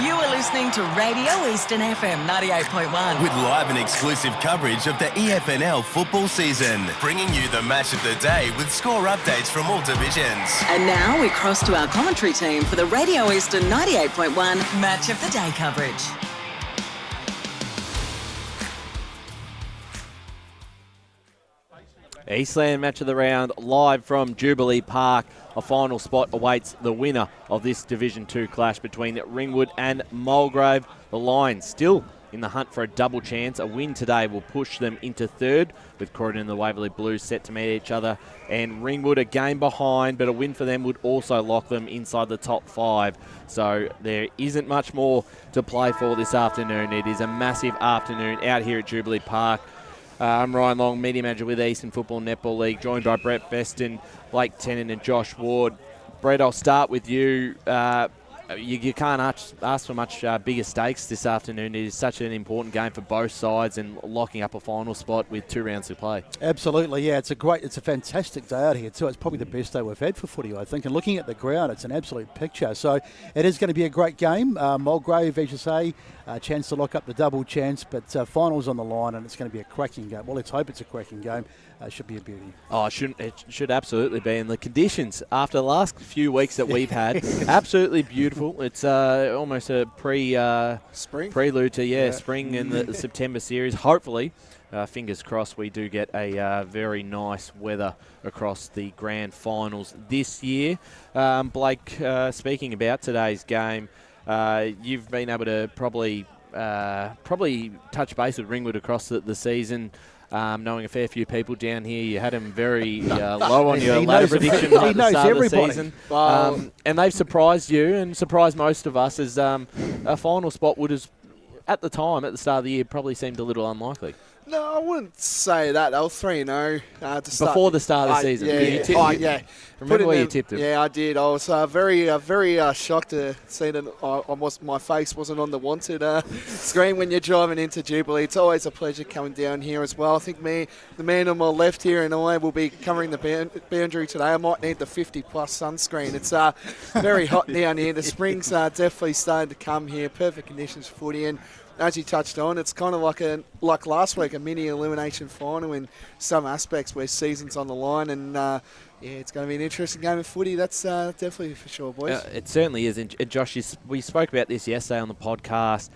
You are listening to Radio Eastern FM 98.1. With live and exclusive coverage of the EFNL football season. Bringing you the match of the day with score updates from all divisions. And now we cross to our commentary team for the Radio Eastern 98.1 Match of the Day coverage. Eastland match of the round live from Jubilee Park. A final spot awaits the winner of this Division 2 clash between Ringwood and Mulgrave. The Lions still in the hunt for a double chance. A win today will push them into third, with Croydon and the Waverley Blues set to meet each other. And Ringwood a game behind, but a win for them would also lock them inside the top 5. So there isn't much more to play for this afternoon. It is a massive afternoon out here at Jubilee Park. I'm Ryan Long, Media Manager with Eastern Football Netball League, joined by Brett Beston, Blake Tennant and Josh Ward. Brett, I'll start with you. You can't ask for much bigger stakes this afternoon. It is such an important game for both sides and locking up a final spot with 2 rounds to play. Absolutely, yeah. It's a fantastic day out here too. It's probably the best day we've had for footy, I think. And looking at the ground, it's an absolute picture. So it is going to be a great game. Mulgrave, as you say, a chance to lock up the double chance, but finals on the line, and it's going to be a cracking game. Well, let's hope it's a cracking game. It should be a beauty. Oh, it should absolutely be. And the conditions after the last few weeks that we've had, absolutely beautiful. It's almost a spring prelude to spring in the September series. Hopefully, fingers crossed, we do get a very nice weather across the grand finals this year. Blake, speaking about today's game, you've been able to probably touch base with Ringwood across the season. Knowing a fair few people down here, you had them very low on your ladder prediction at the start of the season. And they've surprised you and surprised most of us as a final spot would have, at the start of the year, probably seemed a little unlikely. No, I wouldn't say that. They were 3-0 to start. Before the start of the season. Yeah. Remember where you tipped them? Yeah, I did. I was very shocked to see that my face wasn't on the wanted screen when you're driving into Jubilee. It's always a pleasure coming down here as well. I think the man on my left here and I will be covering the boundary today. I might need the 50-plus sunscreen. It's very hot down here. The spring's definitely starting to come here. Perfect conditions for footy. And as you touched on, it's kind of like last week, a mini elimination final in some aspects where season's on the line, and it's going to be an interesting game of footy. That's definitely for sure, boys. It certainly is. And Josh, we spoke about this yesterday on the podcast.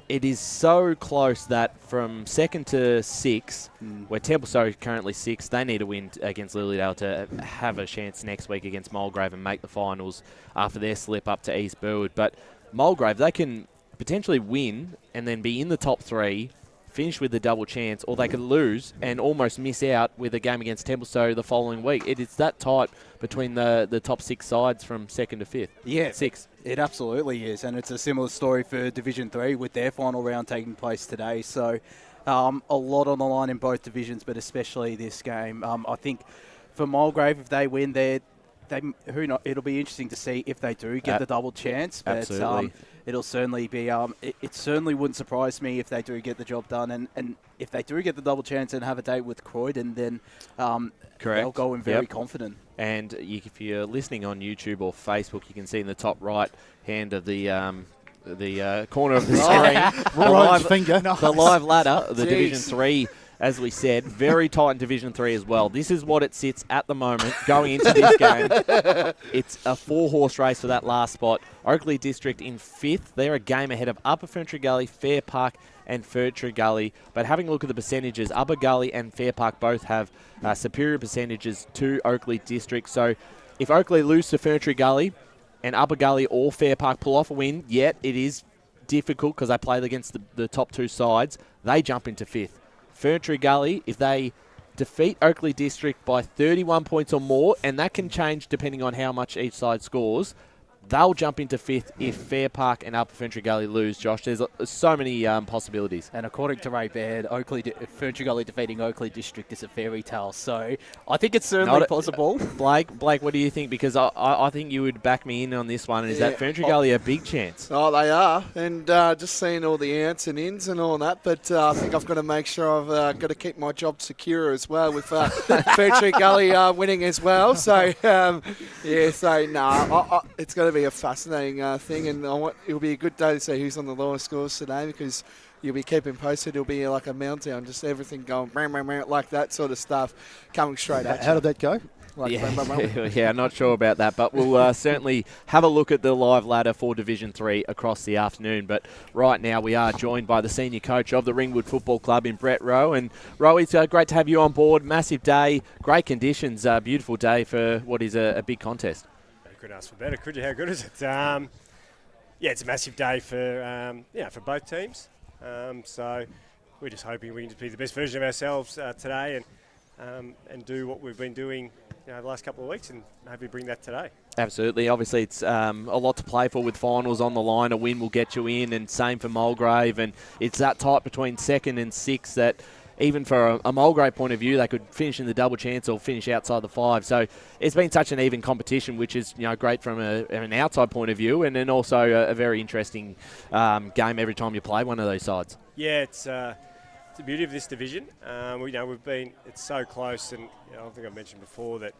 It is so close that from 2nd to 6th, where Templestowe is currently 6th, they need a win against Lilydale to have a chance next week against Mulgrave and make the finals after their slip up to East Burwood. But Mulgrave, they can potentially win and then be in the top 3, finish with the double chance, or they could lose and almost miss out with a game against Templestowe the following week. It is that tight between the top 6 sides from 2nd to 5th. Yeah, 6th. It absolutely is, and it's a similar story for Division 3 with their final round taking place today. So a lot on the line in both divisions, but especially this game. I think for Mulgrave, if they win, it'll be interesting to see if they do get the double chance. But absolutely. It'll certainly be. It certainly wouldn't surprise me if they do get the job done, and if they do get the double chance and have a date with Croydon, then they'll go in very confident. And if you're listening on YouTube or Facebook, you can see in the top right hand of the corner of the screen, the live ladder, the Division 3. As we said, very tight in Division 3 as well. This is what it sits at the moment going into this game. It's a 4-horse race for that last spot. Oakley District in 5th. They're a game ahead of Upper Ferntree Gully, Fair Park and Ferntree Gully. But having a look at the percentages, Upper Gully and Fair Park both have superior percentages to Oakley District. So if Oakley lose to Ferntree Gully and Upper Gully or Fair Park pull off a win, yet it is difficult because they play against the top 2 sides, they jump into 5th. Ferntree Gully, if they defeat Oakley District by 31 points or more, and that can change depending on how much each side scores, they'll jump into 5th if Fair Park and Upper Ferntree Gully lose, Josh. There's so many possibilities. And according to Ray Baird, Ferntree Gully defeating Oakley District is a fairy tale. So I think it's certainly possible. Blake, what do you think? Because I think you would back me in on this one. Is that Ferntree Gully a big chance? Oh, they are. And just seeing all the outs and ins and all that. But I think I've got to make sure I've got to keep my job secure as well with Ferntree Gully winning as well. So, it's going to to be a fascinating thing, and it'll be a good day to see who's on the lowest scores today, because you'll be keeping posted. It'll be like a meltdown, just everything going like that sort of stuff coming straight at you. How did that go? Yeah, not sure about that, but we'll certainly have a look at the live ladder for Division 3 across the afternoon. But right now we are joined by the senior coach of the Ringwood Football Club in Brett Rowe. And Rowe, it's great to have you on board. Massive day, great conditions, beautiful day for what is a big contest. You couldn't ask for better, could you? How good is it? Yeah, it's a massive day for for both teams. So we're just hoping we can just be the best version of ourselves today and do what we've been doing the last couple of weeks, and hopefully bring that today. Absolutely. Obviously, it's a lot to play for with finals on the line. A win will get you in, and same for Mulgrave. And it's that tight between second and sixth that even for a Mulgrave point of view, they could finish in the double chance or finish outside the five. So it's been such an even competition, which is great from an outside point of view, and then also a very interesting game every time you play one of those sides. Yeah, it's the beauty of this division. It's so close, and I think I mentioned before that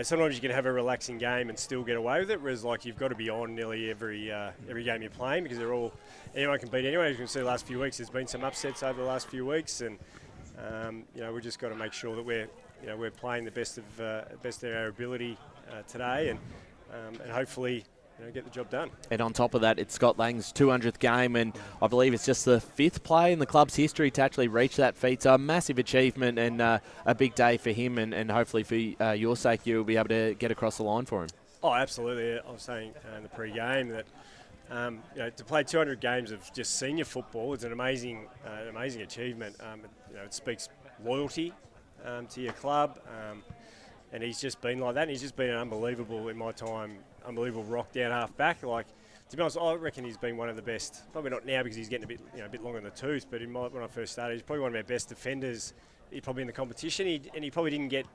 sometimes you can have a relaxing game and still get away with it, whereas you've got to be on nearly every game you're playing, because anyone can beat anyone. As you can see, the last few weeks there's been some upsets over the last few weeks, and we've just got to make sure that we're playing the best of our ability today, and hopefully get the job done. And on top of that, it's Scott Lang's 200th game, and I believe it's just the fifth play in the club's history to actually reach that feat. So a massive achievement and a big day for him, and hopefully for your sake, you'll be able to get across the line for him. Oh, absolutely. I was saying in the pre-game that to play 200 games of just senior football is an amazing achievement. It speaks loyalty to your club, and he's just been like that, and he's just been an unbelievable rock down half back. To be honest, I reckon he's been one of the best. Probably not now because he's getting a bit longer in the tooth. But when I first started, he's probably one of our best defenders. He's probably in the competition, and he probably didn't get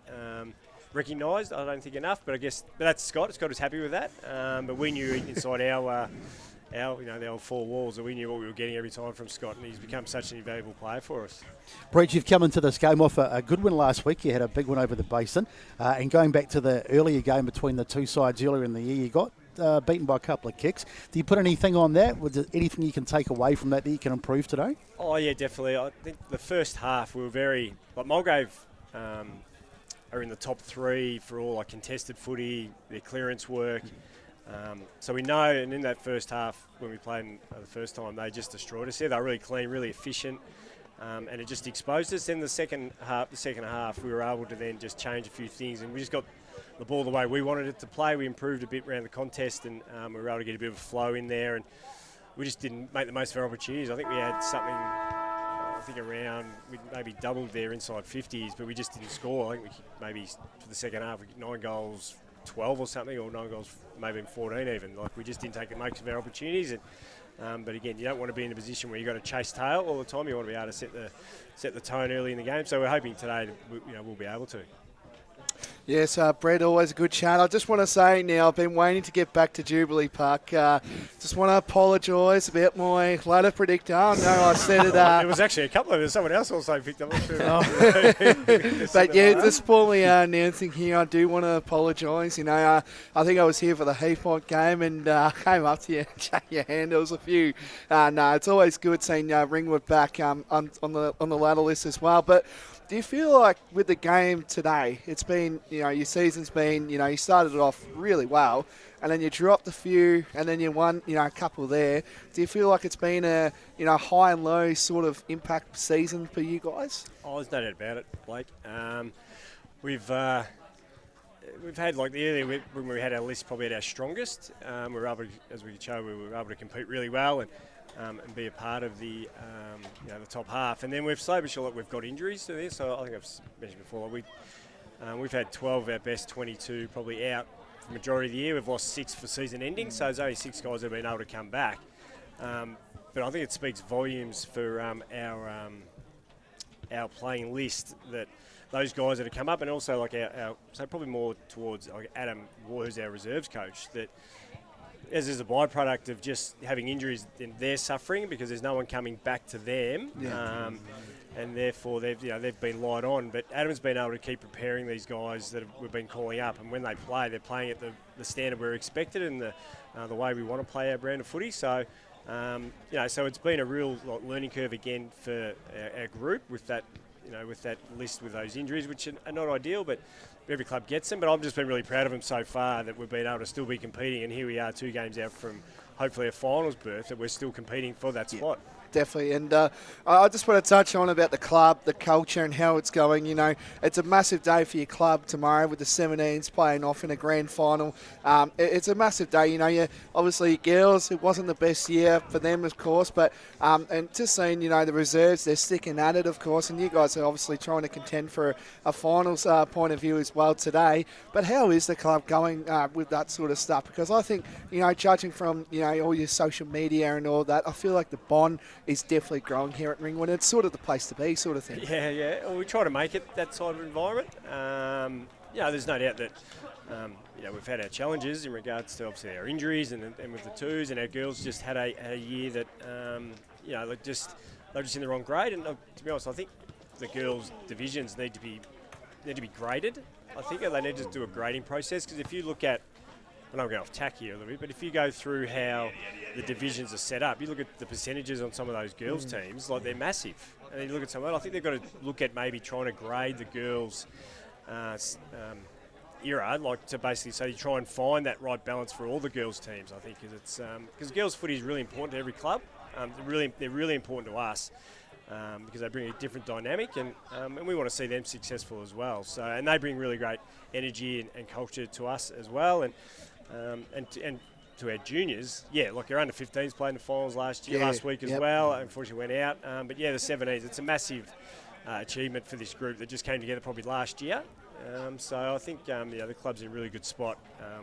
recognised. I don't think enough. But that's Scott. Scott was happy with that. But we knew inside our the old four walls that we knew what we were getting every time from Scott, and he's become such an invaluable player for us. Breach, you've come into this game off a good win last week. You had a big win over the Basin. And going back to the earlier game between the two sides earlier in the year, you got beaten by a couple of kicks. Do you put anything on that? Was there anything you can take away from that you can improve today? Oh, yeah, definitely. I think the first half we were very... Mulgrave are in the top three for all contested footy, their clearance work. So we know, and in that first half, when we played them the first time, they just destroyed us there. They were really clean, really efficient, and it just exposed us. Then the second half, we were able to then just change a few things, and we just got the ball the way we wanted it to play. We improved a bit around the contest, and we were able to get a bit of a flow in there, and we just didn't make the most of our opportunities. I think we had something, we maybe doubled their inside 50s, but we just didn't score. I think maybe for the second half, we got 9 goals, 12 or something, or 9 goals, maybe 14 even. We just didn't take the most of our opportunities. And, but again, you don't want to be in a position where you've got to chase tail all the time. You want to be able to set the tone early in the game. So we're hoping today that we'll be able to. Yes, Brett, always a good chat. I just want to say now, I've been waiting to get back to Jubilee Park. Just want to apologise about my ladder predictor. I know I said it. There was actually a couple of them. Someone else also picked up. But yeah, just formally announcing here, I do want to apologise. I think I was here for the Heathmont game and came up to you and shook your hand. There was a few. No, it's always good seeing Ringwood back on the ladder list as well. But do you feel like with the game today, it's been, your season's been, you started it off really well, and then you dropped a few, and then you won, a couple there. Do you feel like it's been a, high and low sort of impact season for you guys? Oh, there's no doubt about it, Blake. We've had the earlier when we had our list probably at our strongest. We were able to, as we could show, we were able to compete really well and be a part of the the top half. And then we've slowly but surely we've got injuries to this. So I think I've mentioned before we've had 12 of our best 22 probably out for the majority of the year. We've lost 6 for season ending, so there's only 6 guys that have been able to come back. But I think it speaks volumes for our playing list that those guys that have come up, and also our so probably more towards Adam Waugh, who's our reserves coach, that as is a byproduct of just having injuries, then they're suffering because there's no one coming back to them. And therefore they've been light on. But Adam's been able to keep preparing these guys that we've been calling up, and when they play, they're playing at the standard we're expected and the way we want to play our brand of footy. So, so it's been a real learning curve again for our group with that list with those injuries, which are not ideal, but every club gets them. But I've just been really proud of them so far that we've been able to still be competing, and here we are 2 games out from hopefully a finals berth, that we're still competing for that spot. Definitely, and I just want to touch on about the club, the culture, and how it's going. It's a massive day for your club tomorrow with the 17s playing off in a grand final. It's a massive day. Obviously, girls, it wasn't the best year for them, of course, but and just seeing the reserves, they're sticking at it, of course, and you guys are obviously trying to contend for a finals point of view as well today. But how is the club going with that sort of stuff? Because I think judging from all your social media and all that, I feel like the bond is definitely growing here at Ringwood. It's sort of the place to be, sort of thing. Yeah. Well, we try to make it that sort of environment. There's no doubt that we've had our challenges in regards to obviously our injuries and with the twos, and our girls just had a year that they're just in the wrong grade. And to be honest, I think the girls' divisions need to be graded. I think they need to do a grading process, because if you look at, and I'm going off tack here a little bit, but if you go through how the divisions are set up, you look at the percentages on some of those girls' teams, they're massive. And then you look at some of that, I think they've got to look at maybe trying to grade the girls' era, to basically say you try and find that right balance for all the girls' teams, I think, because girls' footy is really important to every club. They're really important to us. Because they bring a different dynamic, and we want to see them successful as well. So, and they bring really great energy and culture to us as well, and to our juniors. Yeah, like our under-15s played in the finals last week as well. Unfortunately, went out. But the 17s, it's a massive achievement for this group that just came together probably last year. So I think the club's in a really good spot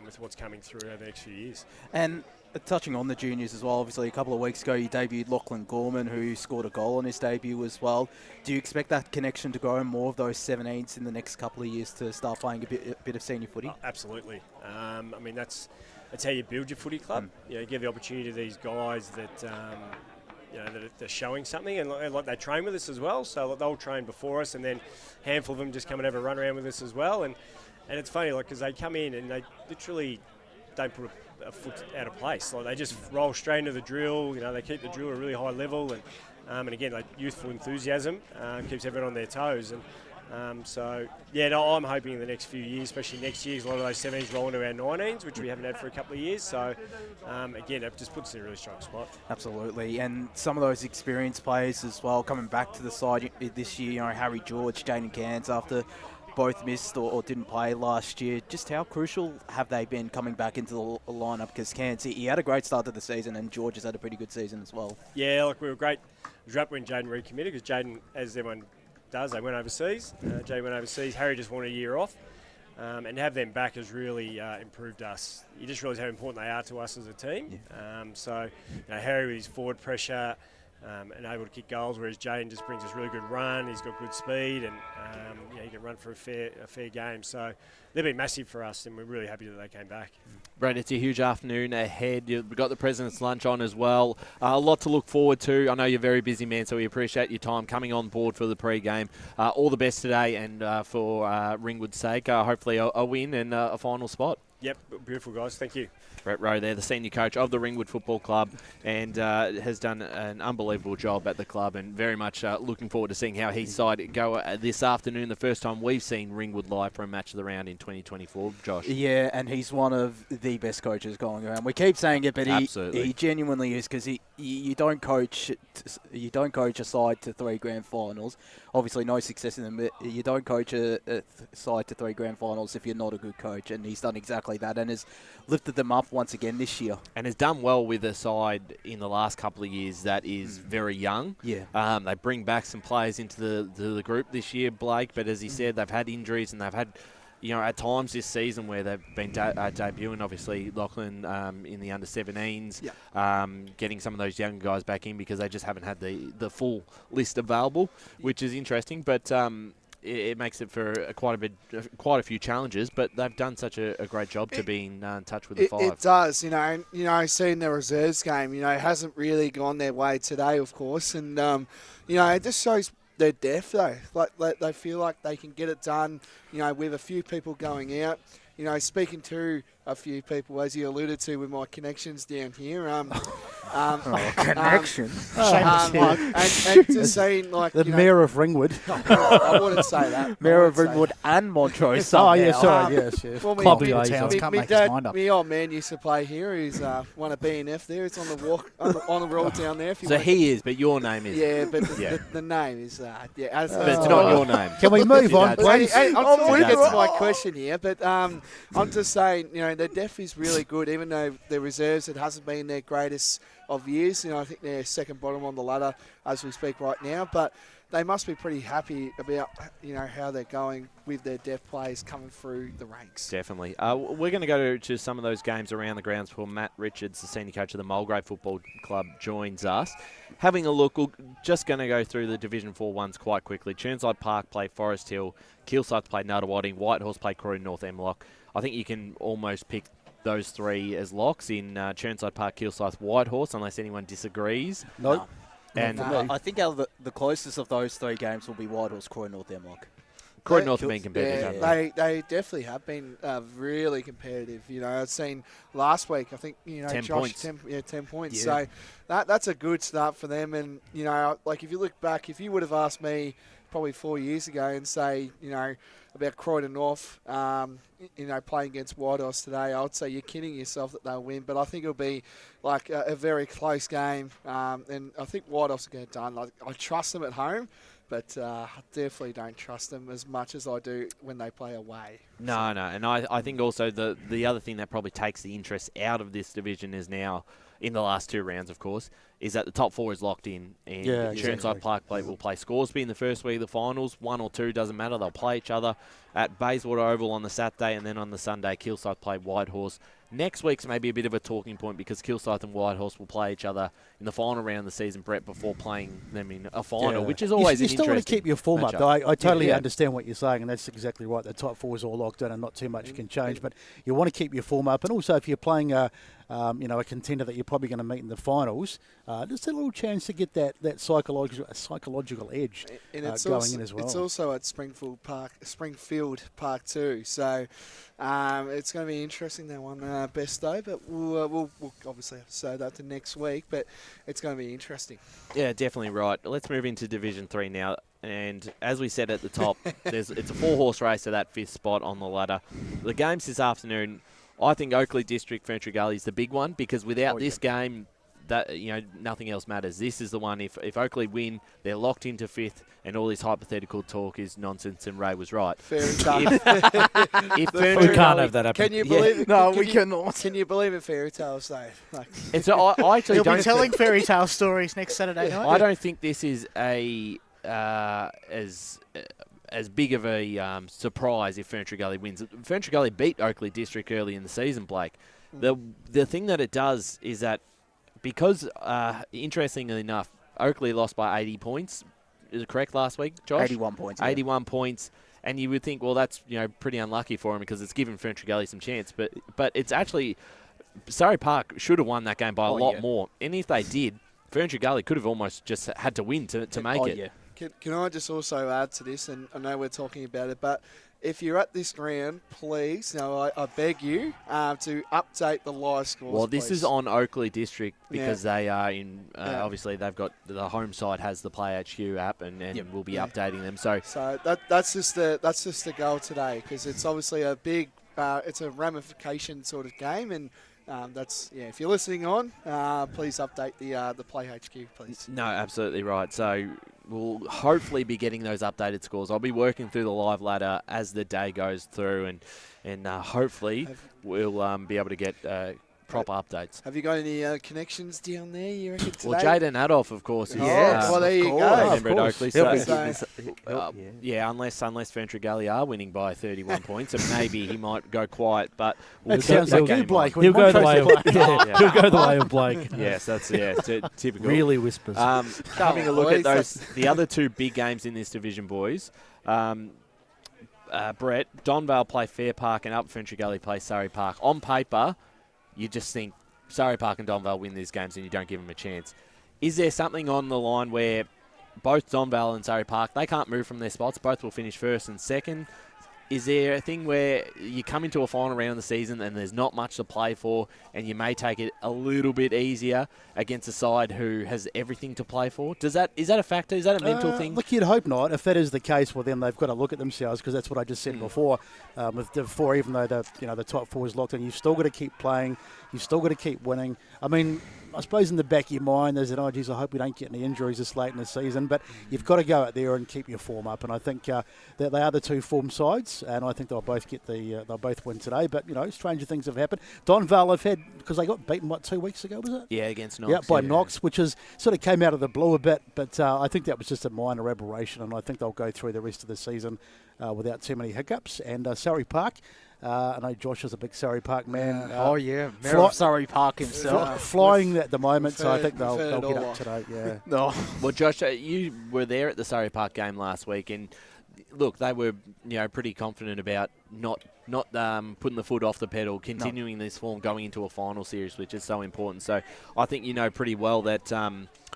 with what's coming through over the next few years. And touching on the juniors as well, obviously a couple of weeks ago you debuted Lachlan Gorman, who scored a goal on his debut as well. Do you expect that connection to grow and more of those 17s in the next couple of years to start playing a bit of senior footy? Oh, absolutely. That's how you build your footy club. You give the opportunity to these guys that that they're showing something, and they train with us as well. So they'll train before us, and then a handful of them just come and have a run around with us as well. And it's funny, because they come in and they literally don't put a foot out of place. They just roll straight into the drill. They keep the drill at a really high level, and again, youthful enthusiasm keeps everyone on their toes. And I'm hoping in the next few years, especially next year, a lot of those 17s roll into our 19s, which we haven't had for a couple of years. So, again, it just puts us in a really strong spot. Absolutely. And some of those experienced players as well coming back to the side this year, Harry George, Jaden Cairns, after both missed or didn't play last year. Just how crucial have they been coming back into the lineup? Because Cairns, he had a great start to the season, and George has had a pretty good season as well. Yeah, we were great. It was great when Jaden recommitted, because Jaden, as everyone does, they went overseas. Jaden went overseas. Harry just wanted a year off. And to have them back has really improved us. You just realise how important they are to us as a team. Yeah. Harry with his forward pressure and able to kick goals, whereas Jaden just brings us really good run. He's got good speed, and he can run for a fair game. So they've been massive for us, and we're really happy that they came back. Brett, it's a huge afternoon ahead. You've got the President's Lunch on as well. A lot to look forward to. I know you're a very busy man, so we appreciate your time coming on board for the pre-game. All the best today, and for Ringwood's sake, hopefully a win and a final spot. Yep, beautiful, guys. Thank you. Brett Rowe there, the senior coach of the Ringwood Football Club, and has done an unbelievable job at the club, and very much looking forward to seeing how his side go this afternoon, the first time we've seen Ringwood live for a match of the round in 2024. Josh. Yeah, and he's one of the best coaches going around. We keep saying it, but he genuinely is, because you don't coach a side to 3 grand finals. Obviously, no success in them, but you don't coach a side to 3 grand finals if you're not a good coach, and he's done exactly that, and has lifted them up once again this year. And has done well with a side in the last couple of years that is very young. Yeah. They bring back some players into the group this year, Blake, but as he said, they've had injuries, and they've had, at times this season where they've been debuting, obviously, Lachlan in the under-17s, getting some of those young guys back in because they just haven't had the full list available, which is interesting. But it makes it for quite a few challenges. But they've done such a great job to be in touch with the five. It does, seeing the reserves game, it hasn't really gone their way today, of course, and it just shows their depth though. Like they feel like they can get it done, with a few people going out. Speaking to a few people, as you alluded to with my connections down here. Connections. And just saying, like, The Mayor of Ringwood. I wouldn't say that. Mayor of Ringwood and Montrose. Oh, yeah, sorry, yes. Well, Clubbing towns can't make his mind up. My old man used to play here. He's won a BNF there. It's on the walk on the road down there. If you So want. he is, but your name is. Yeah, but the name is But it's not your name. Can we move on, please? I'm trying to get to my question here, but I'm just saying, their depth is really good, even though their reserves, it hasn't been their greatest of years. I think they're second bottom on the ladder as we speak right now, but they must be pretty happy about, how they're going with their depth players coming through the ranks. Definitely. We're going to go to some of those games around the grounds before Matt Richards, the senior coach of the Mulgrave Football Club, joins us. Having a look, we're just going to go through the Division 4 ones quite quickly. Churnside Park play Forest Hill, Keelside play Nuttawading, Whitehorse play Croydon North Emlock. I think you can almost pick those three as locks in Churnside Park, Keelside, Whitehorse, unless anyone disagrees. No. And I think the closest of those three games will be Whitehorse, Croydon North Emlock. Croydon North have been competitive. Yeah, haven't they definitely have been really competitive. I've seen last week, I think, 10 Josh, points. 10 points. Yeah. So that's a good start for them. And, like if you look back, if you would have asked me probably 4 years ago and say, about Croydon North, playing against Whitehorse today, I would say you're kidding yourself that they'll win. But I think it'll be like a very close game. And I think Whitehorse will get it done. I trust them at home, but I definitely don't trust them as much as I do when they play away. No. And I think also the other thing that probably takes the interest out of this division is now, in the last two rounds, of course, is that the top four is locked in. And Churnside Park will play Scoresby in the first week of the finals. 1 or 2, doesn't matter. They'll play each other at Bayswater Oval on the Saturday, and then on the Sunday, Keelside play Whitehorse. Next week's maybe a bit of a talking point because Keelside and Whitehorse will play each other in the final round of the season, Brett, before playing them in a final, which is always you still want to keep your form up, though. I totally Yeah. understand what you're saying, and that's exactly right. The top four is all locked in and not too much can change, but you want to keep your form up. And also, if you're playing a contender that you're probably going to meet in the finals, just a little chance to get that psychological edge going in as well. It's also at Springfield Park too. So it's going to be interesting, that one, best though. But we'll obviously have to say that to next week. But it's going to be interesting. Yeah, definitely right. Let's move into Division 3 now. And as we said at the top, it's a 4-horse race to that 5th spot on the ladder. The games this afternoon, I think Oakley District, Ferntree Gully is the big one, because without this game, that nothing else matters. This is the one. If Oakley win, they're locked into 5th, and all this hypothetical talk is nonsense. And Ray was right. Fair enough. If We Ferntree can't have that happen. Can you believe it? No, we cannot. Can you believe in fairy tales though? Like, I actually He'll don't be telling fairy tale stories next Saturday night. I don't think this is as big of a surprise if Ferntree Gully wins. Ferntree Gully beat Oakley District early in the season, Blake. The thing that it does is that because, interestingly enough, Oakley lost by 80 points. Is it correct last week, Josh? 81 points. Yeah. 81 points. And you would think, well, that's pretty unlucky for him because it's given Ferntree Gully some chance. But it's actually, Surrey Park should have won that game by a lot more. And if they did, Ferntree Gully could have almost just had to win to make it. Yeah. Can I just also add to this, and I know we're talking about it, but if you're at this ground, please, I beg you to update the live scores. Well, this please. is on Oakley District because they are in. Obviously, they've got the home side has the Play HQ app, and we'll be updating them. So that's just the goal today, because it's obviously a big, it's a ramification sort of game, and if you're listening on, please update the Play HQ, please. No, absolutely right. So we'll hopefully be getting those updated scores. I'll be working through the live ladder as the day goes through, and hopefully we'll be able to get proper updates. Have you got any connections down there, you reckon, today? Well, Jaden Adolf, of course, is well, there you go. member at Oakley. Yeah. Unless Ferntree Gully are winning by 31 points, and maybe he might go quiet. But That sounds like you, Blake. He'll go the way of he'll go the way of Blake. Yes, that's typical. Really whispers. Having a look at the other two big games in this division, boys. Brett, Donvale play Fair Park and Upper Finchley Gully play Surrey Park. On paper, you just think Surrey Park and Donvale win these games and you don't give them a chance. Is there something on the line where both Donvale and Surrey Park, they can't move from their spots, both will finish first and second? Is there a thing where you come into a final round of the season and there's not much to play for and you may take it a little bit easier against a side who has everything to play for? Is that a factor? Is that a mental thing? Look, you'd hope not. If that is the case, well, then they've got to look at themselves, because that's what I just said before. With the four, even though the top four is locked in, you've still got to keep playing. You've still got to keep winning. I mean, I suppose in the back of your mind there's an, geez, I hope we don't get any injuries this late in the season, but you've got to go out there and keep your form up, and I think that they are the two form sides, and I think they'll both get they'll both win today. But stranger things have happened. Donvale have had, because they got beaten 2 weeks ago, was it? Yeah, against Knox. Yeah, by Knox, which is sort of came out of the blue a bit, but I think that was just a minor aberration, and I think they'll go through the rest of the season without too many hiccups. And Surrey Park. I know Josh is a big Surrey Park man. Mayor of Surrey Park himself. Flying at the moment, so I think they'll get up today. Yeah. No. Well, Josh, you were there at the Surrey Park game last week, and look, they were pretty confident about not putting the foot off the pedal, continuing this form, going into a final series, which is so important. So I think pretty well that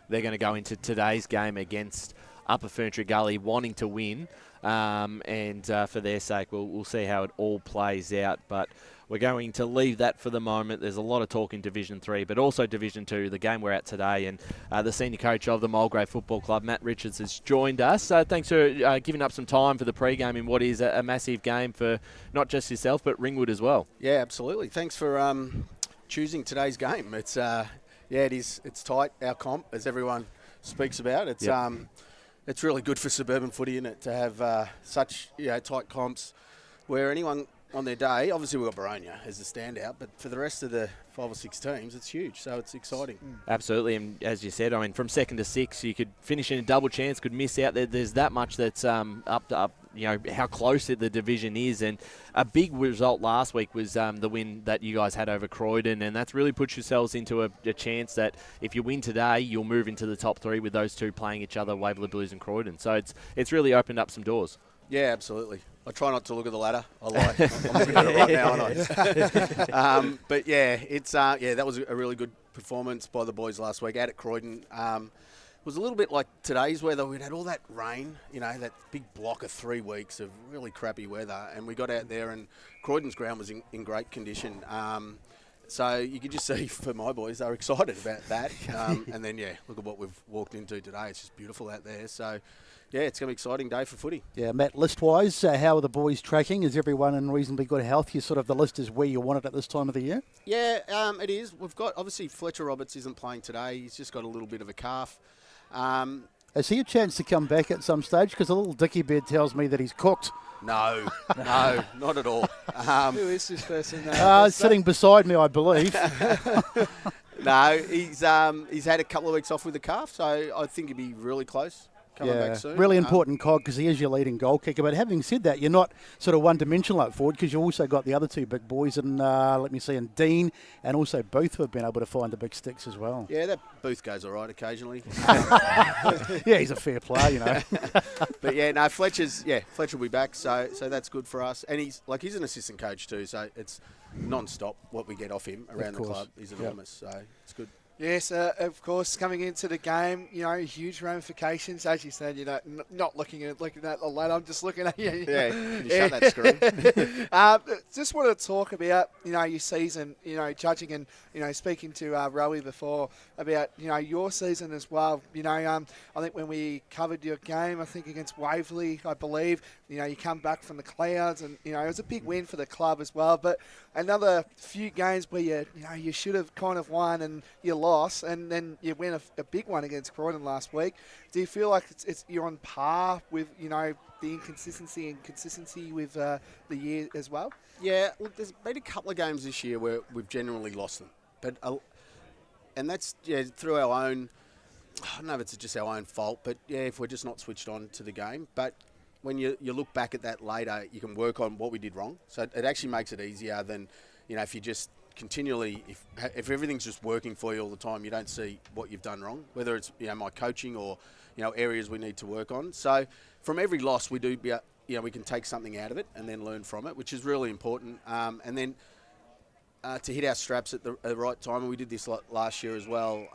they're going to go into today's game against Upper Ferntree Gully wanting to win. And for their sake, we'll see how it all plays out. But we're going to leave that for the moment. There's a lot of talk in Division 3, but also Division 2, the game we're at today. And the senior coach of the Mulgrave Football Club, Matt Richards, has joined us. Thanks for giving up some time for the pre-game in what is a massive game for not just yourself, but Ringwood as well. Yeah, absolutely. Thanks for choosing today's game. It's it is. It's tight, our comp, as everyone speaks about. It's It's really good for suburban footy, isn't it, to have such tight comps where anyone on their day, obviously we've got Baronia as the standout, but for the rest of the 5 or 6 teams, it's huge, so it's exciting. Absolutely, and as you said, I mean, from 2nd to 6, you could finish in a double chance, could miss out. There's that much that's up, how close the division is, and a big result last week was the win that you guys had over Croydon, and that's really put yourselves into a chance that if you win today, you'll move into the top 3 with those two playing each other, Waverley Blues and Croydon. So it's really opened up some doors. Yeah, absolutely. I try not to look at the ladder. I like. I'm looking at it right now, aren't I? But that was a really good performance by the boys last week out at Croydon. It was a little bit like today's weather. We'd had all that rain, that big block of 3 weeks of really crappy weather, and we got out there and Croydon's ground was in great condition. So you could just see for my boys, they were excited about that. And then, look at what we've walked into today. It's just beautiful out there. So, it's going to be an exciting day for footy. Yeah, Matt, list-wise, how are the boys tracking? Is everyone in reasonably good health? The list is where you want it at this time of the year? Yeah, it is. We've got, obviously, Fletcher Roberts isn't playing today. He's just got a little bit of a calf. Has he a chance to come back at some stage? Because a little dicky beard tells me that he's cooked. No, not at all. Who is this person? Sitting beside me, I believe. No, he's had a couple of weeks off with the calf, so I think he'd be really close coming back soon. Really important cog because he is your leading goal kicker. But having said that, you're not sort of one-dimensional up forward because you've also got the other two big boys and and Dean, and also both have been able to find the big sticks as well. Yeah, that Booth goes all right occasionally. Yeah, he's a fair player, But Fletcher will be back, so that's good for us. And he's an assistant coach too, so it's non-stop what we get off him around the club is enormous, so it's good. Yes, of course, coming into the game, huge ramifications. As you said, not looking at the ladder, I'm just looking at you. Yeah, can you shut that screen? Just want to talk about, your season, judging and, speaking to Rowie before about, your season as well. I think when we covered your game, I think against Waverley, I believe, you come back from the clouds and, it was a big win for the club as well. But another few games where you should have kind of won and you lost, and then you win a big one against Croydon last week. Do you feel like you're on par with the inconsistency and consistency with the year as well? Yeah, look, there's been a couple of games this year where we've generally lost them, but and that's through our own. I don't know if it's just our own fault, but if we're just not switched on to the game, but. When you look back at that later, you can work on what we did wrong. So it actually makes it easier than, if you just continually, if everything's just working for you all the time, you don't see what you've done wrong, whether it's my coaching or areas we need to work on. So from every loss, we can take something out of it and then learn from it, which is really important. And then to hit our straps at the right time, and we did this last year as well,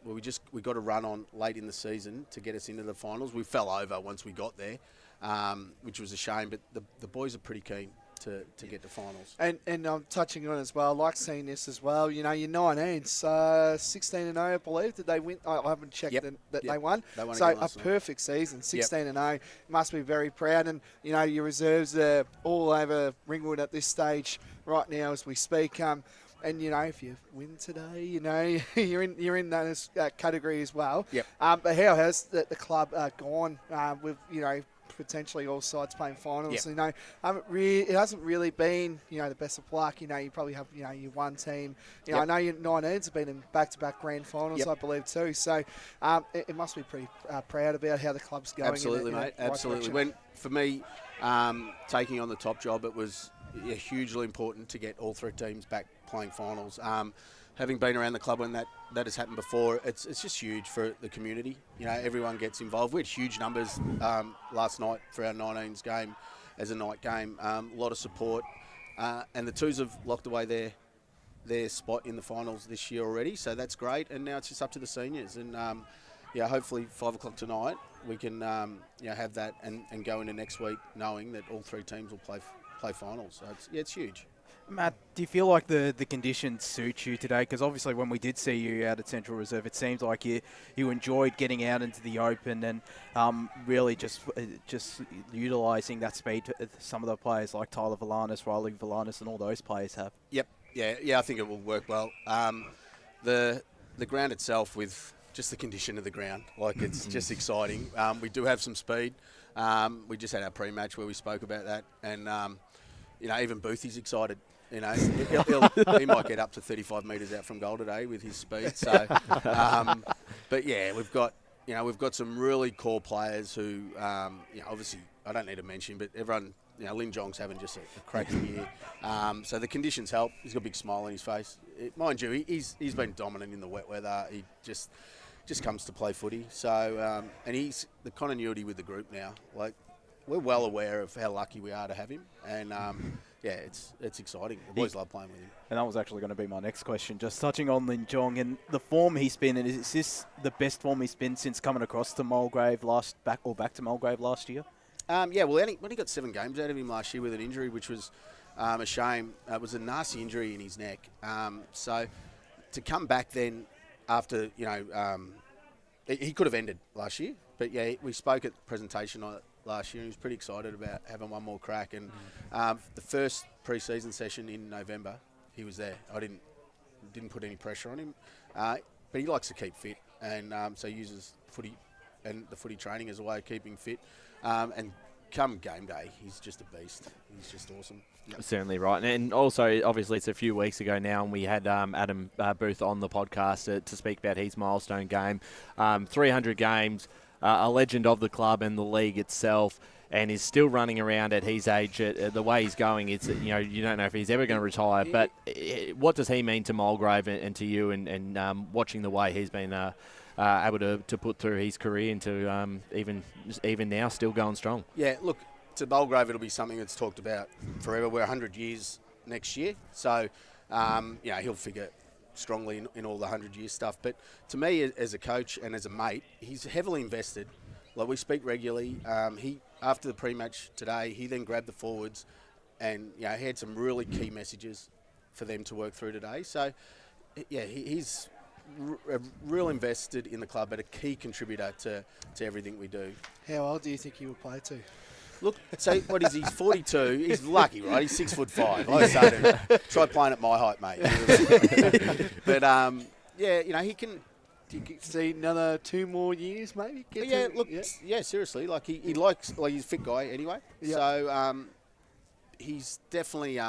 where we got a run on late in the season to get us into the finals. We fell over once we got there, which was a shame, but the boys are pretty keen to get to finals. And I'm touching on as well, I like seeing this as well. Your 19s, 16-0, I believe. Did they win? I haven't checked that they won. They won so again a last night. perfect season, 16-0. Must be very proud. And, your reserves are all over Ringwood at this stage right now as we speak. And, if you win today, you're in that category as well. Yep. But how has the club gone with, potentially all sides playing finals? Yep. It hasn't really been, the best of luck. You probably have, your one team. Yep. I know your 19s have been in back-to-back grand finals, Yep. I believe, too. So it must be pretty proud about how the club's going. Absolutely, mate. Absolutely. For me, taking on the top job, it was hugely important to get all three teams back playing finals. Having been around the club when that has happened before, it's just huge for the community. Everyone gets involved. We had huge numbers last night for our 19s game as a night game. A lot of support. And the Twos have locked away their spot in the finals this year already, so that's great. And now it's just up to the seniors. And, hopefully 5 o'clock tonight we can have that and go into next week knowing that all three teams will play finals. So it's huge. Matt, do you feel like the conditions suit you today? Because obviously when we did see you out at Central Reserve, it seems like you enjoyed getting out into the open and really just utilising that speed some of the players like Tyler Valanis, Riley Valanis and all those players have. Yep. Yeah, I think it will work well. The ground itself, with just the condition of the ground, it's just exciting. We do have some speed. We just had our pre-match where we spoke about that, and even Boothie's excited. He might get up to 35 metres out from goal today with his speed. So, but yeah, we've got some really core players who, obviously I don't need to mention, but everyone, Lin Jong's having just a cracking year. So the conditions help. He's got a big smile on his face. Mind you, he's been dominant in the wet weather. He just comes to play footy. So and he's the continuity with the group now. We're well aware of how lucky we are to have him, and it's exciting. The boys love playing with him. And that was actually going to be my next question. Just touching on Lin Jong and the form he's been in, is this the best form he's been since coming across to Mulgrave back to Mulgrave last year? Well, when he got 7 games out of him last year with an injury, which was a shame. It was a nasty injury in his neck. So to come back then after, he could have ended last year. But yeah, we spoke at the presentation last year and he was pretty excited about having one more crack. And the first pre-season session in November, he was there. I didn't put any pressure on him. But he likes to keep fit, and so he uses footy and the footy training as a way of keeping fit. And come game day, he's just a beast. He's just awesome. Yep. Certainly right. And also, obviously, it's a few weeks ago now, and we had Adam Booth on the podcast to speak about his milestone game. 300 games, a legend of the club and the league itself, and is still running around at his age. The way he's going, it's you don't know if he's ever going to retire. But what does he mean to Mulgrave and to you, and watching the way he's been able to put through his career into even now still going strong? Yeah, look, to Mulgrave it'll be something that's talked about forever. We're 100 years next year, so he'll figure strongly in all the 100-year stuff. But to me, as a coach and as a mate, he's heavily invested. Like, we speak regularly. He, after the pre-match today, he then grabbed the forwards and he had some really key messages for them to work through today. So yeah, he's real invested in the club, but a key contributor to everything we do. How old do you think he will play to? Look, so what is he? He's 42. He's lucky, right? He's 6'5". I say to him, try playing at my height, mate. But he can. Do you see another 2 more years, maybe? Seriously. Like he likes, he's a fit guy anyway. Yep. So he's definitely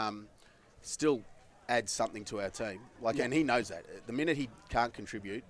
still adds something to our team. And he knows that. The minute he can't contribute,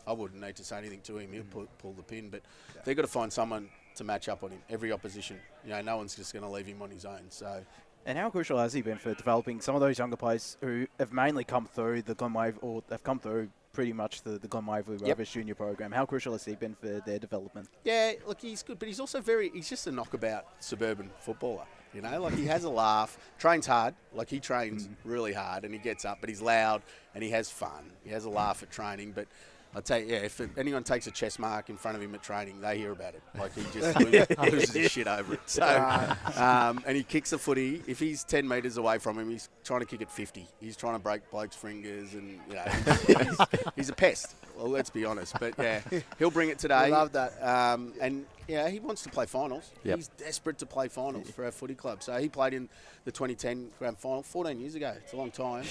I wouldn't need to say anything to him. He'll pull the pin. But they've got to find someone to match up on him. Every opposition, no one's just going to leave him on his own. So And how crucial has he been for developing some of those younger players who have mainly come through the Glenwave, or have come through pretty much the Glenwaverley Rovers junior program? How crucial has he been for their development? Yeah, look, he's good, but he's also he's just a knockabout suburban footballer. You know, like he has a laugh, trains hard, like he trains really hard and he gets up, but he's loud and he has fun. He has a laugh at training, but I'll tell you, if anyone takes a chess mark in front of him at training, they hear about it. Like he just loses his shit over it. So, and he kicks the footy. If he's 10 metres away from him, he's trying to kick it 50. He's trying to break blokes' fingers, and you know, he's a pest. Well, let's be honest. But yeah, he'll bring it today. I love that. And yeah, he wants to play finals. Yep. He's desperate to play finals for our footy club. So he played in the 2010 grand final 14 years ago. It's a long time.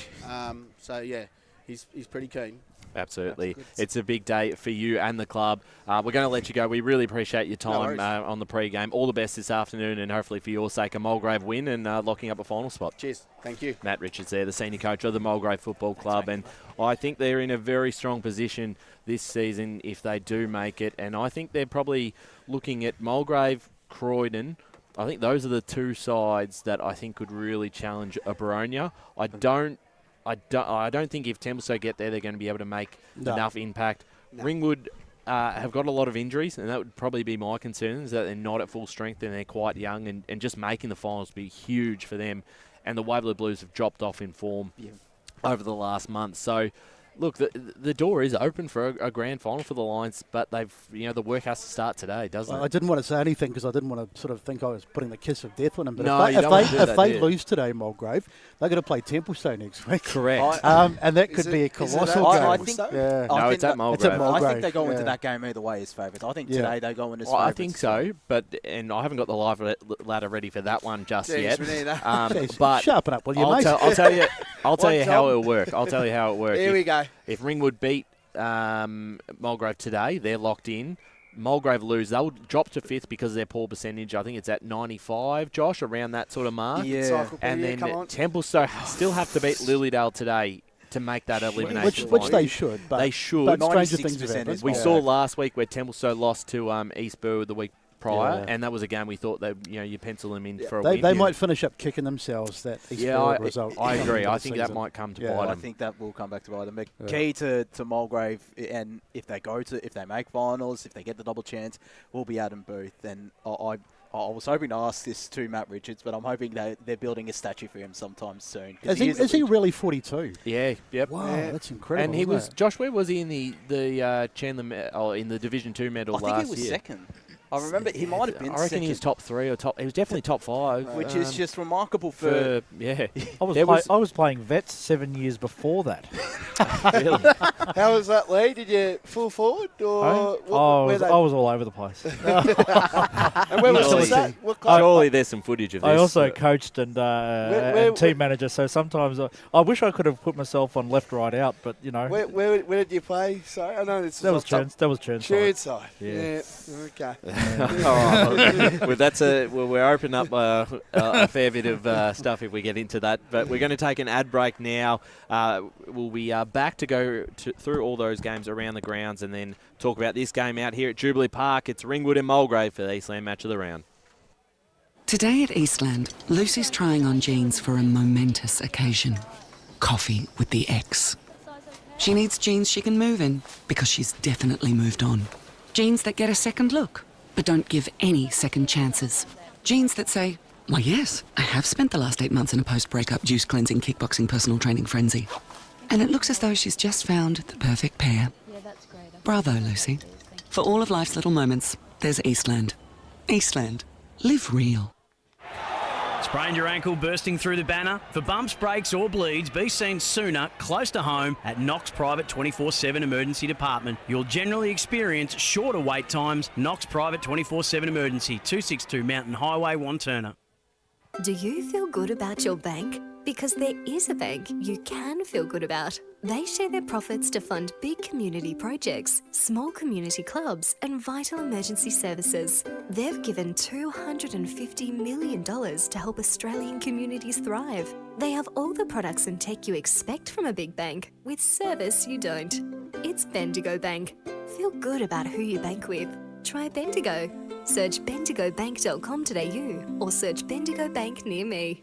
So yeah, he's pretty keen. Absolutely. It's a big day for you and the club. We're going to let you go. We really appreciate your time on the pre-game. All the best this afternoon, and hopefully for your sake, a Mulgrave win and locking up a final spot. Cheers. Thank you. Matt Richards there, the senior coach of the Mulgrave Football Club, and I think they're in a very strong position this season if they do make it, and I think they're probably looking at Mulgrave, Croydon. I think those are the two sides that I think could really challenge a Baronia. I don't think if Templestowe get there, they're going to be able to make enough impact. Ringwood have got a lot of injuries, and that would probably be my concern, is that they're not at full strength and they're quite young, and just making the finals would be huge for them. And the Waverley Blues have dropped off in form over the last month. So, look, the door is open for a grand final for the Lions, but the work has to start today, doesn't it? I didn't want to say anything because I didn't want to sort of think I was putting the kiss of death on them. But No, you don't want to do if that, they do you? lose today, Mulgrave, they're going to play Templestowe next week. Correct. And that could be a colossal game. I think, No, it's at Mulgrave. I think they go into that game either way as favourites. I think today they go in as favourites. I think so, and I haven't got the live ladder ready for that one just yet. But sharpen up, will you, mate? I'll tell you how it'll work. I'll tell you how it'll work. Here we go. If Ringwood beat Mulgrave today, they're locked in. Mulgrave lose, they'll drop to 5th because of their poor percentage. I think it's at 95, Josh, around that sort of mark. Yeah. And then Templestowe still have to beat Lilydale today to make that elimination. Which they should. But they should. But stranger things have happened. We saw last week where Templestowe lost to East Burwood the week prior, and that was a game we thought that you pencil them in for a win. They might finish up kicking themselves, that East Burwood result. I agree. I think that might come to bite them. I think that will come back to bite them. The key to Mulgrave, and if they make finals, if they get the double chance, will be Adam Booth. And I was hoping to ask this to Matt Richards, but I'm hoping they're building a statue for him sometime soon. Is he really 42? Yeah. Yep. Wow, that's incredible. And he was Josh. Where was he in the Chandler in the Division 2 medal last year? I think he was second. I remember he might have been second. I reckon he was top 3 or top. He was definitely top 5, which is just remarkable for I was playing vets 7 years before that. Really? How was that, Lee? Did you full forward or? I was all over the place. And where was that? Surely there's some footage of this. I also coached and team manager, so sometimes I wish I could have put myself on left, right, out, but Where did you play? Sorry, I know this. That was Churnside. Yeah. Okay. All right. We're opening up a fair bit of stuff if we get into that. But we're going to take an ad break now. We'll be back to go through all those games around the grounds and then talk about this game out here at Jubilee Park. It's Ringwood and Mulgrave for the Eastland match of the round. Today at Eastland, Lucy's trying on jeans for a momentous occasion. Coffee with the ex. She needs jeans she can move in because she's definitely moved on. Jeans that get a second look, but don't give any second chances. Jeans that say, why yes, I have spent the last 8 months in a post-breakup juice cleansing, kickboxing, personal training frenzy. And it looks as though she's just found the perfect pair. Yeah, that's great. Bravo, Lucy. For all of life's little moments, there's Eastland. Eastland. Live real. Sprained your ankle bursting through the banner? For bumps, breaks or bleeds, be seen sooner, close to home, at Knox Private 24/7 Emergency Department. You'll generally experience shorter wait times. Knox Private 24/7 Emergency, 262 Mountain Highway, Wanturna. Do you feel good about your bank? Because there is a bank you can feel good about. They share their profits to fund big community projects, small community clubs, and vital emergency services. They've given $250 million to help Australian communities thrive. They have all the products and tech you expect from a big bank, with service you don't. It's Bendigo Bank. Feel good about who you bank with. Try Bendigo. Search bendigobank.com.au or search Bendigo Bank near me.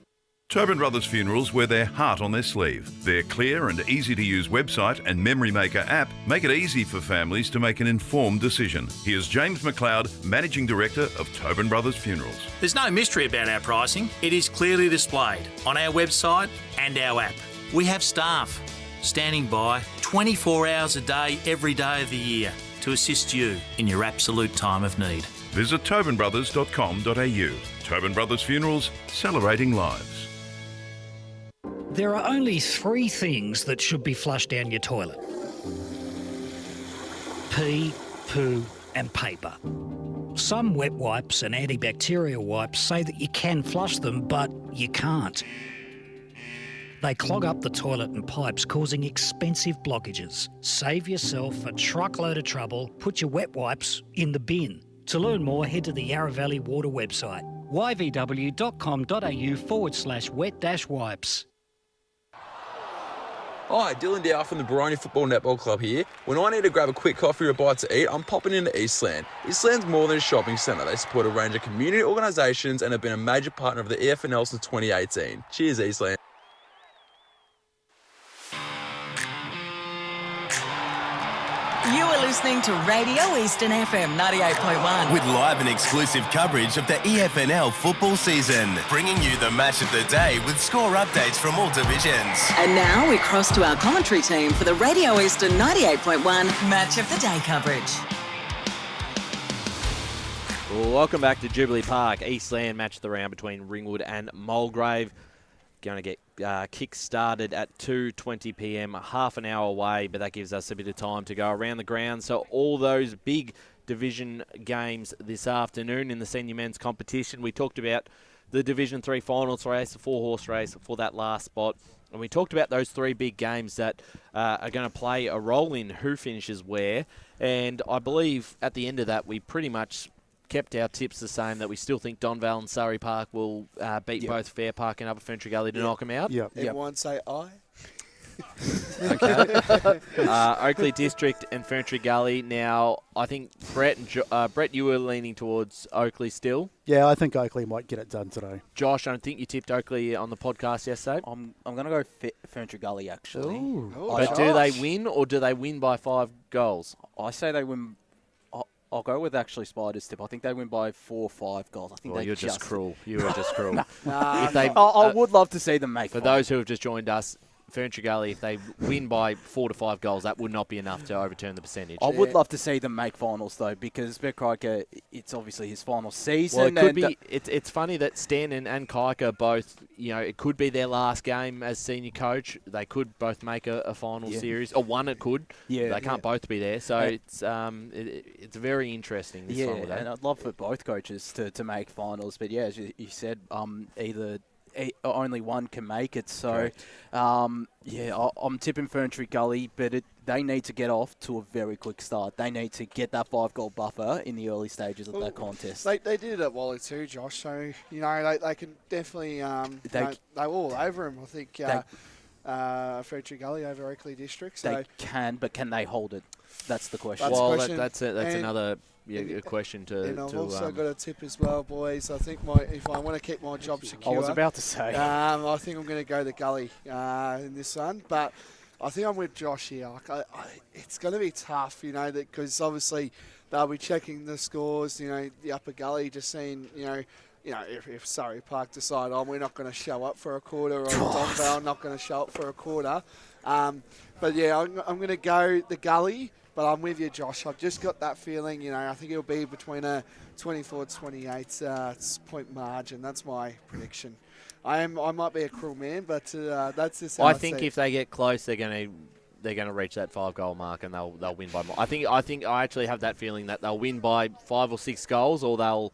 Tobin Brothers Funerals wear their heart on their sleeve. Their clear and easy-to-use website and Memory Maker app make it easy for families to make an informed decision. Here's James McLeod, Managing Director of Tobin Brothers Funerals. There's no mystery about our pricing. It is clearly displayed on our website and our app. We have staff standing by 24 hours a day, every day of the year to assist you in your absolute time of need. Visit tobinbrothers.com.au. Tobin Brothers Funerals, celebrating lives. There are only 3 things that should be flushed down your toilet: pee, poo and paper. Some wet wipes and antibacterial wipes say that you can flush them, but you can't. They clog up the toilet and pipes, causing expensive blockages. Save yourself a truckload of trouble. Put your wet wipes in the bin. To learn more, head to the Yarra Valley Water website, yvw.com.au/wet-wipes. Hi, Dylan Dow from the Baroni Football Netball Club here. When I need to grab a quick coffee or a bite to eat, I'm popping into Eastland. Eastland's more than a shopping centre. They support a range of community organisations and have been a major partner of the EFNL since 2018. Cheers, Eastland. You are listening to Radio Eastern FM 98.1. With live and exclusive coverage of the EFNL football season. Bringing you the match of the day with score updates from all divisions. And now we cross to our commentary team for the Radio Eastern 98.1 Match of the Day coverage. Welcome back to Jubilee Park. Eastland match of the round between Ringwood and Mulgrave. Going to get kick-started at 2:20 p.m, half an hour away, but that gives us a bit of time to go around the ground. So all those big division games this afternoon in the senior men's competition. We talked about the Division 3 finals race, the 4-horse race for that last spot. And we talked about those 3 big games that are going to play a role in who finishes where. And I believe at the end of that, we pretty much kept our tips the same, that we still think Donvale and Surrey Park will beat both Fair Park and Upper Ferntree Gully to knock them out. Everyone say aye. Okay. Oakley District and Ferntree Gully. Now, I think Brett, you were leaning towards Oakley still. Yeah, I think Oakley might get it done today. Josh, I don't think you tipped Oakley on the podcast yesterday. I'm going to go Ferntree Gully, actually. But do they win, or do they win by 5 goals? I say they win. I'll go with actually Spider's tip. I think they win by 4 or 5 goals. I think you're just cruel. You are just cruel. I would love to see them make. For those who have just joined us, Ferntree Gully, if they win by 4 to 5 goals, that would not be enough to overturn the percentage. I would love to see them make finals, though, because Beck Riker, it's obviously his final season. Well, it could be. It's funny that Stanton and Kiker both, it could be their last game as senior coach. They could both make a final series, or one it could. Yeah, they can't both be there, so it's very interesting this final day. And I'd love for both coaches to make finals, but as you said, only one can make it. So, I'm tipping Ferntree Gully, but they need to get off to a very quick start. They need to get that 5-goal buffer in the early stages of that contest. They did it at Wally too, Josh. So, they can definitely, they were all over him, I think, Ferntree Gully over Oakley District. So. They can, but can they hold it? That's the question. That's another... a question to... And I've also got a tip as well, boys. I think if I want to keep my job secure... I was about to say. I think I'm going to go the Gully in this one. But I think I'm with Josh here. It's going to be tough, because obviously they'll be checking the scores, the Upper Gully, just seeing, if Surrey Park decide, we're not going to show up for a quarter, or Donvale not going to show up for a quarter. But yeah, I'm going to go the Gully. But I'm with you, Josh. I've just got that feeling, I think it'll be between a 24-28 point margin. That's my prediction. I might be a cruel man, but that's just how I think if they get close, they're going to reach that 5-goal mark and they'll win by more. I think I actually have that feeling that they'll win by 5 or 6 goals, or they'll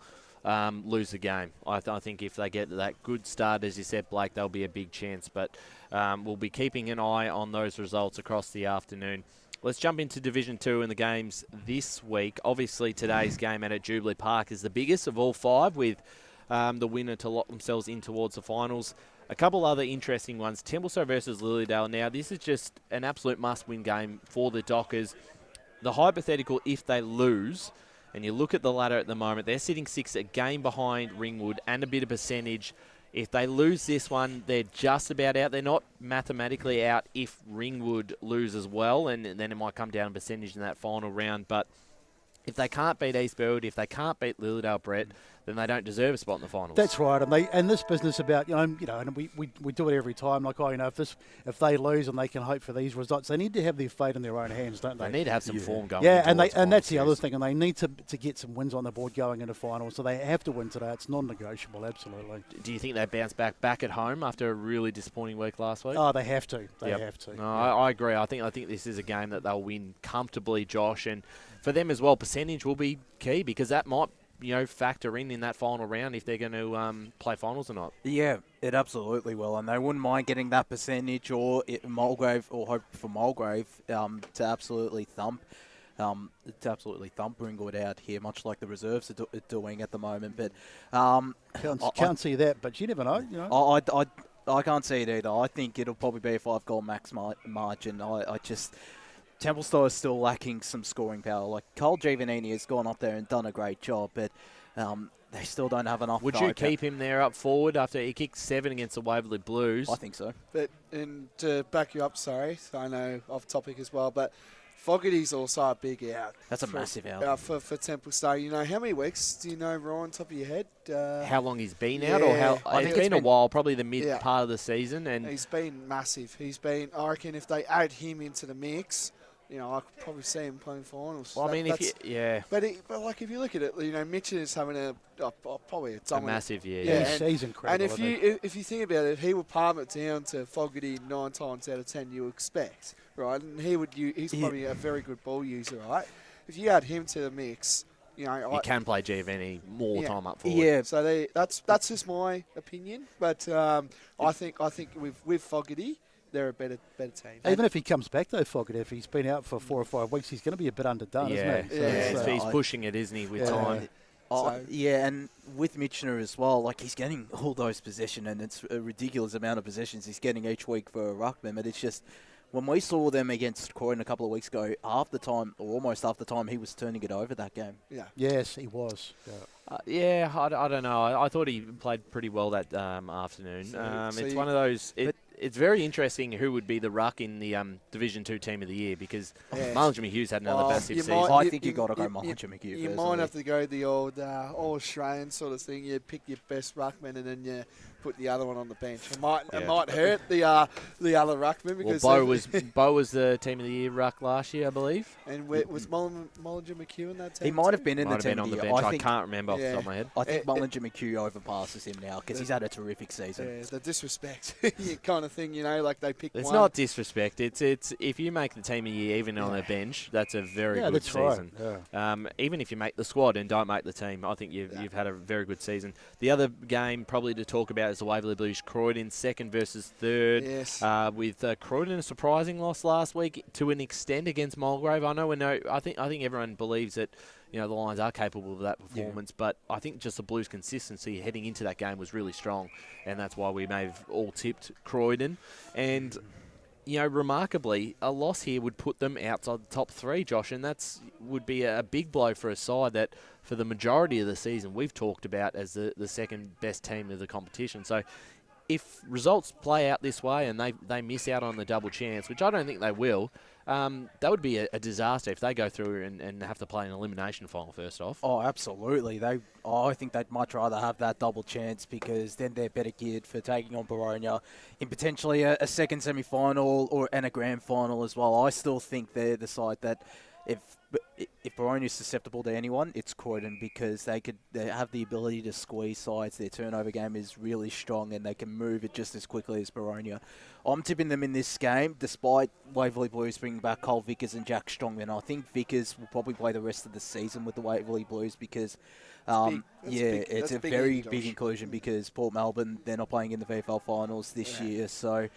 lose the game. I think if they get that good start, as you said, Blake, there'll be a big chance. But we'll be keeping an eye on those results across the afternoon. Let's jump into Division 2 and the games this week. Obviously, today's game at Jubilee Park is the biggest of all 5, with the winner to lock themselves in towards the finals. A couple other interesting ones. Templestowe versus Lilydale. Now, this is just an absolute must-win game for the Dockers. The hypothetical, if they lose, and you look at the ladder at the moment, they're sitting 6th, a game behind Ringwood and a bit of percentage. If they lose this one, they're just about out. They're not mathematically out if Ringwood lose as well, and then it might come down to percentage in that final round. But if they can't beat East Burwood, if they can't beat Lilydale, Brett, then they don't deserve a spot in the finals. That's right, and this business about and we do it every time. Like if they lose and they can hope for these results, they need to have their fate in their own hands, don't they? They need to have some form going. Yeah, and that's the other thing, and they need to get some wins on the board going into finals. So they have to win today. It's non-negotiable, absolutely. Do you think they bounce back at home after a really disappointing week last week? Oh, they have to. They have to. No, I agree. I think this is a game that they'll win comfortably, Josh, and for them as well, percentage will be key because that might factor in that final round if they're going to play finals or not. Yeah, it absolutely will, and they wouldn't mind getting that percentage or Mulgrave, or hope for Mulgrave to absolutely thump Ringwood out here, much like the reserves are doing at the moment. But can't see that, but you never know. I can't see it either. I think it'll probably be a 5-goal max margin. Templestowe is still lacking some scoring power. Like, Cole Giovannini has gone up there and done a great job, but they still don't have enough. Would you keep him there up forward after he kicked 7 against the Waverley Blues? I think so. And to back you up, sorry, I know off topic as well, but Fogarty's also a big out. That's a massive out. For Templestowe. How many weeks do you know, Ryan, top of your head? How long he's been out? Or how? I think it's been a while, probably the mid part of the season. And he's been massive. I reckon if they add him into the mix, I could probably see him playing finals. Well, But if you look at it, Mitchell is having probably a dominant, massive year. Yeah, he's incredible. And if you think about it, he would palm it down to Fogarty 9 times out of 10. You expect, right? And he's probably a very good ball user, right? If you add him to the mix, you can play Giovanni more time up forward. Yeah, so that's just my opinion. But I think with Fogarty, they're a better team. Even if he comes back, though, Fogarty, if he's been out for 4 or 5 weeks, he's going to be a bit underdone, isn't he? He's pushing it, isn't he, with time? And with Mitchener as well, like, he's getting all those possession, and it's a ridiculous amount of possessions he's getting each week for a ruckman. But it's just, when we saw them against Croydon a couple of weeks ago, almost half the time, he was turning it over that game. Yeah. Yes, he was. Yeah. I don't know. I thought he played pretty well that afternoon. It's one of those. It's very interesting who would be the ruck in the Division 2 Team of the Year because Mullinger McHugh's had another massive season. I think you've got to go Mullinger McHugh. You might have to go the old All-Australian sort of thing. You pick your best ruckman and then you put the other one on the bench. It might hurt the other ruckman because Bo was the Team of the Year ruck last year, I believe. And was Mullinger McHugh in that team? He might have been in the team on of the year. bench. I can't remember off the top of my head. I think Mullinger McHugh overpasses him now because he's had a terrific season. Yeah, the disrespect kind of thing, like they pick It's one. not disrespect. It's if you make the Team of the Year even on a bench, that's a very good season. Right. Yeah. Even if you make the squad and don't make the team, I think you've had a very good season. The other game probably to talk about is the Waverley Blues Croydon, second versus third. Yes. With Croydon a surprising loss last week to an extent against Mulgrave. I think everyone believes that the Lions are capable of that performance, but I think just the Blues' consistency heading into that game was really strong, and that's why we may have all tipped Croydon. And remarkably, a loss here would put them outside the top 3, Josh, and that's would be a big blow for a side that, for the majority of the season, we've talked about as the second best team of the competition. So if results play out this way and they miss out on the double chance, which I don't think they will, that would be a disaster if they go through and have to play an elimination final first off. Oh, absolutely. I think they'd much rather have that double chance because then they're better geared for taking on Boronia in potentially a second semi-final and a grand final as well. I still think they're the side that if Boronia is susceptible to anyone, it's Croydon because they have the ability to squeeze sides. Their turnover game is really strong and they can move it just as quickly as Boronia. I'm tipping them in this game, despite Waverley Blues bringing back Cole Vickers and Jack Strongman. I think Vickers will probably play the rest of the season with the Waverley Blues because it's a very big inclusion because Port Melbourne, they're not playing in the VFL finals this year. So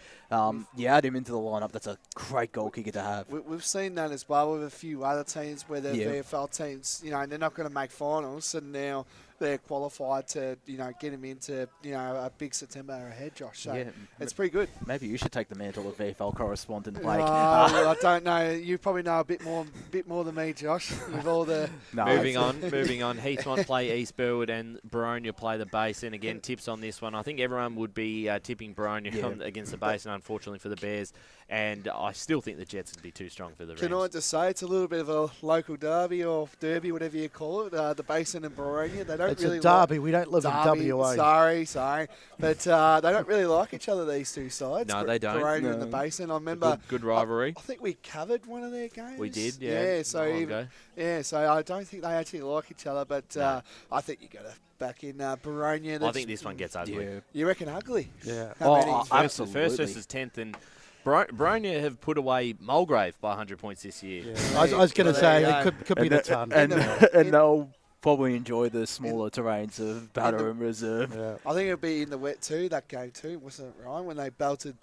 you add him into the lineup, that's a great goal kicker to have. We've seen that as well with a few other teams where the VFL teams, they're not going to make finals, and now they're qualified to, get them into, a big September ahead, Josh. So it's pretty good. Maybe you should take the mantle of VFL correspondent, Blake. I don't know. You probably know a bit more than me, Josh, with all the... Moving on. Heathmont play East Burwood and Boronia play the Basin. Again, tips on this one. I think everyone would be tipping Boronia against the Basin, unfortunately, for the Bears. And I still think the Jets would be too strong for the Rams. Can I just say, it's a little bit of a local derby or derby, whatever you call it. The Basin and Boronia, they don't really... It's a derby. We don't live in WA. Sorry. But they don't really like each other, these two sides. No, they don't. Boronia and the Basin. I remember... Good rivalry. I think we covered one of their games. We did, yeah. So I don't think they actually like each other, but I think you got to back in Boronia. I think this one gets ugly. Yeah. You reckon ugly? Yeah. Absolutely. First versus 10th, and Boronia have put away Mulgrave by 100 points this year. Yeah. I was going to say it could be the ton. And they'll probably enjoy the smaller terrains of Batterum Reserve. Yeah. I think it'll be in the wet too, that game too, wasn't it, Ryan, when they belted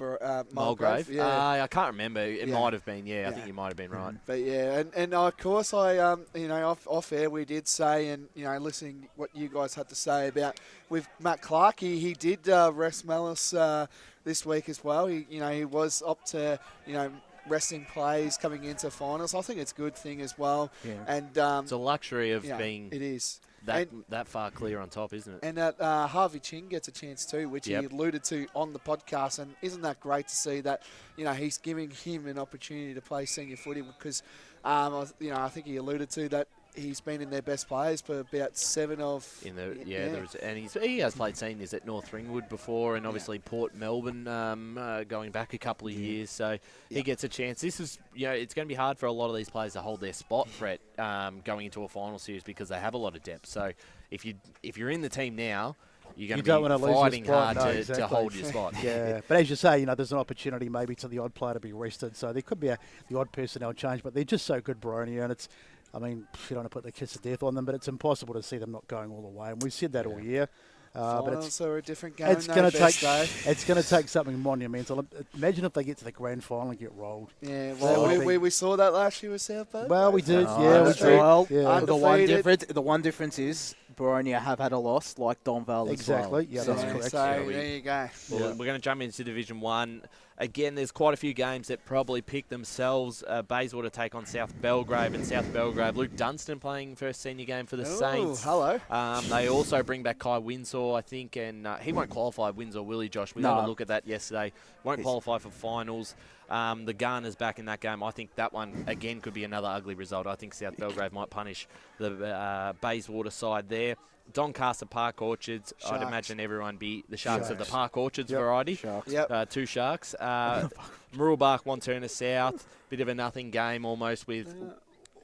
Mulgrave? Yeah. I can't remember. It might have been, I think you might have been right. But and of course I, off air we did say, and, listening what you guys had to say about with Matt Clark, he did rest Mellis this week as well. He was up to, resting plays coming into finals. I think it's a good thing as well. Yeah. And it's a luxury of being it is that far clear on top, isn't it? And that Harvey Ching gets a chance too, which he alluded to on the podcast. And isn't that great to see that, he's giving him an opportunity to play senior footy because, I think he alluded to that he's been in their best players for about 7 of... He has played seniors at North Ringwood before, and obviously Port Melbourne going back a couple of years, so he gets a chance. This is, it's going to be hard for a lot of these players to hold their spot, Brett, going into a final series because they have a lot of depth. So if you're in the team now, you're going to be fighting hard to hold your spot. Yeah, but as you say, there's an opportunity maybe to the odd player to be rested, so there could be the odd personnel change, but they're just so good, Boronia, and it's... I mean, you don't want to put the kiss of death on them, but it's impossible to see them not going all the way. And we've said that all year. But it's a different game. It's going to take something monumental. Imagine if they get to the grand final and get rolled. Yeah, well, we saw that last year with South Bay. Well, we did. The one difference is Boronia have had a loss like Donvale exactly. as well. Yeah, that's correct. So there you go. Well, we're going to jump into Division 1. Again, there's quite a few games that probably pick themselves. Bayswater take on South Belgrave, and South Belgrave, Luke Dunstan playing first senior game for the Saints. Hello. They also bring back Kai Windsor, I think, and he won't qualify, Windsor, will he, Josh? We had a look at that yesterday. Won't qualify for finals. The Garner's back in that game. I think that one, again, could be another ugly result. I think South Belgrave might punish the Bayswater side there. Doncaster Park Orchards, Sharks. I'd imagine everyone be the Sharks of the Park Orchards variety. Sharks. Two Sharks. Murrelbach, Wanturna South, bit of a nothing game almost with...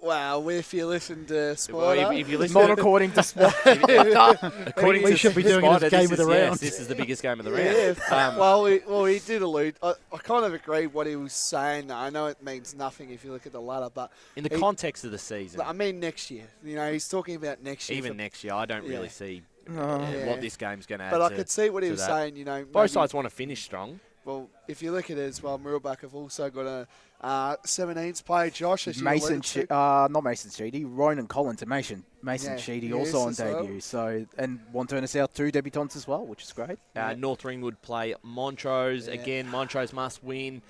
Wow, if you listen to Spider, if you listen not according to Spider. We should be doing this game of the round. Yes, this is the biggest game of the round. Well, he did allude. I kind of agree what he was saying. I know it means nothing if you look at the ladder, but in the context of the season, I mean next year. He's talking about next year. Even next year, I don't really see what this game's going to add. But I could see what he was saying. Both sides want to finish strong. Well, if you look at it as well, Murrelbach have also got a 17s player, Josh, as Mason, not Mason Sheedy, Ronan Collins and Mason Sheedy also on debut. So, and Wanturna South 2 debutants as well, which is great. North Ringwood play Montrose. Again, Montrose must win.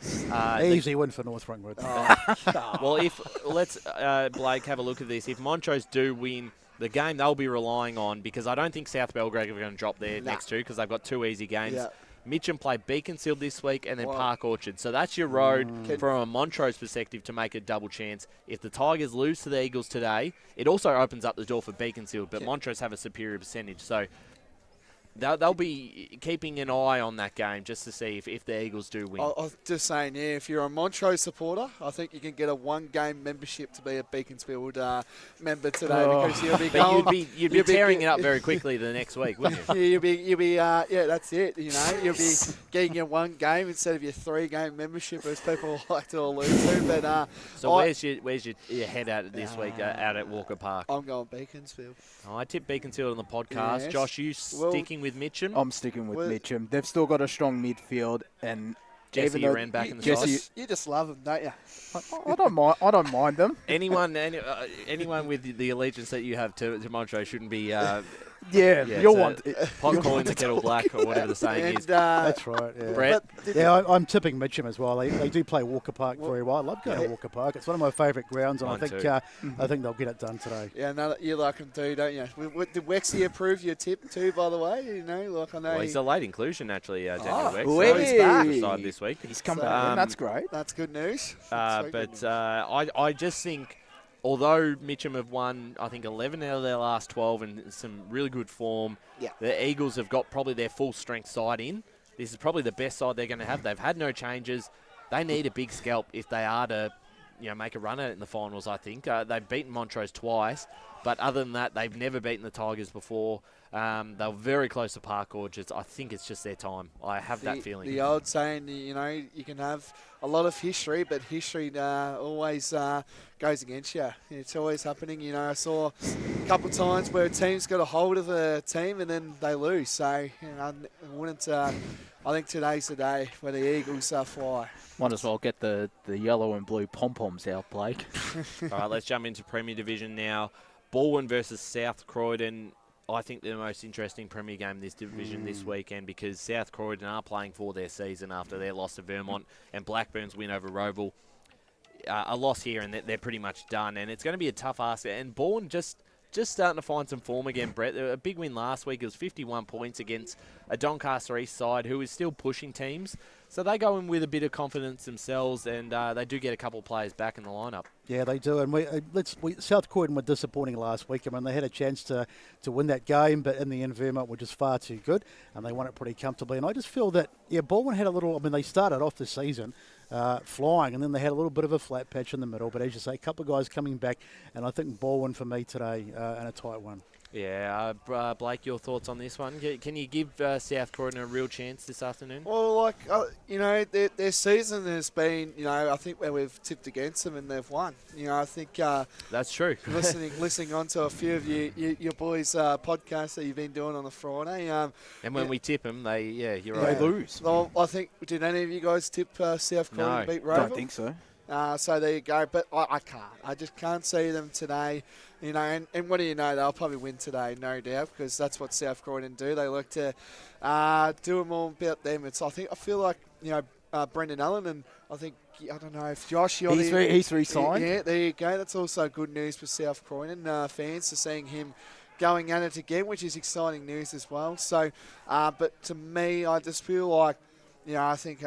Easy win for North Ringwood. Well, let's Blake, have a look at this. If Montrose do win the game, they'll be relying on, because I don't think South Belgrave are going to drop their next two because they've got 2 easy games. Yeah. Mitcham play Beaconsfield this week and then Park Orchard. So that's your road from a Montrose perspective to make a double chance. If the Tigers lose to the Eagles today, it also opens up the door for Beaconsfield, but Montrose have a superior percentage. So they'll be keeping an eye on that game just to see if the Eagles do win. I was just saying, if you're a Montrose supporter, I think you can get a 1-game membership to be a Beaconsfield member today because you'll be going. You'd be tearing it up very quickly the next week, wouldn't you? You'll be that's it. You'll be getting your 1 game instead of your 3-game membership, as people like to allude to. But so where's your head at this week out at Walker Park? I'm going Beaconsfield. I tipped Beaconsfield on the podcast. Yes. Josh, you sticking with Mitcham? I'm sticking with Mitcham. They've still got a strong midfield, and Jesse ran back in the side. You just love them, don't you? I don't mind them. Anyone with the allegiance that you have to Montrose shouldn't be Yeah, you'll want pot calling the kettle black or whatever the saying is. That's right. Yeah, Brett? I'm tipping Mitcham as well. They do play Walker Park very well. I love going to Walker Park. It's one of my favourite grounds, and I think they'll get it done today. Yeah, no, you like them too, don't you? Did Wexy approve your tip too, by the way? You know, like I know. Well, he's a late inclusion, actually, Daniel Wex. So he's back. Side this week. He's come back. That's great. That's good news. I just think, although Mitcham have won, I think, 11 out of their last 12 and some really good form, the Eagles have got probably their full strength side in. This is probably the best side they're going to have. They've had no changes. They need a big scalp if they are to, make a run at it in the finals, I think. They've beaten Montrose twice, but other than that, they've never beaten the Tigers before. They were very close to Park Orchards. I think it's just their time. I have that feeling. The old saying, you can have a lot of history, but history always goes against you. It's always happening. I saw a couple of times where a team's got a hold of a team and then they lose. So, I wouldn't. I think today's the day where the Eagles fly. Might as well get the yellow and blue pom-poms out, Blake. All right, let's jump into Premier Division now. Baldwin versus South Croydon. I think the most interesting Premier game this division this weekend, because South Croydon are playing for their season after their loss to Vermont and Blackburn's win over Roval. A loss here and they're pretty much done, and it's going to be a tough ask. And Baldwin just starting to find some form again, Brett. A big win last week. It was 51 points against a Doncaster East side who is still pushing teams. So they go in with a bit of confidence themselves, and they do get a couple of players back in the lineup. Yeah, they do. And South Croydon were disappointing last week. I mean, they had a chance to win that game, but in the end, Vermont were just far too good, and they won it pretty comfortably. And I just feel that, Baldwin had a little, they started off the season flying, and then they had a little bit of a flat patch in the middle. But as you say, a couple of guys coming back, and I think Baldwin for me today and a tight one. Yeah, Blake, your thoughts on this one? Can you give South Croydon a real chance this afternoon? Well, their season has been, I think where we've tipped against them and they've won. I think that's true. listening on to a few of your boys' podcasts that you've been doing on the Friday. And when we tip them, you're They right. lose. Well, I think, did any of you guys tip South Croydon beat Roval? Don't think so. So there you go. But I can't. I just can't see them today. And what do you know? They'll probably win today, no doubt, because that's what South Croydon do. They like to do them all about them. I feel like, Brendan Allen, and I think, I don't know if Josh... He's re-signed. Yeah, there you go. That's also good news for South Croydon fans, to seeing him going at it again, which is exciting news as well. So, but to me, I just feel like, I think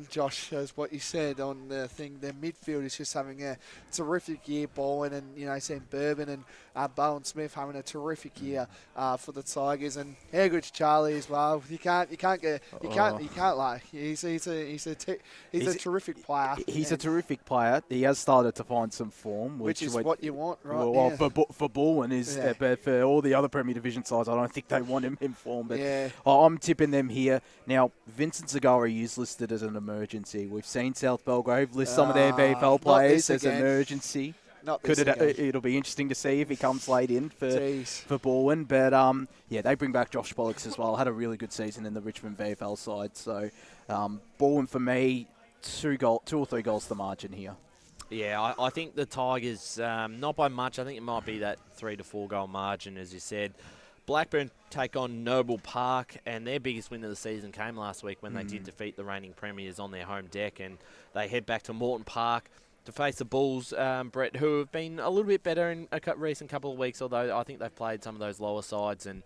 Josh, as what you said on the thing, their midfield is just having a terrific year, Bowen, and seeing Bourbon and Bowen Smith having a terrific year for the Tigers, and how good's Charlie as well. You can't lie. He's a terrific player. He's a terrific player. He has started to find some form, which is what you want, right? Well, for Baldwin is, but for all the other Premier Division sides, I don't think they want him in form. But I'm tipping them here now. Vincent Zagara is listed as an emergency. We've seen South Belgrave list some of their VFL players as emergency. It'll be interesting to see if he comes late in for Baldwin. But they bring back Josh Bollocks as well. Had a really good season in the Richmond VFL side. So Baldwin for me, 2 or 3 goals the margin here. Yeah, I think the Tigers, not by much. I think it might be that 3 to 4 goal margin, as you said. Blackburn take on Noble Park, and their biggest win of the season came last week when they did defeat the reigning premiers on their home deck, and they head back to Moreton Park to face the Bulls, Brett, who have been a little bit better in a recent couple of weeks, although I think they've played some of those lower sides, and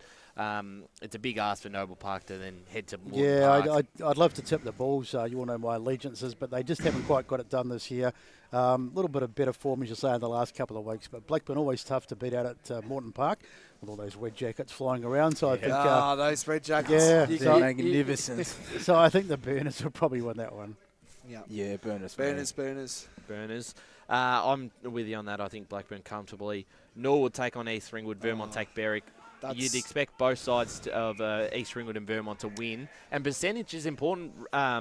it's a big ask for Noble Park to then head to Moreton Park. I'd love to tip the Bulls. You all know my allegiances, but they just haven't quite got it done this year. A little bit of better form, as you say, in the last couple of weeks, but Blackburn always tough to beat out at Moreton Park with all those red jackets flying around. So I think those red jackets. They're magnificent. So I think the Burners will probably win that one. Yeah, Burners. I'm with you on that. I think Blackburn comfortably. Norwood take on East Ringwood. Vermont take Berwick. You'd expect both sides of East Ringwood and Vermont to win. And percentage is important,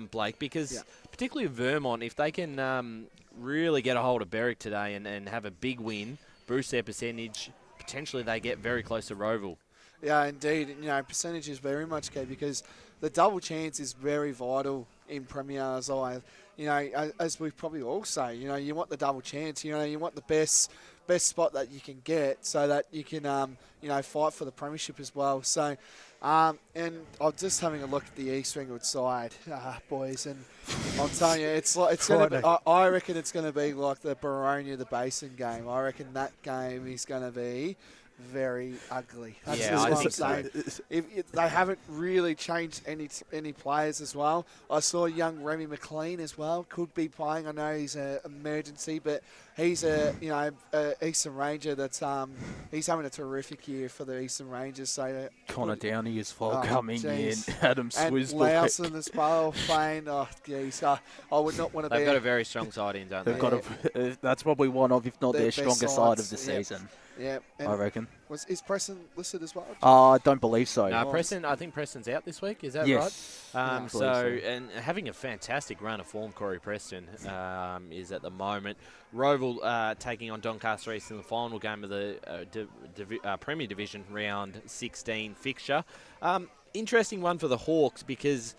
Blake, because particularly Vermont, if they can really get a hold of Berwick today and have a big win, boost their percentage, potentially they get very close to Roval. Yeah, indeed. Percentage is very much key because the double chance is very vital in Premier as we probably all say. You want the double chance. You want the best best spot that you can get so that you can, fight for the premiership as well. So, and I'm just having a look at the East Ringwood side, boys, and I'm telling you, it's going to be, I reckon it's going to be like the Baronia, the Basin game. I reckon that game is going to be very ugly. That's just what I'm saying. If they haven't really changed any players as well. I saw young Remy McLean as well. Could be playing. I know he's an emergency, but he's a Eastern Ranger that's he's having a terrific year for the Eastern Rangers. So Connor Downey as well coming in. Adam Swisberg. And Lowson as well playing. Oh, geez. I would not want to be. They've got a very strong side in, don't they? That's probably one of, if not their strongest side of the season. Yeah, I reckon. Is Preston listed as well? I don't believe so. No, I think Preston's out this week. Is that yes. right? And having a fantastic run of form, Corey Preston is at the moment. Roval taking on Doncaster East in the final game of the Premier Division round 16 fixture. Interesting one for the Hawks because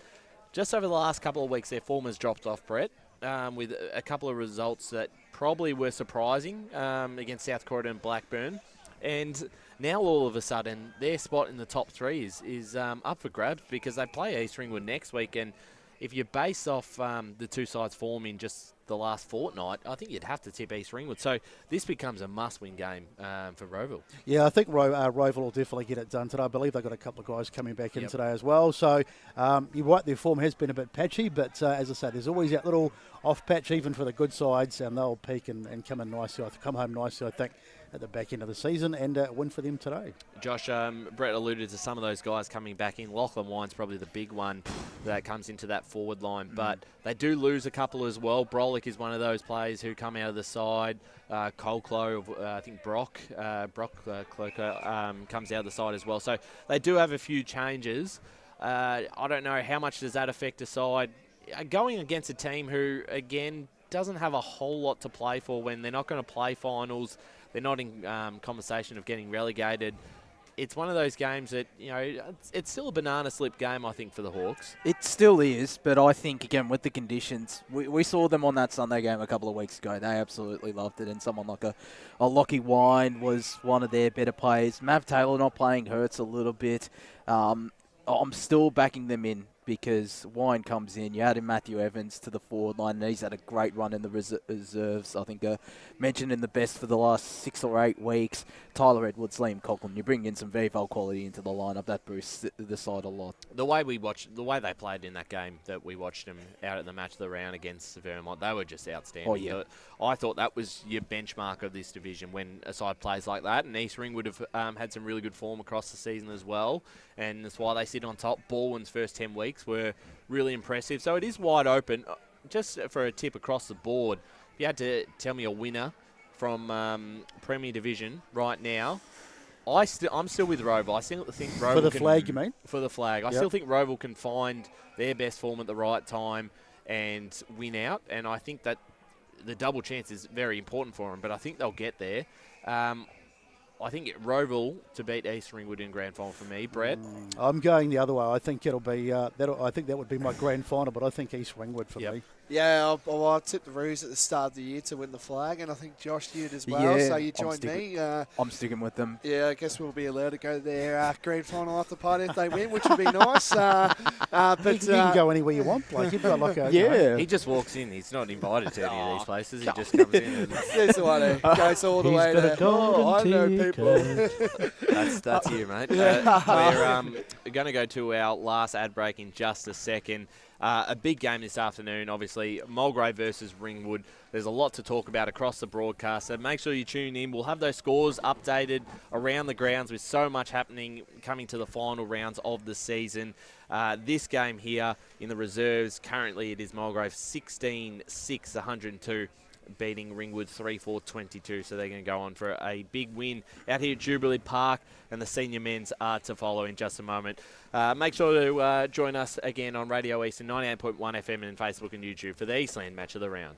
just over the last couple of weeks their form has dropped off, Brett. With a couple of results that probably were surprising against South Croydon and Blackburn. And now all of a sudden their spot in the top three is up for grabs because they play East Ringwood next week. And if you base off the two sides' form in just the last fortnight, I think you'd have to tip East Ringwood. So this becomes a must-win game for Roval. Yeah, I think Roval will definitely get it done today. I believe they've got a couple of guys coming back in today as well. So you're right, their form has been a bit patchy, but as I said, there's always that little off-patch even for the good sides, and they'll peak and come home nicely, I think, at the back end of the season and win for them today. Josh, Brett alluded to some of those guys coming back in. Lachlan Wine's probably the big one that comes into that forward line, but they do lose a couple as well. Brolick is one of those players who come out of the side. Colclough, I think Brock Cloker comes out of the side as well. So they do have a few changes. I don't know how much does that affect a side going against a team who, again, doesn't have a whole lot to play for when they're not going to play finals. They're not in conversation of getting relegated. It's one of those games that, it's still a banana slip game, I think, for the Hawks. It still is, but I think, again, with the conditions, we saw them on that Sunday game a couple of weeks ago. They absolutely loved it, and someone like a Lockie Wine was one of their better players. Mav Taylor not playing hurts a little bit. I'm still backing them in because Wine comes in. You add in Matthew Evans to the forward line, and he's had a great run in the reserves. I think mentioned in the best for the last 6 or 8 weeks. Tyler Edwards, Liam Coughlin. You bring in some VFL quality into the lineup. That boosts the side a lot. The way they played in that game that we watched them out at the match of the round against Vermont, they were just outstanding. Oh, yeah. I thought that was your benchmark of this division when a side plays like that. And East Ring would have had some really good form across the season as well. And that's why they sit on top. Baldwin's first 10 weeks were really impressive. So it is wide open. Just for a tip across the board, if you had to tell me a winner from Premier Division right now, I'm still with Roval. I still think Roval for the flag, you mean? For the flag. I still think Roval can find their best form at the right time and win out. And I think that the double chance is very important for them, but I think they'll get there. I think Roval to beat East Ringwood in grand final for me, Brett. I'm going the other way. I think it'll be. I think that would be my grand final, but I think East Ringwood for me. Yeah, I tipped the Roos at the start of the year to win the flag, and I think Josh did as well. Yeah, so you joined me. I'm sticking with them. Yeah, I guess we'll be allowed to go to their grand final after party if they win, which would be nice. But you can go anywhere you want, Blake. You've got like a He just walks in. He's not invited to any of these places. He just comes in. And there's the one who goes all the way to. I know people. That's you, mate. We're going to go to our last ad break in just a second. A big game this afternoon, obviously, Mulgrave versus Ringwood. There's a lot to talk about across the broadcast, so make sure you tune in. We'll have those scores updated around the grounds with so much happening coming to the final rounds of the season. This game here in the reserves, currently it is Mulgrave 16-6, 102. Beating Ringwood 3-4-22, so they're going to go on for a big win out here at Jubilee Park, and the senior men's are to follow in just a moment. Make sure to join us again on Radio Eastern 98.1 FM and Facebook and YouTube for the Eastland match of the round.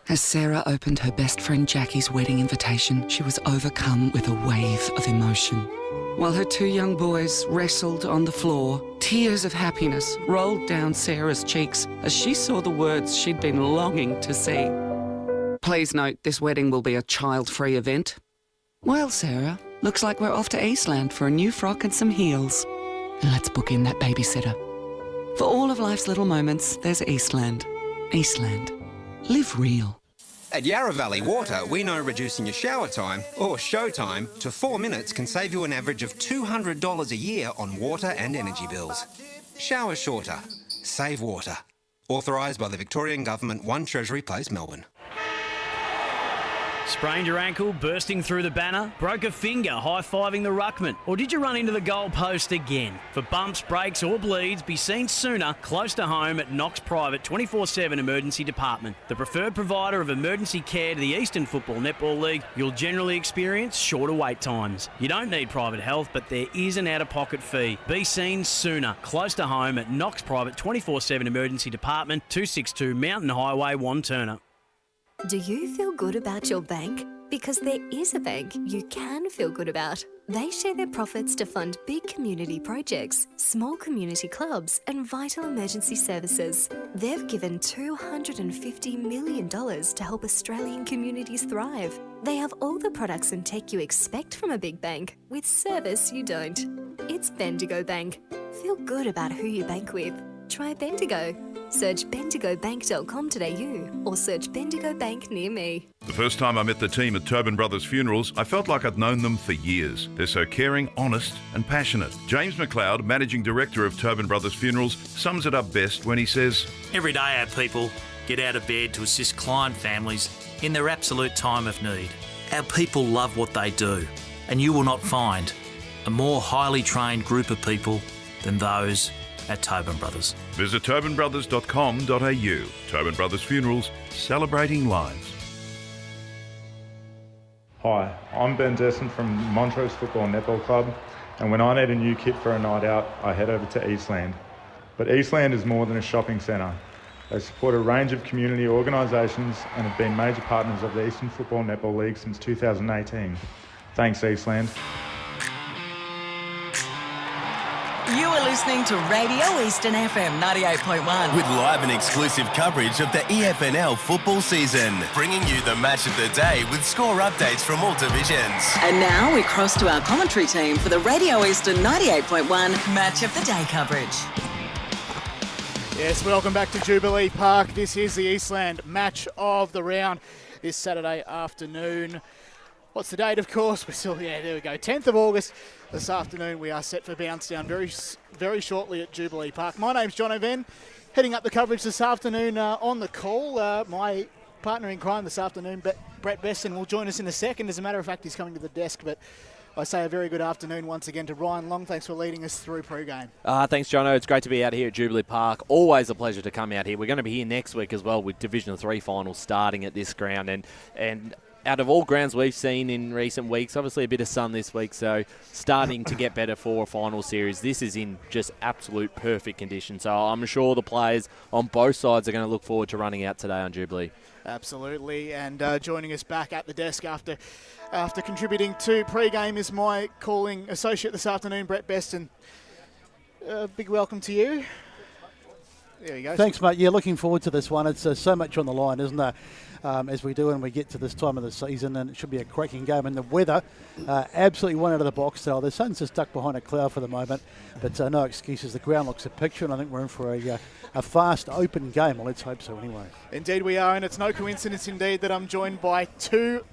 As Sarah opened her best friend Jackie's wedding invitation, she was overcome with a wave of emotion. While her two young boys wrestled on the floor, tears of happiness rolled down Sarah's cheeks as she saw the words she'd been longing to see. Please note this wedding will be a child-free event. Well, Sarah, looks like we're off to Eastland for a new frock and some heels. And let's book in that babysitter. For all of life's little moments, there's Eastland. Eastland. Live real. At Yarra Valley Water, we know reducing your shower time, or show time, to 4 minutes can save you an average of $200 a year on water and energy bills. Shower shorter. Save water. Authorised by the Victorian Government, 1 Treasury Place, Melbourne. Sprained your ankle, bursting through the banner? Broke a finger, high-fiving the ruckman? Or did you run into the goal post again? For bumps, breaks or bleeds, be seen sooner, close to home at Knox Private 24/7 Emergency Department. The preferred provider of emergency care to the Eastern Football Netball League, you'll generally experience shorter wait times. You don't need private health, but there is an out-of-pocket fee. Be seen sooner, close to home at Knox Private 24/7 Emergency Department, 262 Mountain Highway, Wantirna. Do you feel good about your bank? Because there is a bank you can feel good about. They share their profits to fund big community projects, small community clubs, and vital emergency services. They've given $250 million to help Australian communities thrive. They have all the products and tech you expect from a big bank, with service you don't. It's Bendigo Bank. Feel good about who you bank with. Try Bendigo. Search bendigobank.com.au or search Bendigo Bank near me. The first time I met the team at Tobin Brothers Funerals, I felt like I'd known them for years. They're so caring, honest and passionate. James McLeod, Managing Director of Tobin Brothers Funerals, sums it up best when he says, Every day our people get out of bed to assist client families in their absolute time of need. Our people love what they do, and you will not find a more highly trained group of people than those at Tobin Brothers. Visit tobinbrothers.com.au. Tobin Brothers Funerals, celebrating lives. Hi, I'm Ben Desson from Montrose Football Netball Club, and when I need a new kit for a night out, I head over to Eastland. But Eastland is more than a shopping centre. They support a range of community organisations and have been major partners of the Eastern Football Netball League since 2018. Thanks, Eastland. You are listening to Radio Eastern FM 98.1. With live and exclusive coverage of the EFNL football season. Bringing you the match of the day with score updates from all divisions. And now we cross to our commentary team for the Radio Eastern 98.1 Match of the Day coverage. Yes, welcome back to Jubilee Park. This is the Eastland match of the round this Saturday afternoon. What's the date, of course? We're still, there we go, 10th of August. This afternoon we are set for bounce down very shortly at Jubilee Park. My name's John O'Ven, heading up the coverage this afternoon on the call. My partner in crime this afternoon, Brett Beston, will join us in a second. As a matter of fact, he's coming to the desk, but I say a very good afternoon once again to Ryan Long. Thanks for leading us through pre-game. Thanks, Jono. It's great to be out here at Jubilee Park. Always a pleasure to come out here. We're going to be here next week as well with Division 3 finals starting at this ground. And out of all grounds we've seen in recent weeks, obviously a bit of sun this week, so starting to get better for a final series. This is in just absolute perfect condition. So I'm sure the players on both sides are going to look forward to running out today on Jubilee. Absolutely, and joining us back at the desk after contributing to pre-game is my calling associate this afternoon, Brett Beston. Big welcome to you. There you go. Thanks, mate. Yeah, looking forward to this one. It's so much on the line, isn't there? As we do when we get to this time of the season, and it should be a cracking game. And the weather, absolutely one out of the box today. The sun's just stuck behind a cloud for the moment, but no excuses. The ground looks a picture, and I think we're in for a fast, open game. Well, let's hope so anyway. Indeed we are, and it's no coincidence indeed that I'm joined by two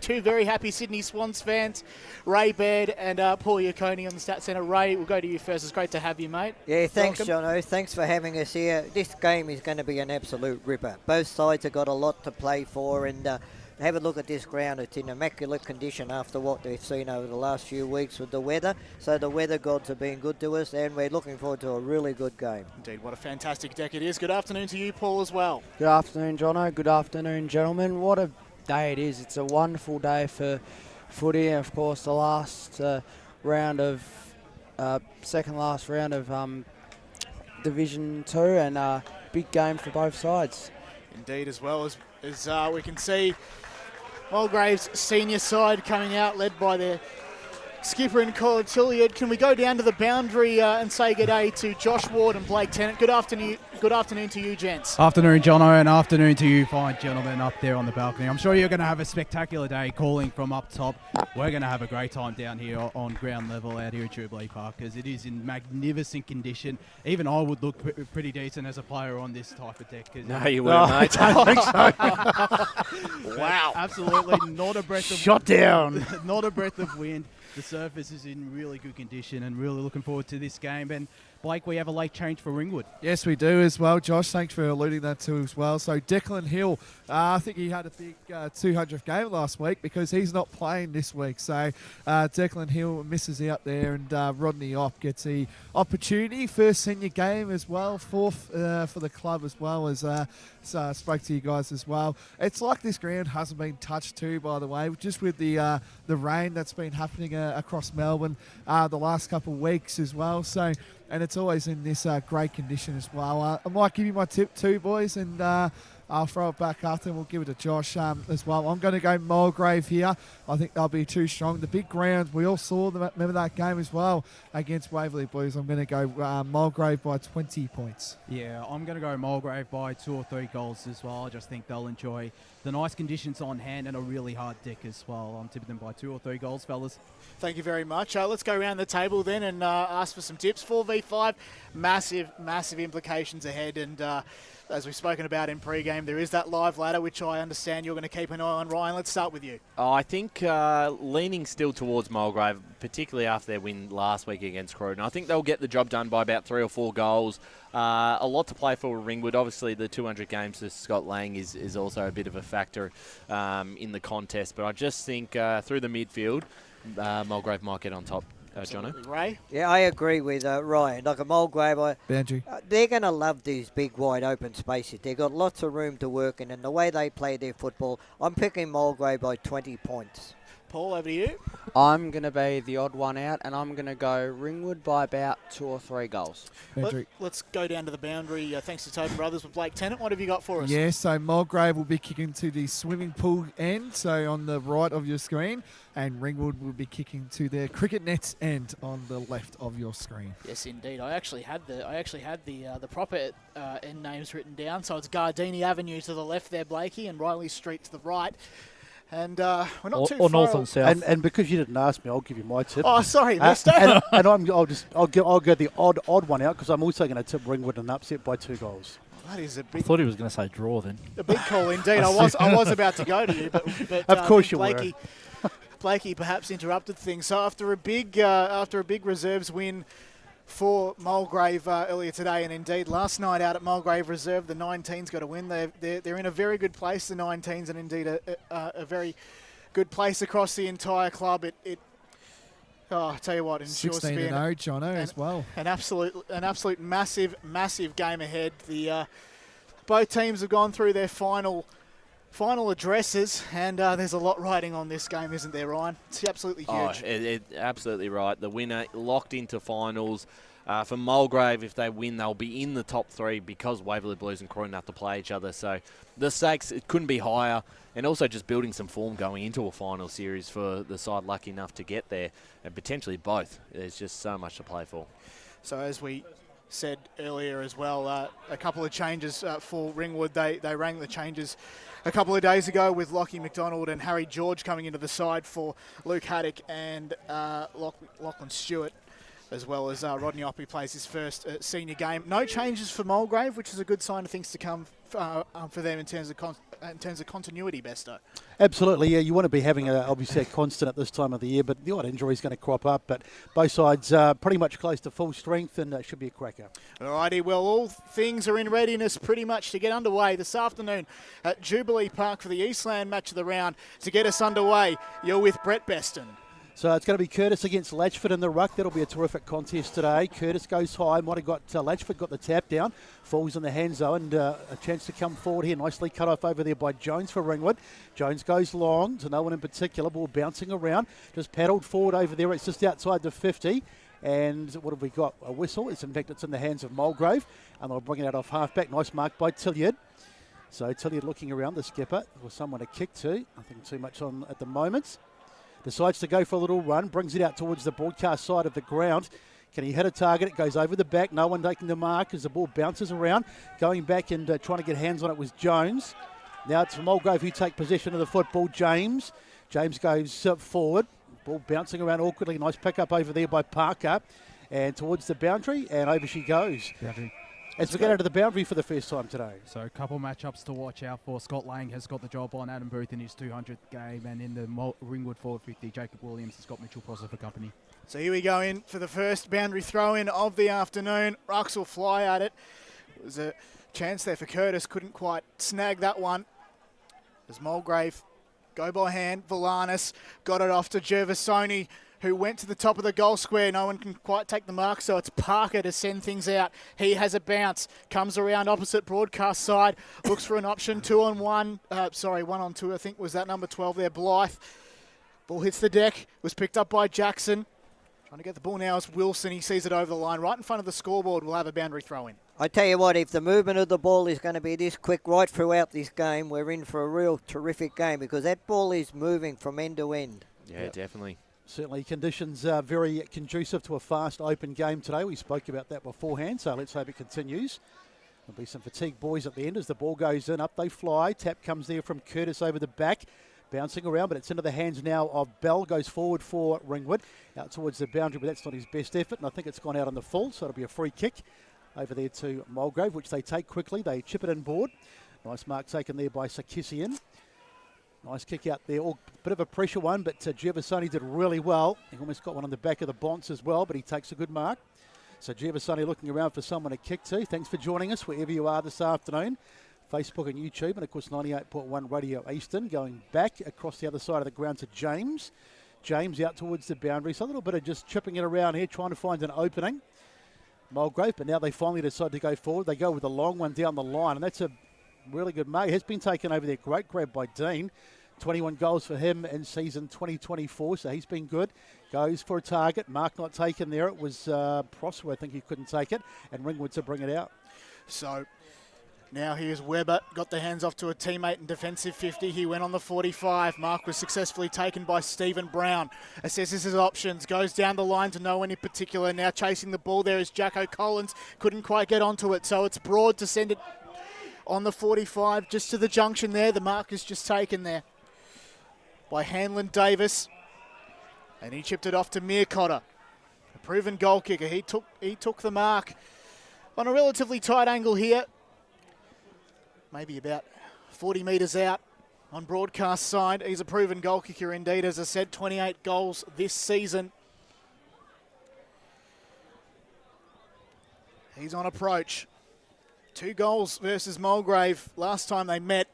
very happy Sydney Swans fans, Ray Baird and Paul Iaconi on the Stat Centre. Ray, we'll go to you first. It's great to have you, mate. Yeah, thanks, Welcome. Jono. Thanks for having us here. This game is going to be an absolute ripper. Both sides have got a lot to play for, and have a look at this ground. It's in immaculate condition after what they've seen over the last few weeks with the weather. So the weather gods have been good to us, and we're looking forward to a really good game. Indeed, what a fantastic deck it is. Good afternoon to you, Paul, as well. Good afternoon, Jono. Good afternoon, gentlemen. What a day it is. It's a wonderful day for footy, and of course the last second last round of Division 2, and big game for both sides. Indeed, as well as we can see Mulgrave's senior side coming out, led by their skipper and Colin Tilliard. Can we go down to the boundary and say good day to Josh Ward and Blake Tennant? Good afternoon to you, gents. Afternoon, Jono, and afternoon to you fine gentlemen up there on the balcony. I'm sure you're going to have a spectacular day calling from up top. We're going to have a great time down here on ground level out here at Jubilee Park, because it is in magnificent condition. Even I would look pretty decent as a player on this type of deck. No, you wouldn't, mate. I don't think so. Wow. Absolutely not a breath of Shot down. Not a breath of wind. The surface is in really good condition, and really looking forward to this game. And Blake, we have a late change for Ringwood. Yes, we do as well, Josh. Thanks for alluding that to as well. So Declan Hill, I think he had a big 200th game last week because he's not playing this week. So Declan Hill misses out there, and Rodney Opp gets the opportunity. First senior game as well, fourth for the club as well, as spoke to you guys as well. It's like this ground hasn't been touched too, by the way, just with the rain that's been happening across Melbourne the last couple of weeks as well. So, and it's always in this great condition as well. I might give you my tip too, boys, and I'll throw it back after, and we'll give it to Josh as well. I'm going to go Mulgrave here. I think they'll be too strong. The big grounds, we all saw them. Remember that game as well against Waverley Blues. I'm going to go Mulgrave by 20 points. Yeah, I'm going to go Mulgrave by 2 or 3 goals as well. I just think they'll enjoy the nice conditions on hand and a really hard deck as well. I'm tipping them by 2 or 3 goals, fellas. Thank you very much. Let's go around the table then and ask for some tips. 4v5, massive implications ahead. And as we've spoken about in pre-game, there is that live ladder, which I understand you're going to keep an eye on. Ryan, let's start with you. I think leaning still towards Mulgrave, particularly after their win last week against Croydon. I think they'll get the job done by about 3 or 4 goals. A lot to play for Ringwood. Obviously, the 200 games to Scott Lang is also a bit of a factor in the contest. But I just think through the midfield, Mulgrave might get on top. Jono? Ray? Yeah, I agree with Ryan. Like a Mulgrave, they're going to love these big, wide open spaces. They've got lots of room to work in, and the way they play their football, I'm picking Mulgrave by 20 points. Paul, over to you. I'm going to be the odd one out, and I'm going to go Ringwood by about 2 or 3 goals. Let's go down to the boundary. Thanks to Toby Brothers with Blake Tennant. What have you got for us? Yeah, so Mulgrave will be kicking to the swimming pool end, so on the right of your screen, and Ringwood will be kicking to their cricket nets end on the left of your screen. Yes, indeed. I actually had the proper end names written down. So it's Gardini Avenue to the left there, Blakey, and Riley Street to the right. And we're not too far. Or north and south. And because you didn't ask me, I'll give you my tip. Oh, sorry, mister. And I'll go the odd one out, because I'm also going to tip Ringwood an upset by 2 goals. That is a I big. thought he was going to say draw then. A big call indeed. I was about to go to you, but of course you Blakey, were. Blakey perhaps interrupted things. So after a big reserves win for Mulgrave earlier today, and indeed last night out at Mulgrave Reserve, the 19s got a win. They're in a very good place, the 19s, and indeed a very good place across the entire club. I tell you what, it ensures to be 16-0, Jono, as well. An absolute massive game ahead. Both teams have gone through their final addresses, and there's a lot riding on this game, isn't there, Ryan? It's absolutely huge. Absolutely right. The winner locked into finals. For Mulgrave, if they win, they'll be in the top 3 because Waverley Blues and Croydon have to play each other. So the stakes, it couldn't be higher, and also just building some form going into a final series for the side lucky enough to get there, and potentially both. There's just so much to play for. So as we said earlier as well, a couple of changes for Ringwood. They rang the changes a couple of days ago with Lockie McDonald and Harry George coming into the side for Luke Haddock and Lachlan Stewart, as well as Rodney Opp, who plays his first senior game. No changes for Mulgrave, which is a good sign of things to come for them in terms of continuity, Besto. Absolutely, yeah. You want to be having obviously a constant at this time of the year, but the odd injury is going to crop up. But both sides pretty much close to full strength, and it should be a cracker. Alrighty, well, all things are in readiness pretty much to get underway this afternoon at Jubilee Park for the Eastland match of the round. To get us underway, you're with Brett Beston. So it's going to be Curtis against Latchford in the ruck. That'll be a terrific contest today. Curtis goes high. Might have got Latchford got the tap down. Falls in the hand zone, and a chance to come forward here. Nicely cut off over there by Jones for Ringwood. Jones goes long to no one in particular. Ball bouncing around. Just paddled forward over there. It's just outside the 50. And what have we got? A whistle. In fact, it's in the hands of Mulgrave. And they'll bring it out off halfback. Nice mark by Tilliard. So Tilliard looking around the skipper for someone to kick to. Nothing too much on at the moment. Decides to go for a little run, brings it out towards the broadcast side of the ground. Can he hit a target? It goes over the back. No one taking the mark as the ball bounces around. Going back and trying to get hands on it was Jones. Now it's Mulgrave who take possession of the football. James goes forward. Ball bouncing around awkwardly. Nice pick up over there by Parker. And towards the boundary, and over she goes. As we get out of the boundary for the first time today. So a couple matchups to watch out for. Scott Lang has got the job on Adam Booth in his 200th game, and in the Ringwood forward 50, Jacob Williams has got Mitchell Prosser for company. So here we go in for the first boundary throw-in of the afternoon. Rucks will fly at it. It was a chance there for Curtis. Couldn't quite snag that one. As Mulgrave go by hand. Valanis got it off to Gervasoni, who went to the top of the goal square. No one can quite take the mark, so it's Parker to send things out. He has a bounce, comes around opposite broadcast side, looks for an option, 1-on-1, 1-on-2, I think was that number 12 there, Blythe. Ball hits the deck, was picked up by Jackson. Trying to get the ball now is Wilson. He sees it over the line. Right in front of the scoreboard, we'll have a boundary throw-in. I tell you what, if the movement of the ball is going to be this quick right throughout this game, we're in for a real terrific game because that ball is moving from end to end. Yeah, definitely. Certainly conditions are very conducive to a fast open game today. We spoke about that beforehand, so let's hope it continues. There'll be some fatigued boys at the end as the ball goes in. Up they fly. Tap comes there from Curtis over the back. Bouncing around, but it's into the hands now of Bell. Goes forward for Ringwood. Out towards the boundary, but that's not his best effort. And I think it's gone out on the full, so it'll be a free kick over there to Mulgrave, which they take quickly. They chip it in board. Nice mark taken there by Sarkissian. Nice kick out there. Oh, bit of a pressure one, but Gervasoni did really well. He almost got one on the back of the bonce as well, but he takes a good mark. So Gervasoni looking around for someone to kick to. Thanks for joining us wherever you are this afternoon. Facebook and YouTube, and of course 98.1 Radio Eastern. Going back across the other side of the ground to James. James out towards the boundary. So a little bit of just chipping it around here, trying to find an opening. Mulgrave, but now they finally decide to go forward. They go with a long one down the line, and that's a really good mark. It has been taken over there. Great grab by Dean. 21 goals for him in season 2024, so he's been good. Goes for a target. Mark not taken there. It was Prosser, I think he couldn't take it, and Ringwood to bring it out. So now here's Webber, got the hands off to a teammate in defensive 50. He went on the 45. Mark was successfully taken by Stephen Brown. Assesses his options, goes down the line to no one in particular. Now chasing the ball there is Jacko Collins. Couldn't quite get onto it, so it's Broad to send it on the 45 just to the junction there. The mark is just taken there by Hanlon Davis. And he chipped it off to Meercotter, a proven goal kicker. He took the mark on a relatively tight angle here. Maybe about 40 metres out on broadcast side. He's a proven goal kicker indeed. As I said, 28 goals this season. He's on approach. 2 goals versus Mulgrave last time they met.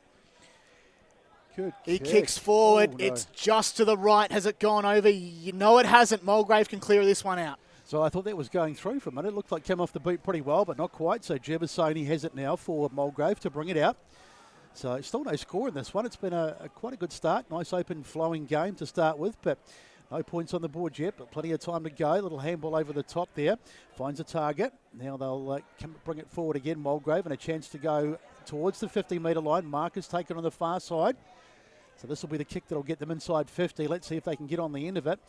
Good he kick. kicks forward. Oh, no. It's just to the right. Has it gone over? You know it hasn't. Mulgrave can clear this one out. So I thought that was going through for a minute. It looked like it came off the boot pretty well, but not quite. So Gervasoni has it now for Mulgrave to bring it out. So still no score in this one. It's been quite a good start. Nice open flowing game to start with, but no points on the board yet, but plenty of time to go. Little handball over the top there. Finds a target. Now they'll bring it forward again, Mulgrave, and a chance to go towards the 50-metre line. Mark is taken on the far side. So this will be the kick that'll get them inside 50. Let's see if they can get on the end of it.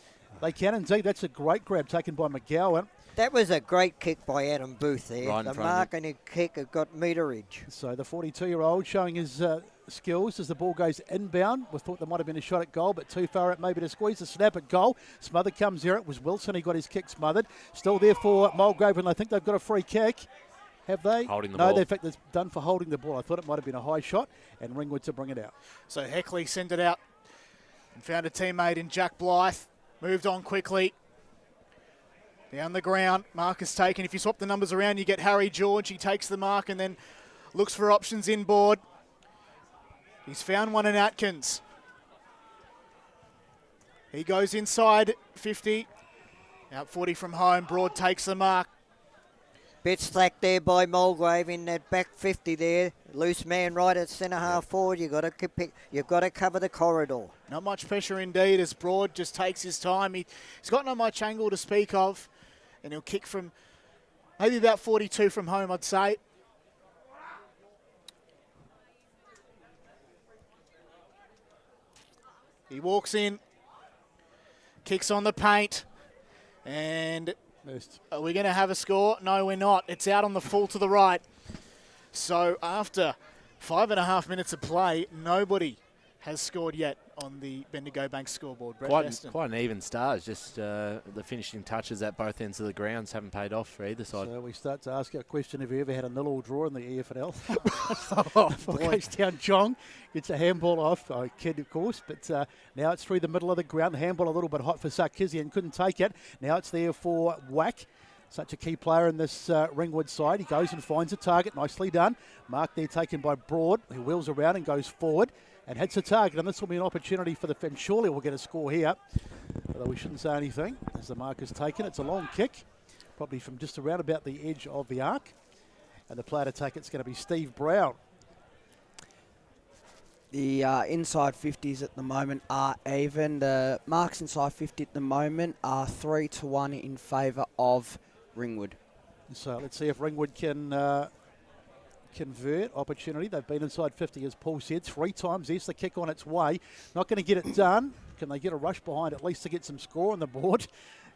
They can indeed. That's a great grab taken by McGowan. That was a great kick by Adam Booth there. Right in the front of mark and the kick have got meterage. So the 42-year-old showing his skills as the ball goes inbound. We thought there might have been a shot at goal, but too far out maybe to squeeze the snap at goal. Smothered comes there. It was Wilson. He got his kick smothered. Still there for Mulgrave, and I think they've got a free kick. Have they? Holding the ball. ball. No, in fact, it's done for holding the ball. I thought it might have been a high shot, and Ringwood to bring it out. So Heckley sent it out and found a teammate in Jack Blythe. Moved on quickly. Down the ground, mark is taken. If you swap the numbers around, you get Harry George. He takes the mark and then looks for options inboard. He's found one in Atkins. He goes inside 50. Out 40 from home. Broad takes the mark. Bit slack there by Mulgrave in that back 50 there. Loose man right at centre half forward. You've got to cover the corridor. Not much pressure indeed as Broad just takes his time. He's got not much angle to speak of. And he'll kick from maybe about 42 from home, I'd say. He walks in. Kicks on the paint. And are we going to have a score? No, we're not. It's out on the full to the right. So after 5.5 minutes of play, nobody has scored yet on the Bendigo Bank scoreboard. Quite an even start. Just the finishing touches at both ends of the grounds haven't paid off for either side. So we start to ask a question, have you ever had a 0-0 draw in the EFL? Oh, goes down Jong, gets a handball off. I kid, of course, but now it's through the middle of the ground. The handball a little bit hot for Sarkisian, couldn't take it. Now it's there for Whack. Such a key player in this Ringwood side. He goes and finds a target. Nicely done. Mark there taken by Broad, who wheels around and goes forward and hits a target. And this will be an opportunity for the Finn. Surely we'll get a score here. Although we shouldn't say anything as the mark is taken. It's a long kick, probably from just around about the edge of the arc. And the player to take it's going to be Steve Brown. The inside 50s at the moment are even. The marks inside 50 at the moment are 3-1 in favour of Ringwood. So let's see if Ringwood can convert opportunity. They've been inside 50, as Paul said, 3 times. There's the kick on its way. Not going to get it done. Can they get a rush behind at least to get some score on the board?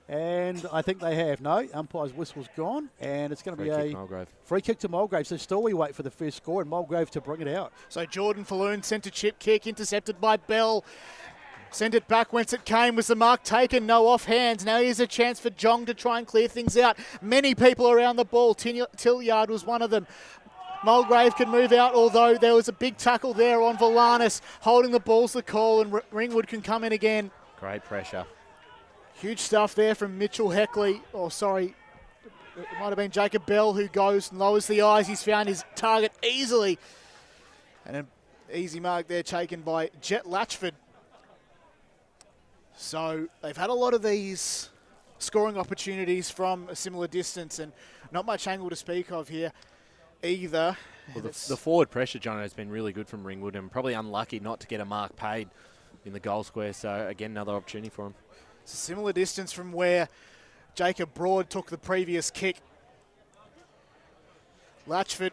And I think they have. No, umpire's whistle's gone, and it's going to be a free kick to Mulgrave. So still we wait for the first score, and Mulgrave to bring it out. So Jordan Falloon sent a chip kick, intercepted by Bell. Sent it back whence it came. Was the mark taken? No offhands. Now here's a chance for Jong to try and clear things out. Many people around the ball. Tillyard was one of them. Mulgrave can move out, although there was a big tackle there on Valanis. Holding the ball's the call, and Ringwood can come in again. Great pressure. Huge stuff there from Mitchell Heckley. Oh, sorry. It might have been Jacob Bell who goes and lowers the eyes. He's found his target easily. And an easy mark there taken by Jet Latchford. So they've had a lot of these scoring opportunities from a similar distance and not much angle to speak of here either. Well, the forward pressure, John, has been really good from Ringwood and probably unlucky not to get a mark paid in the goal square. So, again, another opportunity for him. It's a similar distance from where Jacob Broad took the previous kick. Latchford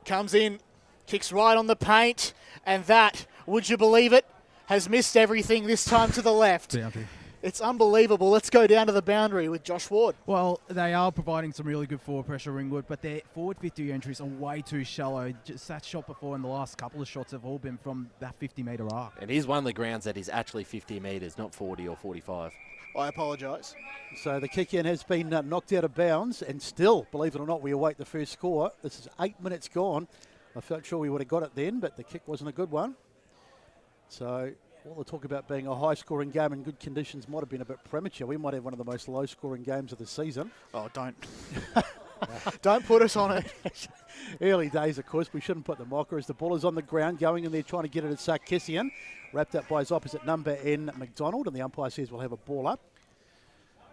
comes in, kicks right on the paint, and that, would you believe it, has missed everything this time to the left. It's unbelievable. Let's go down to the boundary with Josh Ward. Well, they are providing some really good forward pressure, Ringwood, but their forward 50 entries are way too shallow. Just that shot before and the last couple of shots have all been from that 50-metre arc. And he's one of the grounds that is actually 50 metres, not 40 or 45. I apologise. So the kick-in has been knocked out of bounds, and still, believe it or not, we await the first score. This is 8 minutes gone. I felt sure we would have got it then, but the kick wasn't a good one. So all the talk about being a high-scoring game in good conditions might have been a bit premature. We might have one of the most low-scoring games of the season. Oh, don't. Don't put us on it. Early days, of course. We shouldn't put the mocker as the ball is on the ground, going in there trying to get it at Sarkisian. Wrapped up by his opposite number in McDonald, and the umpire says we'll have a ball up.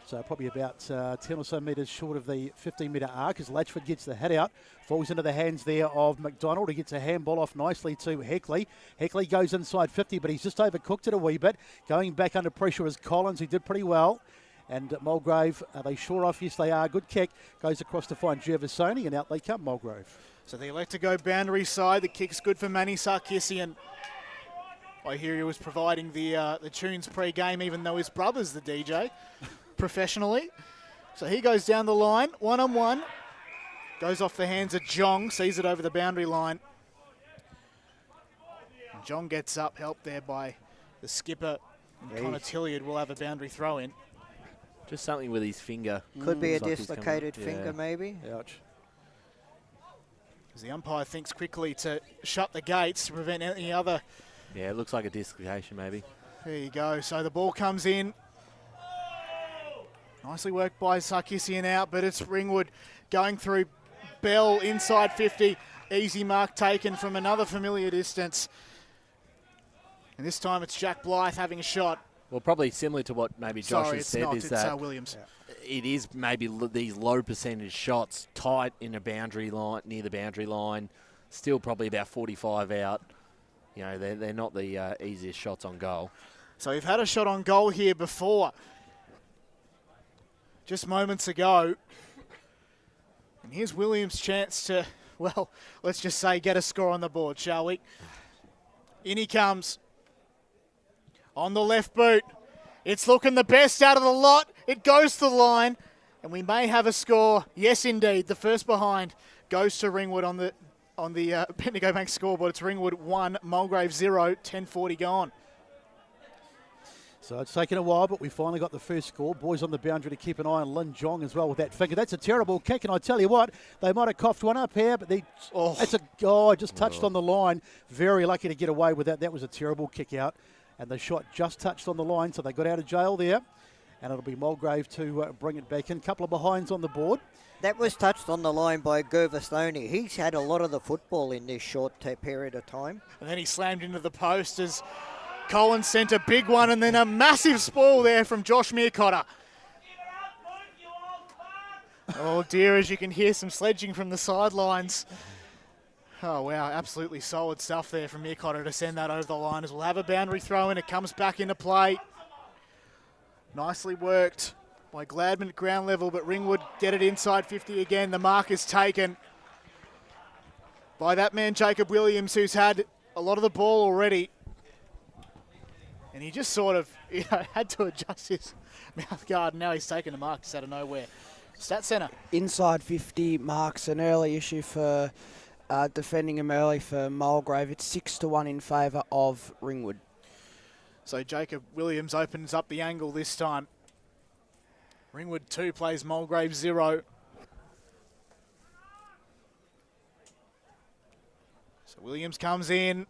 So probably about 10 or so metres short of the 15-metre arc as Latchford gets the hit out. Falls into the hands there of McDonald. He gets a handball off nicely to Heckley. Heckley goes inside 50, but he's just overcooked it a wee bit. Going back under pressure is Collins, who did pretty well. And Mulgrave, are they sure off? Yes, they are. Good kick. Goes across to find Gervasoni, and out they come, Mulgrave. So they elect to go boundary side. The kick's good for Manny Sarkisian. I hear he was providing the tunes pre-game, even though his brother's the DJ. Professionally. So he goes down the line, one-on-one. Goes off the hands of Jong, sees it over the boundary line. And Jong gets up, helped there by the skipper. And Connor Tilliard will have a boundary throw in. Just something with his finger. Could be a dislocated finger, maybe. Ouch. As the umpire thinks quickly to shut the gates to prevent any other. Yeah, it looks like a dislocation maybe. There you go. So the ball comes in. Nicely worked by Sarkisian out, but it's Ringwood going through Bell inside 50. Easy mark taken from another familiar distance. And this time it's Jack Blythe having a shot. Well, probably similar to what maybe Josh has said not, is that Williams. It is maybe these low percentage shots tight in a boundary line, near the boundary line, still probably about 45 out. You know, they're not the easiest shots on goal. So we've had a shot on goal here before. Just moments ago. And here's Williams' chance to, well, let's just say get a score on the board, shall we? In he comes. On the left boot. It's looking the best out of the lot. It goes to the line, and we may have a score. Yes, indeed. The first behind goes to Ringwood on the Bendigo Bank scoreboard. It's Ringwood 1, Mulgrave 0, 10:40 gone. So it's taken a while, but we finally got the first score. Boys on the boundary to keep an eye on Lin Jong as well with that finger. That's a terrible kick, and I tell you what, they might have coughed one up here, but just touched on the line. Very lucky to get away with that. That was a terrible kick out, and the shot just touched on the line, so they got out of jail there, and it'll be Mulgrave to bring it back in. Couple of behinds on the board. That was touched on the line by Gervasoni. He's had a lot of the football in this short period of time. And then he slammed into the post as Collins sent a big one, and then a massive spoil there from Josh Meercotter. Oh dear, as you can hear some sledging from the sidelines. Oh wow, absolutely solid stuff there from Meercotter to send that over the line, as we'll have a boundary throw in. It comes back into play. Nicely worked by Gladman at ground level, but Ringwood get it inside 50 again. The mark is taken by that man, Jacob Williams, who's had a lot of the ball already. And he just sort of had to adjust his mouth guard. And now he's taken a mark just out of nowhere. Stat Centre. Inside 50 marks, an early issue for defending him early for Mulgrave. It's 6-1 in favour of Ringwood. So Jacob Williams opens up the angle this time. Ringwood 2 plays Mulgrave 0. So Williams comes in.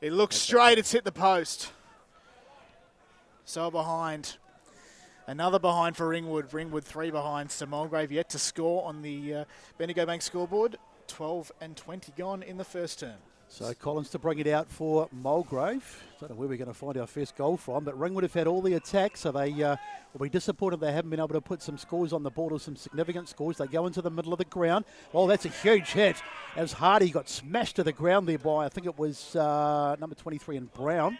It looks straight, it's hit the post. So behind. Another behind for Ringwood. Ringwood 3 behind. So Mulgrave yet to score on the Bendigo Bank scoreboard. 12 and 20 gone in the first term. So Collins to bring it out for Mulgrave. Don't know where we're going to find our first goal from, but Ringwood have had all the attacks, so they will be disappointed they haven't been able to put some scores on the board or some significant scores. They go into the middle of the ground. Oh, that's a huge hit. As Hardy got smashed to the ground there by, I think it was number 23 in Brown.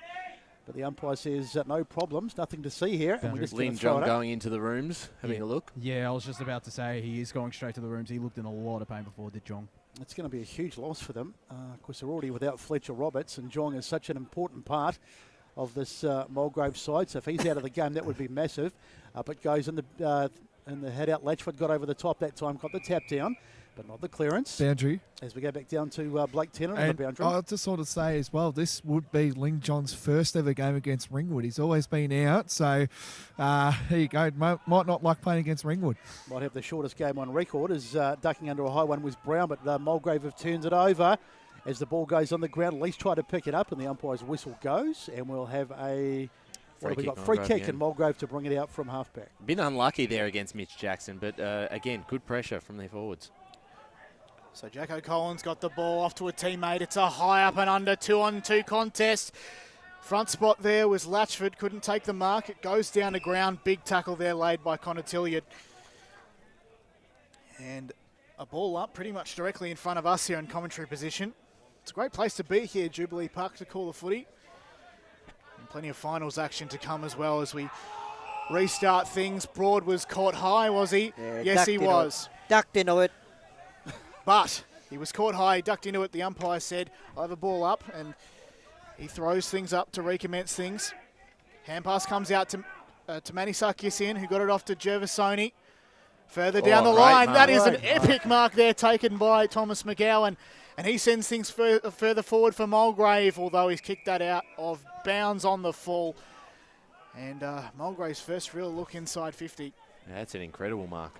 But the umpire says no problems, nothing to see here. And we're just Lin Jong going into the rooms, having a look. Yeah, I was just about to say he is going straight to the rooms. He looked in a lot of pain before, did Jong. It's going to be a huge loss for them. Of course, they're already without Fletcher Roberts, and Jong is such an important part of this Mulgrave side. So if he's out of the game, that would be massive. Up it goes in the head out. Latchford got over the top that time, got the tap down, but not the clearance. Boundary. As we go back down to Blake Tennant on the boundary. I'll just sort of say as well, this would be Ling John's first ever game against Ringwood. He's always been out, so here you go. Might not like playing against Ringwood. Might have the shortest game on record, as ducking under a high one was Brown, but Mulgrave have turned it over. As the ball goes on the ground, at least try to pick it up, and the umpire's whistle goes, and we'll have a free kick and Mulgrave to bring it out from halfback. Been unlucky there against Mitch Jackson, but again, good pressure from their forwards. So Jacko Collins got the ball off to a teammate. It's a high up and under 2-on-2 contest. Front spot there was Latchford, couldn't take the mark. It goes down to ground. Big tackle there laid by Connor Tilliard. And a ball up pretty much directly in front of us here in commentary position. It's a great place to be here, Jubilee Park, to call the footy. And plenty of finals action to come as well as we restart things. Broad was caught high, was he? Yeah, yes, he was. Ducked into it. But he was caught high, ducked into it. The umpire said, I have a ball up, and he throws things up to recommence things. Hand pass comes out to Manny Sarkisian, who got it off to Gervasoni. Further down the line, mark. that is an epic mark there taken by Thomas McGowan. And he sends things further forward for Mulgrave, although he's kicked that out of bounds on the full. And Mulgrave's first real look inside 50. Yeah, that's an incredible mark.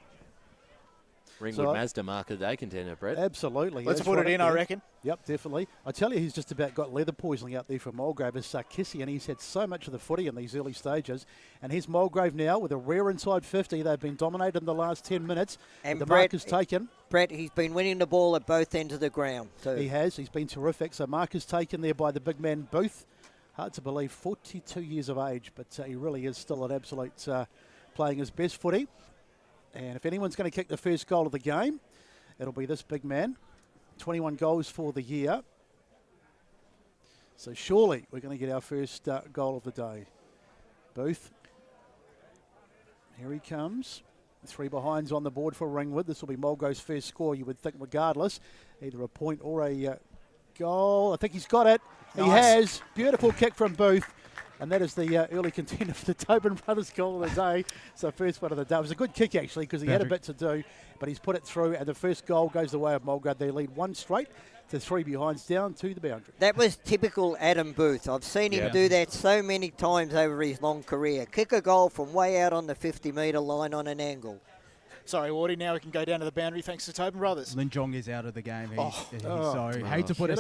Ringwood Mazda mark of the day contender, Brett. Absolutely. Let's put it in, I reckon. Yep, definitely. I tell you, he's just about got leather poisoning out there for Mulgrave as Sarkisian. He's had so much of the footy in these early stages. And here's Mulgrave now with a rare inside 50. They've been dominated in the last 10 minutes. And the Brett, mark is taken. Brett, he's been winning the ball at both ends of the ground too. He has. He's been terrific. So mark is taken there by the big man Booth. Hard to believe, 42 years of age, but he really is still an absolute playing his best footy. And if anyone's going to kick the first goal of the game, it'll be this big man. 21 goals for the year. So surely we're going to get our first goal of the day. Booth. Here he comes. 3 behinds on the board for Ringwood. This will be Mulgrove's first score, you would think, regardless. Either a point or a goal. I think he's got it. Nice. He has. Beautiful kick from Booth. And that is the early contender for the Tobin Brothers goal of the day. So first one of the day. It was a good kick, actually, because he had a bit to do, but he's put it through, and the first goal goes the way of Mulgrave. They lead 1 straight to 3 behinds down to the boundary. That was typical Adam Booth. I've seen him do that so many times over his long career. Kick a goal from way out on the 50-metre line on an angle. Sorry, Wardy, now we can go down to the boundary thanks to Tobin Brothers. Linjong is out of the game. Hate to put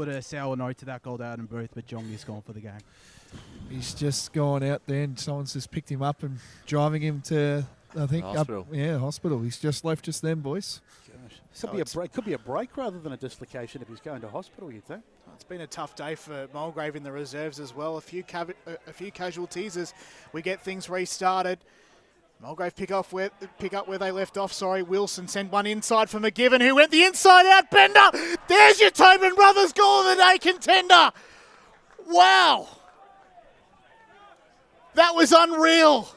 a sour note to that goal to Adam Booth, but Jong is gone for the game. He's just gone out there and someone's just picked him up and driving him to, I think, hospital. Hospital. He's just left just then, boys. Could be a break rather than a dislocation if he's going to hospital, you'd think. It's been a tough day for Mulgrave in the reserves as well. A few casualties as we get things restarted. Mulgrave pick up where they left off. Wilson sent one inside for McGivern, who went the inside out bender. There's your Tobin Brothers goal of the day contender. Wow. That was unreal.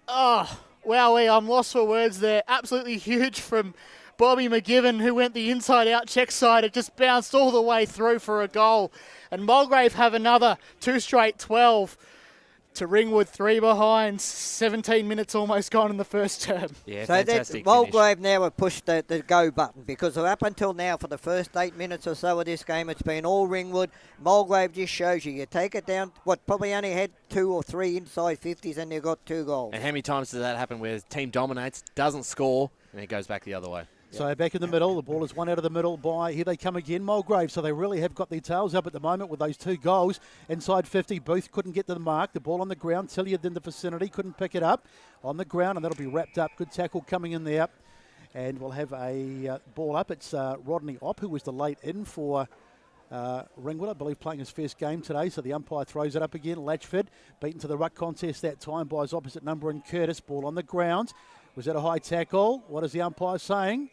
Oh, wowee, I'm lost for words there. Absolutely huge from Bobby McGivern, who went the inside-out check side. It just bounced all the way through for a goal. And Mulgrave have another 2 straight 12 to Ringwood 3 behinds. 17 minutes almost gone in the first term. Yeah, so fantastic Mulgrave now have pushed the go button, because up until now, for the first 8 minutes or so of this game, it's been all Ringwood. Mulgrave just shows you take it down, probably only had 2 or 3 inside 50s and they got 2 goals. And how many times does that happen where the team dominates, doesn't score, and it goes back the other way? So back in the middle, the ball is one out of the middle by, here they come again, Mulgrave. So they really have got their tails up at the moment with those 2 goals. Inside 50, Booth couldn't get to the mark. The ball on the ground, Tilliard in the vicinity, couldn't pick it up on the ground, and that'll be wrapped up. Good tackle coming in there. And we'll have a ball up. It's Rodney Opp, who was the late in for Ringwood, I believe, playing his first game today. So the umpire throws it up again. Latchford beaten to the ruck contest that time by his opposite number in Curtis. Ball on the ground. Was that a high tackle? What is the umpire saying?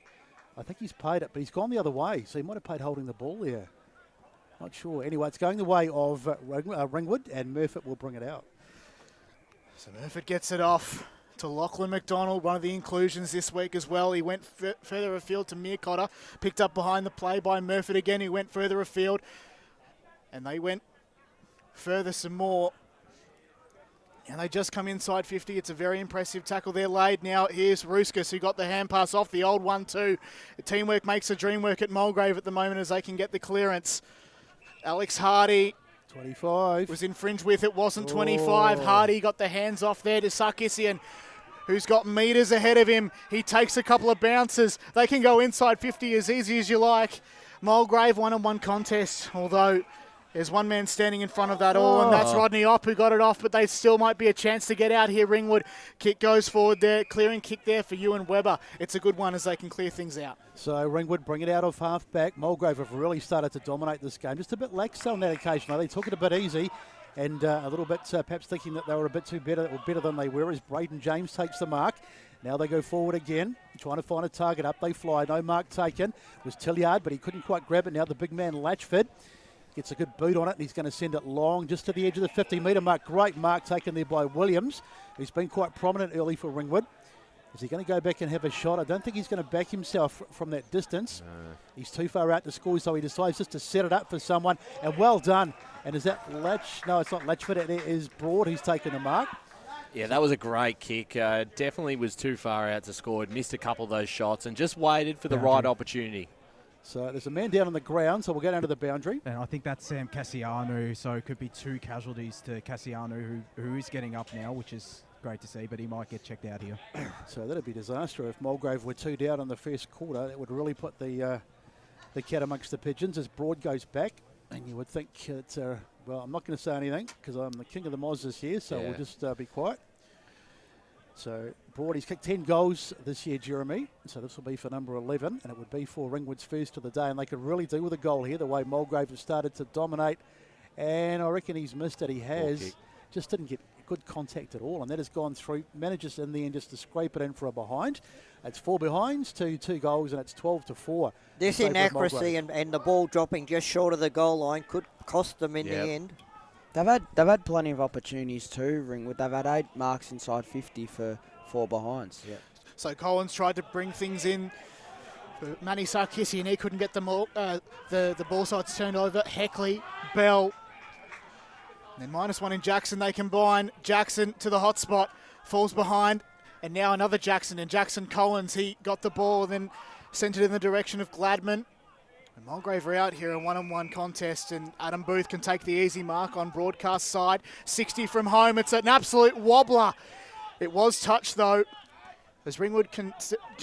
I think he's paid it, but he's gone the other way. So he might have paid holding the ball there. Not sure. Anyway, it's going the way of Ringwood, and Murfitt will bring it out. So Murfitt gets it off to Lachlan McDonald, one of the inclusions this week as well. He went further afield to Meercotter, picked up behind the play by Murfitt again. He went further afield, and they went further some more. And they just come inside 50. It's a very impressive tackle there laid. Now here's Ruskas, who got the hand pass off the old 1-2. The teamwork makes the dream work at Mulgrave at the moment as they can get the clearance. Alex Hardy 25 was infringed with. It wasn't 25. Hardy got the hands off there to Sarkissian, who's got metres ahead of him. He takes a couple of bounces. They can go inside 50 as easy as you like. Mulgrave 1-on-1 contest, although there's one man standing in front of that all, and that's Rodney Opp, who got it off, but they still might be a chance to get out here. Ringwood kick goes forward there. Clearing kick there for Ewan Webber. It's a good one as they can clear things out. So Ringwood bring it out of half-back. Mulgrave have really started to dominate this game. Just a bit lax on that occasion. They took it a bit easy and a little bit perhaps thinking that they were a bit too better than they were, as Braden James takes the mark. Now they go forward again, trying to find a target. Up they fly. No mark taken. It was Tilliard, but he couldn't quite grab it. Now the big man Latchford gets a good boot on it, and he's going to send it long, just to the edge of the 50-metre mark. Great mark taken there by Williams, who's been quite prominent early for Ringwood. Is he going to go back and have a shot? I don't think he's going to back himself from that distance. He's too far out to score, so he decides just to set it up for someone. And well done. And is that Latch? No, it's not Latchford. It is Broad who's taken the mark. Yeah, that was a great kick. Definitely was too far out to score. Missed a couple of those shots and just waited for the right opportunity. So there's a man down on the ground, so we'll go down to the boundary. And I think that's Sam Cassiano, so it could be 2 casualties to Cassiano, who is getting up now, which is great to see, but he might get checked out here. So that'd be disaster if Mulgrave were 2 down in the first quarter. That would really put the cat amongst the pigeons as Broad goes back. And you would think it's, well, I'm not going to say anything because I'm the king of the Mozzes here, so we'll just be quiet. So Broad, he's kicked 10 goals this year, Jeremy. So this will be for number 11, and it would be for Ringwood's first of the day. And they could really do with a goal here, the way Mulgrave has started to dominate. And I reckon he's missed it. He has. Just didn't get good contact at all, and that has gone through. Manages in the end just to scrape it in for a behind. It's 4 behinds to 2 goals, and it's 12-4. This inaccuracy and the ball dropping just short of the goal line could cost them in the end. They've had plenty of opportunities too, Ringwood. They've had 8 marks inside 50 for 4 behinds. Yeah. So Collins tried to bring things in. Manny Sarkissian, he couldn't get the ball sides turned over. Heckley, Bell, And then -1 in Jackson, they combine. Jackson to the hot spot, falls behind, and now another Jackson, and Jackson Collins, he got the ball and then sent it in the direction of Gladman. And Mulgrave are out here in one-on-one contest, and Adam Booth can take the easy mark on broadcast side. 60 from home, it's an absolute wobbler. It was touched though, as Ringwood can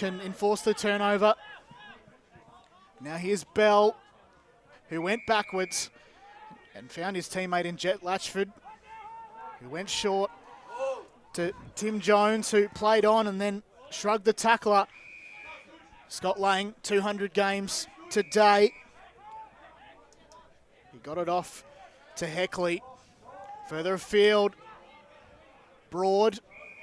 enforce the turnover. Now here's Bell, who went backwards and found his teammate in Jet Latchford, who went short to Tim Jones, who played on and then shrugged the tackler. Scott Lang, 200 games today. He got it off to Heckley. Further afield, Broad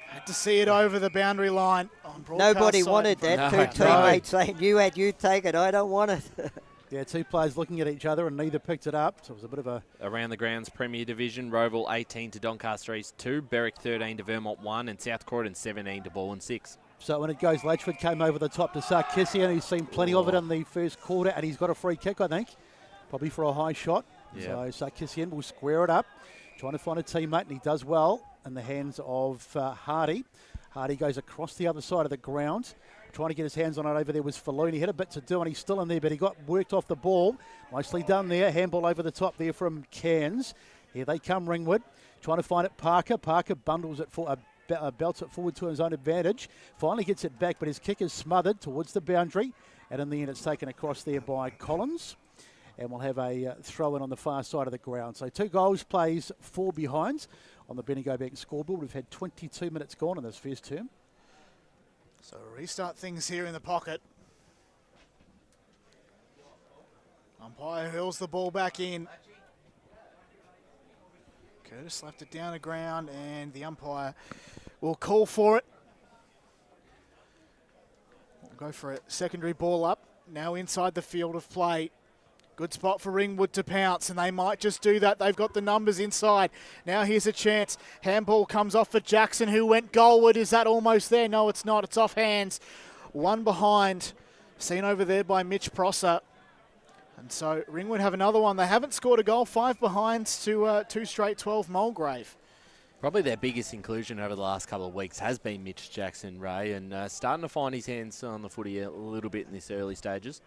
had to see it over the boundary line. On Nobody wanted that. Two teammates saying, you take it, I don't want it. Yeah, two players looking at each other and neither picked it up. So it was a bit of a... Around the grounds Premier Division, Roval 18 to Doncaster East 2, Berwick 13 to Vermont 1, and South Croydon 17 to Ballin 6. So when it goes, Latchford came over the top to Sarkissian, who's seen plenty of it in the first quarter, and he's got a free kick, I think, probably for a high shot. Yeah. So Sarkissian will square it up, trying to find a teammate, and he does well in the hands of Hardy. Hardy goes across the other side of the ground. Trying to get his hands on it over there was Falloon. He had a bit to do and he's still in there, but he got worked off the ball. Nicely done there. Handball over the top there from Cairns. Here they come, Ringwood. Trying to find it, Parker. Parker bundles it for belts it forward to his own advantage. Finally gets it back, but his kick is smothered towards the boundary. And in the end, it's taken across there by Collins. And we'll have a throw in on the far side of the ground. So 2 goals, plays 4 behinds on the Bendigo Bank scoreboard. We've had 22 minutes gone in this first term. So restart things here in the pocket. Umpire hurls the ball back in. Curtis slapped it down the ground and the umpire will call for it. We'll go for a secondary ball up. Now inside the field of play. Good spot for Ringwood to pounce, and they might just do that. They've got the numbers inside. Now here's a chance. Handball comes off for Jackson, who went goalward. Is that almost there? No, it's not. It's off hands. One behind. Seen over there by Mitch Prosser. And so Ringwood have another one. They haven't scored a goal. 5 behinds to 2 straight 12 Mulgrave. Probably their biggest inclusion over the last couple of weeks has been Mitch Jackson, Ray, and starting to find his hands on the footy a little bit in this early stages.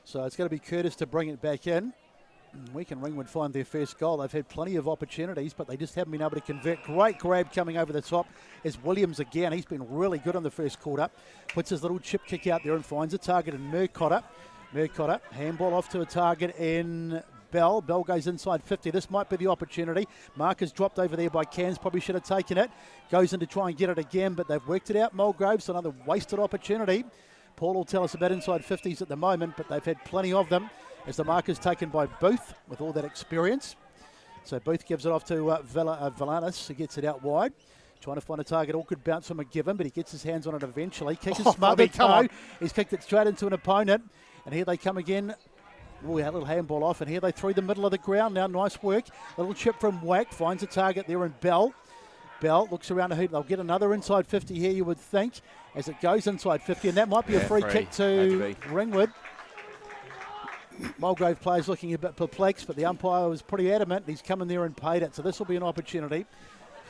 So it's going to be Curtis to bring it back in. We can Ringwood find their first goal. They've had plenty of opportunities, but they just haven't been able to convert. Great grab coming over the top is Williams again. He's been really good on the first quarter. Puts his little chip kick out there and finds a target in Murcotter. Handball off to a target in Bell. Bell goes inside 50. This might be the opportunity. Mark is dropped over there by Cairns. Probably should have taken it. Goes in to try and get it again, but they've worked it out. Mulgrave, so another wasted opportunity. Paul will tell us about inside 50s at the moment, but they've had plenty of them as the mark is taken by Booth with all that experience. So Booth gives it off to Valanis, who gets it out wide. Trying to find a target. Awkward bounce from McGivern, but he gets his hands on it eventually. Kick is smothered. He's kicked it straight into an opponent. And here they come again. Oh, a little handball off, and here they through the middle of the ground now. Nice work. Little chip from Wack. Finds a target there in Bell. Bell looks around the hoop. They'll get another inside 50 here, you would think, as it goes inside 50, and that might be a free kick to Ringwood. Mulgrave players looking a bit perplexed, but the umpire was pretty adamant. He's come in there and paid it, so this will be an opportunity,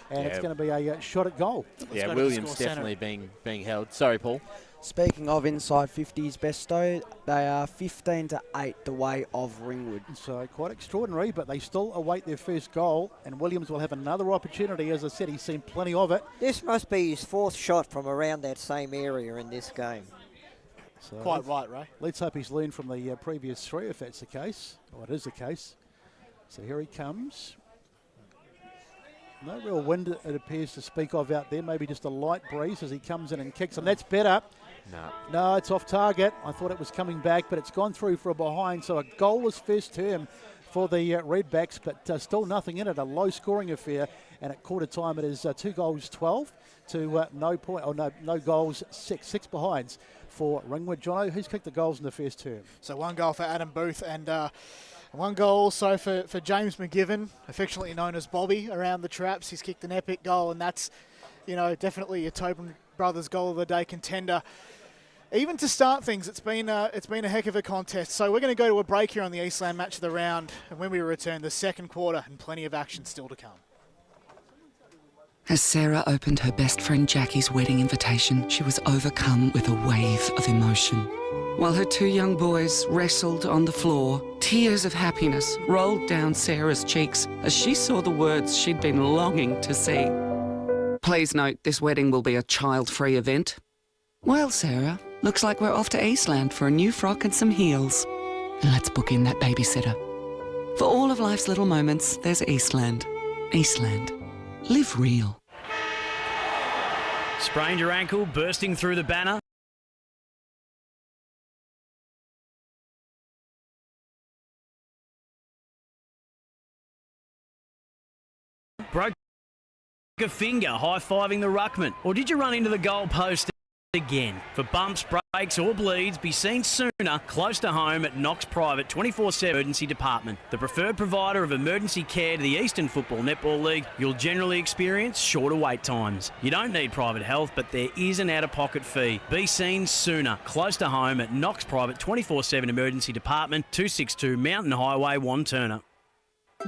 and it's going to be a shot at goal. Yeah, Williams definitely being held. Sorry, Paul. Speaking of inside 50s, Besto, they are 15-8 the way of Ringwood. So quite extraordinary, but they still await their first goal, and Williams will have another opportunity. As I said, he's seen plenty of it. This must be his 4th shot from around that same area in this game. So quite right, Ray. Let's hope he's learned from the previous 3, if that's the case. Oh, it is the case. So here he comes. No real wind, it appears to speak of out there. Maybe just a light breeze as he comes in and kicks, and that's better. No, it's off target. I thought it was coming back, but it's gone through for a behind. So a goalless first term for the Redbacks, but still nothing in it. A low-scoring affair, and at quarter time it is 2 goals 12 to no goals 6 behinds for Ringwood. Jono, who's kicked the goals in the first term? So 1 goal for Adam Booth and 1 goal also for James McGivern, affectionately known as Bobby, around the traps. He's kicked an epic goal, and that's, definitely a Tobin Brothers goal of the day contender. Even to start things, it's been a heck of a contest. So we're going to go to a break here on the Eastland Match of the Round, and when we return, the second quarter and plenty of action still to come. As Sarah opened her best friend Jackie's wedding invitation, she was overcome with a wave of emotion. While her two young boys wrestled on the floor, tears of happiness rolled down Sarah's cheeks as she saw the words she'd been longing to see. Please note, this wedding will be a child-free event. Well, Sarah, looks like we're off to Eastland for a new frock and some heels. And let's book in that babysitter. For all of life's little moments, there's Eastland. Eastland. Live real. Sprained your ankle, bursting through the banner? Broke a finger high-fiving the ruckman? Or did you run into the goal post again? For bumps, breaks or bleeds, be seen sooner close to home at Knox Private 24/7 Emergency Department. The preferred provider of emergency care to the Eastern Football Netball League, you'll generally experience shorter wait times. You don't need private health, but there is an out-of-pocket fee. Be seen sooner close to home at Knox Private 24/7 Emergency Department, 262 Mountain Highway, Wanturna.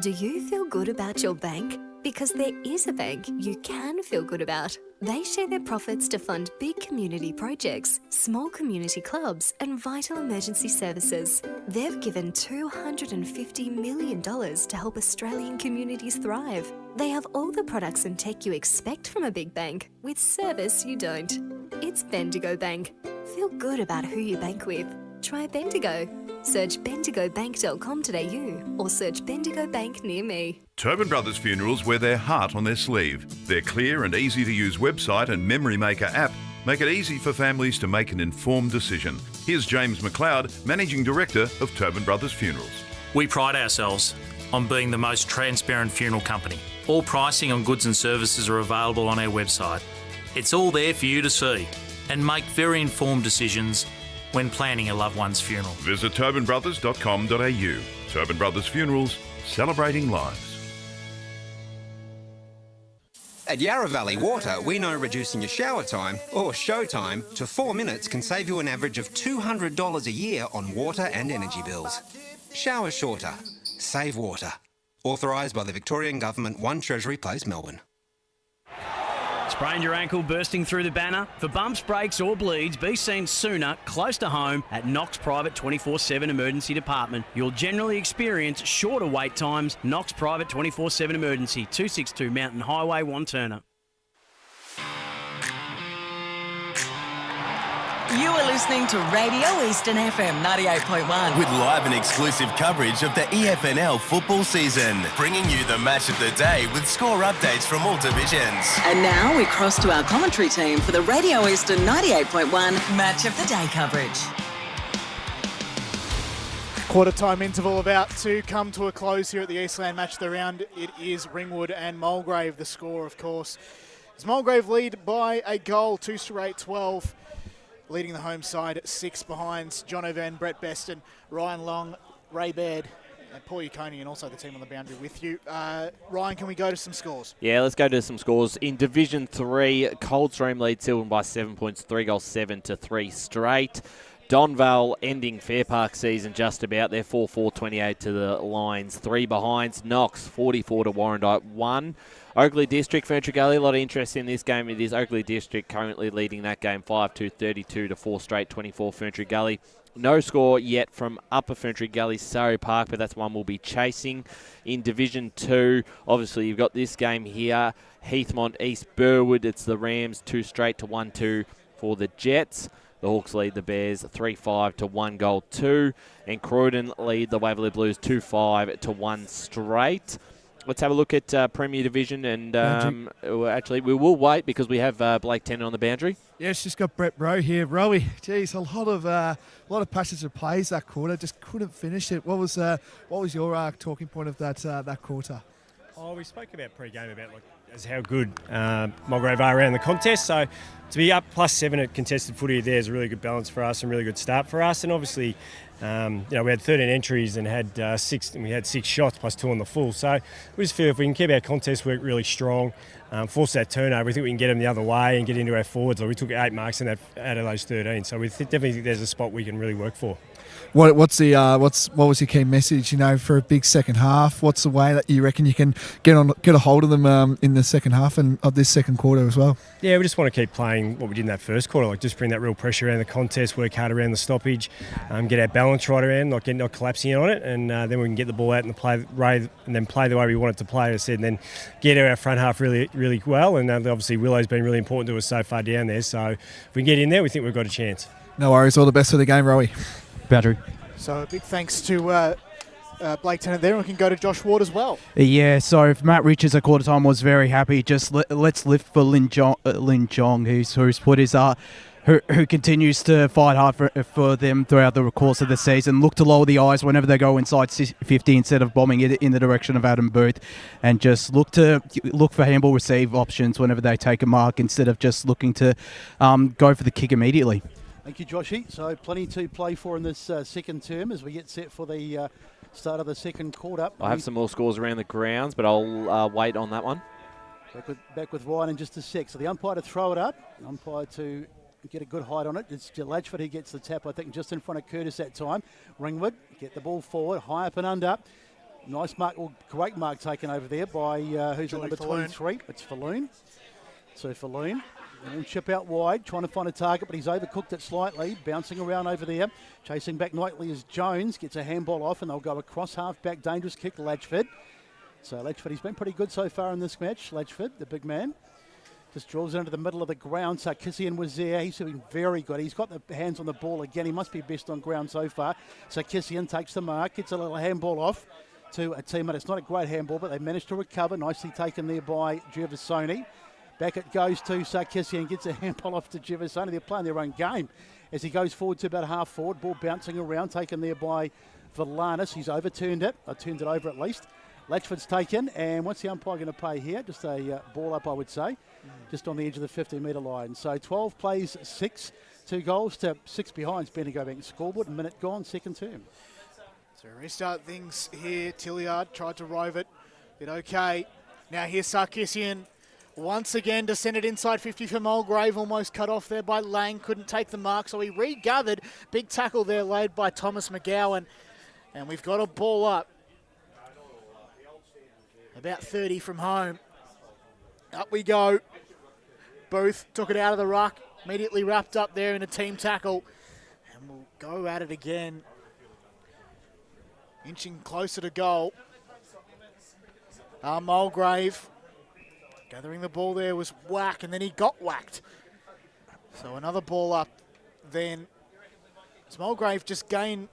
Do you feel good about your bank? Because there is a bank you can feel good about. They share their profits to fund big community projects, small community clubs, and vital emergency services. They've given $250 million to help Australian communities thrive. They have all the products and tech you expect from a big bank, with service you don't. It's Bendigo Bank. Feel good about who you bank with. Try Bendigo. Search bendigobank.com.au or search Bendigo Bank near me. Tobin Brothers Funerals wear their heart on their sleeve. Their clear and easy-to-use website and Memory Maker app make it easy for families to make an informed decision. Here's James McLeod, Managing Director of Tobin Brothers Funerals. We pride ourselves on being the most transparent funeral company. All pricing on goods and services are available on our website. It's all there for you to see and make very informed decisions when planning a loved one's funeral. Visit tobinbrothers.com.au. Tobin Brothers Funerals, celebrating lives. At Yarra Valley Water, we know reducing your shower time, or show time, to 4 minutes can save you an average of $200 a year on water and energy bills. Shower shorter. Save water. Authorised by the Victorian Government, 1 Treasury Place, Melbourne. Sprained your ankle, bursting through the banner? For bumps, breaks or bleeds, be seen sooner close to home at Knox Private 24/7 Emergency Department. You'll generally experience shorter wait times. Knox Private 24/7 Emergency, 262 Mountain Highway, Wanturna. You are listening to Radio Eastern FM 98.1. With live and exclusive coverage of the EFNL football season. Bringing you the match of the day with score updates from all divisions. And now we cross to our commentary team for the Radio Eastern 98.1 Match of the Day coverage. Quarter time interval about to come to a close here at the Eastland Match of the Round. It is Ringwood and Mulgrave. The score, of course, is Mulgrave lead by a goal, 2 straight 12. Leading the home side at 6 behind John O'Van, Brett Beston, Ryan Long, Ray Baird, and Paul Yaconi, and also the team on the boundary with you. Ryan, can we go to some scores? Yeah, let's go to some scores. In Division 3, Coldstream leads Silvan by 7 points, 3 goals, 7-3 straight. Donvale ending Fair Park season just about. They're 4-4-28 to the Lions. 3 behinds. Knox 44 to Warrandyte 1. Oakley District, Ferntree Gully, a lot of interest in this game. It is Oakley District currently leading that game 5-2-32 to 4 straight 24 Ferntree Gully. No score yet from Upper Ferntree Gully, Surrey Park, but that's one we'll be chasing. In Division 2, obviously you've got this game here. Heathmont East Burwood, it's the Rams 2 straight to 1-2 for the Jets. The Hawks lead the Bears 3-5 to 1 goal 2. And Croydon lead the Waverley Blues 2-5 to 1 straight. Let's have a look at Premier Division, and actually we will wait because we have Blake Tennant on the boundary. Yeah, it's just got Brett Rowe here. Rowie, geez, a lot of passes of plays that quarter. Just couldn't finish it. What was your talking point of that quarter? Oh, we spoke about pre-game about like as how good Mulgrave are around the contest. So to be up +7 at contested footy there is a really good balance for us and really good start for us. And obviously, we had 13 entries and had 6 shots plus 2 on the full. So we just feel if we can keep our contest work really strong, force that turnover, we think we can get them the other way and get into our forwards. Like we took 8 marks in that out of those 13. So we definitely think there's a spot we can really work for. What was your key message? For a big second half. What's the way that you reckon you can get a hold of them in the second half and of this second quarter as well? Yeah, we just want to keep playing what we did in that first quarter, like just bring that real pressure around the contest, work hard around the stoppage, get our balance right around, not collapsing on it, and then we can get the ball out and play the way we want it to play. As I said, and then get our front half really, really well. And obviously Willow's been really important to us so far down there. So if we can get in there, we think we've got a chance. No worries. All the best for the game, Rowie. Boundary. So a big thanks to Blake Tennant there, and we can go to Josh Ward as well. Yeah, so Matt Richards at quarter time was very happy. Just let's lift for Lin Jong, who's put his who continues to fight hard for them throughout the course of the season. Look to lower the eyes whenever they go inside 50 instead of bombing it in the direction of Adam Booth, and just look for handball receive options whenever they take a mark instead of just looking to go for the kick immediately. Thank you, Joshy. So plenty to play for in this second term as we get set for the start of the second quarter. I have some more scores around the grounds, but I'll wait on that one. Back with Ryan in just a sec. So the umpire to throw it up, the umpire to get a good height on it. It's Latchford who gets the tap, I think, just in front of Curtis that time. Ringwood, get the ball forward, high up and under. Nice mark, or great mark taken over there by, who's at number 23? It's Falloon. So Falloon. And chip out wide, trying to find a target, but he's overcooked it slightly. Bouncing around over there. Chasing back Knightley as Jones gets a handball off, and they'll go across half back. Dangerous kick, Latchford. So Latchford, he's been pretty good so far in this match. Latchford, the big man, just draws it into the middle of the ground. Sarkissian was there. He's been very good. He's got the hands on the ball again. He must be best on ground so far. Sarkissian takes the mark, gets a little handball off to a teammate. It's not a great handball, but they managed to recover. Nicely taken there by Gervasoni. Back it goes to Sarkissian, gets a handball off to Gervasoni. They're playing their own game as he goes forward to about half forward. Ball bouncing around, taken there by Villanis. He's overturned it. Turned it over at least. Latchford's taken, and what's the umpire going to pay here? Just a ball up, I would say, just on the edge of the 50-metre line. So 12 plays 6, 2 goals to 6 behind. Bendigo Bank scoreboard, a minute gone, second term. So restart things here. Tilliard tried to rove it, bit okay. Now here's Sarkissian. Once again, descended inside 50 for Mulgrave, almost cut off there by Lang, couldn't take the mark, so he regathered. Big tackle there laid by Thomas McGowan, and we've got a ball up. About 30 from home. Up we go. Booth took it out of the ruck, immediately wrapped up there in a team tackle, and we'll go at it again. Inching closer to goal. Mulgrave. Gathering the ball there was whack, and then he got whacked. So another ball up then. Mulgrave just gained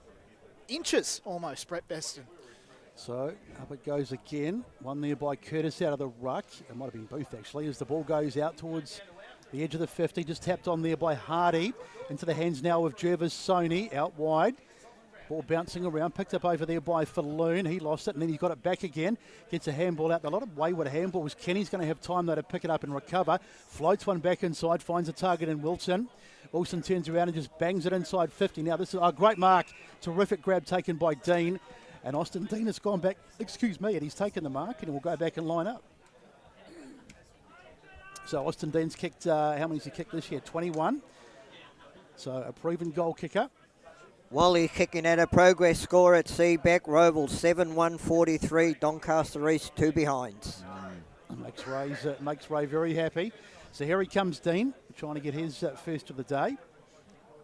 inches almost, Brett Beston. So up it goes again. One there by Curtis out of the ruck. It might have been Booth actually, as the ball goes out towards the edge of the 50. Just tapped on there by Hardy. Into the hands now of Gervasoni out wide. Ball bouncing around, picked up over there by Falloon. He lost it, and then he got it back again. Gets a handball out. A lot of wayward handballs. Kenny's going to have time, though, to pick it up and recover. Floats one back inside, finds a target in Wilson. Wilson turns around and just bangs it inside 50. Now, this is a great mark. Terrific grab taken by Dean. And Austin Dean has gone back, and he's taken the mark, and he'll go back and line up. So Austin Dean's kicked, how many has he kicked this year? 21. So a proven goal kicker. Wally kicking at a progress score at Seabeck. Roval 7-1-43. Doncaster East 2 behinds. Makes Ray very happy. So here he comes, Dean, trying to get his first of the day.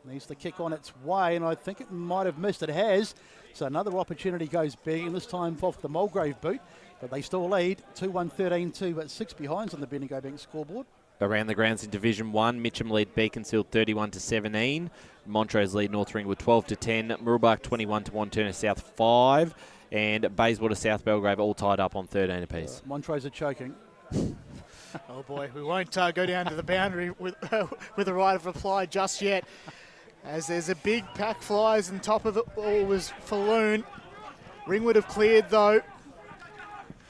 Needs the kick on its way, and I think it might have missed. It has. So another opportunity goes big, and this time off the Mulgrave boot. But they still lead 2-1-13 to 6 behinds on the Bendigo Bank scoreboard. Around the grounds in Division 1, Mitcham lead Beaconsfield 31-17. Montrose lead North Ringwood 12-10. Murrubak 21 Wanturna South 5. And Bayswater South Belgrave all tied up on 13 apiece. Montrose are choking. Oh boy, we won't go down to the boundary with a right of reply just yet. As there's a big pack flies on top of it all was Falloon. Ringwood have cleared though.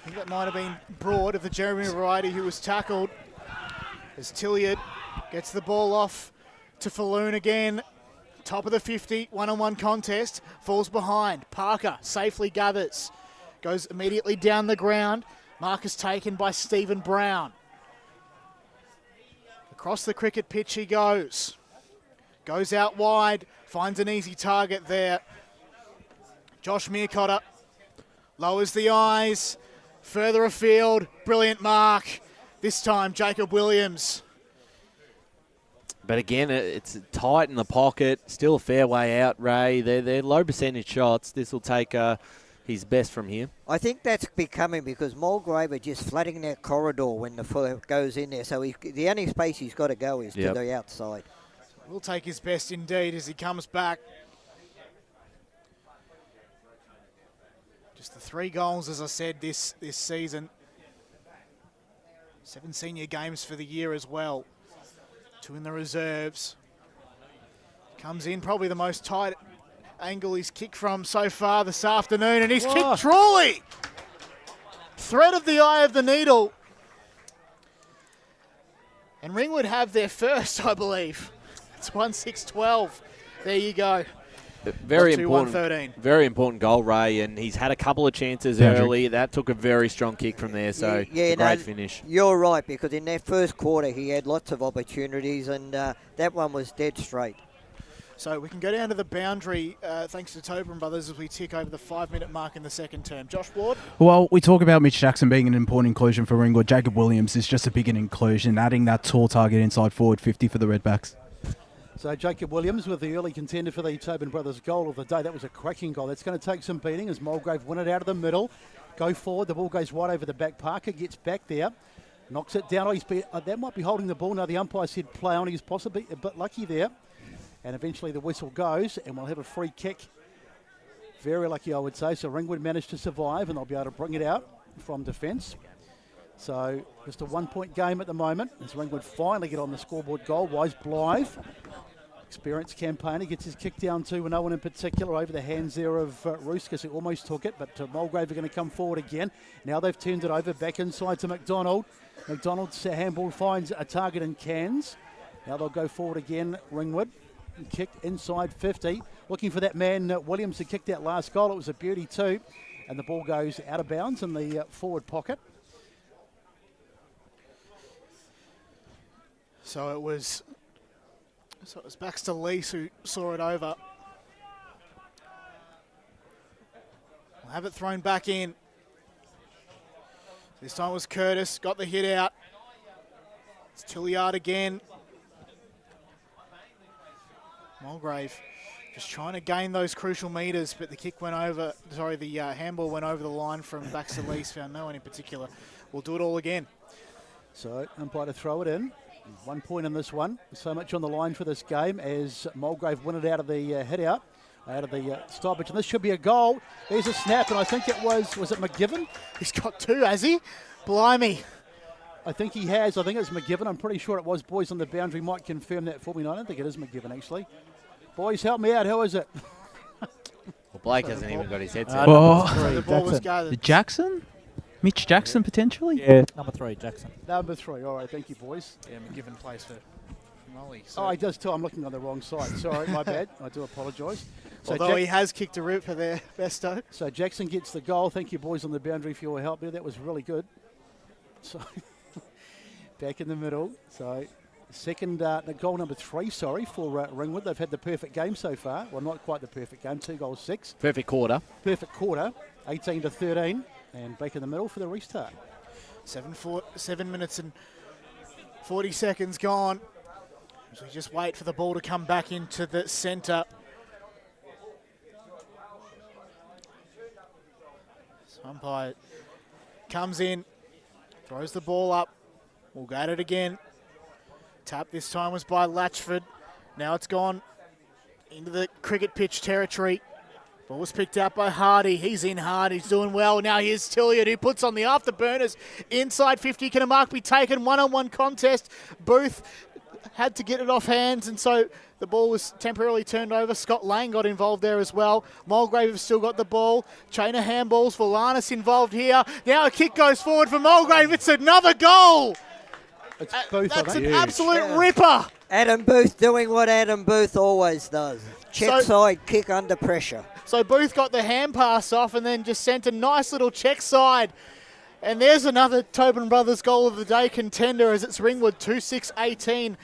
think that might have been Broad of the Jeremy variety who was tackled. As Tilliard gets the ball off to Falloon again. Top of the 50, one-on-one contest. Falls behind. Parker safely gathers. Goes immediately down the ground. Mark is taken by Stephen Brown. Across the cricket pitch he goes. Goes out wide. Finds an easy target there. Josh Meercotter lowers the eyes. Further afield. Brilliant mark. This time, Jacob Williams. But again, it's tight in the pocket. Still a fair way out, Ray. They're low percentage shots. This will take his best from here. I think that's becoming because Mulgrave are just flooding that corridor when the full goes in there. So the only space he's got to go is to the outside. Will take his best indeed as he comes back. Just the 3 goals, as I said, this season. 7 senior games for the year as well. 2 in the reserves. Comes in probably the most tight angle he's kicked from so far this afternoon, and he's kicked truly. Thread of the eye of the needle. And Ringwood have their first, I believe. It's 1-6-12. There you go. Very important goal, Ray, and he's had a couple of chances early. That took a very strong kick from there, so great finish. You're right, because in that first quarter he had lots of opportunities, and that one was dead straight. So we can go down to the boundary, thanks to Tobin Brothers, as we tick over the 5-minute mark in the second term. Josh Ward? Well, we talk about Mitch Jackson being an important inclusion for Ringwood. Jacob Williams is just a big inclusion, adding that tall target inside forward 50 for the Redbacks. So Jacob Williams with the early contender for the Tobin Brothers goal of the day. That was a cracking goal. That's going to take some beating as Mulgrave win it out of the middle. Go forward. The ball goes wide over the back. Parker gets back there. Knocks it down. That might be holding the ball. Now the umpire said play on. He's possibly a bit lucky there. And eventually the whistle goes and we'll have a free kick. Very lucky, I would say. So Ringwood managed to survive and they'll be able to bring it out from defence. So just a 1-point game at the moment as Ringwood finally get on the scoreboard goal-wise. Blythe, experienced campaigner, gets his kick down to no one in particular over the hands there of Rooskas, who almost took it, but Mulgrave are going to come forward again. Now they've turned it over back inside to McDonald. McDonald's handball finds a target in Cairns. Now they'll go forward again, Ringwood. Kicked inside 50. Looking for that man, Williams, who kicked that last goal. It was a beauty too. And the ball goes out of bounds in the forward pocket. So it was Baxter Lease who saw it over. We'll have it thrown back in. This time it was Curtis, got the hit out. It's Tilliard again. Mulgrave just trying to gain those crucial metres, but the kick went over, the handball went over the line from Baxter Lease, found no one in particular. We'll do it all again. So umpire to throw it in. 1 point in this one. So much on the line for this game as Mulgrave win it out of the hit out of the stoppage. And this should be a goal. There's a snap, and I think it was it McGivern? He's got 2, has he? Blimey. I think he has. I think it's McGivern. I'm pretty sure it was. Boys on the boundary might confirm that for me. No, I don't think it is McGivern, actually. Boys, help me out. Who is it? Well, Blake hasn't even got his headset. So the ball was gathered. Jackson? Mitch Jackson, potentially? Yeah, number 3, Jackson. Number 3. All right, thank you, boys. Yeah, McGivern plays for Molly. So. Oh, he does too. I'm looking on the wrong side. Sorry, my bad. I do apologise. So although he has kicked a ripper there, Besto. So Jackson gets the goal. Thank you, boys on the boundary, for your help there. That was really good. So back in the middle. So second goal number 3, for Ringwood. They've had the perfect game so far. Well, not quite the perfect game. 2 goals, 6. Perfect quarter. Perfect quarter. 18-13. And back in the middle for the restart. 7 minutes and 40 seconds gone. So we just wait for the ball to come back into the centre. So umpire comes in, throws the ball up. We'll go at it again. Tap this time was by Latchford. Now it's gone into the cricket pitch territory. Ball was picked out by Hardy. He's in hard. He's doing well. Now here's Tilliard, who puts on the afterburners. Inside 50. Can a mark be taken? One-on-one contest. Booth had to get it off hands, and so the ball was temporarily turned over. Scott Lane got involved there as well. Mulgrave have still got the ball. Chain of handballs. Valanis involved here. Now a kick goes forward for Mulgrave. It's another goal. It's Booth, That's an Huge. absolute ripper. Adam Booth doing what Adam Booth always does. Check side kick under pressure. So Booth got the hand pass off and then just sent a nice little check side. And there's another Tobin Brothers goal of the day contender as it's Ringwood 2-6-18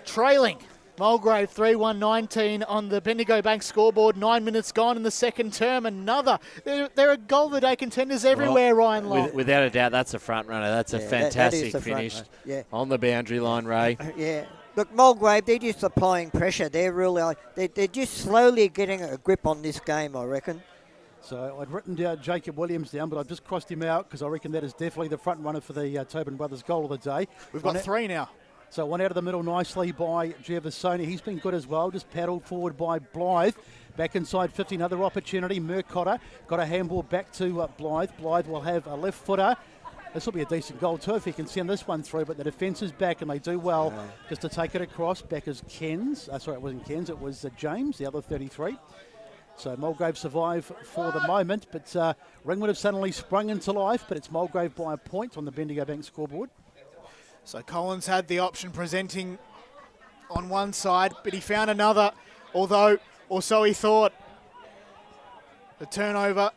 trailing Mulgrave 3-1-19 on the Bendigo Bank scoreboard. 9 minutes gone in the second term. Another. There are goal of the day contenders everywhere, Ryan Long. Without a doubt, that's a front runner. That's a fantastic finish on the boundary line, Ray. Yeah. Look, Mulgrave, they're just applying pressure. They're just slowly getting a grip on this game, I reckon. So I'd written down Jacob Williams down, but I've just crossed him out because I reckon that is definitely the front runner for the Tobin Brothers goal of the day. We've got three now. So one out of the middle nicely by Gervasoni. He's been good as well. Just paddled forward by Blythe. Back inside 50, another opportunity. Mercotter got a handball back to Blythe. Blythe will have a left footer. This will be a decent goal too if he can send this one through, but the defence is back and they do well just to take it across. Back is Kens. Sorry, it wasn't Kens, it was James, the other 33. So Mulgrave survive for the moment, but Ringwood have suddenly sprung into life, but it's Mulgrave by a point on the Bendigo Bank scoreboard. So Collins had the option presenting on one side, but he found another, although, or so he thought. The turnover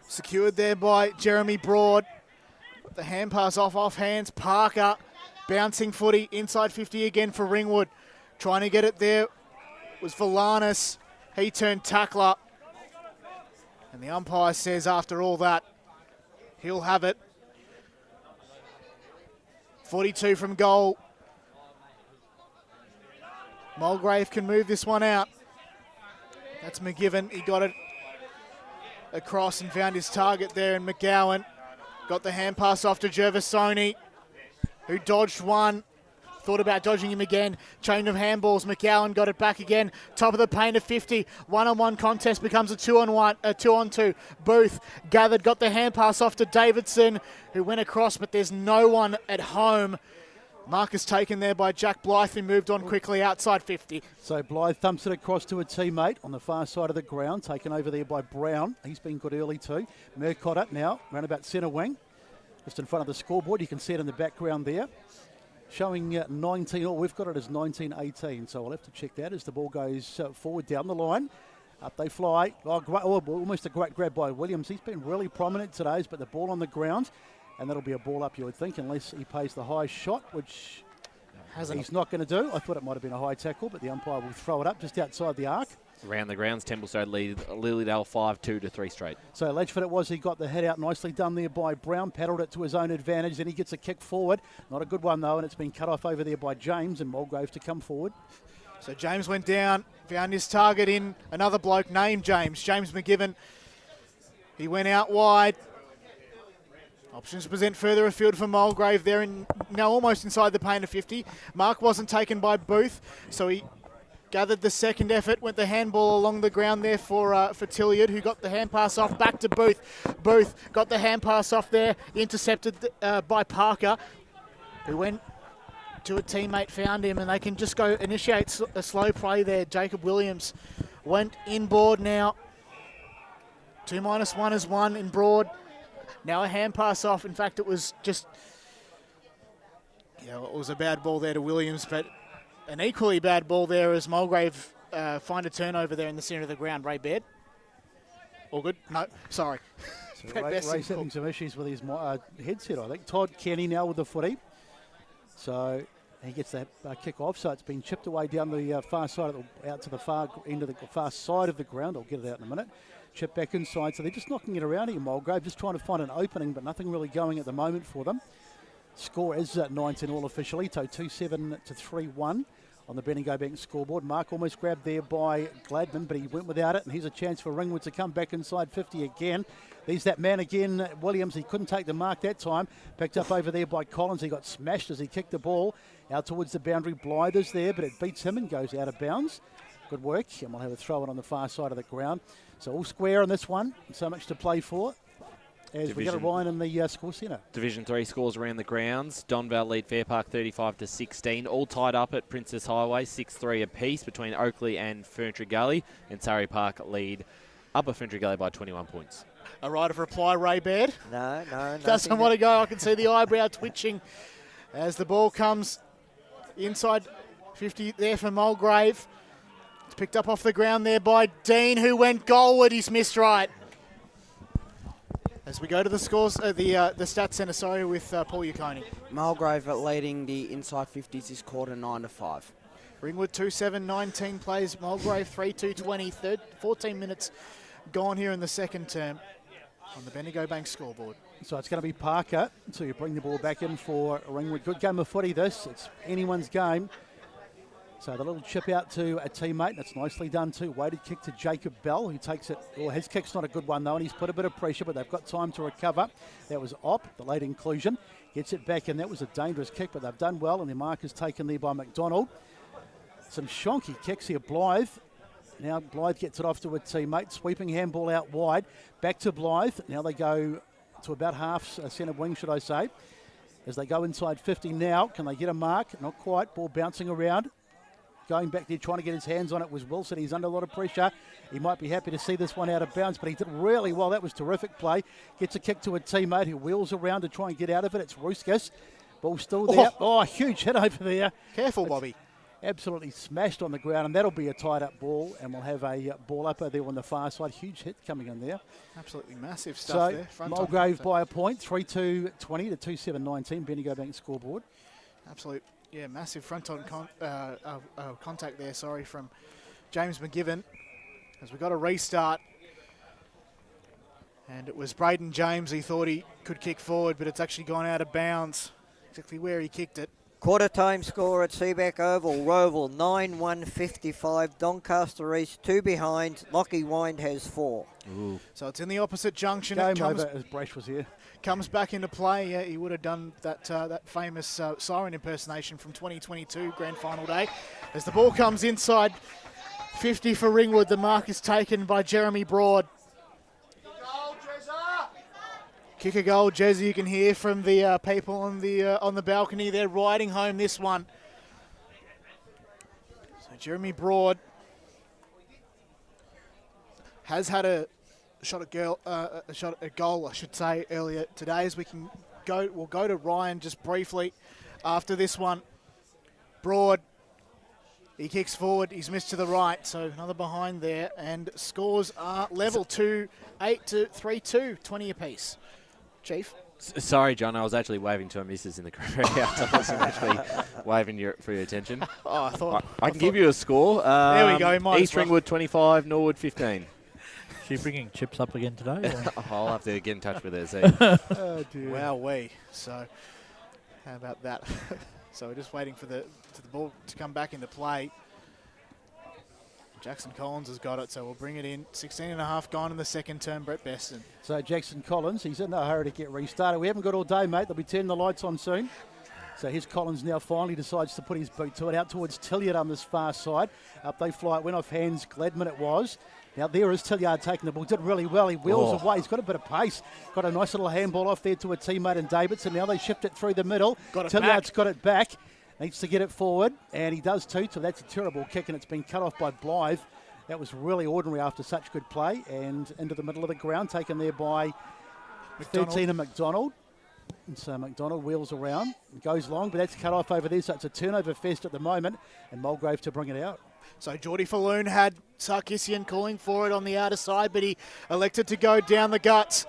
secured there by Jeremy Broad. The hand pass off hands. Parker bouncing footy inside 50 again for Ringwood. Trying to get it there was Valanis. He turned tackler. And the umpire says after all that, he'll have it. 42 from goal. Mulgrave can move this one out. That's McGivern. He got it across and found his target there in McGowan. Got the hand pass off to Gervasoni, who dodged one. Thought about dodging him again. Chain of handballs. McGowan got it back again. Top of the paint of 50. One-on-one contest becomes a 2-on-1, a 2-on-2. Booth gathered, got the hand pass off to Davidson, who went across, but there's no one at home. Mark is taken there by Jack Blythe, who moved on quickly outside 50. So Blythe thumps it across to a teammate on the far side of the ground, taken over there by Brown. He's been good early too. Mercotter now, round about centre wing. Just in front of the scoreboard, you can see it in the background there. Showing 19, or we've got it as 19-18, so I'll have to check that as the ball goes forward down the line. Up they fly. Almost a great grab by Williams. He's been really prominent today, but the ball on the ground, and that'll be a ball up, you would think, unless he pays the high shot, which he's not going to do. I thought it might have been a high tackle, but the umpire will throw it up just outside the arc. Around the grounds, Templestone lead Lilydale 5-2 to 3 straight. So Ledgeford it was, he got the head out nicely done there by Brown, paddled it to his own advantage, then he gets a kick forward. Not a good one though, and it's been cut off over there by James and Mulgrave to come forward. So James went down, found his target in another bloke named James McGivern. He went out wide. Options present further afield for Mulgrave there, now almost inside the paint of 50. Mark wasn't taken by Booth, so he gathered the second effort, went the handball along the ground there for Tilliard, who got the hand pass off back to Booth. Booth got the hand pass off there, intercepted by Parker, who went to a teammate, found him, and they can just go initiate a slow play there. Jacob Williams went inboard now. 2-1 is 1 in Broad. Now a hand pass off. In fact, it was just, it was a bad ball there to Williams, but an equally bad ball there as Mulgrave find a turnover there in the centre of the ground. Ray Baird. All good? No, sorry. So Ray's having some issues with his headset, I think. Todd Kenny now with the footy. So he gets that kick off. So it's been chipped away down the far side, out to the far end of the far side of the ground. I'll get it out in a minute. Chip back inside. So they're just knocking it around here, Mulgrave, just trying to find an opening, but nothing really going at the moment for them. Score is 19 all officially, so 2-7 to 3-1 on the Bendigo Bank scoreboard. Mark almost grabbed there by Gladman, but he went without it, and here's a chance for Ringwood to come back inside 50 again. There's that man again, Williams. He couldn't take the mark that time. Picked up over there by Collins. He got smashed as he kicked the ball out towards the boundary. Blythe is there, but it beats him and goes out of bounds. Good work, and we'll have a throw in on the far side of the ground. So all square on this one, so much to play for. As we go to Ryan in the score centre. Division 3 scores around the grounds. Donvale lead Fair Park 35-16. All tied up at Princess Highway, 6-3 apiece between Oakley and Ferntree Gully. And Surrey Park lead Upper Ferntree Gully by 21 points. A right of reply, Ray Baird. No. Doesn't want to go. I can see the eyebrow twitching as the ball comes inside 50 there for Mulgrave. It's picked up off the ground there by Dean, who went goalward. He's missed right. As we go to the scores, the stats centre, with Paul Yaconi. Mulgrave are leading the inside 50s this quarter 9-5. Ringwood 2-7-19 plays Mulgrave 3-2-20. 14 minutes gone here in the second term on the Bendigo Bank scoreboard. So it's going to be Parker. So you bring the ball back in for Ringwood. Good game of footy this. It's anyone's game. So the little chip out to a teammate. That's nicely done too. Weighted kick to Jacob Bell, who takes it. Well, his kick's not a good one though, and he's put a bit of pressure, but they've got time to recover. That was Op, the late inclusion. Gets it back in. That was a dangerous kick, but they've done well, and their mark is taken there by McDonald. Some shonky kicks here. Blythe. Now Blythe gets it off to a teammate. Sweeping handball out wide. Back to Blythe. Now they go to about half centre wing, should I say. As they go inside 50 now. Can they get a mark? Not quite. Ball bouncing around. Going back there, trying to get his hands on it was Wilson. He's under a lot of pressure. He might be happy to see this one out of bounds, but he did really well. That was terrific play. Gets a kick to a teammate who wheels around to try and get out of it. It's Ruskas. Ball still there. Oh, huge hit over there. Careful, Bobby. Absolutely smashed on the ground, and that'll be a tied-up ball, and we'll have a ball upper there on the far side. Huge hit coming in there. Absolutely massive stuff there. So Mulgrave by a point, 3-2-20 to 2-7-19, Bendigo Bank scoreboard. Absolute, massive front-on contact there, from James McGivern. As we got a restart. And it was Braden James. He thought he could kick forward, but it's actually gone out of bounds. Exactly where he kicked it. Quarter time score at Seaback Oval. Roval 9-1-55. Doncaster East 2 behind. Lockie Wind has 4. Ooh. So it's in the opposite junction. Game over as Brash was here. Comes back into play. Yeah, he would have done that famous siren impersonation from 2022 grand final day. As the ball comes inside 50 for Ringwood, the mark is taken by Jeremy Broad. Kick a goal, Jezza. You can hear from the people on the balcony. They're riding home this one. So Jeremy Broad has had a shot at goal, I should say, earlier today. As we'll go to Ryan just briefly after this one. Broad, he kicks forward. He's missed to the right, so another behind there, and scores are level 2-8 to 3-2, 20 apiece. Chief? Sorry, John, I was actually waving to a missus in the crowd. I wasn't actually waving for your attention. Oh, I thought... I can give you a score. There we go. East Ringwood 25, Norwood 15. Is she bringing chips up again today? I'll have to get in touch with her. See. Oh, dear. Wowee. So, how about that? So we're just waiting for the ball to come back into play. Jackson Collins has got it, so we'll bring it in. 16.5 gone in the second term, Brett Beston. So Jackson Collins, he's in no hurry to get restarted. We haven't got all day, mate. They'll be turning the lights on soon. So here's Collins now finally decides to put his boot to it out towards Tilliard on this far side. Up they fly. It went off hands. Gladman it was. Now there is Tilliard taking the ball. Did really well. He wheels away. He's got a bit of pace. Got a nice little handball off there to a teammate in Davidson. Now they shift it through the middle. Tilliard's got it back. Needs to get it forward, and he does too. So that's a terrible kick, and it's been cut off by Blythe. That was really ordinary after such good play, and into the middle of the ground, taken there by 13 and McDonald. And so McDonald wheels around and goes long, but that's cut off over there, so it's a turnover fest at the moment, and Mulgrave to bring it out. So Geordie Falloon had Sarkissian calling for it on the outer side, but he elected to go down the guts.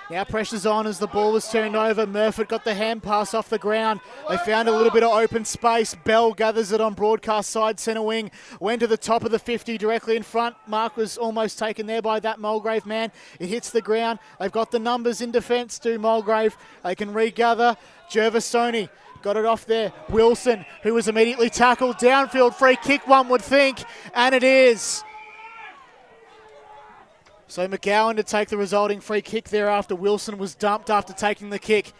Now pressure's on as the ball was turned over. Murphy got the hand pass off the ground. They found a little bit of open space. Bell gathers it on broadcast side centre wing. Went to the top of the 50 directly in front. Mark was almost taken there by that Mulgrave man. It hits the ground. They've got the numbers in defence to Mulgrave. They can regather. Jervis Stoney got it off there. Wilson, who was immediately tackled. Downfield free kick, one would think. And it is. So McGowan to take the resulting free kick there after Wilson was dumped after taking the kick.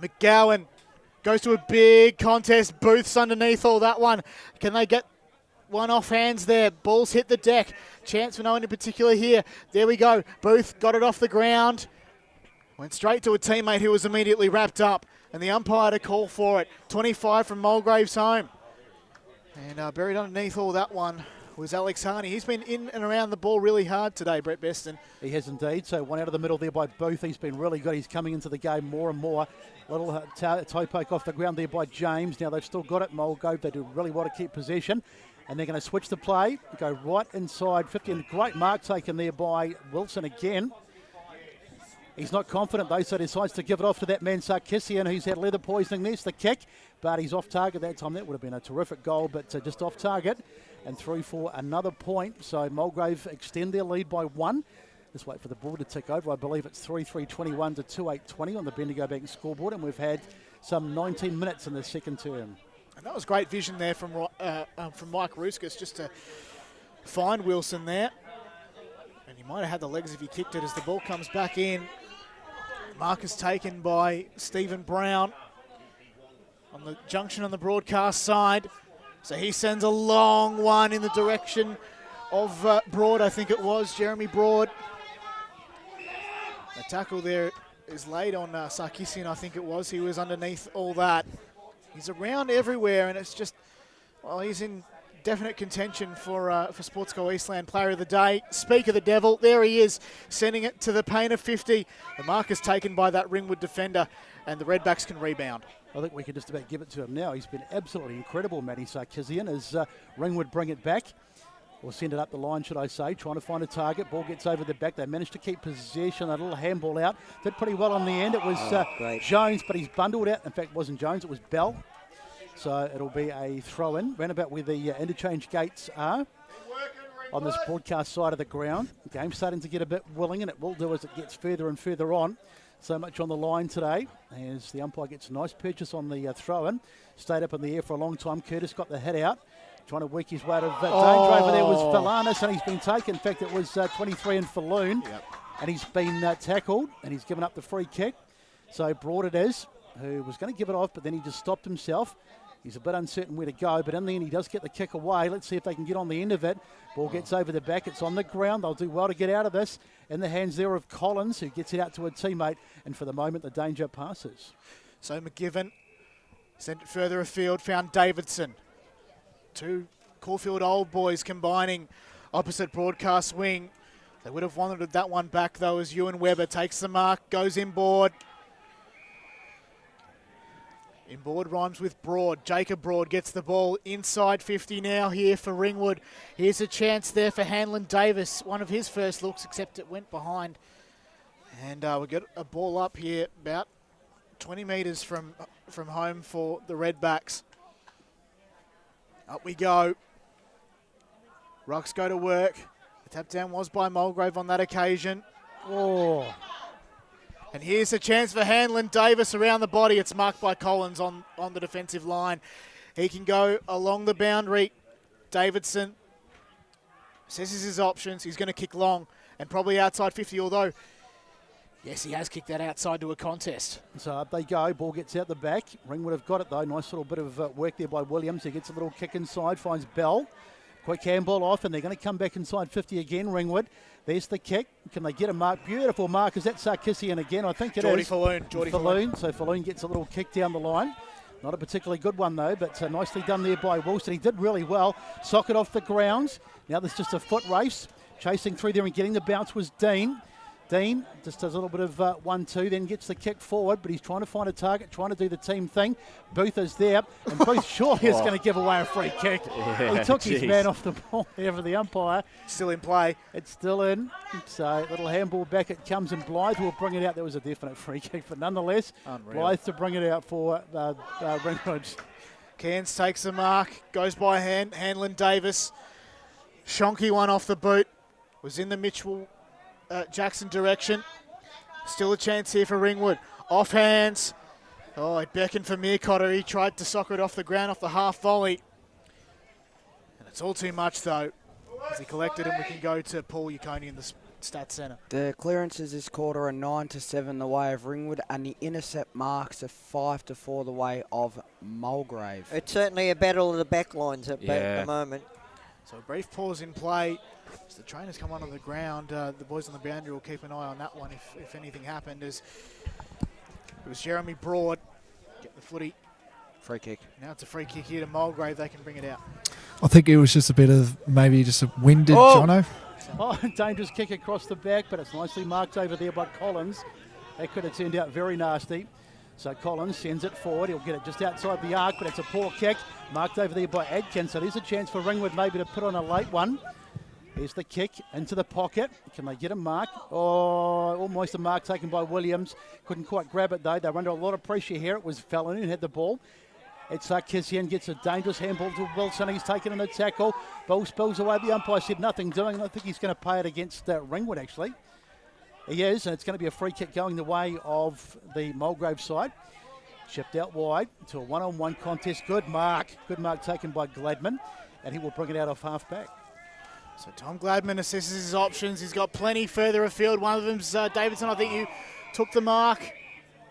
McGowan goes to a big contest. Booth's underneath all that one. Can they get one off hands there? Balls hit the deck. Chance for no one in particular here. There we go. Booth got it off the ground. Went straight to a teammate who was immediately wrapped up, and the umpire to call for it. 25 from Mulgrave's home. And buried underneath all that one was Alex Harney. He's been in and around the ball really hard today, Brett Beston. He has indeed. So one out of the middle there by Booth. He's been really good. He's coming into the game more and more. Little toe poke off the ground there by James. Now they've still got it, Mulgrave. They do really want to keep possession. And they're going to switch the play, go right inside 50. And great mark taken there by Wilson again. He's not confident though, so decides to give it off to that man Sarkissian, who's had leather poisoning. There's the kick, but he's off target that time. That would have been a terrific goal, but just off target and through for another point. So Mulgrave extend their lead by 1. Just wait for the ball to tick over. I believe it's 3-3-21 to 2-8-20 on the Bendigo Bank scoreboard, and we've had some 19 minutes in the second term. And that was great vision there from Mike Ruskas just to find Wilson there. And he might have had the legs if he kicked it as the ball comes back in. Mark is taken by Stephen Brown on the junction on the broadcast side. So he sends a long one in the direction of Broad, I think it was, Jeremy Broad. The tackle there is laid on Sarkissian, I think it was. He was underneath all that. He's around everywhere, and it's just, well, he's in definite contention for Sportsco Eastland Player of the Day. Speak of the devil, there he is, sending it to the paint of 50. The mark is taken by that Ringwood defender, and the Redbacks can rebound. I think we can just about give it to him now. He's been absolutely incredible, Matty Sarkissian, as Ringwood bring it back. Or send it up the line, should I say, trying to find a target. Ball gets over the back. They managed to keep possession. A little handball out. Did pretty well on the end. It was Jones, but he's bundled out. In fact, it wasn't Jones, it was Bell. So it'll be a throw-in, round about where the interchange gates are on this broadcast side of the ground. The game's starting to get a bit willing, and it will do as it gets further and further on. So much on the line today as the umpire gets a nice purchase on the throw-in. Stayed up in the air for a long time. Curtis got the hit out. Trying to work his way out of danger over there was Falanis, and he's been taken. In fact, it was 23 in Falloon, and he's been tackled, and he's given up the free kick. So Broad it is, who was going to give it off, but then he just stopped himself. He's a bit uncertain where to go, but in the end he does get the kick away. Let's see if they can get on the end of it. Ball gets over the back. It's on the ground. They'll do well to get out of this. In the hands there of Collins, who gets it out to a teammate, and for the moment the danger passes. So McGivern sent it further afield, found Davidson. Two Caulfield old boys combining opposite broadcast wing. They would have wanted that one back though as Ewan Webber takes the mark, goes inboard. Inboard rhymes with Broad. Jacob Broad gets the ball inside 50 now here for Ringwood. Here's a chance there for Hanlon Davis. One of his first looks, except it went behind. And we get a ball up here about 20 metres from home for the Redbacks. Up we go. Rucks go to work. The tap down was by Mulgrave on that occasion. Oh. And here's a chance for Hanlon Davis around the body. It's marked by Collins on the defensive line. He can go along the boundary. Davidson assesses his options. He's going to kick long and probably outside 50, although, yes, he has kicked that outside to a contest. So up they go. Ball gets out the back. Ringwood have got it, though. Nice little bit of work there by Williams. He gets a little kick inside, finds Bell. Quick handball off, and they're going to come back inside 50 again, Ringwood. There's the kick. Can they get a mark? Beautiful mark. Is that Sarkissian again? I think it is. Geordie Falloon. So Falloon gets a little kick down the line. Not a particularly good one, though, but nicely done there by Wilson. He did really well. Socket off the grounds. Now there's just a foot race. Chasing through there and getting the bounce was Dean. Dean just does a little bit of 1-2, then gets the kick forward, but he's trying to find a target, trying to do the team thing. Booth is there, and Booth surely is going to give away a free kick. He took his man off the ball there for the umpire. Still in play. It's still in. So little handball back it comes, and Blythe will bring it out. That was a definite free kick, but nonetheless, unreal. Blythe to bring it out for Ringwood. Cairns takes the mark, goes by Hanlon Davis. Shonky one off the boot. Was in the Mitchell Jackson direction. Still a chance here for Ringwood. Off hands. Oh, it beckoned for Meercotter. He tried to soccer it off the ground off the half volley. And it's all too much, though, as he collected, and we can go to Paul Yaconi in the Stats Centre. The clearances this quarter are 9-7 the way of Ringwood, and the intercept marks are 5-4 the way of Mulgrave. It's certainly a battle of the back lines at the moment. So a brief pause in play. As the trainers come onto the ground, the boys on the boundary will keep an eye on that one if anything happened. As it was Jeremy Broad getting the footy. Free kick. Now it's a free kick here to Mulgrave. They can bring it out. I think it was just a bit of maybe just a winded Jono. Oh, dangerous kick across the back, but it's nicely marked over there by Collins. That could have turned out very nasty. So Collins sends it forward. He'll get it just outside the arc, but it's a poor kick. Marked over there by Adkins. So there's a chance for Ringwood maybe to put on a late one. Here's the kick into the pocket. Can they get a mark? Oh, almost a mark taken by Williams. Couldn't quite grab it though. They were under a lot of pressure here. It was Fallon who had the ball. It's Kissian gets a dangerous handball to Wilson. He's taken in the tackle. Ball spills away. The umpire said nothing doing. I think he's going to pay it against Ringwood actually. He is, and it's going to be a free kick going the way of the Mulgrave side. Shipped out wide to a one-on-one contest. Good mark taken by Gladman, and he will bring it out off half-back. So Tom Gladman assesses his options. He's got plenty further afield. One of them's Davidson. I think you took the mark.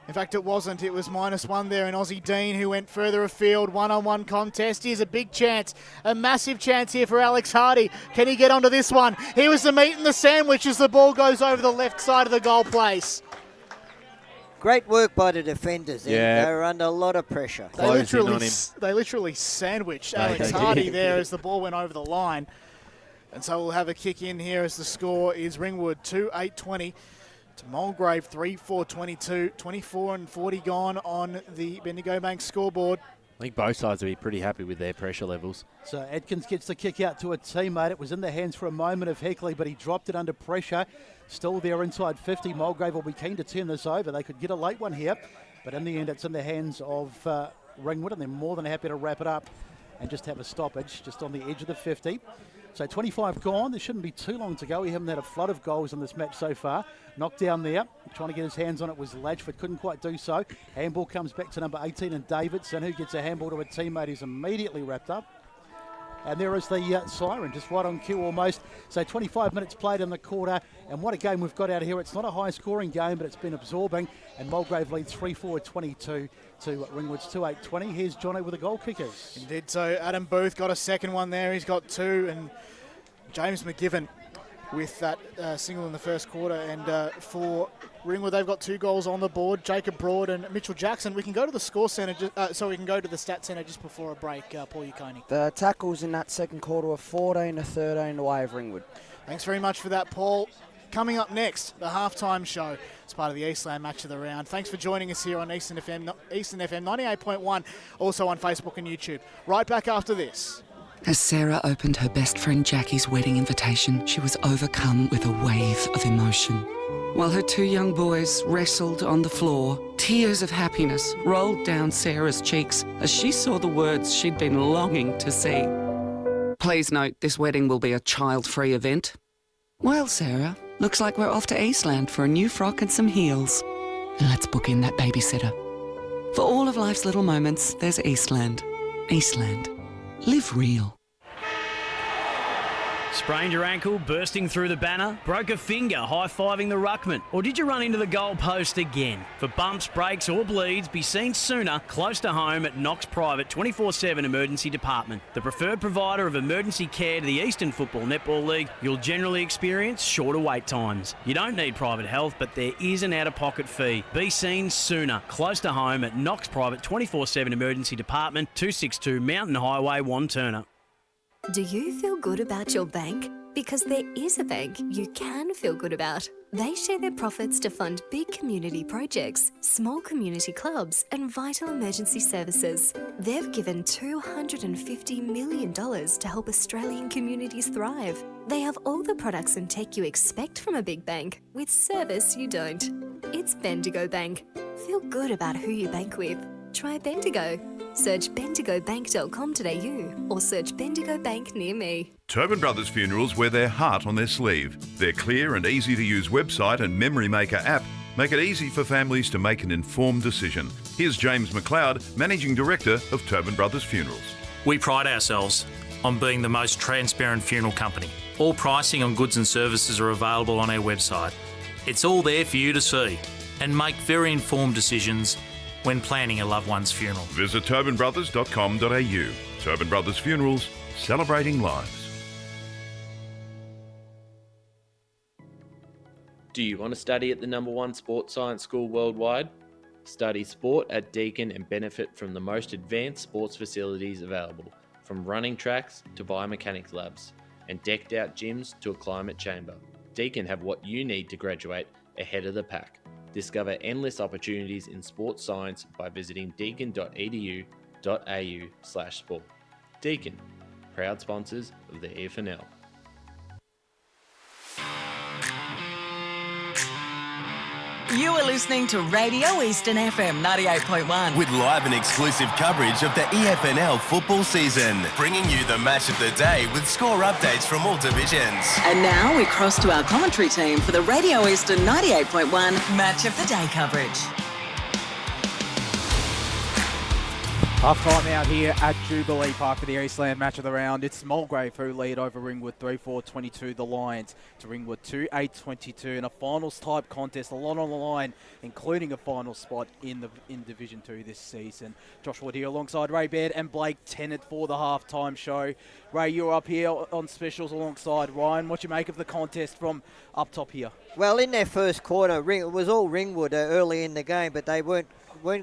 In fact, it wasn't. It was -1 there, and Aussie Dean who went further afield. One-on-one contest. Here's a big chance, a massive chance here for Alex Hardy. Can he get onto this one? Here was the meat and the sandwich as the ball goes over the left side of the goal place. Great work by the defenders. Yeah. They were under a lot of pressure. They literally sandwiched Alex Hardy there as the ball went over the line. And so we'll have a kick in here as the score is Ringwood 2-8-20 to Mulgrave 3-4-22. 24 and 40 gone on the Bendigo Bank scoreboard. I think both sides will be pretty happy with their pressure levels. So Adkins gets the kick out to a teammate. It was in the hands for a moment of Heckley, but he dropped it under pressure. Still there inside 50. Mulgrave will be keen to turn this over. They could get a late one here, but in the end it's in the hands of Ringwood, and they're more than happy to wrap it up and just have a stoppage just on the edge of the 50. So 25 gone. There shouldn't be too long to go. We haven't had a flood of goals in this match so far. Knocked down there. Trying to get his hands on it was Latchford. Couldn't quite do so. Handball comes back to number 18 and Davidson, who gets a handball to a teammate who's immediately wrapped up. And there is the siren, just right on cue almost. So 25 minutes played in the quarter. And what a game we've got out here. It's not a high-scoring game, but it's been absorbing. And Mulgrave leads 3-4-22 to Ringwood's 2-8-20. Here's Johnny with the goal kickers. Indeed, so Adam Booth got a second one there. He's got two. And James McGivern with that single in the first quarter. And for Ringwood, they've got 2 goals on the board. Jacob Broad and Mitchell Jackson. We can go to the score centre, we can go to the stat centre just before a break, Paul Yukoni. The tackles in that second quarter were 14-13 the way of Ringwood. Thanks very much for that, Paul. Coming up next, the halftime show as part of the Eastland Match of the Round. Thanks for joining us here on Eastland FM 98.1, also on Facebook and YouTube. Right back after this. As Sarah opened her best friend Jackie's wedding invitation, she was overcome with a wave of emotion. While her 2 young boys wrestled on the floor, tears of happiness rolled down Sarah's cheeks as she saw the words she'd been longing to see. Please note, this wedding will be a child-free event. Well, Sarah, looks like we're off to Eastland for a new frock and some heels. And let's book in that babysitter. For all of life's little moments, there's Eastland. Eastland. Live real. Sprained your ankle, bursting through the banner? Broke a finger, high-fiving the ruckman? Or did you run into the goal post again? For bumps, breaks or bleeds, be seen sooner, close to home at Knox Private 24/7 Emergency Department. The preferred provider of emergency care to the Eastern Football Netball League, you'll generally experience shorter wait times. You don't need private health, but there is an out-of-pocket fee. Be seen sooner, close to home at Knox Private 24/7 Emergency Department, 262 Mountain Highway, Wantirna. Do you feel good about your bank? Because there is a bank you can feel good about. They share their profits to fund big community projects, small community clubs, and vital emergency services. They've given $250 million to help Australian communities thrive. They have all the products and tech you expect from a big bank, with service you don't. It's Bendigo Bank. Feel good about who you bank with. Try Bendigo. Search bendigobank.com.au or search Bendigo Bank near me. Tobin Brothers Funerals wear their heart on their sleeve. Their clear and easy to use website and Memory Maker app make it easy for families to make an informed decision. Here's James McLeod, Managing Director of Tobin Brothers Funerals. We pride ourselves on being the most transparent funeral company. All pricing on goods and services are available on our website. It's all there for you to see and make very informed decisions when planning a loved one's funeral. Visit tobinbrothers.com.au. Tobin Brothers Funerals, celebrating lives. Do you want to study at the #1 sports science school worldwide? Study sport at Deakin and benefit from the most advanced sports facilities available, from running tracks to biomechanics labs, and decked out gyms to a climate chamber. Deakin have what you need to graduate ahead of the pack. Discover endless opportunities in sports science by visiting deakin.edu.au/sport. Deakin, proud sponsors of the EFNL. You are listening to Radio Eastern FM 98.1. With live and exclusive coverage of the EFNL football season, bringing you the match of the day with score updates from all divisions. And now we cross to our commentary team for the Radio Eastern 98.1 Match of the Day coverage. Half time out here at Jubilee Park for the Eastland match of the round. It's Mulgrave who lead over Ringwood 3-4-22. The Lions to Ringwood 2-8-22 in a finals type contest. A lot on the line, including a final spot in Division 2 this season. Josh Wood here alongside Ray Baird and Blake Tennant for the half-time show. Ray, you're up here on specials alongside Ryan. What you make of the contest from up top here? Well, in their first quarter, it was all Ringwood early in the game, but they weren't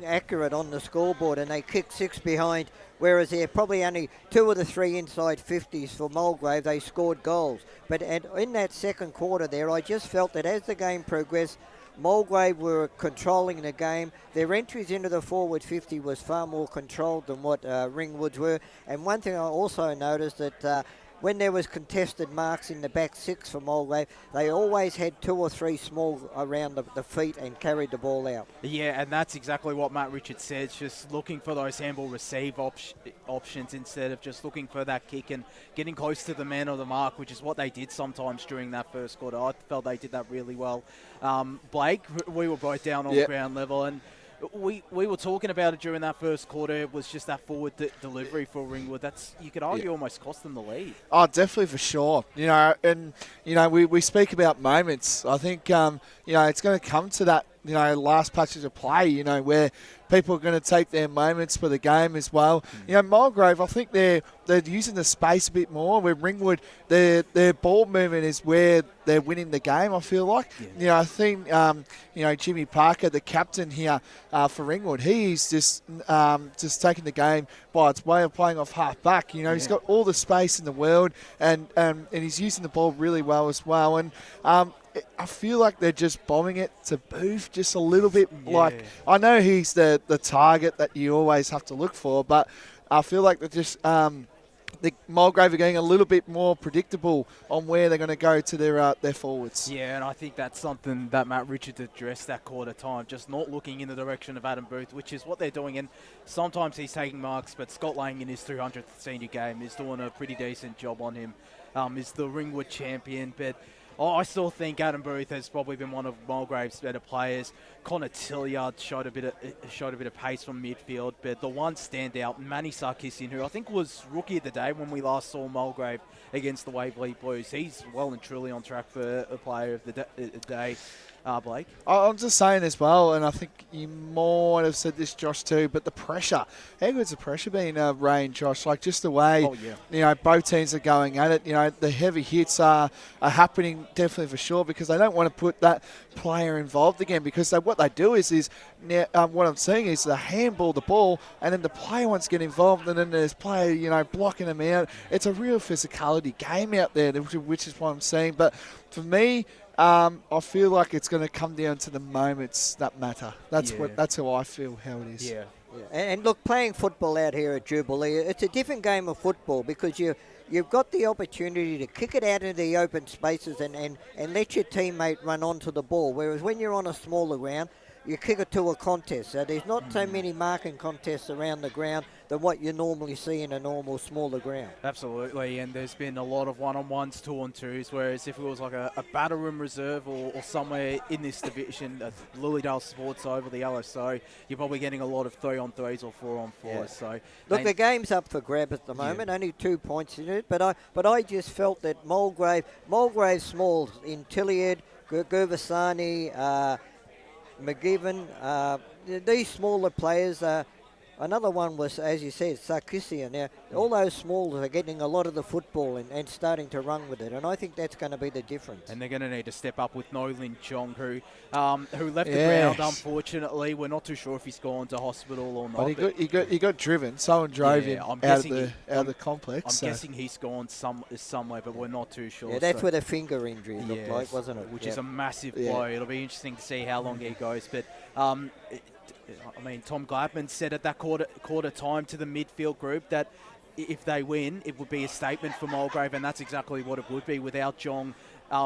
accurate on the scoreboard, and they kicked 6 behind, whereas they're probably only 2 of the 3 inside 50s for Mulgrave. They scored goals. But in that second quarter there, I just felt that as the game progressed, Mulgrave were controlling the game. Their entries into the forward 50 was far more controlled than what Ringwood's were. And one thing I also noticed that when there was contested marks in the back 6 for Mulgrave, they always had 2 or 3 small around the feet and carried the ball out. Yeah, and that's exactly what Matt Richards said, just looking for those handball receive options instead of just looking for that kick and getting close to the man of the mark, which is what they did sometimes during that first quarter. I felt they did that really well. Blake, we were both down on ground level, and we were talking about it during that first quarter. It was just that forward delivery for Ringwood. That's, you could argue, almost cost them the lead. Oh, definitely, for sure. We speak about moments. I think it's going to come to that last patches of play. Where people are going to take their moments for the game as well. Mulgrave, I think they're using the space a bit more. Where Ringwood, their ball movement is where they're winning the game, I feel like. I think Jimmy Parker, the captain here for Ringwood, he's just taking the game by its way of playing off half back. He's got all the space in the world, and he's using the ball really well as well. And I feel like they're just bombing it to Booth just a little bit. Like, I know he's the target that you always have to look for, but I feel like they're just the Mulgrave are getting a little bit more predictable on where they're going to go to their forwards. Yeah, and I think that's something that Matt Richards addressed that quarter time, just not looking in the direction of Adam Booth, which is what they're doing. And sometimes he's taking marks, but Scott Lang in his 300th senior game is doing a pretty decent job on him. Is the Ringwood champion, but I still think Adam Booth has probably been one of Mulgrave's better players. Connor Tilliard showed a bit of pace from midfield, but the one standout, Manny Sarkisian, who I think was rookie of the day when we last saw Mulgrave against the Waverley Blues. He's well and truly on track for a player of the day. Blake? I'm just saying as well, and I think you might have said this, Josh, too, but the pressure. How good's the pressure been, Ray and Josh? Like, just the way, both teams are going at it. The heavy hits are happening definitely for sure, because they don't want to put that player involved again, because what they do is what I'm seeing is they handball the ball, and then the player wants to get involved, and then there's player, blocking them out. It's a real physicality game out there, which is what I'm seeing. But for me, I feel like it's going to come down to the moments that matter. That's how I feel how it is. Yeah. And look, playing football out here at Jubilee, it's a different game of football, because you've got the opportunity to kick it out into the open spaces and let your teammate run onto the ball. Whereas when you're on a smaller ground, you kick it to a contest. So there's not so many marking contests around the ground than what you normally see in a normal smaller ground. Absolutely, and there's been a lot of one-on-ones, 2-on-2s, whereas if it was like a battle room reserve or somewhere in this division, Lilydale Sports over the LSO, you're probably getting a lot of 3-on-3s or 4-on-4s. Yeah. So look, the game's up for grab at the moment, only 2 points in it, but I just felt that Mulgrave small in Tilliard, Gurvasani, McGiven, these smaller players, Another one was, as you said, Sarkisian. Now, all those smalls are getting a lot of the football and starting to run with it, and I think that's going to be the difference. And they're going to need to step up with Nolan Chong, who left the ground, unfortunately. We're not too sure if he's gone to hospital or not. But he got driven. Someone drove him out of the complex. I'm guessing he's gone somewhere, but we're not too sure. Yeah, that's where the finger injury looked like, wasn't it? Which is a massive blow. It'll be interesting to see how long he goes. But Tom Gladman said at that quarter time to the midfield group that if they win, it would be a statement for Mulgrave, and that's exactly what it would be without Jong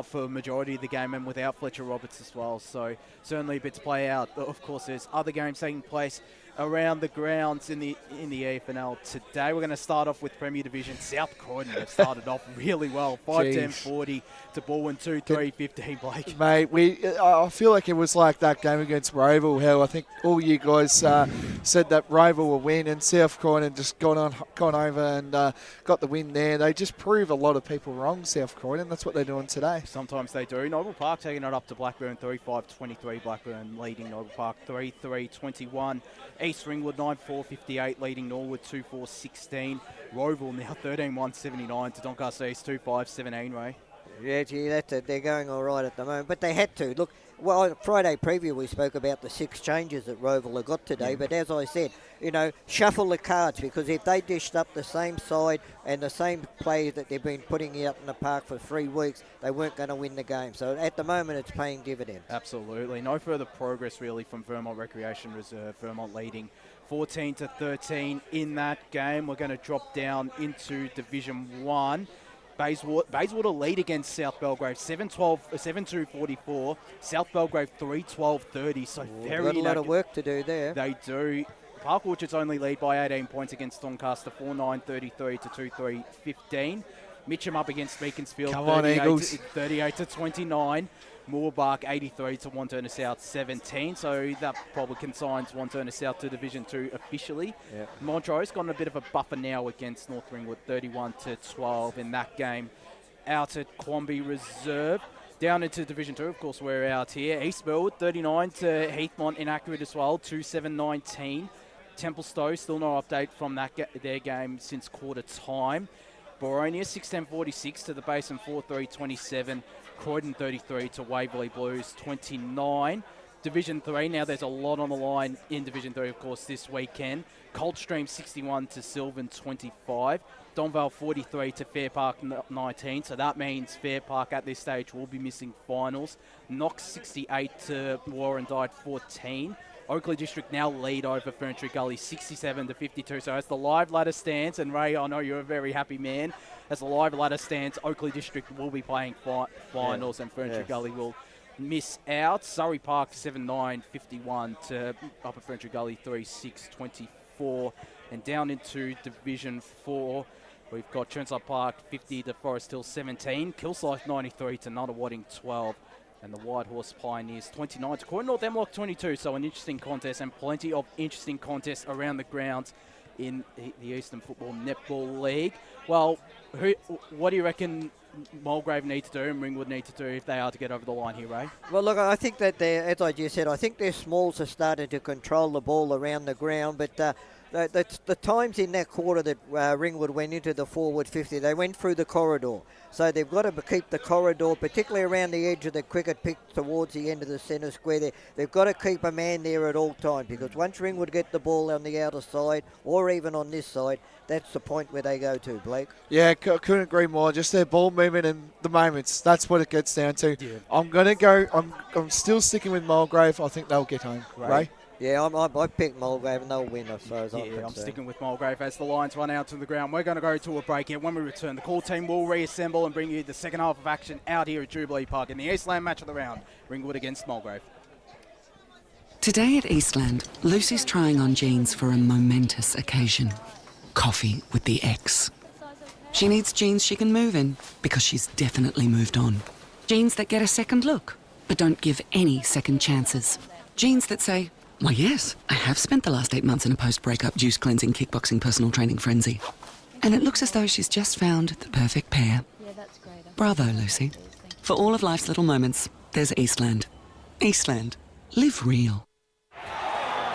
for a majority of the game and without Fletcher Roberts as well. So certainly a bit to play out. Of course, there's other games taking place around the grounds in the EFNL today. We're going to start off with Premier Division. South Croydon have started off really well. 5-10-40 to Baldwin 2-3-15, Blake. Mate, I feel like it was like that game against Roval, how I think all you guys said that Roval will win, and South Croydon just gone over and got the win there. They just prove a lot of people wrong, South Croydon. That's what they're doing today. Sometimes they do. Noble Park taking it up to Blackburn 3-5-23. Blackburn leading Noble Park 3-3-21. East Ringwood 9-4-58, leading Norwood 2-4-16. Roval now 13-1-79 to Doncaster East 2-5-17, Ray. Yeah, gee, they're going all right at the moment, but they had to. Look, well, Friday preview we spoke about the 6 changes that Roval have got today, but as I said, shuffle the cards, because if they dished up the same side and the same play that they've been putting out in the park for 3 weeks, they weren't going to win the game. So at the moment, it's paying dividends. Absolutely. No further progress really from Vermont Recreation Reserve. Vermont leading 14-13 in that game. We're going to drop down into Division 1. Bayswater lead against South Belgrave 7-2-44. South Belgrave 3-12-30. So very got a lot of work to do there. They do. Park Orchards only lead by 18 points against Doncaster 4-9-33 to 2-3-15. Mitcham up against Beaconsfield 38-29. Moorbark 83 to Wantirna South 17, so that probably consigns Wantirna South to Division 2 officially. Yeah. Montroe's got a bit of a buffer now against North Ringwood 31-12 in that game out at Quamby Reserve. Down into Division 2, of course, we're out here. East Burwood 39 to Heathmont, inaccurate as well, 2-7-19. Templestowe, still no update from their game since quarter time. Boronia 6-10-46 to the Basin 4-3-27. Croydon 33 to Waverley Blues 29. Division 3, now there's a lot on the line in Division 3, of course, this weekend. Coldstream 61 to Sylvan 25. Donvale 43 to Fair Park 19, so that means Fair Park at this stage will be missing finals. Knox 68 to Warrandyte 14. Oakley District now lead over Ferntree Gully 67-52. So as the live ladder stands, and Ray, I know you're a very happy man, as the live ladder stands, Oakley District will be playing finals and Ferntree Gully will miss out. Surrey Park 7-9-51 to Upper Ferntree Gully 3-6-24. And down into Division 4, we've got Chernside Park 50 to Forest Hill 17. Kilsyth 93 to Nunawading 12. And the White Horse Pioneers 29 to Croydon North Emlock 22. So an interesting contest and plenty of interesting contests around the grounds in the Eastern Football Netball League. Well, what do you reckon Mulgrave need to do and Ringwood need to do if they are to get over the line here, Ray? Well, look, I think that as I just said, I think their smalls are starting to control the ball around the ground, but the times in that quarter that Ringwood went into the forward 50, they went through the corridor. So they've got to keep the corridor, particularly around the edge of the cricket pitch towards the end of the centre square there. They've got to keep a man there at all times, because once Ringwood get the ball on the outer side or even on this side, that's the point where they go to, Blake. Yeah, couldn't agree more. Just their ball movement and the moments. That's what it gets down to. Yeah. I'm still sticking with Mulgrave. I think they'll get home. Ray? Yeah, I picked Mulgrave and they'll win as far as I'm concerned. I'm sticking with Mulgrave as the Lions run out to the ground. We're going to go to a break here. When we return, the call team will reassemble and bring you the second half of action out here at Jubilee Park in the Eastland match of the round. Ringwood against Mulgrave. Today at Eastland, Lucy's trying on jeans for a momentous occasion. Coffee with the ex. She needs jeans she can move in because she's definitely moved on. Jeans that get a second look, but don't give any second chances. Jeans that say, why yes, I have spent the last 8 months in a post-breakup juice cleansing kickboxing personal training frenzy. And it looks as though she's just found the perfect pair. Yeah, that's great. Bravo, Lucy. For all of life's little moments, there's Eastland. Eastland. Live real.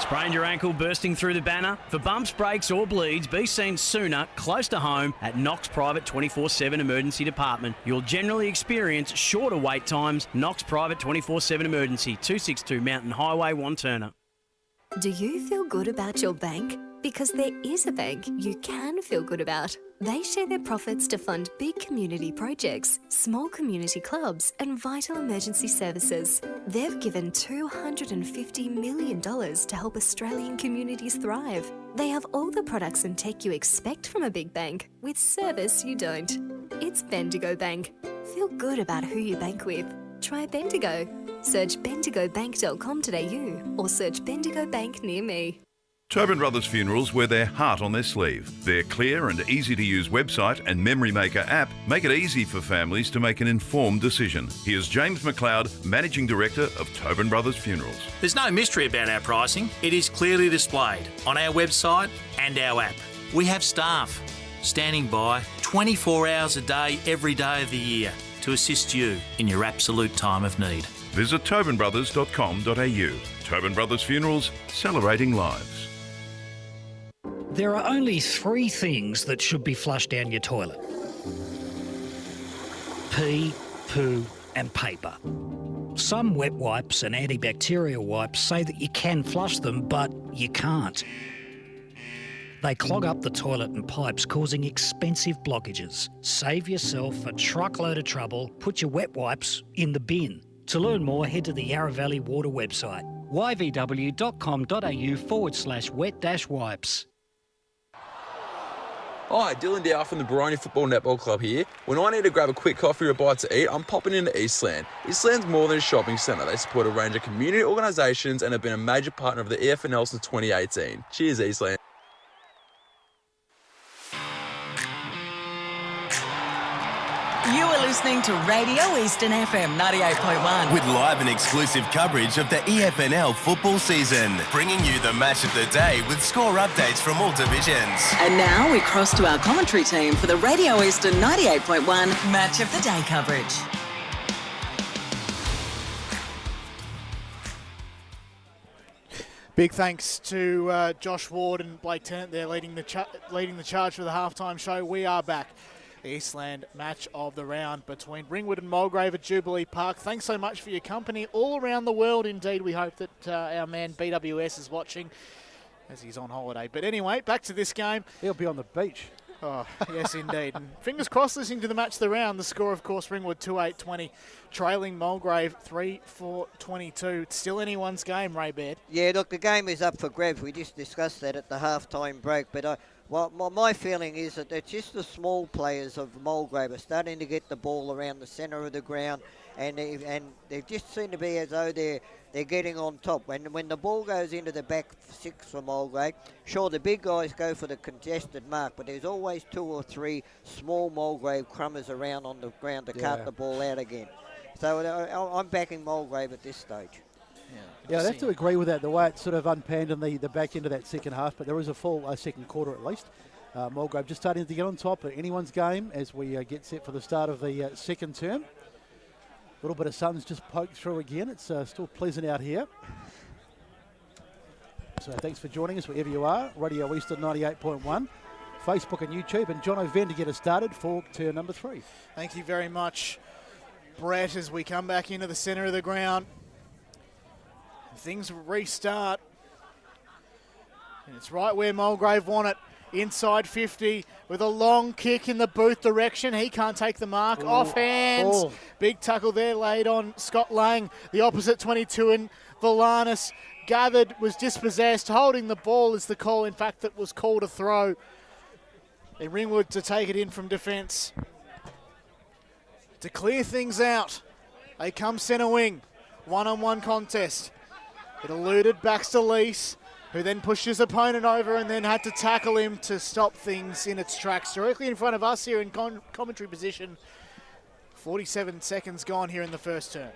Sprained your ankle bursting through the banner? For bumps, breaks or bleeds, be seen sooner, close to home at Knox Private 24/7 Emergency Department. You'll generally experience shorter wait times. Knox Private 24/7 Emergency, 262 Mountain Highway, Wanturna. Do you feel good about your bank? Because there is a bank you can feel good about. They share their profits to fund big community projects, small community clubs and vital emergency services. They've given $250 million to help Australian communities thrive. They have all the products and tech you expect from a big bank, with service you don't. It's Bendigo Bank. Feel good about who you bank with. Try Bendigo. Search bendigobank.com.au or search Bendigo Bank near me. Tobin Brothers Funerals wear their heart on their sleeve. Their clear and easy-to-use website and Memory Maker app make it easy for families to make an informed decision. Here's James McLeod, Managing Director of Tobin Brothers Funerals. There's no mystery about our pricing. It is clearly displayed on our website and our app. We have staff standing by 24 hours a day, every day of the year to assist you in your absolute time of need. Visit tobinbrothers.com.au. Tobin Brothers Funerals, celebrating lives. There are only 3 things that should be flushed down your toilet: pee, poo and paper. Some wet wipes and antibacterial wipes say that you can flush them, but you can't. They clog up the toilet and pipes, causing expensive blockages. Save yourself a truckload of trouble. Put your wet wipes in the bin. To learn more, head to the Yarra Valley Water website, yvw.com.au/wet-wipes. Hi, Dylan Dow from the Baroni Football Netball Club here. When I need to grab a quick coffee or a bite to eat, I'm popping into Eastland. Eastland's more than a shopping centre. They support a range of community organisations and have been a major partner of the EFNL since 2018. Cheers, Eastland. You are listening to Radio Eastern FM 98.1. With live and exclusive coverage of the EFNL football season. Bringing you the match of the day with score updates from all divisions. And now we cross to our commentary team for the Radio Eastern 98.1 Match of the Day coverage. Big thanks to Josh Ward and Blake Tennant there leading the charge for the halftime show. We are back. The Eastland match of the round between Ringwood and Mulgrave at Jubilee Park. Thanks so much for your company all around the world. Indeed, we hope that our man BWS is watching as he's on holiday. But anyway, back to this game. He'll be on the beach. Oh, yes, indeed. And fingers crossed listening to the match of the round. The score, of course, Ringwood 2-8-20, trailing Mulgrave 3-4-22. It's still anyone's game, Ray Baird. Yeah, look, the game is up for grabs. We just discussed that at the half-time break. But my feeling is that it's just the small players of Mulgrave are starting to get the ball around the centre of the ground, and they just seem to be as though they're getting on top. When the ball goes into the back 6 for Mulgrave, sure, the big guys go for the contested mark, but there's always 2 or 3 small Mulgrave crummers around on the ground to cart the ball out again. So I'm backing Mulgrave at this stage. Yeah, I'd have to agree with that, the way it's sort of unpanned in the back end of that second half, but there is a full second quarter at least. Mulgrave just starting to get on top of anyone's game as we get set for the start of the second term. A little bit of sun's just poked through again. It's still pleasant out here. So thanks for joining us wherever you are. Radio Eastern 98.1, Facebook and YouTube, and John O'Venn to get us started for turn number 3. Thank you very much, Brett, as we come back into the centre of the ground. Things restart. And it's right where Mulgrave want it. Inside 50 with a long kick in the Booth direction. He can't take the mark. Ooh. Off hands. Oh. Big tackle there laid on Scott Lang. The opposite 22 and Valanis gathered, was dispossessed. Holding the ball is the call, in fact, that was called a throw. And Ringwood to take it in from defence. To clear things out, they come centre wing. One-on-one contest. It eluded Baxter Lease, who then pushed his opponent over and then had to tackle him to stop things in its tracks. Directly in front of us here in commentary position. 47 seconds gone here in the third term.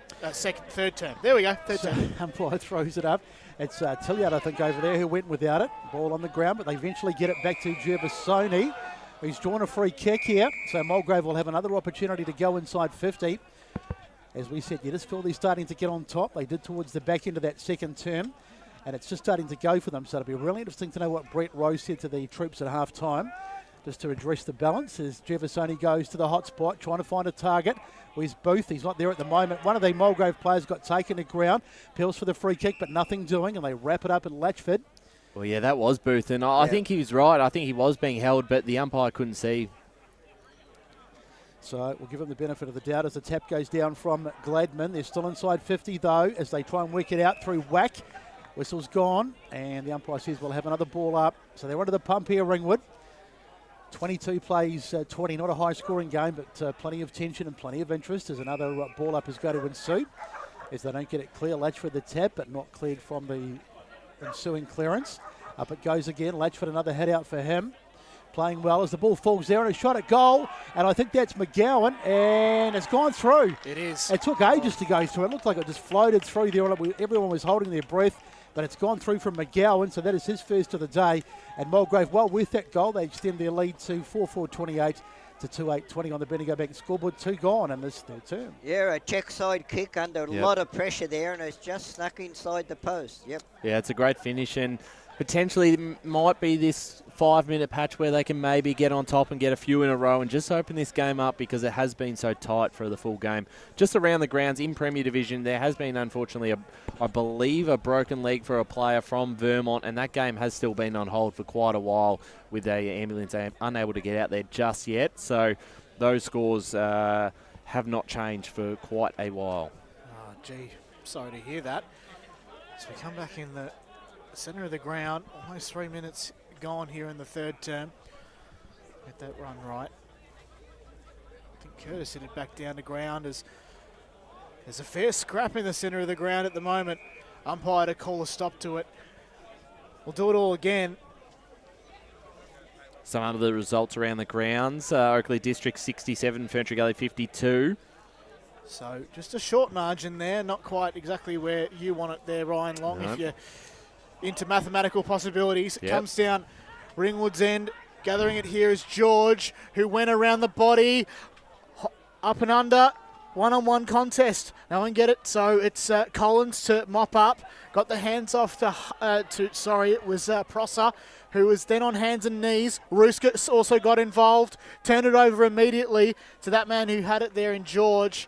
There we go, third term. Umpire throws it up. It's Tilliard, I think, over there who went without it. Ball on the ground, but they eventually get it back to Gervasoni. He's drawn a free kick here, so Mulgrave will have another opportunity to go inside 50. As we said, you just feel they're starting to get on top. They did towards the back end of that second term. and it's just starting to go for them. So it'll be really interesting to know what Brett Rose said to the troops at half-time, just to address the balance as Jeffersoni goes to the hot spot, trying to find a target. Where's Booth? He's not there at the moment. One of the Mulgrave players got taken to ground, peels for the free kick, but nothing doing, and they wrap it up in Latchford. Well, yeah, that was Booth, and I think he was right. I think he was being held, but the umpire couldn't see. So we'll give them the benefit of the doubt as the tap goes down from Gladman. They're still inside 50, though, as they try and work it out through whack. Whistle's gone, and the umpire says we'll have another ball up. So they're under the pump here, Ringwood. 22 plays 20, not a high-scoring game, but plenty of tension and plenty of interest as another ball up is going to ensue. As they don't get it clear, Latchford the tap, but not cleared from the ensuing clearance. Up it goes again. Latchford, another head out for him. Playing well as the ball falls there and a shot at goal. And I think that's McGowan, and it's gone through. It is. It took ages to go through. It looked like it just floated through there. Everyone was holding their breath, but it's gone through from McGowan, so that is his first of the day. And Mulgrave, well, with that goal, they extend their lead to 4-4-28 to 2-8-20 on the Bendigo Bank scoreboard. 2 gone in this third term. Yeah, a check side kick under a lot of pressure there, and it's just snuck inside the post. Yep. Yeah, it's a great finish, and potentially might be this 5-minute patch where they can maybe get on top and get a few in a row and just open this game up, because it has been so tight for the full game. Just around the grounds in Premier Division, there has been, unfortunately, I believe, a broken leg for a player from Vermont, and that game has still been on hold for quite a while with the ambulance unable to get out there just yet. So those scores have not changed for quite a while. Oh, gee, sorry to hear that. So we come back in the centre of the ground, almost 3 minutes gone here in the third term. Get that run right. I think Curtis hit it back down to ground as there's a fair scrap in the centre of the ground at the moment. Umpire to call a stop to it. We'll do it all again. Some of the results around the grounds. Oakley District 67, Ferntree Gully 52. So just a short margin there, not quite exactly where you want it there, Ryan Long, if you're into mathematical possibilities. It comes down Ringwood's end. Gathering it here is George, who went around the body, up and under, one-on-one contest. No one get it, so it's Collins to mop up. Got the hands off it was Prosser, who was then on hands and knees. Ruska also got involved, turned it over immediately to that man who had it there in George.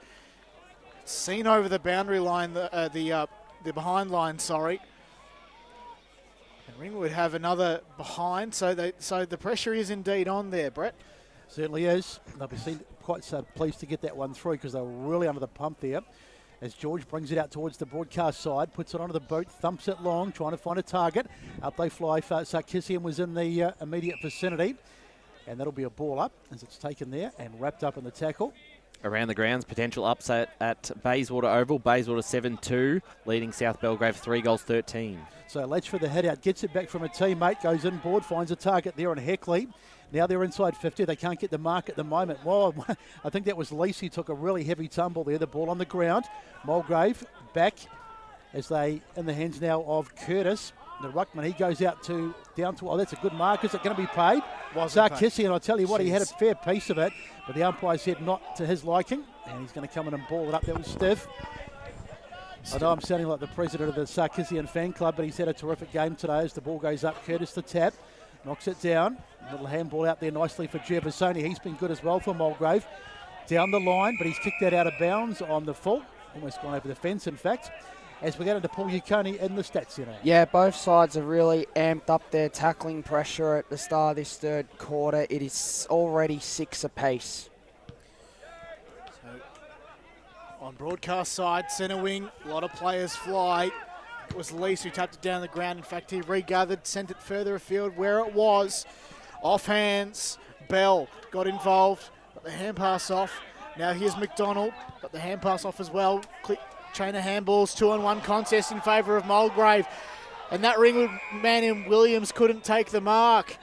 Seen over the boundary line, the behind line, sorry. And Ringwood have another behind, so the pressure is indeed on there, Brett. Certainly is. They'll be quite pleased to get that one through, because they were really under the pump there. As George brings it out towards the broadcast side, puts it onto the boot, thumps it long, trying to find a target. Up they fly. Sarkissian was in the immediate vicinity, and that'll be a ball up as it's taken there and wrapped up in the tackle. Around the grounds, potential upset at Bayswater Oval. Bayswater 7-2, leading South Belgrave 3-13. So Latchford, the head out, gets it back from a teammate, goes inboard, finds a target there on Heckley. Now they're inside 50. They can't get the mark at the moment. Well, I think that was Lacey took a really heavy tumble there. The ball on the ground. Mulgrave back as they in the hands now of Curtis. The ruckman, he goes out down to, that's a good mark. Is it going to be paid? Sarkissian, and I tell you what, he had a fair piece of it, but the umpire said not to his liking, and he's going to come in and ball it up. That was stiff. I know I'm sounding like the president of the Sarkissian fan club, but he's had a terrific game today as the ball goes up. Curtis the tap, knocks it down. Little handball out there nicely for Jeffersoni. He's been good as well for Mulgrave. Down the line, but he's kicked that out of bounds on the full. Almost gone over the fence, in fact. As we get into Paul Uconi in the stats centre. Yeah, both sides have really amped up their tackling pressure at the start of this third quarter. It is already 6 apiece. So on broadcast side, centre wing, a lot of players fly. It was Lease who tapped it down the ground. In fact, he regathered, sent it further afield where it was. Off hands, Bell got involved, got the hand pass off. Now here's McDonald, got the hand pass off as well. Click. Chain of handballs, 2-on-1 contest in favour of Mulgrave. And that Ringwood man in Williams couldn't take the mark.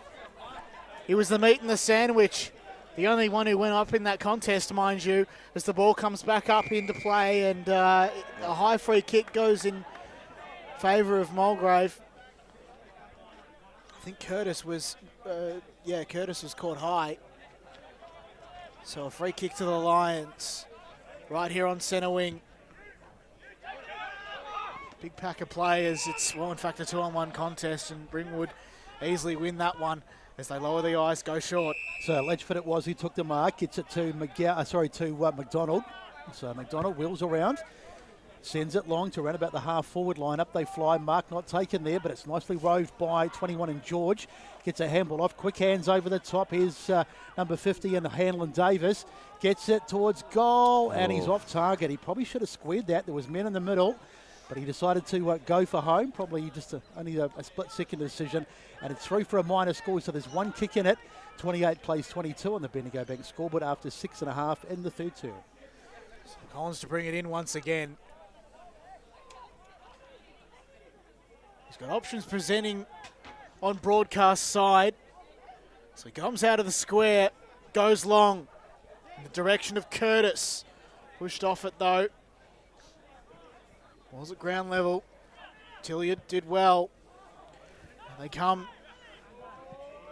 He was the meat and the sandwich. The only one who went up in that contest, mind you, as the ball comes back up into play, and a high free kick goes in favour of Mulgrave. I think Curtis was caught high. So a free kick to the Lions right here on centre wing. Big pack of players. It's, well, in fact, a 2-on-1 contest, and Ringwood easily win that one as they lower the eyes, go short. So Ledgeford it was who took the mark, gets it to McDonald. So McDonald wheels around, sends it long to around about the half-forward line. Up they fly. Mark not taken there, but it's nicely roved by 21 and George. Gets a handball off. Quick hands over the top. Here's number 50 and Hanlon Davis. Gets it towards goal, and he's off target. He probably should have squared that. There was men in the middle, but he decided to go for home. Probably just only a split-second decision, and it's through for a minor score. So there's one kick in it. 28 plays 22 on the Bendigo Bank scoreboard after 6.5 in the third term. So Collins to bring it in once again. He's got options presenting on broadcast side. So he comes out of the square, goes long in the direction of Curtis. Pushed off it though. Was at ground level. Tilliard did well. They come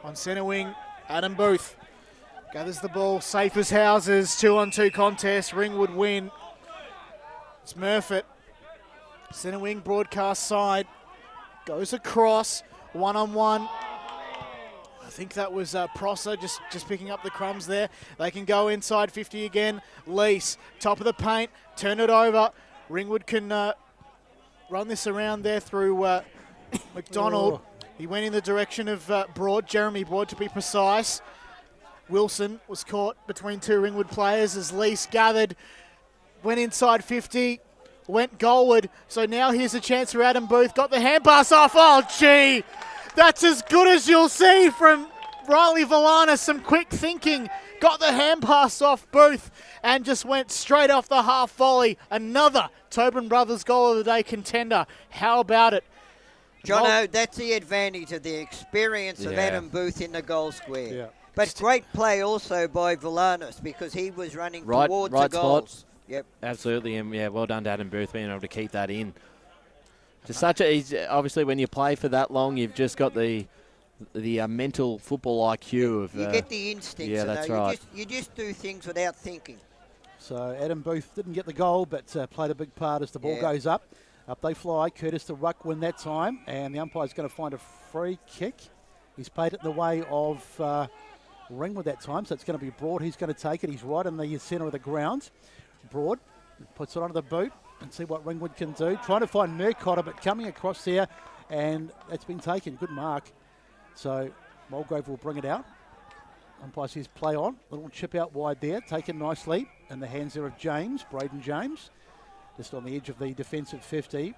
on centre wing. Adam Booth gathers the ball, safe as houses. 2-on-2 contest. Ringwood win. It's Murfitt. Centre wing broadcast side. Goes across. 1-on-1. I think that was Prosser just picking up the crumbs there. They can go inside 50 again. Lease, top of the paint, turn it over. Ringwood can run this around there through McDonald. He went in the direction of Broad, Jeremy Broad to be precise. Wilson was caught between two Ringwood players as Lease gathered, went inside 50, went goalward. So now here's a chance for Adam Booth. Got the hand pass off. Oh, gee. That's as good as you'll see from Riley Villana. Some quick thinking. Got the hand pass off Booth and just went straight off the half volley. Another Tobin Brothers goal of the day contender. How about it? Jono, that's the advantage of the experience of Adam Booth in the goal square. Yeah. But great play also by Villanos because he was running towards the goals. Spot. Yep. Absolutely, and well done to Adam Booth being able to keep that in. Just such a easy, obviously when you play for that long, you've just got the mental football IQ of. You get the instincts. Yeah, that's right. You just do things without thinking. So Adam Booth didn't get the goal, but played a big part as the ball goes up. Up they fly. Curtis to ruck win that time, and the umpire's going to find a free kick. He's played it in the way of Ringwood that time, so it's going to be Broad. He's going to take it. He's right in the centre of the ground. Broad puts it onto the boot and see what Ringwood can do. Trying to find Mercotter, but coming across there, and it's been taken. Good mark. So Mulgrave will bring it out. Umpire says play on. Little chip out wide there, taken nicely in the hands there of James, Braden James. Just on the edge of the defensive 50.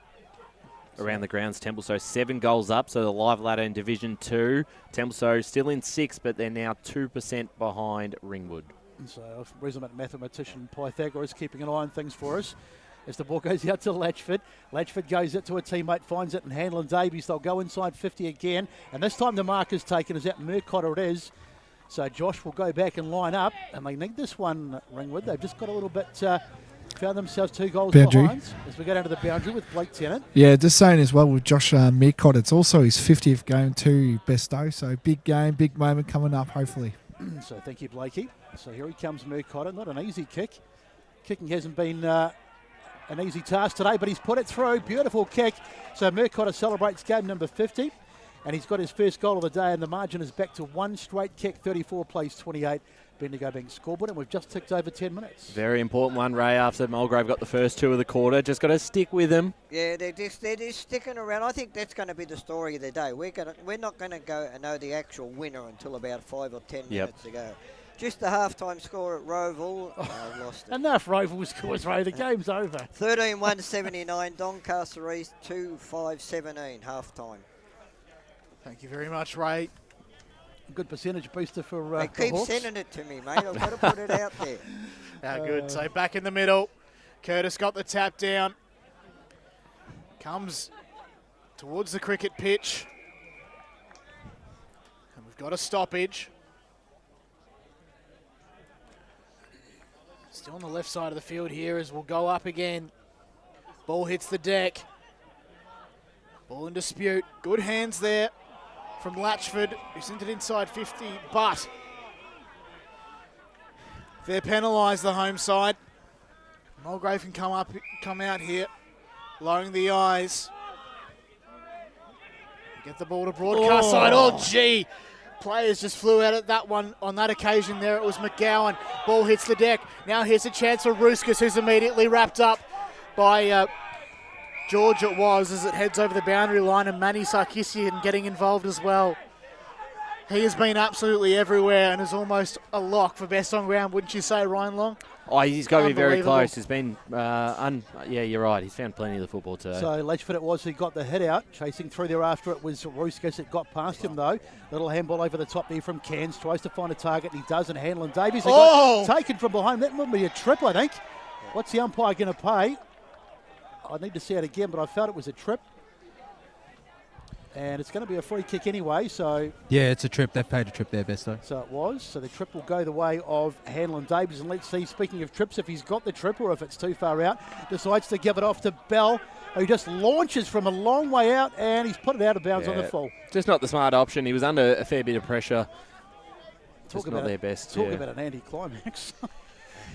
Around the grounds, Templestowe 7 goals up, so the live ladder in Division 2. Templestowe still in 6th, but they're now 2% behind Ringwood. So resident mathematician Pythagoras keeping an eye on things for us. As the ball goes out to Latchford. Latchford goes it to a teammate, finds it in Hanlon Davies. They'll go inside 50 again. And this time the mark is taken. Is that Mercotter? It is. So Josh will go back and line up. And they need this one, Ringwood. They've just got a little bit... found themselves 2 goals behind as we go down to the boundary with Blake Tennant. Yeah, just saying as well with Josh Meercott, it's also his 50th game too, Besto. So big game, big moment coming up, hopefully. So thank you, Blakey. So here he comes, Mercotter. Not an easy kick. Kicking hasn't been an easy task today, but he's put it through. Beautiful kick. So Mercotter celebrates game number 50, and he's got his first goal of the day, and the margin is back to 1 straight kick, 34 plays 28. Bendigo Bank scoreboard, and we've just ticked over 10 minutes. Very important one, Ray, after Mulgrave got the first 2 of the quarter. Just got to stick with them. Yeah, they're just sticking around. I think that's going to be the story of the day. We're not going to go and know the actual winner until about 5 or 10 minutes ago. Just the half-time score at Roval. I lost it. Enough Roval scores, Ray. The game's over. 13-1-79. Doncaster East 2-5-17 half-time. Thank you very much, Ray. Good percentage booster for They keep sending it to me, mate. I've got to put it out there. Good. So back in the middle. Curtis got the tap down. Comes towards the cricket pitch. And we've got a stoppage. Still on the left side of the field here as we'll go up again. Ball hits the deck. Ball in dispute. Good hands there from Latchford, who sent it inside 50, but they're penalised, the home side. Mulgrave can come out here. lowering the eyes. Get the ball to broadcast side. Oh, gee. Players just flew out at that one. On that occasion there, it was McGowan. Ball hits the deck. Now here's a chance for Ruskas, who's immediately wrapped up by George it was, as it heads over the boundary line, and Manny Sarkisian getting involved as well. He has been absolutely everywhere and is almost a lock for best on ground, wouldn't you say, Ryan Long? Oh, he's got to be very close. He's been, yeah, you're right. He's found plenty of the football today. So Ledgeford it was who got the hit out. Chasing through thereafter it was Ruskas. It got past him though. Little handball over the top there from Cairns. Tries to find a target. He does, and Hanlon Davies got taken from behind. That might be a trip, I think. What's the umpire going to pay? I need to see it again, but I felt it was a trip. And it's going to be a free kick anyway, so... Yeah, it's a trip. They've paid a trip there, Besto. So it was. So the trip will go the way of Hanlon Davies. And let's see, speaking of trips, if he's got the trip or if it's too far out, decides to give it off to Bell, who just launches from a long way out, and he's put it out of bounds on the full. Just not the smart option. He was under a fair bit of pressure. Talk about not their best. Talk about an anti-climax.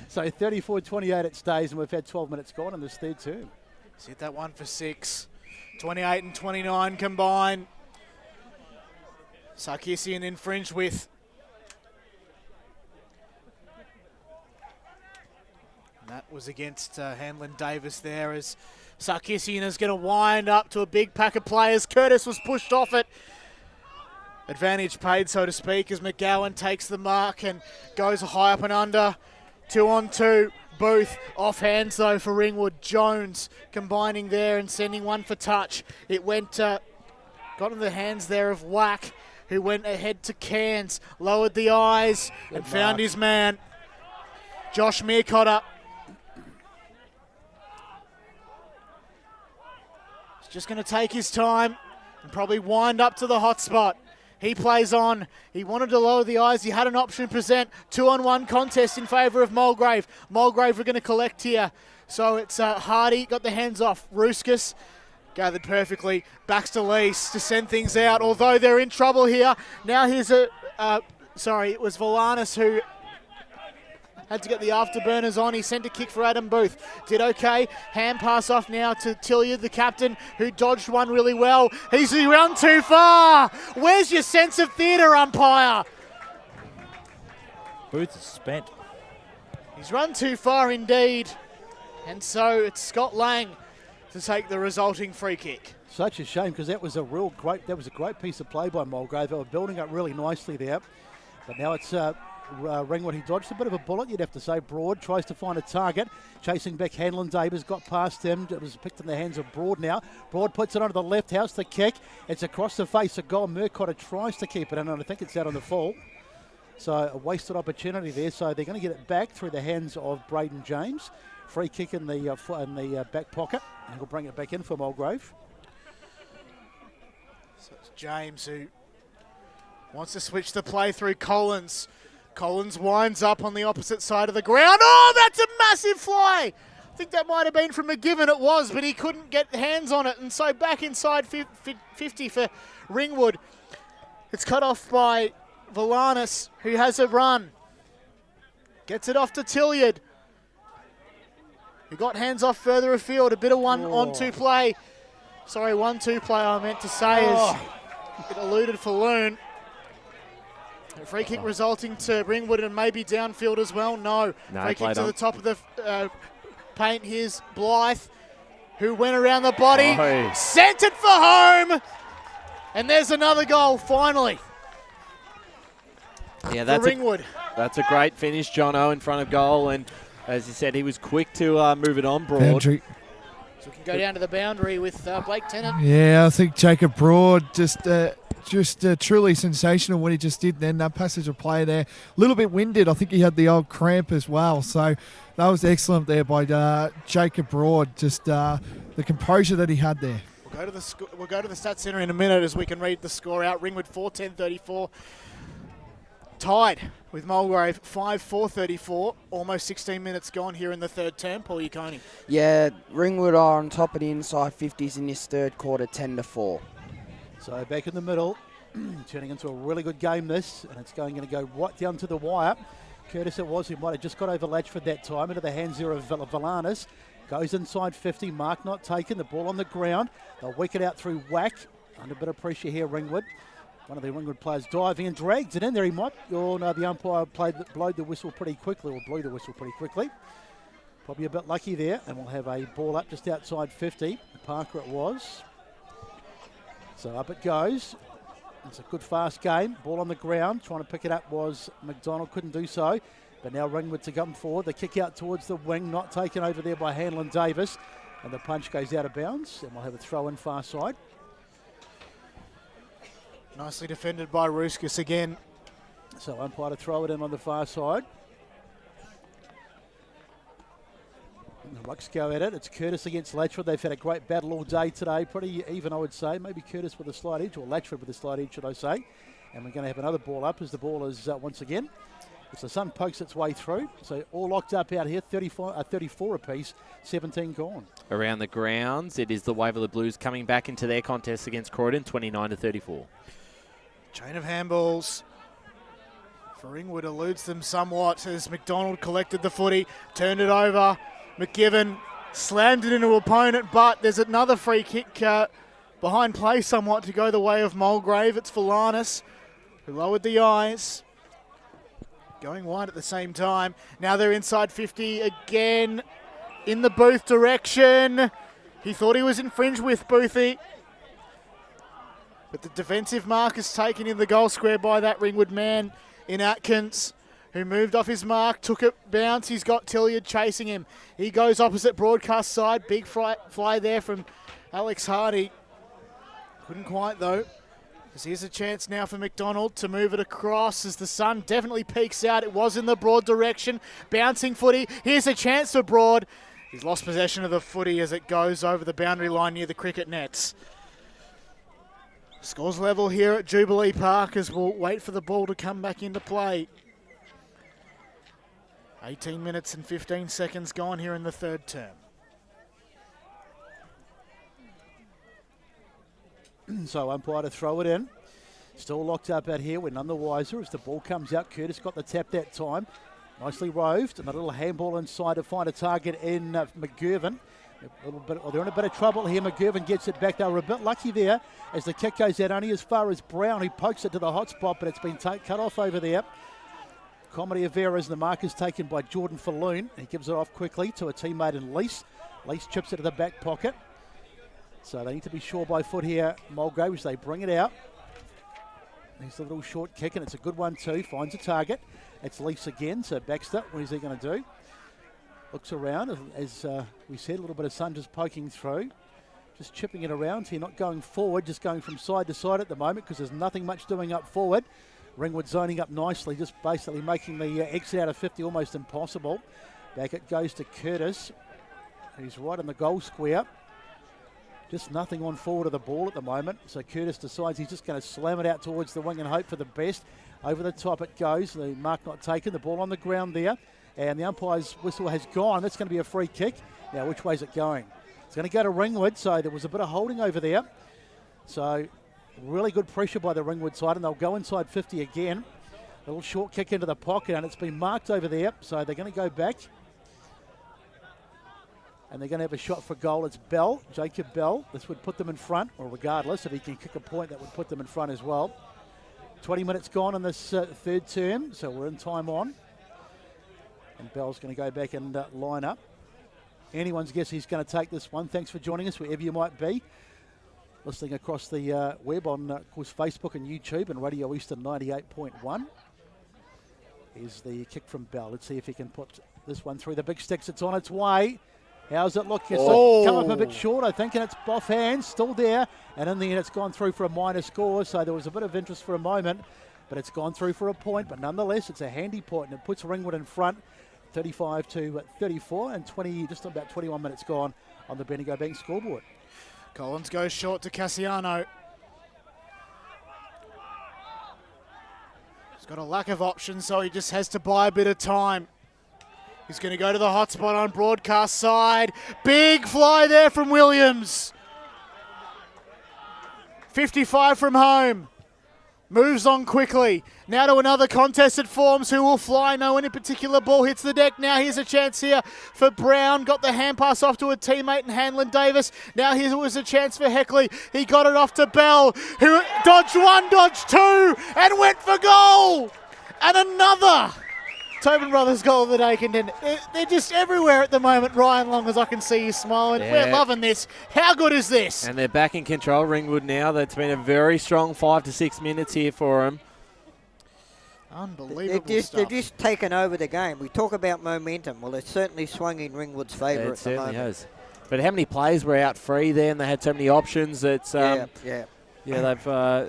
So 34-28 it stays, and we've had 12 minutes gone in this third term. Let's hit that one for 6. 28 and 29 combined. Sarkisian infringed with. And that was against Hanlon Davis there, as Sarkisian is going to wind up to a big pack of players. Curtis was pushed off it. Advantage paid, so to speak, as McGowan takes the mark and goes high up and under. 2-on-2. Booth off hands though for Ringwood. Jones combining there and sending one for touch. It went, got in the hands there of Wack, who went ahead to Cairns, lowered the eyes and found his man. Josh Meercotter. He's just going to take his time and probably wind up to the hot spot. He plays on. He wanted to lower the eyes. He had an option present. 2-on-1 contest in favour of Mulgrave. Mulgrave are going to collect here. So it's Hardy, got the hands off. Ruskas gathered perfectly. Baxter Lease to send things out, although they're in trouble here. Now here's it was Valanis who had to get the afterburners on. He sent a kick for Adam Booth. Did okay. Hand pass off now to Tilliard, the captain, who dodged one really well. He's run too far. Where's your sense of theatre, umpire? Booth is spent. He's run too far indeed. And so it's Scott Lang to take the resulting free kick. Such a shame, because that was a great piece of play by Mulgrave. They were building up really nicely there. But now it's Ringwood. He dodged a bit of a bullet, you'd have to say. Broad tries to find a target. Chasing back Hanlon Davis, got past him. It was picked in the hands of Broad now. Broad puts it onto the left house to kick. It's across the face of goal. Meercotter tries to keep it in, and I think it's out on the full. So a wasted opportunity there. So they're going to get it back through the hands of Braden James. Free kick in the back pocket, and he'll bring it back in for Mulgrave. So it's James who wants to switch the play through Collins. Collins winds up on the opposite side of the ground. Oh, that's a massive fly. I think that might have been from McGiven. It was, but he couldn't get hands on it. And so back inside 50 for Ringwood. It's cut off by Valanis, who has a run. Gets it off to Tilliard, who got hands off further afield. A bit of 1-on-2 play. Sorry, 1-2 play I meant to say, as it eluded Falloon. A free kick resulting to Ringwood, and maybe downfield as well. No free kick to the top of the paint. Here's Blythe, who went around the body, sent it for home, and there's another goal finally. Yeah, that's Ringwood. That's a great finish, Jono, in front of goal, and as you said, he was quick to move it on Broad. Boundary. So we can go down to the boundary with Blake Tennant. Yeah, I think Jacob Broad just truly sensational what he just did then. That passage of play there. A little bit winded. I think he had the old cramp as well. So that was excellent there by Jacob Broad. Just the composure that he had there. We'll go to the Stats Centre in a minute as we can read the score out. Ringwood 4-10-34. Tied with Mulgrave 5-4-34. Almost 16 minutes gone here in the third term. Paul Yaconi. Yeah, Ringwood are on top of the inside 50s in this third quarter, 10-4. So back in the middle, turning into a really good game this, and it's going to go right down to the wire. Curtis it was, who might have just got over Latchford that time, into the hands there of Valanis. Goes inside 50, mark not taken, the ball on the ground. They'll wick it out through whack. Under a bit of pressure here, Ringwood. One of the Ringwood players diving and drags it in there. He might, oh no, the umpire blowed the whistle pretty quickly, or blew the whistle pretty quickly. Probably a bit lucky there, and we'll have a ball up just outside 50. Parker it was. So up it goes. It's a good fast game. Ball on the ground. Trying to pick it up was McDonald. Couldn't do so. But now Ringwood to come forward. The kick out towards the wing. Not taken over there by Hanlon Davis. And the punch goes out of bounds. And we'll have a throw in far side. Nicely defended by Ruskus again. So umpire to throw it in on the far side. And the Rucks go at it. It's Curtis against Latchford. They've had a great battle all day today. Pretty even, I would say. Maybe Curtis with a slight edge, or Latchford with a slight edge, should I say. And we're going to have another ball up as the ball is once again. As the sun pokes its way through. So all locked up out here, 34 apiece, 17 gone. Around the grounds, it is the Waverley Blues coming back into their contest against Croydon, 29-34. Chain of handballs. For Ringwood eludes them somewhat as McDonald collected the footy, turned it over. McGivern slammed it into opponent, but there's another free kick behind play somewhat to go the way of Mulgrave. It's Falanis, who lowered the eyes. Going wide at the same time. Now they're inside 50 again in the Booth direction. He thought he was infringed with Boothie. But the defensive mark is taken in the goal square by that Ringwood man in Atkins, who moved off his mark, took it bounce. He's got Tilliard chasing him. He goes opposite broadcast side. Big fly there from Alex Hardy. Couldn't quite though. Here's a chance now for McDonald to move it across as the sun definitely peeks out. It was in the Broad direction. Bouncing footy. Here's a chance for Broad. He's lost possession of the footy as it goes over the boundary line near the cricket nets. Scores level here at Jubilee Park as we'll wait for the ball to come back into play. 18 minutes and 15 seconds gone here in the third term. So umpire to throw it in. Still locked up out here. We're none the wiser as the ball comes out. Curtis got the tap that time. Nicely roved. And a little handball inside to find a target in McGurvan. They're in a bit of trouble here. McGurvan gets it back. They were a bit lucky there as the kick goes out only as far as Brown, who pokes it to the hot spot, but it's been cut off over there. Comedy of errors. The mark is taken by Jordan Falloon. He gives it off quickly to a teammate in Lease. Lease chips it to the back pocket. So they need to be sure by foot here, Mulgrave, as they bring it out. Here's a little short kick, and it's a good one too. Finds a target. It's Lease again, so Baxter, what is he going to do? Looks around, as we said, a little bit of sun just poking through. Just chipping it around here, not going forward, just going from side to side at the moment because there's nothing much doing up forward. Ringwood zoning up nicely, just basically making the exit out of 50 almost impossible. Back it goes to Curtis. He's right in the goal square. Just nothing on forward of the ball at the moment. So Curtis decides he's just going to slam it out towards the wing and hope for the best. Over the top it goes. The mark not taken. The ball on the ground there. And the umpire's whistle has gone. That's going to be a free kick. Now, which way is it going? It's going to go to Ringwood. So there was a bit of holding over there. So really good pressure by the Ringwood side. And they'll go inside 50 again. A little short kick into the pocket. And it's been marked over there. So they're going to go back. And they're going to have a shot for goal. It's Bell, Jacob Bell. This would put them in front, or regardless, if he can kick a point, that would put them in front as well. 20 minutes gone in this third term, so we're in time on. And Bell's going to go back and line up. Anyone's guess he's going to take this one. Thanks for joining us, wherever you might be. Listening across the web on, of course, Facebook and YouTube and Radio Eastern 98.1. Here's the kick from Bell. Let's see if he can put this one through the big sticks. It's on its way. How's it look? It's come up a bit short, I think, and it's off hands, still there. And in the end, it's gone through for a minor score, so there was a bit of interest for a moment, but it's gone through for a point. But nonetheless, it's a handy point, and it puts Ringwood in front, 35-34, and just about 21 minutes gone on the Bendigo Bank scoreboard. Collins goes short to Cassiano. He's got a lack of options, so he just has to buy a bit of time. He's going to go to the hotspot on broadcast side. Big fly there from Williams. 55 from home. Moves on quickly. Now to another contested forms. Who will fly? No one in particular. Ball hits the deck. Now here's a chance here for Brown. Got the hand pass off to a teammate in Hanlon Davis. Now here was a chance for Heckley. He got it off to Bell, who dodged one, dodged two, and went for goal. And another Tobin Brothers goal of the day contender. They're just everywhere at the moment, Ryan Long, as I can see you smiling. Yeah. We're loving this. How good is this? And they're back in control, Ringwood now. That's been a very strong 5 to 6 minutes here for them. Unbelievable They've just taken over the game. We talk about momentum. Well, it's certainly swung in Ringwood's favour It at the certainly moment. has. But how many players were out free there, and they had so many options. It's Yeah. they've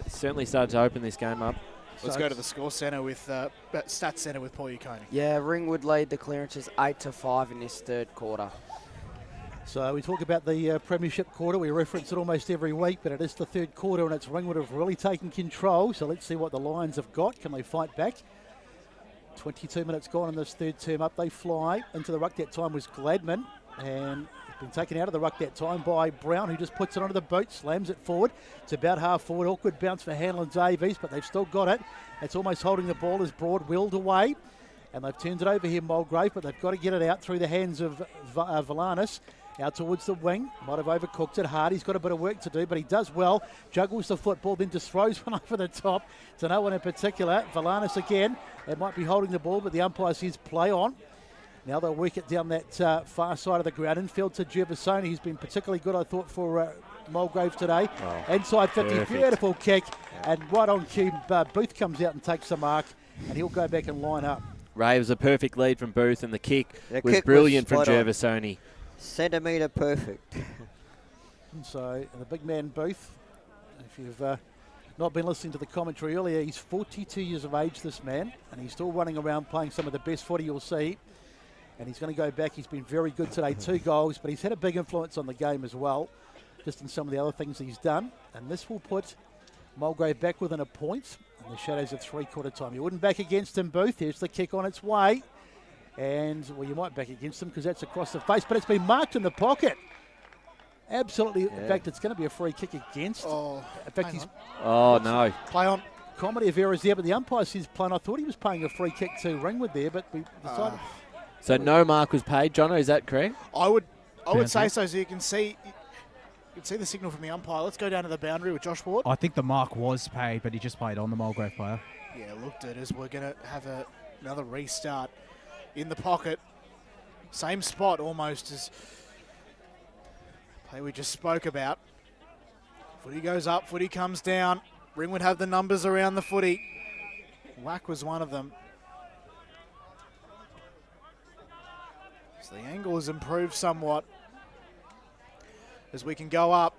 certainly started to open this game up. Let's go to the score centre with stats centre with Paul Uconi. Yeah, Ringwood lead the clearances 8-5 in this third quarter. So we talk about the premiership quarter. We reference it almost every week, but it is the third quarter, and it's Ringwood have really taken control. So let's see what the Lions have got. Can they fight back? 22 minutes gone in this third term. Up they fly. Into the ruck that time was Gladman, and been taken out of the ruck that time by Brown, who just puts it onto the boot, slams it forward. It's about half forward. Awkward bounce for Hanlon Davies, but they've still got it. It's almost holding the ball as Broad willed away. And they've turned it over here, Mulgrave, but they've got to get it out through the hands of Valanis. Out towards the wing. Might have overcooked it hard. He's got a bit of work to do, but he does well. Juggles the football, then just throws one over the top to no one in particular. Valanis again. It might be holding the ball, but the umpire says play on. Now they'll work it down that far side of the ground. Infield to Gervasoni. He's been particularly good, I thought, for Mulgrave today. Oh, Inside 50, perfect. beautiful kick. And right on cue, Booth comes out and takes the mark, and he'll go back and line up. Ray, was a perfect lead from Booth, and the kick The was kick brilliant was from spot on. Gervasoni. Centimetre perfect. And so the big man Booth, if you've not been listening to the commentary earlier, he's 42 years of age, this man, and he's still running around playing some of the best footy you'll see. And he's going to go back. He's been very good today, 2 goals, but he's had a big influence on the game as well, just in some of the other things he's done. And this will put Mulgrave back within a point in the shadows of three-quarter time. You wouldn't back against him, Booth. Here's the kick on its way. And, well, you might back against him because that's across the face, but it's been marked in the pocket. Absolutely. Yeah. In fact, it's going to be a free kick against. In fact, he's... Oh, no. Play on. Comedy of errors there, but the umpire says play on. I thought he was paying a free kick to Ringwood there, but we decided... So no mark was paid, Jono, is that correct? I would say so. So you can see the signal from the umpire. Let's go down to the boundary with Josh Ward. I think the mark was paid, but he just played on the Mulgrave player. Yeah, looked at as we're going to have another restart in the pocket. Same spot almost as play we just spoke about. Footy goes up, footy comes down. Ringwood have the numbers around the footy. Whack was one of them. So the angle has improved somewhat as we can go up.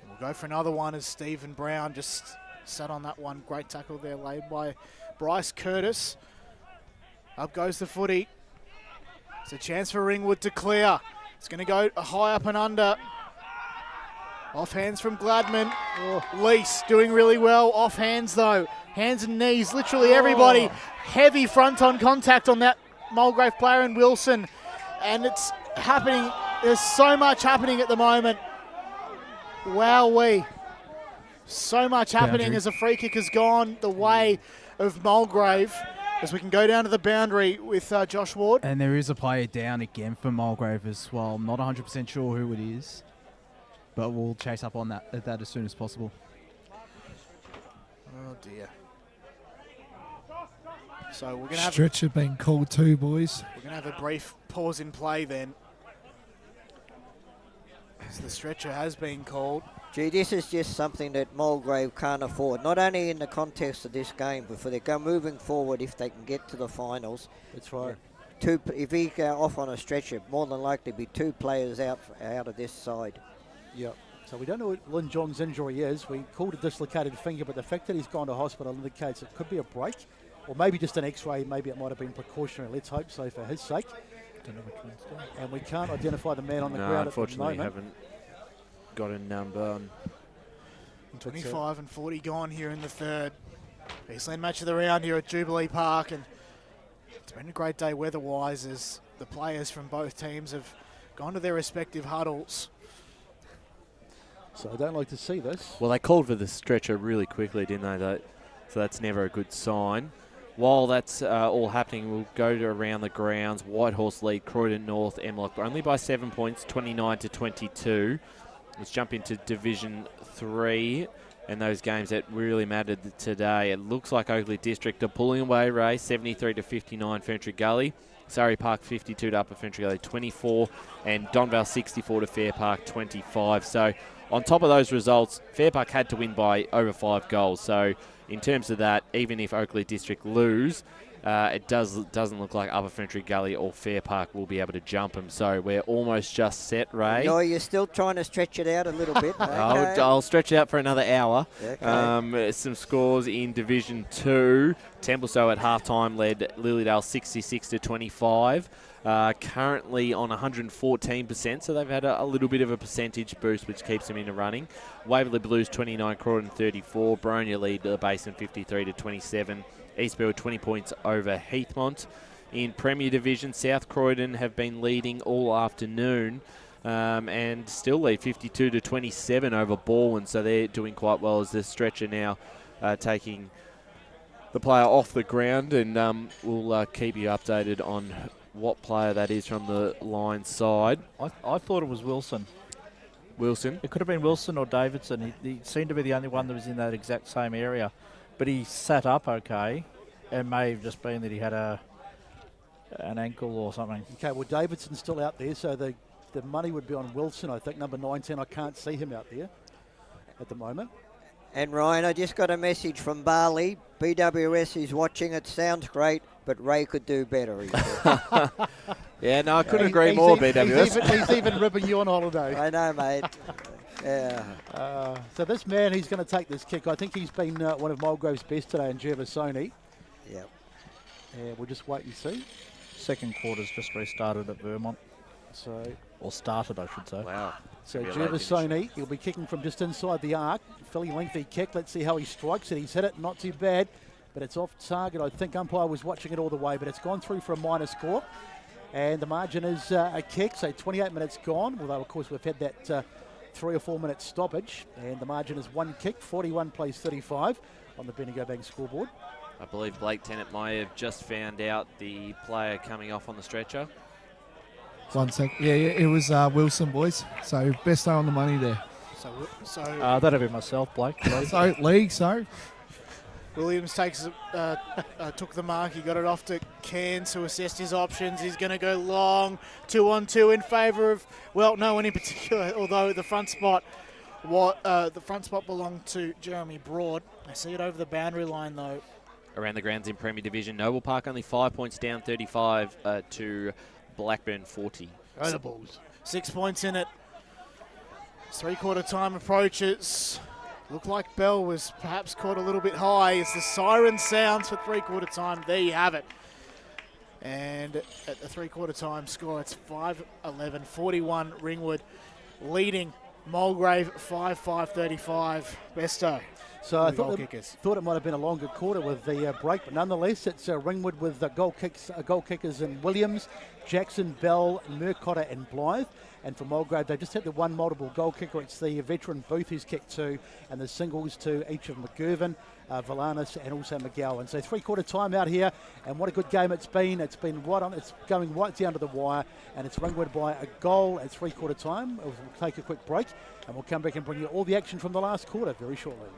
We'll go for another one as Stephen Brown just sat on that one. Great tackle there laid by Bryce Curtis. Up goes the footy. It's a chance for Ringwood to clear. It's going to go high up and under. Off hands from Gladman. Lease doing really well. Off hands though. Hands and knees, literally everybody. Heavy front on contact on that Mulgrave player and Wilson. And it's happening. There's so much happening at the moment. Wowee. So much happening as a free kick has gone the way of Mulgrave. As we can go down to the boundary with Josh Ward. And there is a player down again for Mulgrave as well. I'm not 100% sure who it is, but we'll chase up on that as soon as possible. Oh dear. So we're going to have Stretcher been called too, boys. We're going to have a brief pause in play then. So the stretcher has been called. Gee, this is just something that Mulgrave can't afford. Not only in the context of this game, but for their moving forward if they can get to the finals. That's right. If he go off on a stretcher, more than likely be 2 players out of this side. Yeah. So we don't know what Lynn Jong's injury is. We called a dislocated finger, but the fact that he's gone to hospital indicates it could be a break, or maybe just an X-ray. Maybe it might have been precautionary. Let's hope so for his sake. And we can't identify the man on the ground at the moment. Unfortunately, haven't got a number. 25 and 40 gone here in the third. Eastland match of the round here at Jubilee Park, and it's been a great day weather-wise as the players from both teams have gone to their respective huddles. So I don't like to see this. Well, they called for the stretcher really quickly, didn't they? So that's never a good sign. While that's all happening, we'll go to around the grounds. Whitehorse lead Croydon North, Emlock, only by 7 points, 29-22. Let's jump into Division 3 and those games that really mattered today. It looks like Oakley District are pulling away, Ray, 73-59 Ferntree Gully. Surrey Park 52 to Upper Ferntree Gully 24, and Donvale 64 to Fair Park 25. So on top of those results, Fair Park had to win by over 5 goals. So in terms of that, even if Oakley District lose, it doesn't look like Upper Ferntree Gully or Fair Park will be able to jump them. So we're almost just set, Ray. No, you're still trying to stretch it out a little bit. Okay. I'll stretch it out for another hour. Okay. Some scores in Division 2. Templestowe at halftime led Lilydale 66-25. Currently on 114%, so they've had a little bit of a percentage boost, which keeps them in the running. Waverley Blues 29, Croydon 34. Bronya lead the Basin 53-27. Eastfield 20 points over Heathmont. In Premier Division, South Croydon have been leading all afternoon and still lead 52-27 over Baldwin, so they're doing quite well as the stretcher now taking the player off the ground, and we'll keep you updated on what player that is from the line side. I thought it was Wilson. Wilson? It could have been Wilson or Davidson. He seemed to be the only one that was in that exact same area. But he sat up okay. It may have just been that he had an ankle or something. Okay, well, Davidson's still out there, so the money would be on Wilson, I think. Number 19, I can't see him out there at the moment. And Ryan, I just got a message from Barley. BWS is watching. It sounds great, but Ray could do better. He said. Yeah, no, I couldn't agree more, BWS. He's even ribbing you on holiday. I know, mate. Yeah. So this man, he's going to take this kick. I think he's been one of Mulgrave's best today in Gervasoni. Yep. We'll just wait and see. Second quarter's just restarted at Vermont. Or started, I should say. Wow. So Gervasoni, he'll be kicking from just inside the arc. Fairly lengthy kick. Let's see how he strikes it. He's hit it, not too bad, but it's off target. I think umpire was watching it all the way, but it's gone through for a minor score. And the margin is a kick, so 28 minutes gone, although, of course, we've had that 3 or 4 minute stoppage. And the margin is 1 kick, 41 plays 35 on the Bendigo Bank scoreboard. I believe Blake Tennant may have just found out the player coming off on the stretcher. 1 sec. Yeah, it was Wilson, boys. So best day on the money there. That'd be myself, Blake. So league, so. Williams took the mark. He got it off to Cairns, who assessed his options. He's going to go long, 2-on-2 in favour of, well, no one in particular, although the front spot belonged to Jeremy Broad. I see it over the boundary line, though. Around the grounds in Premier Division, Noble Park only 5 points down, 35 to Blackburn 40. Go the Bulls. 6 points in it. Three-quarter time approaches. Looked like Bell was perhaps caught a little bit high as the siren sounds for three-quarter time. There you have it. And at the three-quarter time score, it's 5-11, 41 Ringwood leading Mulgrave 5-5-35. Besto. So I thought it might have been a longer quarter with the break, but nonetheless, it's Ringwood with goal kickers in Williams, Jackson, Bell, Murcotta and Blythe. And for Mulgrave, they've just had the one multiple goal kicker. It's the veteran Booth who's kicked 2, and the singles to each of McGurvin, Valanis and also McGowan. So three-quarter time out here, and what a good game it's been. It's been right on. It's going right down to the wire, and it's Ringwood by a goal at three-quarter time. We'll take a quick break, and we'll come back and bring you all the action from the last quarter very shortly.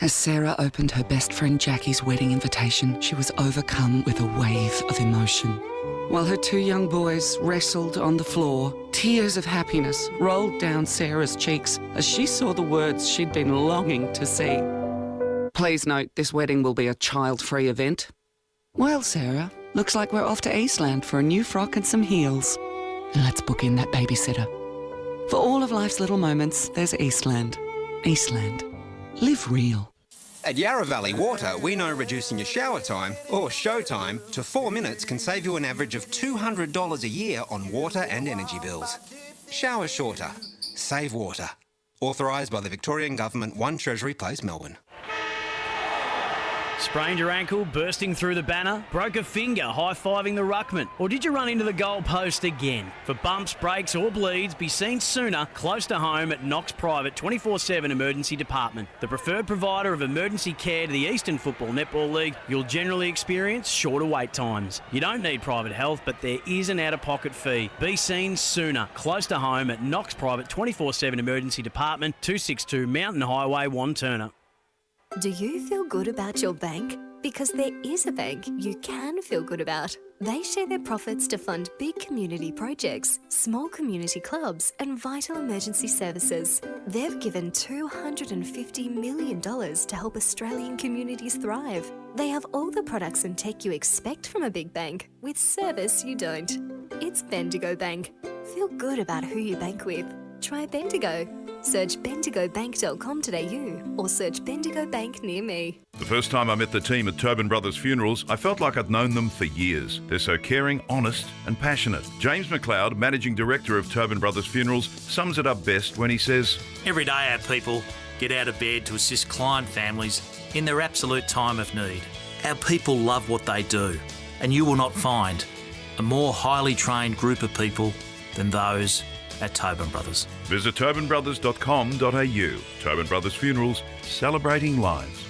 As Sarah opened her best friend Jackie's wedding invitation, she was overcome with a wave of emotion. While her 2 young boys wrestled on the floor, tears of happiness rolled down Sarah's cheeks as she saw the words she'd been longing to see. Please note, this wedding will be a child-free event. Well, Sarah, looks like we're off to Eastland for a new frock and some heels. And let's book in that babysitter. For all of life's little moments, there's Eastland. Eastland. Live real. At Yarra Valley Water, we know reducing your shower time, or show time, to 4 minutes can save you an average of $200 a year on water and energy bills. Shower shorter. Save water. Authorised by the Victorian Government, 1 Treasury Place, Melbourne. Sprained your ankle bursting through the banner? Broke a finger high-fiving the ruckman? Or did you run into the goal post again? For bumps, breaks or bleeds, be seen sooner close to home at Knox Private 24/7 Emergency Department. The preferred provider of emergency care to the Eastern Football Netball League, you'll generally experience shorter wait times. You don't need private health, but there is an out-of-pocket fee. Be seen sooner close to home at Knox Private 24/7 Emergency Department, 262 Mountain Highway, Wanturna. Do you feel good about your bank? Because there is a bank you can feel good about. They share their profits to fund big community projects, small community clubs, and vital emergency services. They've given $250 million to help Australian communities thrive. They have all the products and tech you expect from a big bank, with service you don't. It's Bendigo Bank. Feel good about who you bank with. Try Bendigo. Search bendigobank.com.au or search Bendigo Bank near me. The first time I met the team at Tobin Brothers Funerals, I felt like I'd known them for years. They're so caring, honest and passionate. James McLeod, Managing Director of Tobin Brothers Funerals, sums it up best when he says, Every day our people get out of bed to assist client families in their absolute time of need. Our people love what they do, and you will not find a more highly trained group of people than those at Tobin Brothers. Visit tobinbrothers.com.au. Tobin Brothers Funerals, celebrating lives.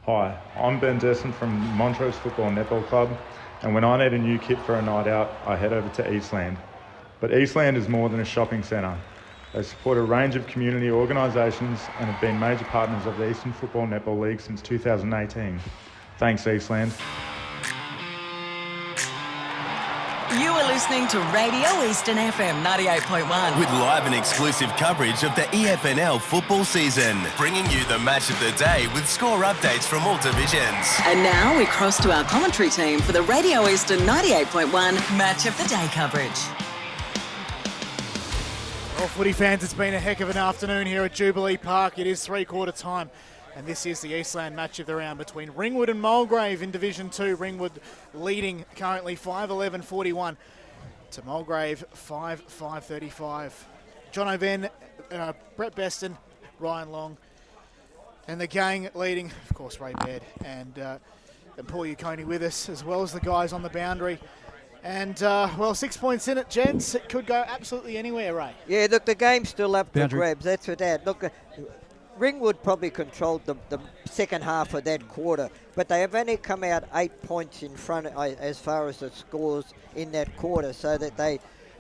Hi, I'm Ben Desson from Montrose Football Netball Club, and when I need a new kit for a night out, I head over to Eastland. But Eastland is more than a shopping centre. They support a range of community organisations and have been major partners of the Eastern Football Netball League since 2018. Thanks, Eastland. You are listening to Radio Eastern FM 98.1. With live and exclusive coverage of the EFNL football season, bringing you the match of the day with score updates from all divisions. And now we cross to our commentary team for the Radio Eastern 98.1 Match of the Day coverage. Well, footy fans, it's been a heck of an afternoon here at Jubilee Park. It is three-quarter time, and this is the Eastland match of the round between Ringwood and Mulgrave in Division 2. Ringwood leading currently 5-11-41 to Mulgrave 5-5-35. John O'Ven, Brett Beston, Ryan Long, and the gang leading, of course, Ray Baird and Paul Uconi with us, as well as the guys on the boundary. And, well, 6 points in it, gents. It could go absolutely anywhere, Ray. Yeah, look, the game's still up for Boundary. grabs. That's for that. Look, Ringwood probably controlled the second half of that quarter, but they have only come out 8 points in front as far as the scores in that quarter, so that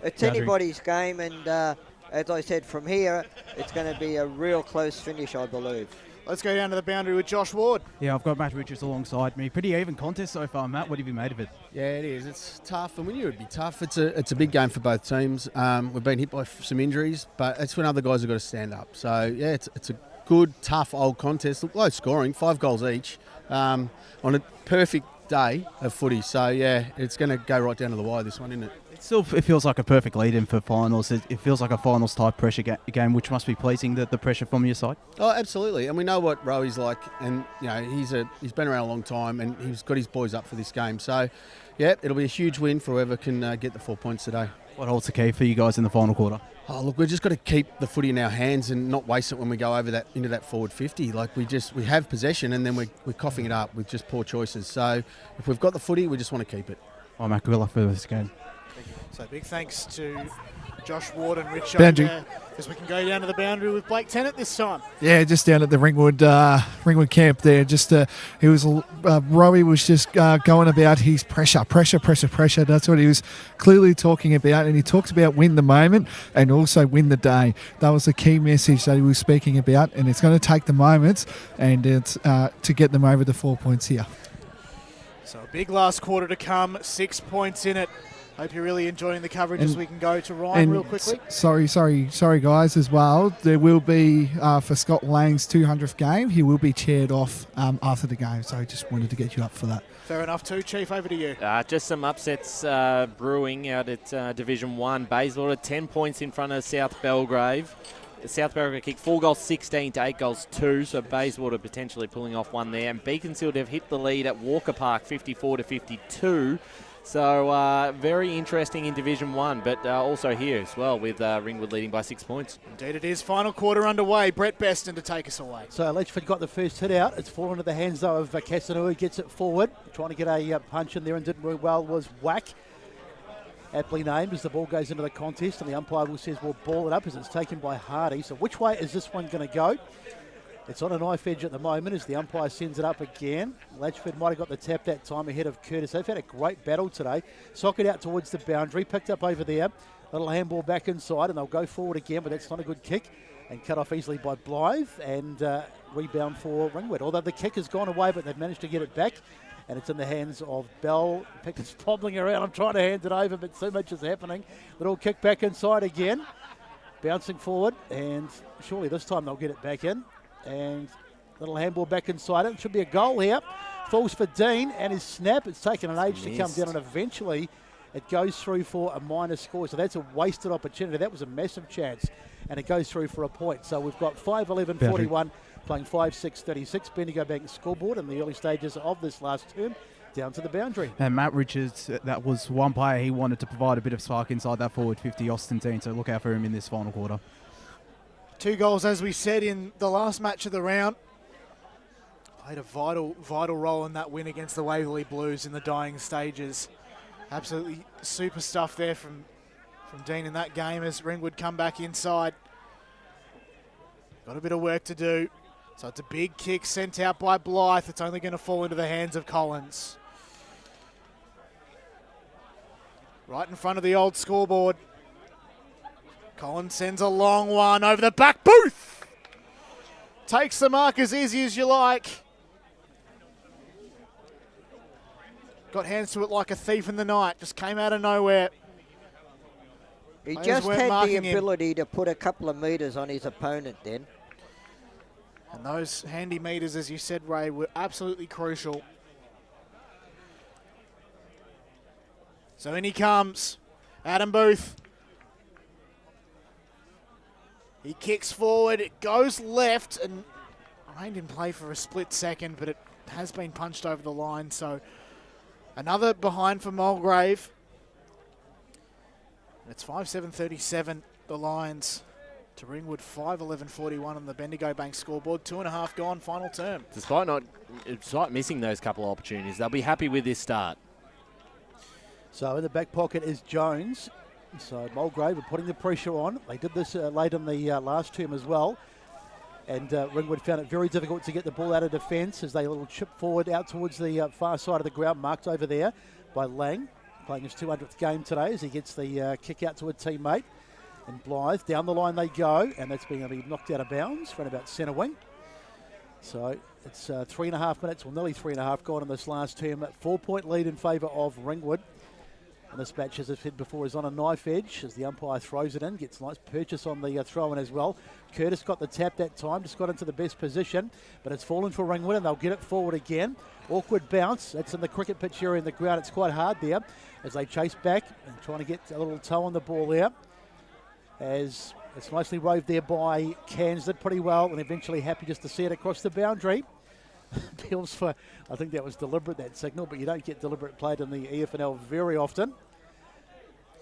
it's Boundary. anybody's game. And as I said, from here, it's going to be a real close finish, I believe. Let's go down to the boundary with Josh Ward. Yeah, I've got Matt Richards alongside me. Pretty even contest so far, Matt. What have you made of it? Yeah, it is. It's tough, and we knew it'd be tough. It's a big game for both teams. We've been hit by some injuries, but it's when other guys have got to stand up. So, yeah, it's a good, tough old contest. Look, low scoring, 5 goals each on a perfect day of footy. So, yeah, it's going to go right down to the wire, this one, isn't it? It feels like a perfect lead-in for finals. It feels like a finals-type pressure game, which must be pleasing, the pressure from your side. Oh, absolutely. And we know what Rowy's like, and you know he's been around a long time, and he's got his boys up for this game. So, yeah, it'll be a huge win for whoever can get the 4 points today. What holds the key for you guys in the final quarter? Oh, look, we've just got to keep the footy in our hands and not waste it when we go over into that forward 50. Like we have possession, and then we're coughing it up with just poor choices. So, if we've got the footy, we just want to keep it. Oh, Matt, good luck for this game. So big thanks to Josh Ward and Rich Boundary. as we can go down to the boundary with Blake Tennant this time. Yeah, just down at the Ringwood camp there. Rowie was just going about his pressure. That's what he was clearly talking about, and he talked about win the moment and also win the day. That was the key message that he was speaking about, and it's going to take the moments and it's to get them over the 4 points here. So a big last quarter to come, 6 points in it. Hope you're really enjoying the coverage as we can go to Ryan real quickly. Sorry guys as well. There will be, for Scott Lang's 200th game, he will be chaired off after the game. So I just wanted to get you up for that. Fair enough too. Chief, over to you. Just some upsets brewing out at Division 1. Bayswater 10 points in front of South Belgrave. South Belgrave kicked 4 goals 16 to 8 goals 2, so Bayswater potentially pulling off one there. And Beaconsfield have hit the lead at Walker Park 54 to 52. So very interesting in Division 1, but also here as well with Ringwood leading by 6 points. Indeed it is. Final quarter underway. Brett Beston to take us away. So Letchford got the first hit out. It's fallen into the hands, though, of Casanova. Gets it forward. Trying to get a punch in there and didn't work well was Whack. Aptly named as the ball goes into the contest, and the umpire says we'll ball it up as it's taken by Hardy. So which way is this one going to go? It's on a knife edge at the moment as the umpire sends it up again. Latchford might have got the tap that time ahead of Curtis. They've had a great battle today. Socket out towards the boundary, picked up over there. Little handball back inside, and they'll go forward again, but that's not a good kick. And cut off easily by Blythe, and rebound for Ringwood. Although the kick has gone away, but they've managed to get it back. And it's in the hands of Bell. Pickett's wobbling around. I'm trying to hand it over, but so much is happening. Little kick back inside again. Bouncing forward, and surely this time they'll get it back in. And little handball back inside it. Should be a goal here. Falls for Dean, and his snap. It's taken an age to come down, and eventually it goes through for a minor score. So that's a wasted opportunity. That was a massive chance, and it goes through for a point. So we've got 5-11-41. Playing 5-6-36, Bendigo Bank scoreboard in the early stages of this last term, down to the boundary. And Matt Richards, that was one player he wanted to provide a bit of spark inside that forward 50, Austin Dean, so look out for him in this final quarter. 2 goals, as we said, in the last match of the round. Played a vital role in that win against the Waverley Blues in the dying stages. Absolutely super stuff there from Dean in that game as Ringwood come back inside. Got a bit of work to do. So it's a big kick sent out by Blythe. It's only going to fall into the hands of Collins. Right in front of the old scoreboard. Collins sends a long one over the back. Booth! Takes the mark as easy as you like. Got hands to it like a thief in the night. Just came out of nowhere. He Players just weren't had the marking him. ability to put a couple of metres on his opponent then. And those handy meters, as you said, Ray, were absolutely crucial. So in he comes. Adam Booth. He kicks forward. It goes left, and remained in play for a split second, but it has been punched over the line. So another behind for Mulgrave. It's 5-7-37, the Lions to Ringwood, 5-11-41 on the Bendigo Bank scoreboard. 2.5 gone, final term. Despite missing those couple of opportunities, they'll be happy with this start. So in the back pocket is Jones. So Mulgrave are putting the pressure on. They did this late in the last term as well. And Ringwood found it very difficult to get the ball out of defence as they little chip forward out towards the far side of the ground, marked over there by Lang, playing his 200th game today as he gets the kick out to a teammate. And Blythe, down the line they go, and that's being knocked out of bounds, run about centre wing. So it's 3.5 minutes, or nearly 3.5 gone in this last term. 4-point lead in favour of Ringwood. And this match, as I've said before, is on a knife edge as the umpire throws it in. Gets a nice purchase on the throw-in as well. Curtis got the tap that time, just got into the best position, but it's fallen for Ringwood, and they'll get it forward again. Awkward bounce. That's in the cricket pitch area in the ground. It's quite hard there as they chase back and trying to get a little toe on the ball there. As it's nicely roved there by Cairns, did pretty well, and eventually happy just to see it across the boundary. Appeals for, I think that was deliberate, that signal, but you don't get deliberate played in the EFNL very often.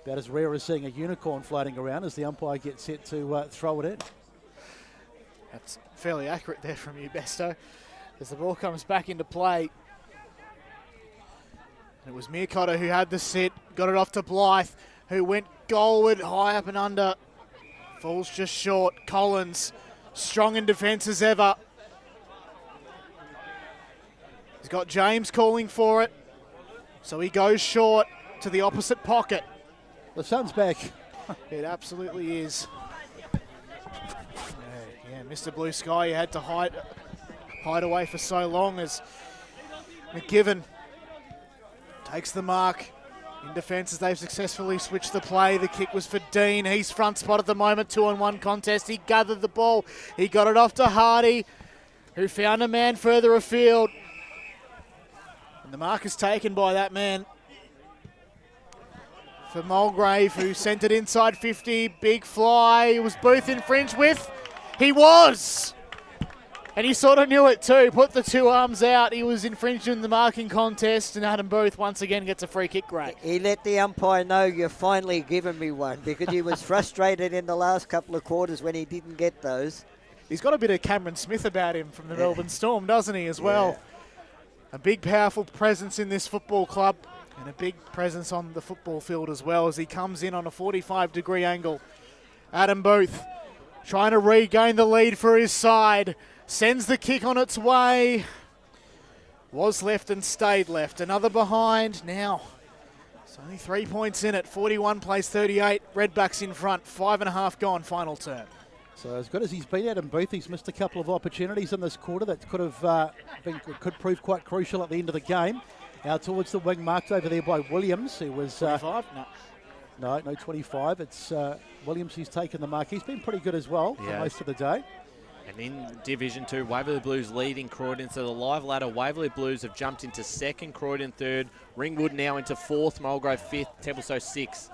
About as rare as seeing a unicorn floating around as the umpire gets set to throw it in. That's fairly accurate there from you, Besto, as the ball comes back into play. It was Meercotter who had the sit, got it off to Blythe, who went goalward, high up and under. Falls just short. Collins, strong in defence as ever. He's got James calling for it, so he goes short to the opposite pocket. The sun's back. It absolutely is. Yeah, Mr. Blue Sky, you had to hide away for so long as McGivern takes the mark. In defence as they've successfully switched the play. The kick was for Dean. He's front spot at the moment, 2-on-1 contest. He gathered the ball. He got it off to Hardy, who found a man further afield. And the mark is taken by that man for Mulgrave, who sent it inside 50. Big fly. Was Booth infringed with? He was! And he sort of knew it too. Put the two arms out. He was infringing in the marking contest, and Adam Booth once again gets a free kick break. He let the umpire know, you've finally given me one, because he was frustrated in the last couple of quarters when he didn't get those. He's got a bit of Cameron Smith about him from the Melbourne Storm, doesn't he, as well? A big, powerful presence in this football club, and a big presence on the football field as well, as he comes in on a 45-degree angle. Adam Booth trying to regain the lead for his side. Sends the kick on its way. Was left and stayed left. Another behind. Now, it's only 3 points in it. 41 plays 38. Redbacks in front. 5.5 gone, final term. So as good as he's been, Adam Booth, he's missed a couple of opportunities in this quarter that could prove quite crucial at the end of the game. Now towards the wing, marked over there by Williams, who was 25? No, 25. It's Williams who's taken the mark. He's been pretty good as well for most of the day. And in Division 2, Waverley Blues leading Croydon. So the live ladder, Waverley Blues have jumped into second, Croydon third, Ringwood now into fourth, Mulgrave fifth, Templestowe sixth.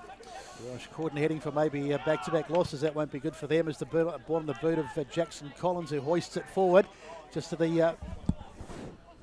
Gosh, Croydon heading for maybe back-to-back losses. That won't be good for them as the ball on the boot of Jackson Collins, who hoists it forward just to the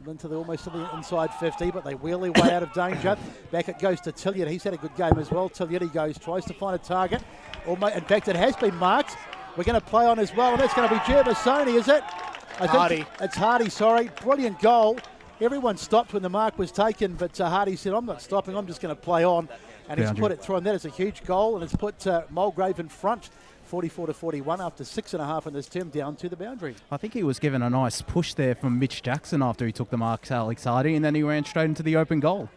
almost to the inside 50, but they wheel their way out of danger. Back it goes to Tilliard. He's had a good game as well. Tilliard, he goes, tries to find a target. In fact, it has been marked. We're going to play on as well, and that's going to be Gervasoni, is it? Hardy. It's Hardy, sorry. Brilliant goal. Everyone stopped when the mark was taken, but Hardy said, I'm not stopping, I'm just going to play on. And he's put it through, and that is a huge goal, and it's put Mulgrave in front, 44-41 after 6.5 in this term, down to the boundary. I think he was given a nice push there from Mitch Jackson after he took the mark to Alex Hardy, and then he ran straight into the open goal.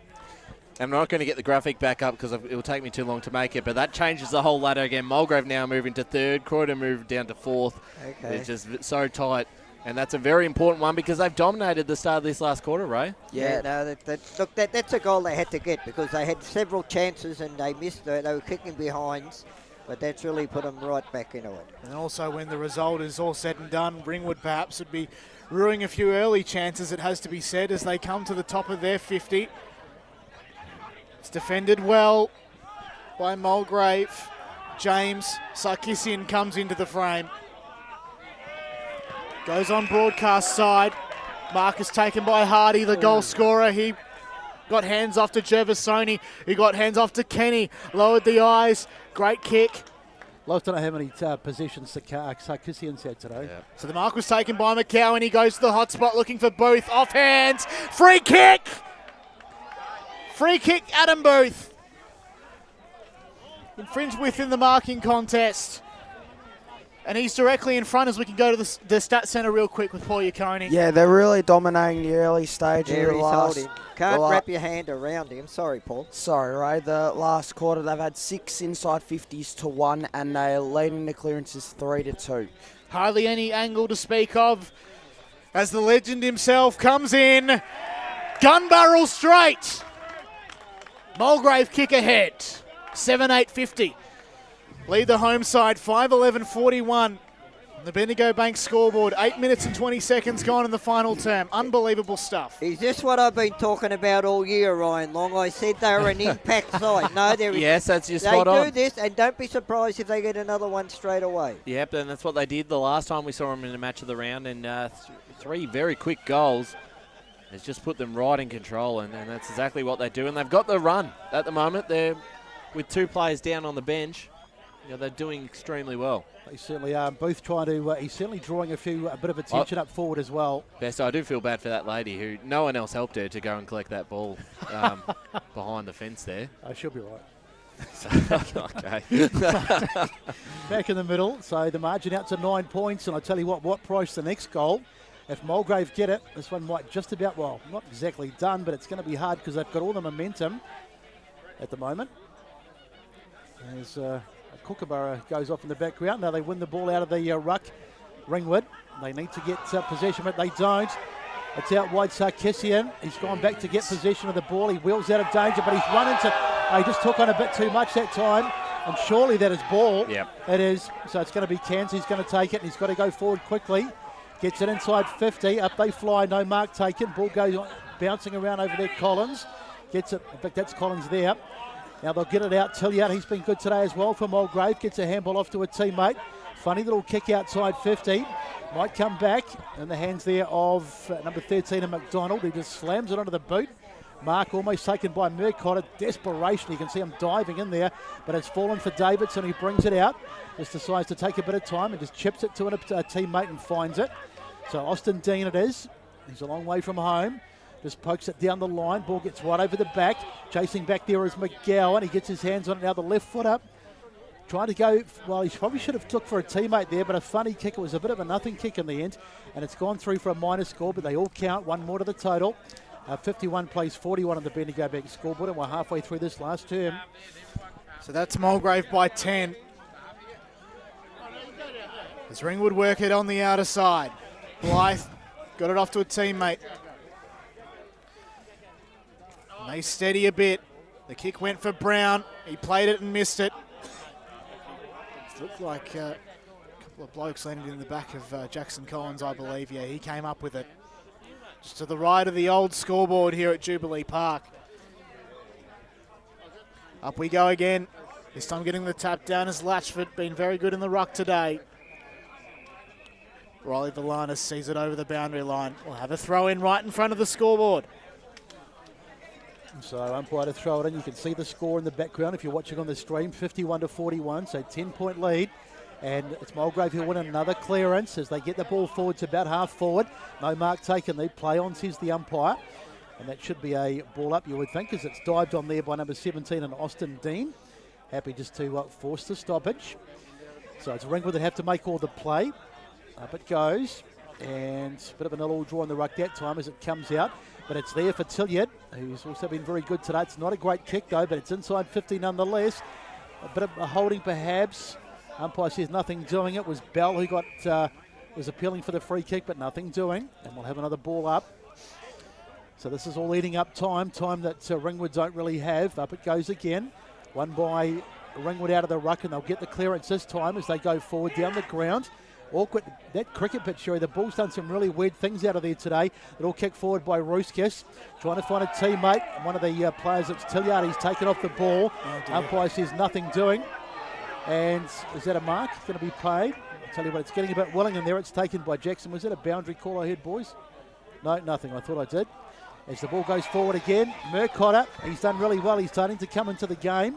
I'm not going to get the graphic back up because it will take me too long to make it, but that changes the whole ladder again. Mulgrave now moving to third, Croydon moved down to fourth. Okay. It's just so tight, and that's a very important one because they've dominated the start of this last quarter, Ray. Yeah, no, that's a goal they had to get because they had several chances and they missed it. They were kicking behinds, but that's really put them right back into it. And also when the result is all said and done, Ringwood perhaps would be ruining a few early chances, it has to be said, as they come to the top of their 50. It's defended well by Mulgrave. James Sarkisian comes into the frame. Goes on broadcast side. Mark is taken by Hardy, the goal scorer. He got hands off to Gervasoni. He got hands off to Kenny. Lowered the eyes. Great kick. I don't know how many possessions Sarkisian's had today. Yeah. So the mark was taken by McCowan. He goes to the hot spot looking for Booth. Off hands. Free kick! Free kick, Adam Booth. Infringed within the marking contest. And he's directly in front as we can go to the stat centre real quick with Paul Yaconi. Yeah, they're really dominating the early stage. There he's holding. Can't wrap your hand around him. Sorry, Paul. Sorry, Ray. The last quarter, they've had 6 inside 50s to 1, and they're leading the clearances 3-2. Hardly any angle to speak of as the legend himself comes in. Gun barrel straight. Mulgrave kick ahead. 7-8-50. Lead the home side, 5-11-41. The Bendigo Bank scoreboard, 8 minutes and 20 seconds gone in the final term. Unbelievable stuff. Is this what I've been talking about all year, Ryan Long? I said they were an impact side. No, Yes, that's your spot They on. do this, and don't be surprised if they get another one straight away. Yep, and that's what they did the last time we saw them in a match of the round, and 3 very quick goals. It's just put them right in control, and that's exactly what they do. And they've got the run at the moment. They're with 2 players down on the bench. They're doing extremely well. They certainly are. Both trying to. He's certainly drawing a bit of attention up forward as well. Best, I do feel bad for that lady who no one else helped her to go and collect that ball behind the fence there. She'll be right. Okay. Back in the middle, so the margin out to 9 points, and I tell you what price the next goal. If Mulgrave get it, this one might just about, well, not exactly done, but it's going to be hard because they've got all the momentum at the moment. As Kookaburra goes off in the background. Now they win the ball out of the ruck. Ringwood, they need to get possession, but they don't. It's out wide Sarkisian. He's gone back to get possession of the ball. He wheels out of danger, but he's run into... he just took on a bit too much that time, and surely that is ball. Yep. It is. So it's going to be Cairns. He's going to take it, and he's got to go forward quickly. Gets it inside 50. Up they fly. No mark taken. Ball goes on, bouncing around over there. Collins gets it. In fact, that's Collins there. Now they'll get it out. Tilliard, he's been good today as well for Mulgrave. Gets a handball off to a teammate. Funny little kick outside 50. Might come back in the hands there of number 13 of McDonald, who just slams it onto the boot. Mark almost taken by Murcotta. Desperation, you can see him diving in there, but it's fallen for Davidson. He brings it out, just decides to take a bit of time and just chips it to a teammate and finds it. So Austin Dean it is. He's a long way from home. Just pokes it down the line. Ball gets right over the back. Chasing back there is McGowan. He gets his hands on it now, the left foot up. Trying to go, well, he probably should have took for a teammate there, but a funny kick. It was a bit of a nothing kick in the end, and it's gone through for a minor score, but they all count. One more to the total. 51 plays 41 on the Bendigo Bank scoreboard, and we're halfway through this last term. So that's Mulgrave by 10. As Ringwood work it on the outer side. Blythe got it off to a teammate. And they steady a bit. The kick went for Brown. He played it and missed it. It looked like a couple of blokes landed in the back of Jackson Collins, I believe. Yeah, he came up with it. Just to the right of the old scoreboard here at Jubilee Park. Up we go again. This time getting the tap down is Latchford. Been very good in the ruck today. Riley Valanis sees it over the boundary line. We'll have a throw in right in front of the scoreboard. So umpire to throw it in. You can see the score in the background if you're watching on the stream, 51-41, so 10-point lead. And it's Mulgrave who win another clearance as they get the ball forward to about half forward. No mark taken. They play on, says the umpire. And that should be a ball up, you would think, as it's dived on there by number 17 and Austin Dean. Happy just to force the stoppage. So it's Ringwood that have to make all the play. Up it goes. And a bit of an all draw in the ruck that time as it comes out. But it's there for Tilliard, who's also been very good today. It's not a great kick, though, but it's inside 50 nonetheless. A bit of a holding, perhaps. Umpire says nothing doing. It was Bell who was appealing for the free kick, but nothing doing. And we'll have another ball up. So this is all eating up time that Ringwood don't really have. Up it goes again. One by Ringwood out of the ruck, and they'll get the clearance this time as they go forward down the ground. Awkward, that cricket pitch, Sherry, the ball's done some really weird things out of there today. It'll kick forward by Ruskis, trying to find a teammate. One of the players, it's Tilliard, he's taken off the ball. Umpire says nothing doing. And is that a mark? It's going to be paid. I'll tell you what, it's getting a bit willing in there. It's taken by Jackson. Was that a boundary call I heard, boys? No, nothing. I thought I did. As the ball goes forward again, Murcotta, he's done really well. He's starting to come into the game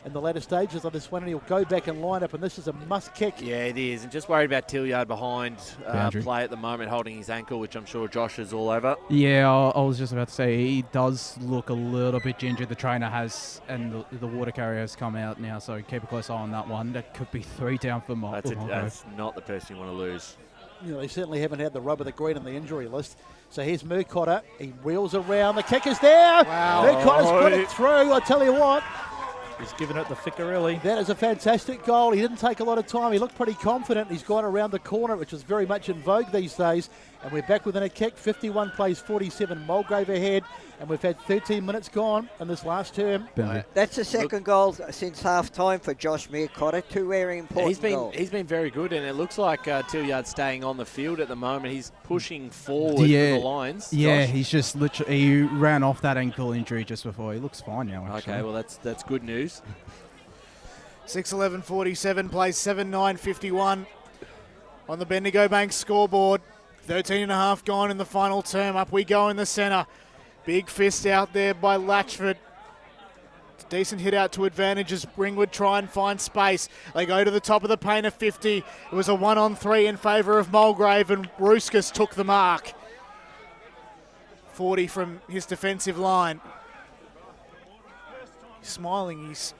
in the latter stages of this one, and he'll go back and line up, and this is a must kick. Yeah, it is. And just worried about Tilliard behind play at the moment, holding his ankle, which I'm sure Josh is all over. Yeah, I was just about to say, he does look a little bit gingered. The trainer has, and the water carrier has come out now, so keep a close eye on that one. That could be 3 down for Mulgrave. That's not the person you want to lose. You know, they certainly haven't had the rub of the green on the injury list. So here's Murcotta. He wheels around. The kick is there. Wow. Murcotta's put it through. I tell you what. He's given it the Ficcarelli. That is a fantastic goal. He didn't take a lot of time. He looked pretty confident. He's gone around the corner, which is very much in vogue these days. And we're back within a kick. 51 plays 47. Mulgrave ahead. And we've had 13 minutes gone in this last term. That's the second goal since half-time for Josh Murcotta. 2 very important goals. He's been very good, and it looks like Tilliard's staying on the field at the moment. He's pushing forward for the lines. Yeah, Josh? he's just literally, he ran off that ankle injury just before. He looks fine now, actually. Okay, well, that's good news. 6:11:47 plays 7:9:51 on the Bendigo Bank scoreboard. 13.5 gone in the final term. Up we go in the centre. Big fist out there by Latchford. Decent hit out to advantage as Ringwood try and find space. They go to the top of the paint of 50. It was a 1-on-3 in favour of Mulgrave, and Ruskis took the mark. 40 from his defensive line. He's smiling. He's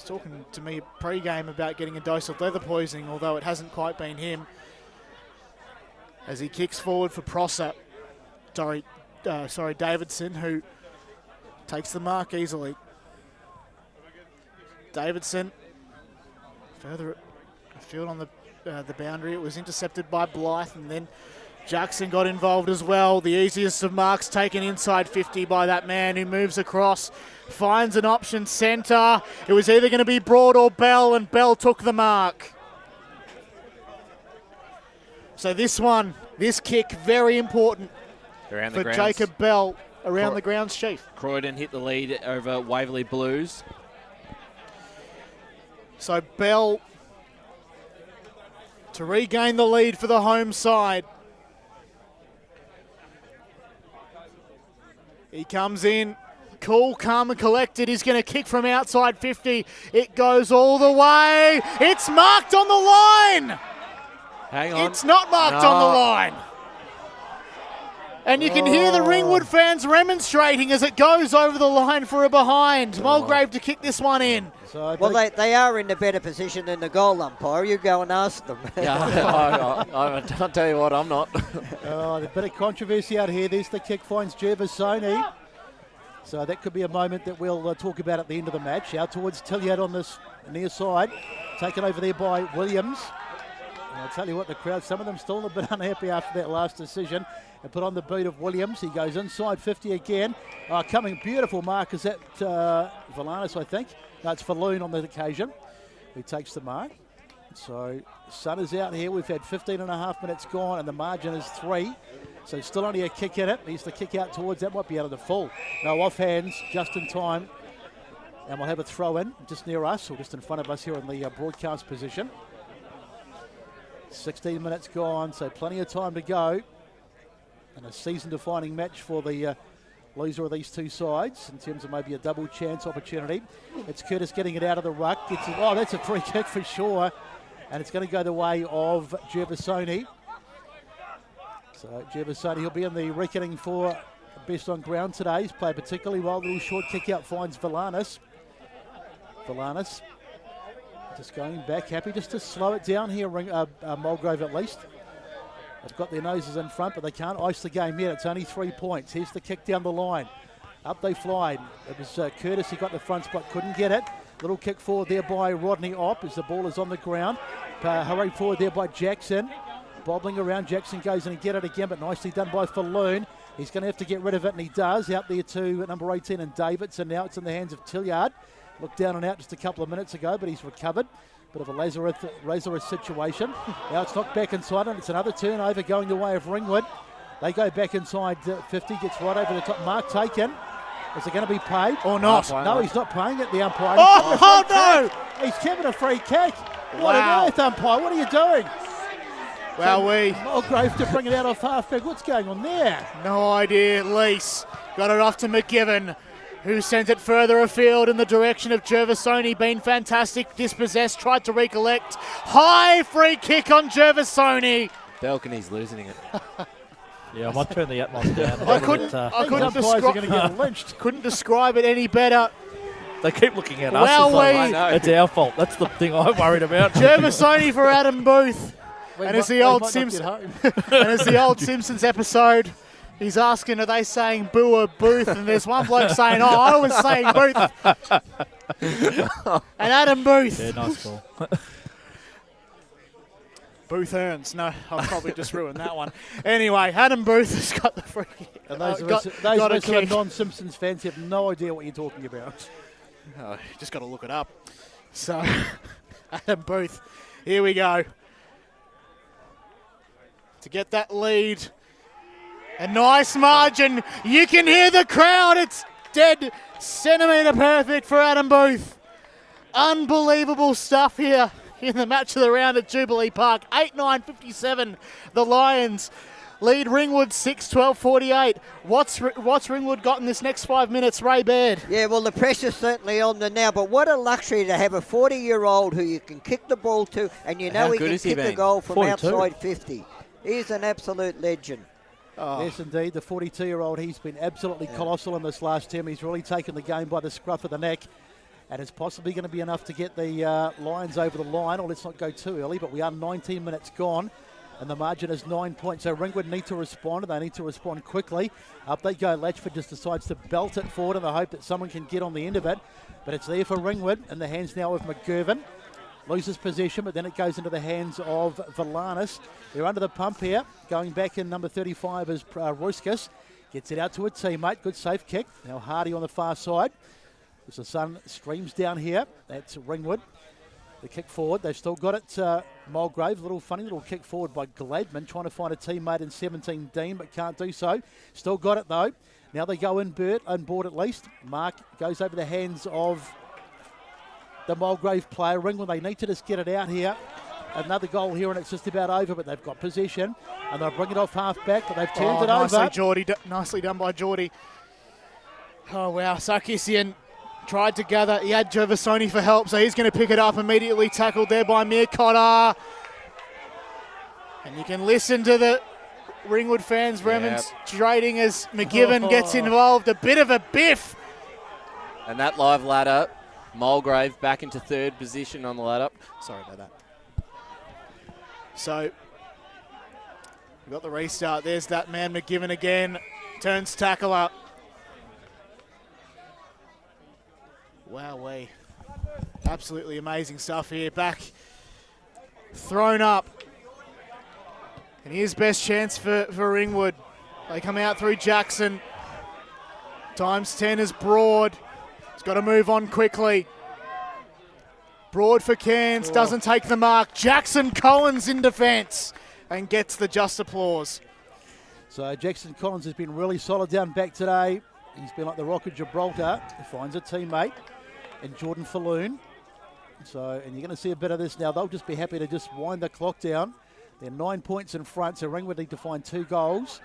talking to me pre-game about getting a dose of leather poisoning, although it hasn't quite been him. As he kicks forward for Prosser. Davidson, who takes the mark easily. Davidson further afield on the boundary. It was intercepted by Blythe, and then Jackson got involved as well. The easiest of marks taken inside 50 by that man who moves across, finds an option centre. It was either going to be Broad or Bell, and Bell took the mark. So this kick, very important Around for the grounds. Jacob Bell around the grounds, Chief. Croydon hit the lead over Waverley Blues. So Bell to regain the lead for the home side. He comes in, cool, calm and collected. He's going to kick from outside 50. It goes all the way. It's marked on the line. Hang on. It's not marked on the line. And you can hear the Ringwood fans remonstrating as it goes over the line for a behind. Mulgrave to kick this one in. Well, they are in a better position than the goal umpire. You go and ask them. I'll tell you what, I'm not. A bit of controversy out here. There's the kick, finds Gervasoni. So that could be a moment that we'll talk about at the end of the match. Out towards Tilliard on this near side. Taken over there by Williams. And I'll tell you what, the crowd, some of them still a bit unhappy after that last decision. And put on the boot of Williams. He goes inside 50 again. Coming beautiful mark. Is that Valanis, I think? No, it's Falloon on the occasion. He takes the mark. So Sun is out here. We've had 15 and a half minutes gone and the margin is 3. So still only a kick in it. Needs to kick out towards, that might be out of the full. No, offhands, just in time. And we'll have a throw in just near us or just in front of us here in the broadcast position. 16 minutes gone, so plenty of time to go. And a season-defining match for the loser of these two sides in terms of maybe a double chance opportunity. It's Curtis getting it out of the ruck. That's a free kick for sure. And it's going to go the way of Gervasoni. So Gervasoni, he'll be in the reckoning for best on ground today. He's played particularly well. Little short kick out finds Valanis. Valanis just going back, happy just to slow it down here, Mulgrave at least. They've got their noses in front, but they can't ice the game yet. It's only 3 points. Here's the kick down the line. Up they fly. It was Curtis who got the front spot, couldn't get it. Little kick forward there by Rodney Opp as the ball is on the ground. Hurried forward there by Jackson. Bobbling around, Jackson goes in and get it again, but nicely done by Falloon. He's going to have to get rid of it, and he does. Out there to number 18 and Davidson. Now it's in the hands of Tilliard. Looked down and out just a couple of minutes ago, but he's recovered. Bit of a Lazarus situation. Now it's knocked back inside, and it's another turnover going the way of Ringwood. They go back inside 50, gets right over the top. Mark taken. Is it going to be paid? Or not? No, he's not paying it, the umpire. No! He's giving a free kick. Wow. What on earth, umpire? What are you doing? Well, Mulgrave to bring it out off halfback. What's going on there? No idea. Lease got it off to McGivern, who sent it further afield in the direction of Gervasoni. Been fantastic, dispossessed, tried to recollect. High free kick on Gervasoni. Balcony's losing it. Yeah, I might turn the Atmos down. Couldn't describe it any better. They keep looking at us. It's our fault. That's the thing I'm worried about. Gervasoni for Adam Booth. And as the old Simpsons episode, he's asking, are they saying Boo or Booth? And there's one bloke saying, I was saying Booth. And Adam Booth. Yeah, nice call. Booth earns. No, I'll probably just ruin that one. Anyway, Adam Booth has got the free kick. And those of us who are non-Simpsons fans have no idea what you're talking about. Oh, just got to look it up. So, Adam Booth, here we go. To get that lead. A nice margin. You can hear the crowd. It's dead centimetre perfect for Adam Booth. Unbelievable stuff here in the match of the round at Jubilee Park. 8-9-57. The Lions lead Ringwood 6-12-48. What's Ringwood got in this next 5 minutes, Ray Baird? Yeah, well, the pressure's certainly on them now, but what a luxury to have a 40-year-old who you can kick the ball to, and you know he can kick the goal from 42. Outside 50. He's an absolute legend. Oh. Yes, indeed. The 42-year-old, he's been absolutely colossal in this last term. He's really taken the game by the scruff of the neck. And it's possibly going to be enough to get the Lions over the line. Or let's not go too early, but we are 19 minutes gone. And the margin is 9 points. So Ringwood need to respond, and they need to respond quickly. Up they go. Latchford just decides to belt it forward in the hope that someone can get on the end of it. But it's there for Ringwood, in the hands now of McGurvin. Loses possession, but then it goes into the hands of Valanis. They're under the pump here. Going back in number 35 is Roiskus. Gets it out to a teammate. Good safe kick. Now Hardy on the far side. As the sun streams down here, that's Ringwood. The kick forward. They've still got it, Mulgrave. Funny little kick forward by Gladman, trying to find a teammate in 17, Dean, but can't do so. Still got it, though. Now they go on board at least. Mark goes over the hands of the Mulgrave player. Ringwood, they need to just get it out here. another goal here, and it's just about over, but they've got possession, and they'll bring it off half-back, but they've turned it nicely, over. Geordie, nicely done by Geordie. Oh, wow. Sarkissian tried to gather. He had Gervasoni for help, so he's going to pick it up. Immediately tackled there by Mir Cotter. And you can listen to the Ringwood fans remonstrating as McGivern gets involved. A bit of a biff. And that live ladder, Mulgrave back into third position on the ladder. Sorry about that. So, we've got the restart. There's that man, McGivern again. Turns tackle up. Wowee. Absolutely amazing stuff here. Back, thrown up. And here's best chance for Ringwood. They come out through Jackson. Times 10 is Broad. He's got to move on quickly. Broad for Cairns, doesn't take the mark. Jackson Collins in defence and gets the just applause. So Jackson Collins has been really solid down back today. He's been like the Rock of Gibraltar. He finds a teammate in Jordan Falloon. So, and you're going to see a bit of this now. They'll just be happy to just wind the clock down. They're 9 points in front, so Ringwood need to find 2 goals.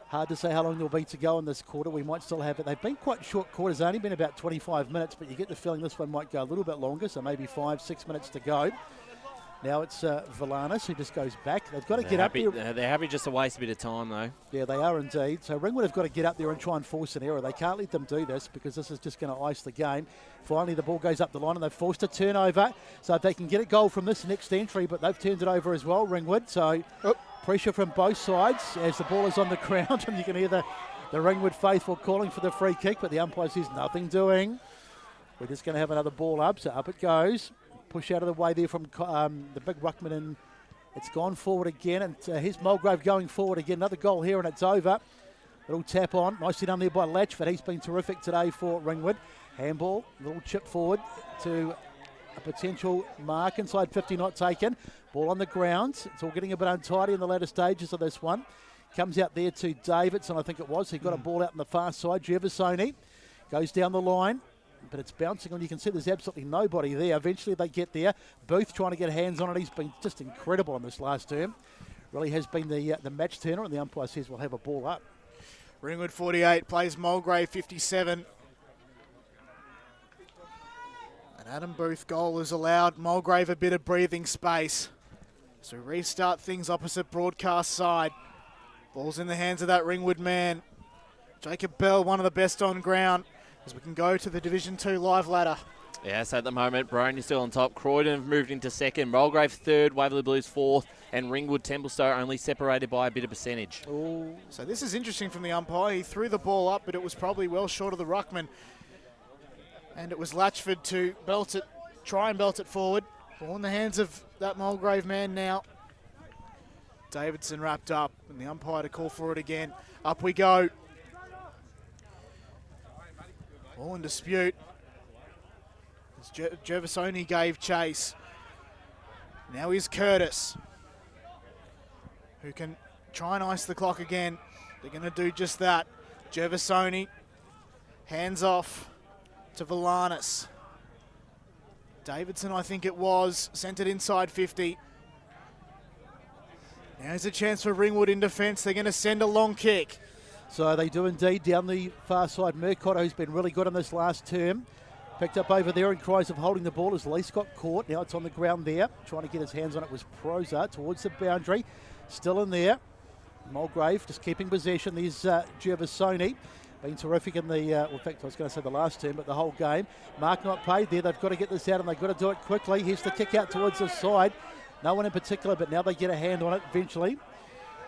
Hard to say how long there'll be to go in this quarter. We might still have it. They've been quite short quarters, only been about 25 minutes, but you get the feeling this one might go a little bit longer, so maybe 5-6 minutes to go. Now it's Valanis who just goes back. They've got to get up there. They're happy just to waste a bit of time, though. Yeah, they are indeed. So Ringwood have got to get up there and try and force an error. They can't let them do this because this is just going to ice the game. Finally, the ball goes up the line and they've forced a turnover. So if they can get a goal from this next entry, but they've turned it over as well, Ringwood. So pressure from both sides as the ball is on the ground, and you can hear the Ringwood faithful calling for the free kick, but the umpire says nothing doing. We're just going to have another ball up, so up it goes. Push out of the way there from the big ruckman, and it's gone forward again, and here's Mulgrave going forward again. Another goal here and it's over. Little tap on, nicely done there by Latchford. He's been terrific today for Ringwood. Handball, little chip forward to a potential mark inside 50, not taken. Ball on the ground. It's all getting a bit untidy in the latter stages of this one. Comes out there to Davidson, I think it was. He got a ball out on the far side. Gervasoni goes down the line, but it's bouncing on. You can see there's absolutely nobody there. Eventually they get there. Booth trying to get hands on it. He's been just incredible in this last term. Really has been the match turner, and the umpire says we'll have a ball up. Ringwood 48 plays Mulgrave 57. An Adam Booth goal has allowed Mulgrave a bit of breathing space. So restart things opposite broadcast side. Ball's in the hands of that Ringwood man. Jacob Bell, one of the best on ground, as we can go to the Division 2 live ladder. Yes, at the moment, Baroni's still on top. Croydon have moved into second. Mulgrave third, Waverley Blues fourth, and Ringwood Templestowe only separated by a bit of percentage. Ooh. So this is interesting from the umpire. He threw the ball up, but it was probably well short of the ruckman. And it was Latchford to try and belt it forward. Ball in the hands of that Mulgrave man now. Davidson wrapped up, and the umpire to call for it again. Up we go. Ball in dispute. Gervasoni gave chase. Now is Curtis, who can try and ice the clock again. They're going to do just that. Gervasoni, hands off to Valanis. Davidson, I think it was, sent it inside 50. Now there's a chance for Ringwood in defence. They're going to send a long kick. So they do indeed down the far side. Mercado, who's been really good in this last term, picked up over there in cries of holding the ball as Lease got caught. Now it's on the ground there. Trying to get his hands on it was Proza towards the boundary. Still in there. Mulgrave just keeping possession. There's Gervasoni. Been terrific in the, in fact, I was going to say the last term, but the whole game. Mark not paid there. They've got to get this out, and they've got to do it quickly. Here's the kick out towards the side. No one in particular, but now they get a hand on it eventually.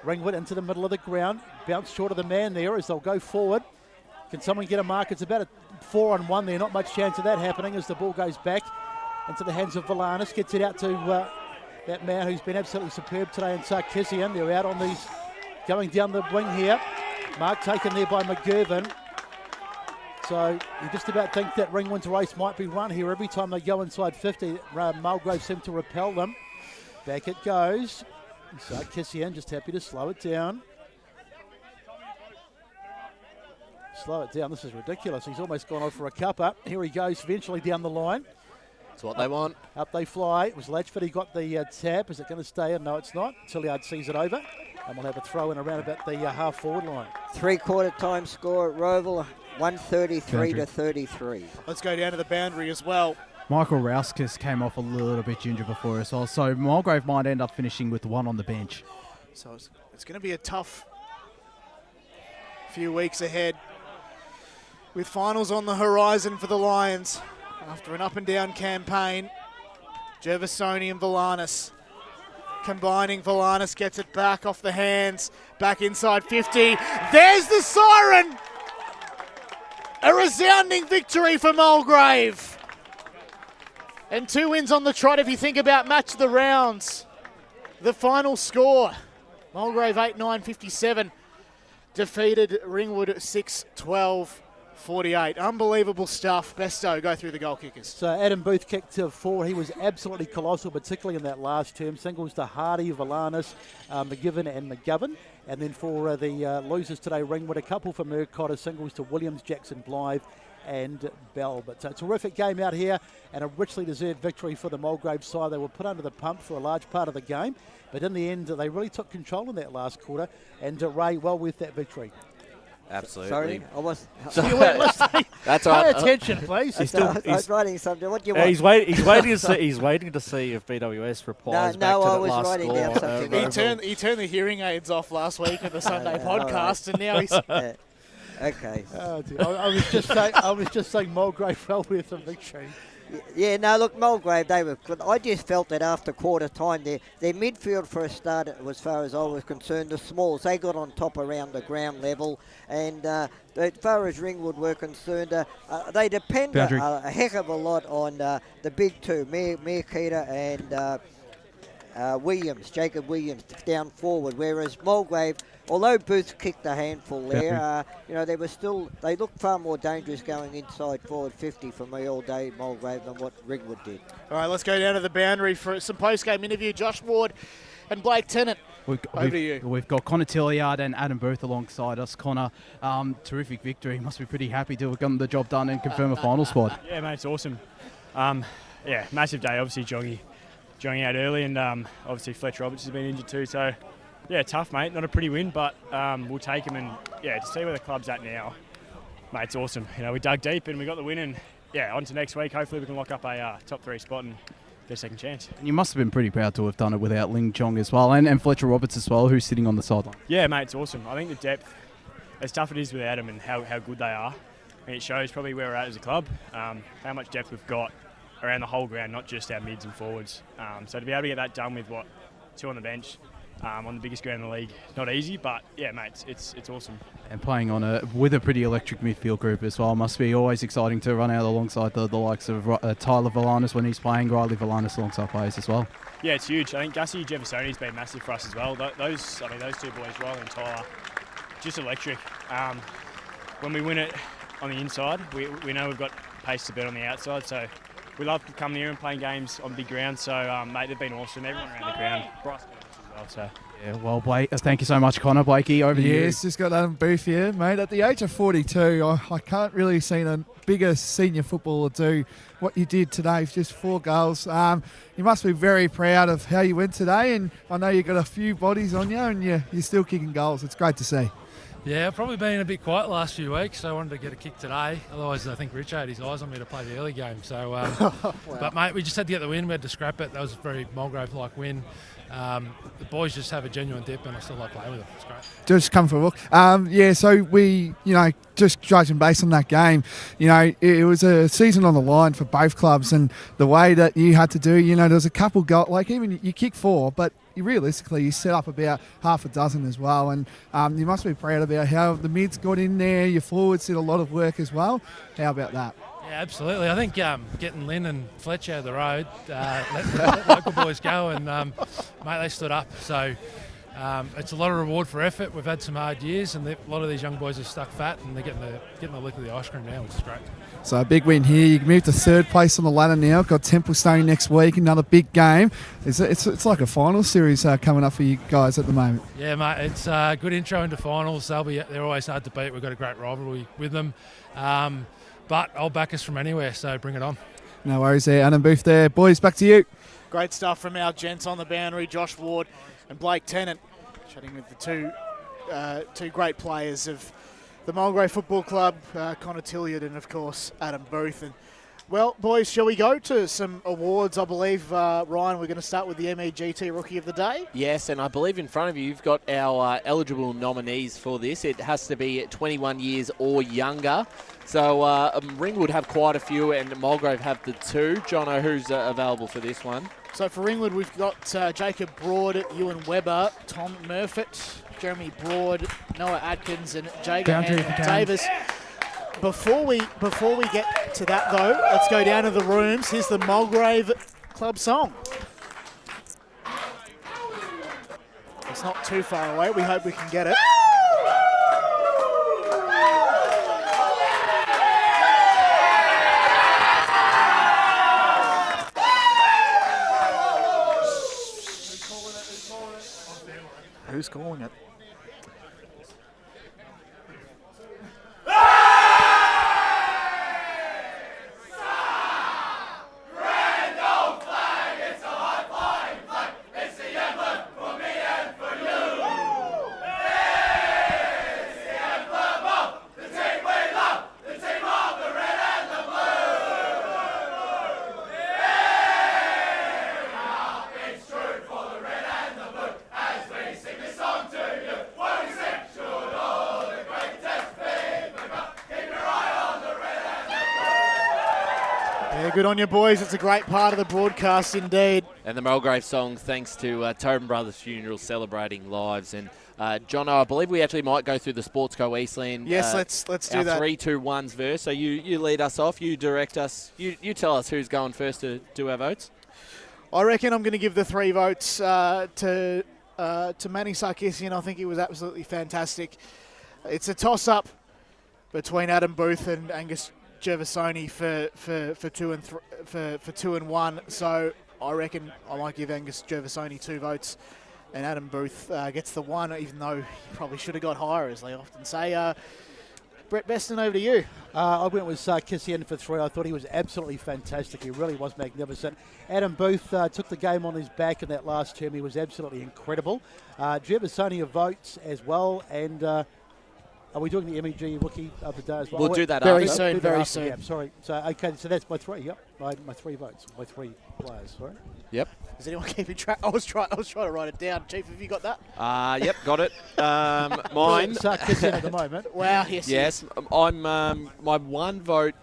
Ringwood into the middle of the ground. Bounce short of the man there as they'll go forward. Can someone get a mark? It's about a 4-on-1 there. Not much chance of that happening as the ball goes back into the hands of Valanis. Gets it out to that man who's been absolutely superb today in Sarkissian. They're out on these, going down the wing here. Mark taken there by McGirvin. So you just about think that Ringwood's race might be run here. Every time they go inside 50, Mulgrave seem to repel them. Back it goes. Sarkissian just happy to slow it down. Slow it down. This is ridiculous. He's almost gone off for a cuppa. Here he goes eventually down the line. That's what they want. Up they fly. It was Latchford. He got the tap. Is it going to stay in? No, it's not. Tilliard sees it over. And we'll have a throw in around about the half-forward line. 3/4 time score at Roval, 133 to 33. Let's go down to the boundary as well. Michael Rouskas came off a little bit ginger before as well, so Mulgrave might end up finishing with one on the bench. So it's going to be a tough few weeks ahead with finals on the horizon for the Lions. After an up-and-down campaign, Gervasoni and Valanis combining. Valanis gets it back off the hands, back inside 50. There's the siren! A resounding victory for Mulgrave. And 2 wins on the trot if you think about match of the rounds. The final score, Mulgrave 8-9-57, defeated Ringwood 6-12-48. Unbelievable stuff. Besto, go through the goal kickers. So Adam Booth kicked to 4. He was absolutely colossal, particularly in that last term. Singles to Hardy, Valanis, McGivern and McGovern. And then for the losers today, Ringwood, a couple for Murcotta, singles to Williams, Jackson, Blythe and Bell. But a terrific game out here and a richly deserved victory for the Mulgrave side. They were put under the pump for a large part of the game, but in the end they really took control in that last quarter, and Ray, well worth that victory. Absolutely. Sorry, I was... That's all right. Pay attention, please. I was writing something. What do you want? He's waiting to see if BWS replies back to that last writing score. down something. He turned the hearing aids off last week in the Sunday podcast, and now he's... Okay. Oh, dear. I was just saying Mulgrave well worth a victory. Yeah, no, look, Mulgrave, they were good. I just felt that after quarter time, their midfield for a start, as far as I was concerned, the Smalls, they got on top around the ground level. And as far as Ringwood were concerned, they depend a heck of a lot on the big two, Mirkita and Williams, Jacob Williams, down forward. Whereas Mulgrave, although Booth kicked a handful there, they looked far more dangerous going inside forward 50 for me all day, Mulgrave, than what Ringwood did. All right, let's go down to the boundary for some post-game interview. Josh Ward and Blake Tennant. Over to you. We've got Connor Tilliard and Adam Booth alongside us. Connor, terrific victory. Must be pretty happy to have gotten the job done and confirm a final spot. Yeah, mate, it's awesome. Massive day. Obviously, Joggy out early, and obviously Fletch Roberts has been injured too. So, yeah, tough, mate. Not a pretty win, but we'll take him. And to see where the club's at now, mate, it's awesome. We dug deep and we got the win, and on to next week. Hopefully, we can lock up a top 3 spot and get a second chance. And you must have been pretty proud to have done it without Ling Chong as well, and Fletcher Roberts as well, who's sitting on the sideline. Yeah, mate, it's awesome. I think the depth, as tough it is without them, and how good they are, it shows probably where we're at as a club, how much depth we've got around the whole ground, not just our mids and forwards. So to be able to get that done with 2 on the bench on the biggest ground in the league, not easy, but yeah, mate, it's awesome. And playing with a pretty electric midfield group as well, must be always exciting to run out alongside the likes of Tyler Valanis when he's playing, Riley Valanis alongside players as well. Yeah, it's huge. I think Gussie Jeffersoni's been massive for us as well. Those 2 boys, Riley and Tyler, just electric. When we win it on the inside, we know we've got pace to bet on the outside, so we love to come here and playing games on big ground. So, mate, they've been awesome. Everyone around the ground. Bryce as well. So. Yeah, well, Blake, thank you so much, Connor. Blakey, over to you. Yes, just got Adam Booth here, mate. At the age of 42, I can't really see a bigger senior footballer do what you did today. Just 4 goals. You must be very proud of how you went today, and I know you've got a few bodies on you, and you're still kicking goals. It's great to see. Yeah, I've probably been a bit quiet the last few weeks, so I wanted to get a kick today. Otherwise, I think Rich had his eyes on me to play the early game. So, Wow. But mate, we just had to get the win. We had to scrap it. That was a very Mulgrave-like win. The boys just have a genuine dip, and I still like playing with them. It's great. Just come for a walk. So we, just judging based on that game, it was a season on the line for both clubs, and the way that you had to do, there was a couple goals, like even you kick 4, but realistically you set up about half a dozen as well, and you must be proud about how the mids got in there, your forwards did a lot of work as well. How about that? Yeah, absolutely. I think getting Lynn and Fletch out of the road, let local boys go, and mate, they stood up. So it's a lot of reward for effort. We've had some hard years, and a lot of these young boys have stuck fat, and they're getting the lick of the ice cream now, which is great. So a big win here. You can move to 3rd place on the ladder now. Got Templestone next week, another big game. It's like a final series coming up for you guys at the moment. Yeah, mate, it's a good intro into finals. They're always hard to beat. We've got a great rivalry with them. But I'll back us from anywhere, so bring it on. No worries there. Adam Booth there. Boys, back to you. Great stuff from our gents on the boundary, Josh Ward and Blake Tennant, chatting with the two great players of the Mulgrave Football Club, Connor Tilliard and, of course, Adam Booth. And, well, boys, shall we go to some awards? I believe, Ryan, we're going to start with the MEGT Rookie of the Day. Yes, and I believe in front of you, you've got our eligible nominees for this. It has to be 21 years or younger. So Ringwood have quite a few, and Mulgrave have the 2. Jono, who's available for this one? So for Ringwood, we've got Jacob Broad, Ewan Webber, Tom Murfitt, Jeremy Broad, Noah Atkins, and Jager Davis. Before we get to that, though, let's go down to the rooms. Here's the Mulgrave Club song. It's not too far away. We hope we can get it. Who's calling it? Good on you, boys. It's a great part of the broadcast indeed. And the Mulgrave song, thanks to Tobin Brothers Funeral, celebrating lives. And Jono, I believe we actually might go through the Sportsco Eastland. Yes, let's do that. Our 3-2-1s verse. So you lead us off, you direct us, you tell us who's going first to do our votes. I reckon I'm going to give the 3 votes to Manny Sarkisian. I think he was absolutely fantastic. It's a toss-up between Adam Booth and Angus Gervasoni for 2 and 1. So I reckon I might give Angus Gervasoni 2 votes, and Adam Booth gets the 1, even though he probably should have got higher, as they often say. Brett Beston, over to you. I went with Sarkisian for 3. I thought he was absolutely fantastic. He really was magnificent. Adam Booth took the game on his back in that last term. He was absolutely incredible. Gervasoni votes as well, and are we doing the MEG Rookie of the Day as well? We'll do that very after. Very soon. Yeah, sorry. So, okay, so that's my 3, yep. My 3 votes, my 3 players, sorry. Yep. Is anyone keeping track? I was trying to write it down. Chief, have you got that? Yep, got it. Mine. Sarkisian at the moment. Wow, yes. Yes, I'm my 1 vote.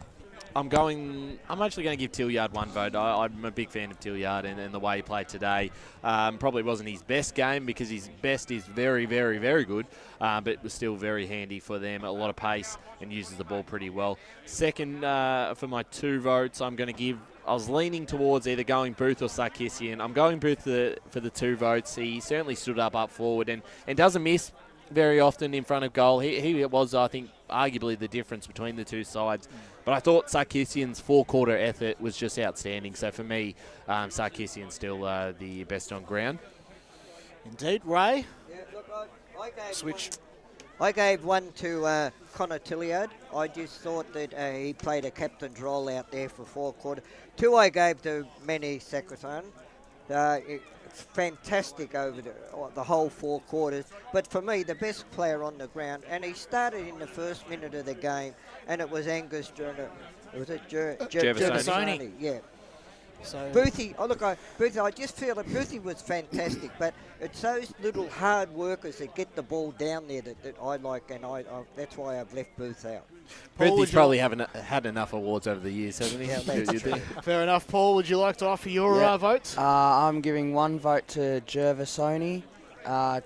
I'm actually going to give Tilliard 1 vote. I'm a big fan of Tilliard and the way he played today. Probably wasn't his best game because his best is very, very, very good, but it was still very handy for them. A lot of pace and uses the ball pretty well. Second, for my 2 votes, I'm going to give. I was leaning towards either going Booth or Sarkisian. I'm going Booth for the 2 votes. He certainly stood up forward and doesn't miss very often in front of goal. He was, I think, arguably the difference between the 2 sides. But I thought Sarkisian's 4-quarter effort was just outstanding. So for me, Sarkisian's still the best on ground. Indeed, Ray. Yeah, look, I gave Switch. I gave 1 to Connor Tilliard. I just thought that he played a captain's role out there for 4 quarters. 2 I gave to Manny Sarkisian. It's fantastic over the whole 4 quarters. But for me, the best player on the ground, and he started in the first minute of the game, and it was Angus Gervasoni. Yeah. So Boothie, I just feel that Boothie was fantastic, but it's those little hard workers that get the ball down there that I like, and that's why I've left Booth out. Boothie's probably haven't had enough awards over the years, hasn't he? Yeah, that's true. Fair enough. Paul, would you like to offer your votes? I'm giving 1 vote to Gervasoni,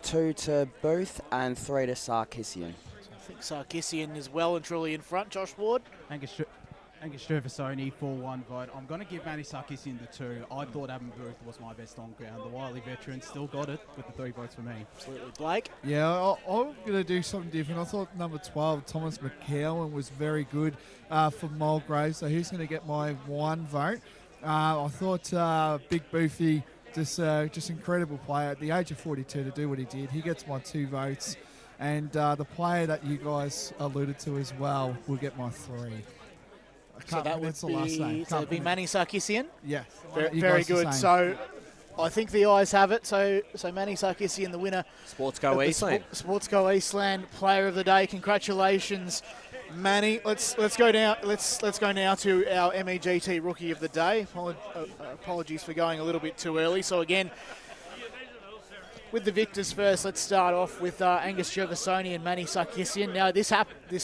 2 to Booth, and 3 to Sarkisian. I think Sarkisian is well and truly in front. Josh Ward? Angus Gervasoni for 1 vote. I'm going to give Manny Sarkisian the 2. I thought Adam Booth was my best on ground. The wily veteran still got it with the 3 votes for me. Absolutely. Blake? Yeah, I'm going to do something different. I thought number 12, Thomas McCowan, was very good for Mulgrave, so he's going to get my 1 vote. I thought Big Boofy, just incredible player. At the age of 42 to do what he did, he gets my 2 votes. And the player that you guys alluded to as well will get my 3. So that would the last name. so it'd be Manny Sarkisian? Yes. Very, You very guys are good. saying. So I think the eyes have it. So Manny Sarkisian, the winner. Sportsco of the Eastland. Sportsco Eastland Player of the Day. Congratulations, Manny. Let's go now. Let's go now to our MEGT Rookie of the Day. Apologies for going a little bit too early. So again, with the victors first, let's start off with Angus Gervasoni and Manny Sarkisian. Now, this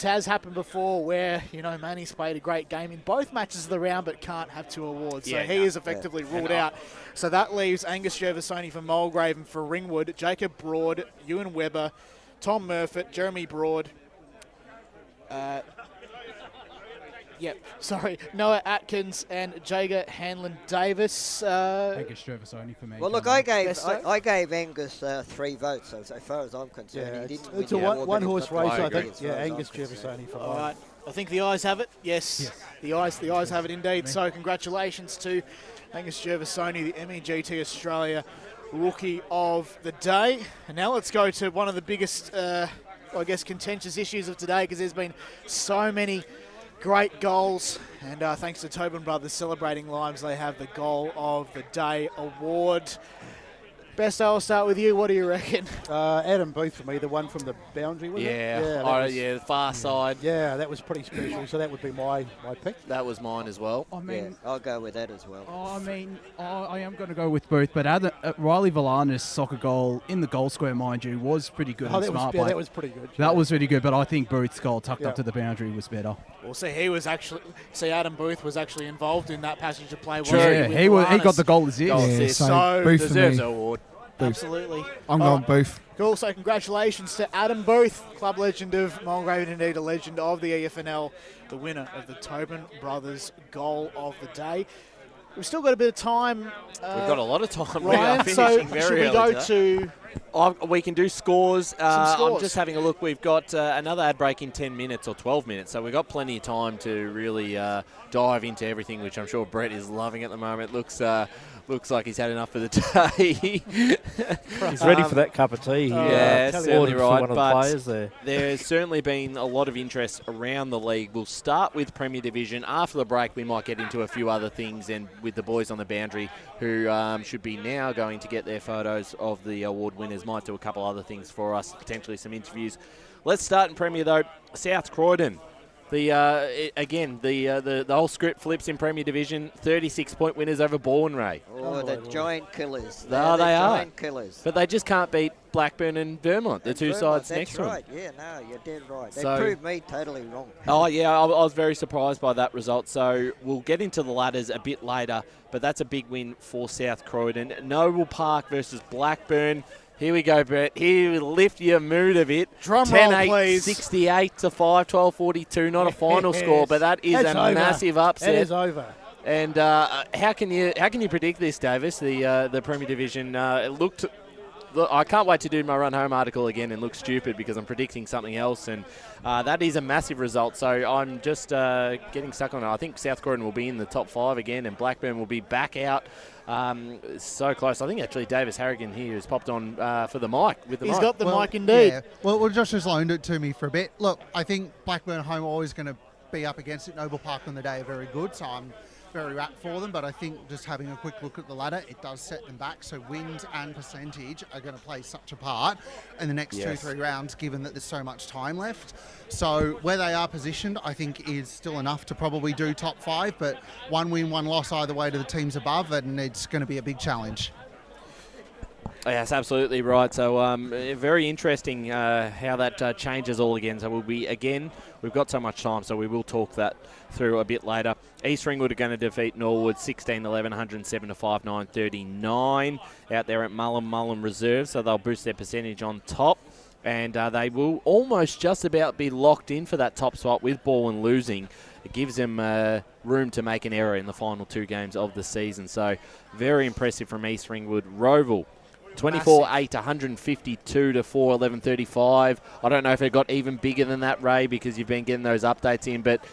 has happened before where, Manny's played a great game in both matches of the round but can't have 2 awards. So he is effectively ruled out. So that leaves Angus Gervasoni for Mulgrave and for Ringwood, Jacob Broad, Ewan Webber, Tom Murfitt, Jeremy Broad, Noah Atkins and Jager Hanlon-Davis. Angus Gervasoni for me. Well, look, I gave Angus 3 votes, so as far as I'm concerned. He didn't It's a one-horse race, I think. Yeah, Angus Gervasoni for All right. I think the eyes have it. Yes. The eyes have it indeed. So congratulations to Angus Gervasoni, the MEGT Australia Rookie of the Day. And now let's go to one of the biggest, contentious issues of today, because there's been so many great goals, and thanks to Tobin Brothers Celebrating Limes, they have the Goal of the Day award. Best, I'll start with you. What do you reckon? Adam Booth for me, the one from the boundary, wasn't it? The far side. Yeah, that was pretty special, so that would be my pick. That was mine as well. I mean, I'll go with that as well. I am going to go with Booth, but Riley Valana's soccer goal in the goal square, mind you, was pretty good. That was pretty good. That was really good, but I think Booth's goal tucked up to the boundary was better. Well, Adam Booth was actually involved in that passage of play. He got the goal assist. So Booth deserves an award. Absolutely. I'm going Booth. Cool. So congratulations to Adam Booth, club legend of Mulgrave, and indeed a legend of the EFNL, the winner of the Tobin Brothers Goal of the Day. We've still got a bit of time. We've got a lot of time. Ryan, we are so finishing very should we early go to... we can do scores. Some I'm scores. just having a look. We've got another ad break in 10 minutes or 12 minutes, so we've got plenty of time to really dive into everything, which I'm sure Brett is loving at the moment. Looks like he's had enough for the day. He's ready for that cup of tea. Yeah, certainly right. One of the But players there. There's certainly been a lot of interest around the league. We'll start with Premier Division. After the break, we might get into a few other things, and with the boys on the boundary who should be now going to get their photos of the award winners, might do a couple other things for us, potentially some interviews. Let's start in Premier though. South Croydon. The whole script flips in Premier Division. 36-point winners over Bourne Ray. Oh, the giant killers. No, they are. Giant killers. But they just can't beat Blackburn and Vermont, the two sides next to them. That's right. Yeah, no, you're dead right. They So- proved me totally wrong. Oh, yeah, I was very surprised by that result. So we'll get into the ladders a bit later, but that's a big win for South Croydon. Noble Park versus Blackburn. Here we go, Brett. Here we lift your mood a bit. Drum roll, 10-8, please. 68 to 5, 12-42. Not a final score, but that is That's a over. massive upset. That is over. And how can you predict this, Davis? The Premier Division it looked. Look, I can't wait to do my run home article again and look stupid because I'm predicting something else, and that is a massive result. So I'm just getting stuck on it. I think South Croydon will be in the top 5 again, and Blackburn will be back out. So close. I think actually Davis Harrigan here has popped on for the mic. He's got the mic indeed. Yeah. Well, Josh has loaned it to me for a bit. Look, I think Blackburn home are always going to be up against it. Noble Park on the day are very good, so I'm very rapt for them, but I think just having a quick look at the ladder, it does set them back. So wins and percentage are going to play such a part in the next 2-3 rounds, given that there's so much time left. So where they are positioned, I think is still enough to probably do top 5, but 1 win, 1 loss either way to the teams above, and it's going to be a big challenge. Yes, absolutely right. So very interesting how that changes all again. So we've got so much time, so we will talk that through a bit later. East Ringwood are going to defeat Norwood 16-11, 107 to 5, 9-39 out there at Mullum Reserve. So they'll boost their percentage on top. And they will almost just about be locked in for that top spot with Bourne losing. It gives them room to make an error in the final 2 games of the season. So very impressive from East Ringwood. Roval 24-8, 152 to 4, 11-35. I don't know if it got even bigger than that, Ray, because you've been getting those updates in. But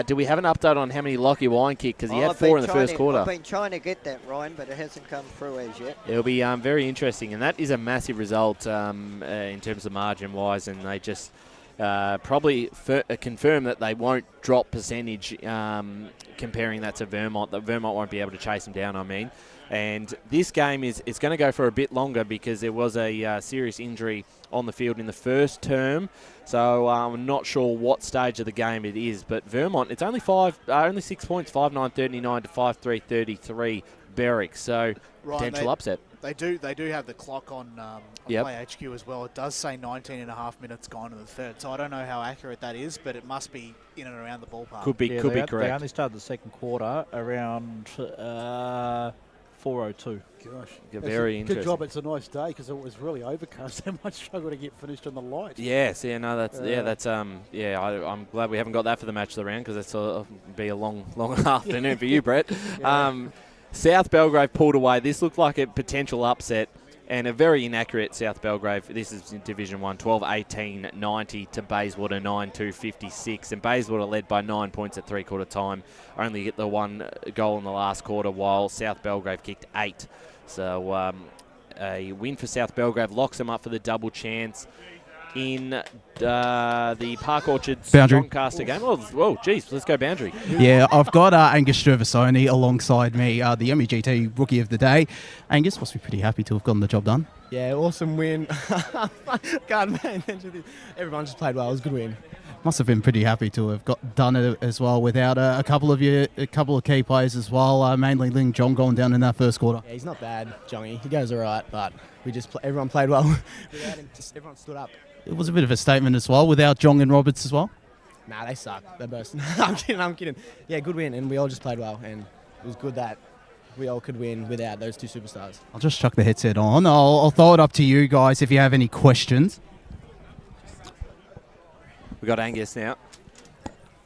do we have an update on how many Lockie Wine kicked? Because he had 4 in the first quarter. I've been trying to get that, Ryan, but it hasn't come through as yet. It'll be very interesting. And that is a massive result in terms of margin-wise. And they just probably confirm that they won't drop percentage comparing that to Vermont. That Vermont won't be able to chase them down, I mean. And this game is going to go for a bit longer because there was a serious injury on the field in the first term. So I'm not sure what stage of the game it is. But Vermont, it's only 6 points, 5-9-39 to 5-3-33 Berwick. So potential upset. They do have the clock on Play HQ as well. It does say 19 and a half minutes gone in the third. So I don't know how accurate that is, but it must be in and around the ballpark. Could be correct. They only started the second quarter around 4:02. Gosh, very interesting. Good job. It's a nice day because it was really overcast. They might struggle to get finished in the light. Yes, I'm glad we haven't got that for the match of the round because it's be a long afternoon for you, Brett. South Belgrave pulled away. This looked like a potential upset and a very inaccurate South Belgrave. This is in Division 1, 12-18-90 to Bayswater 9-2-56. And Bayswater led by 9 points at three-quarter time. Only get the one goal in the last quarter while South Belgrave kicked 8. So a win for South Belgrave locks them up for the double chance in the Park Orchards Doncaster game. Oh, geez, let's go Boundary. Yeah, I've got Angus Struvasoni alongside me, the MEGT Rookie of the Day. Angus must be pretty happy to have gotten the job done. Yeah, awesome win. God, man, everyone just played well. It was a good win. Must have been pretty happy to have done it as well without a couple of key players as well, mainly Ling Jong going down in that first quarter. Yeah, he's not bad, Jongy. He goes all right, but everyone played well. Without him, everyone stood up. It was a bit of a statement as well, without Jong and Roberts as well. Nah, they suck. They're burst. I'm kidding. Yeah, good win, and we all just played well, and it was good that we all could win without those two superstars. I'll just chuck the headset on. I'll throw it up to you guys if you have any questions. We got Angus now.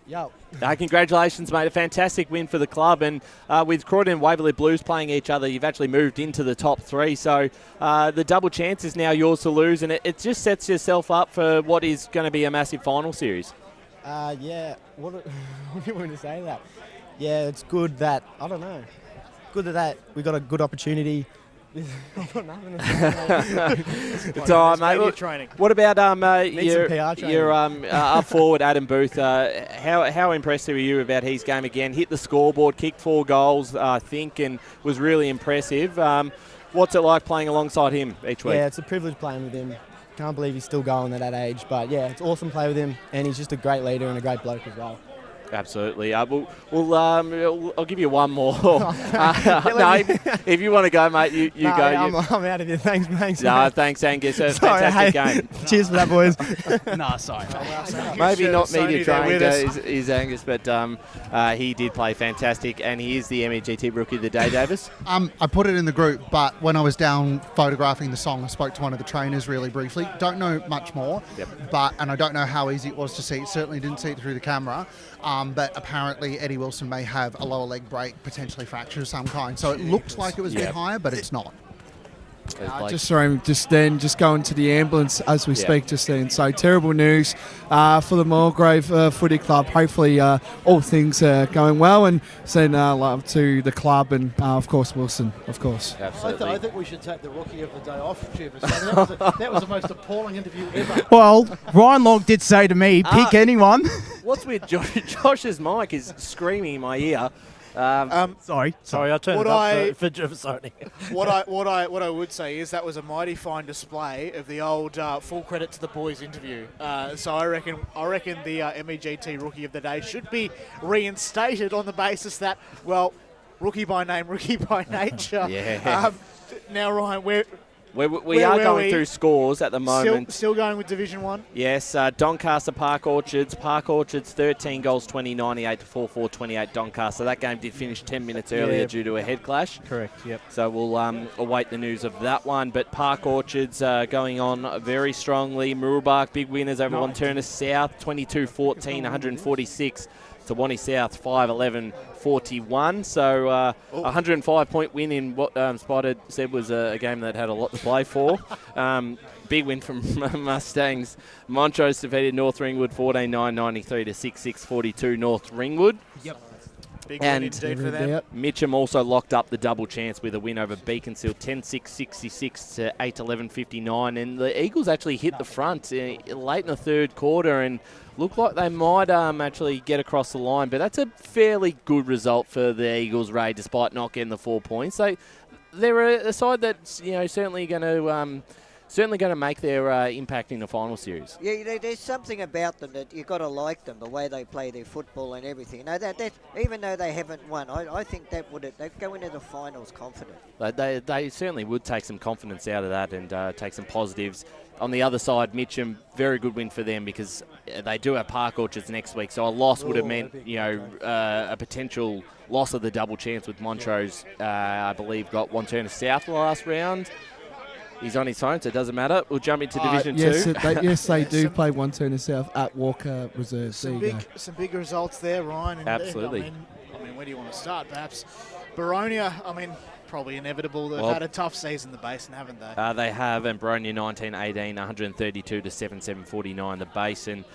Yo. Congratulations, mate. A fantastic win for the club. And with Croydon and Waverley Blues playing each other, you've actually moved into the top 3. So the double chance is now yours to lose. And it just sets yourself up for what is going to be a massive final series. Yeah. What do you want to say to that? Yeah, it's good that, I don't know. Good that we got a good opportunity. I've got nothing to say. It's all right, mate. What about your up forward, Adam Booth? How impressed were you about his game again? Hit the scoreboard, kicked 4 goals, I think, and was really impressive. What's it like playing alongside him each week? Yeah, it's a privilege playing with him. Can't believe he's still going at that age. But, yeah, it's awesome to play with him, and he's just a great leader and a great bloke as well. Absolutely. I'll give you one more. If you want to go, mate, you go. I'm out of here. Thanks. No, thanks, Angus. Fantastic game. Cheers for that, boys. No, sorry. Maybe not media trained is Angus, but he did play fantastic, and he is the MEGT Rookie of the Day, Davis. I put it in the group, but when I was down photographing the song, I spoke to one of the trainers really briefly. Don't know much more, and I don't know how easy it was to see. Certainly didn't see it through the camera. But apparently Eddie Wilson may have a lower leg break, potentially fracture of some kind. So it looks like it was a bit higher, but it's not. I just saw him just going to the ambulance as we speak just then. So terrible news for the Mulgrave Footy Club. Hopefully all things are going well, and send love to the club and of course Wilson, of course. Absolutely. I think we should take the Rookie of the Day off, Chivers. That was the most appalling interview ever. Well, Ryan Long did say to me, pick anyone. What's with Josh's mic is screaming in my ear. Sorry, I turned it up for Sony. What I would say is that was a mighty fine display of the old full credit to the boys interview. So I reckon the MEGT Rookie of the Day should be reinstated on the basis that, well, rookie by name, rookie by nature. Yeah. Now, Ryan, we are going through scores at the moment. Still going with Division 1? Yes, Doncaster Park Orchards. Park Orchards 13 goals, 98 to 4-4, 28 Doncaster. That game did finish 10 minutes earlier due to a head clash. Correct, yep. So we'll await the news of that one. But Park Orchards going on very strongly. Mooroolbark, big winners over Wanturna South, 22-14, 146. To Wani South, 5-11-41. So a 105-point win in what Spider said was a game that had a lot to play for. Big win from Mustangs. Montrose defeated North Ringwood 14-9-93 to 6-6-42 North Ringwood. Yep. Big win indeed for them. Mitcham also locked up the double chance with a win over Beaconsfield, 10-6-66 to 8-11-59. And the Eagles actually hit the front late in the third quarter and looked like they might actually get across the line. But that's a fairly good result for the Eagles, Ray, despite not getting the 4 points. They're a side that's certainly going to make their impact in the final series. Yeah, there's something about them that you've got to like them, the way they play their football and everything. That even though they haven't won, I think they'd go into the finals confident. They certainly would take some confidence out of that and take some positives. On the other side, Mitcham, very good win for them because they do have Park Orchards next week, so a loss would have meant a potential loss of the double chance with Montrose. I believe got one turn to South last round. He's on his own, so it doesn't matter. We'll jump into Division 2. Yes, they do play one turn south at Walker Reserve. Some big results there, Ryan. And absolutely. I mean, where do you want to start? Perhaps Baronia, probably inevitable. They've had a tough season, the Basin, haven't they? They have, and Baronia 19-18, 132 to 7-7-49, the Basin.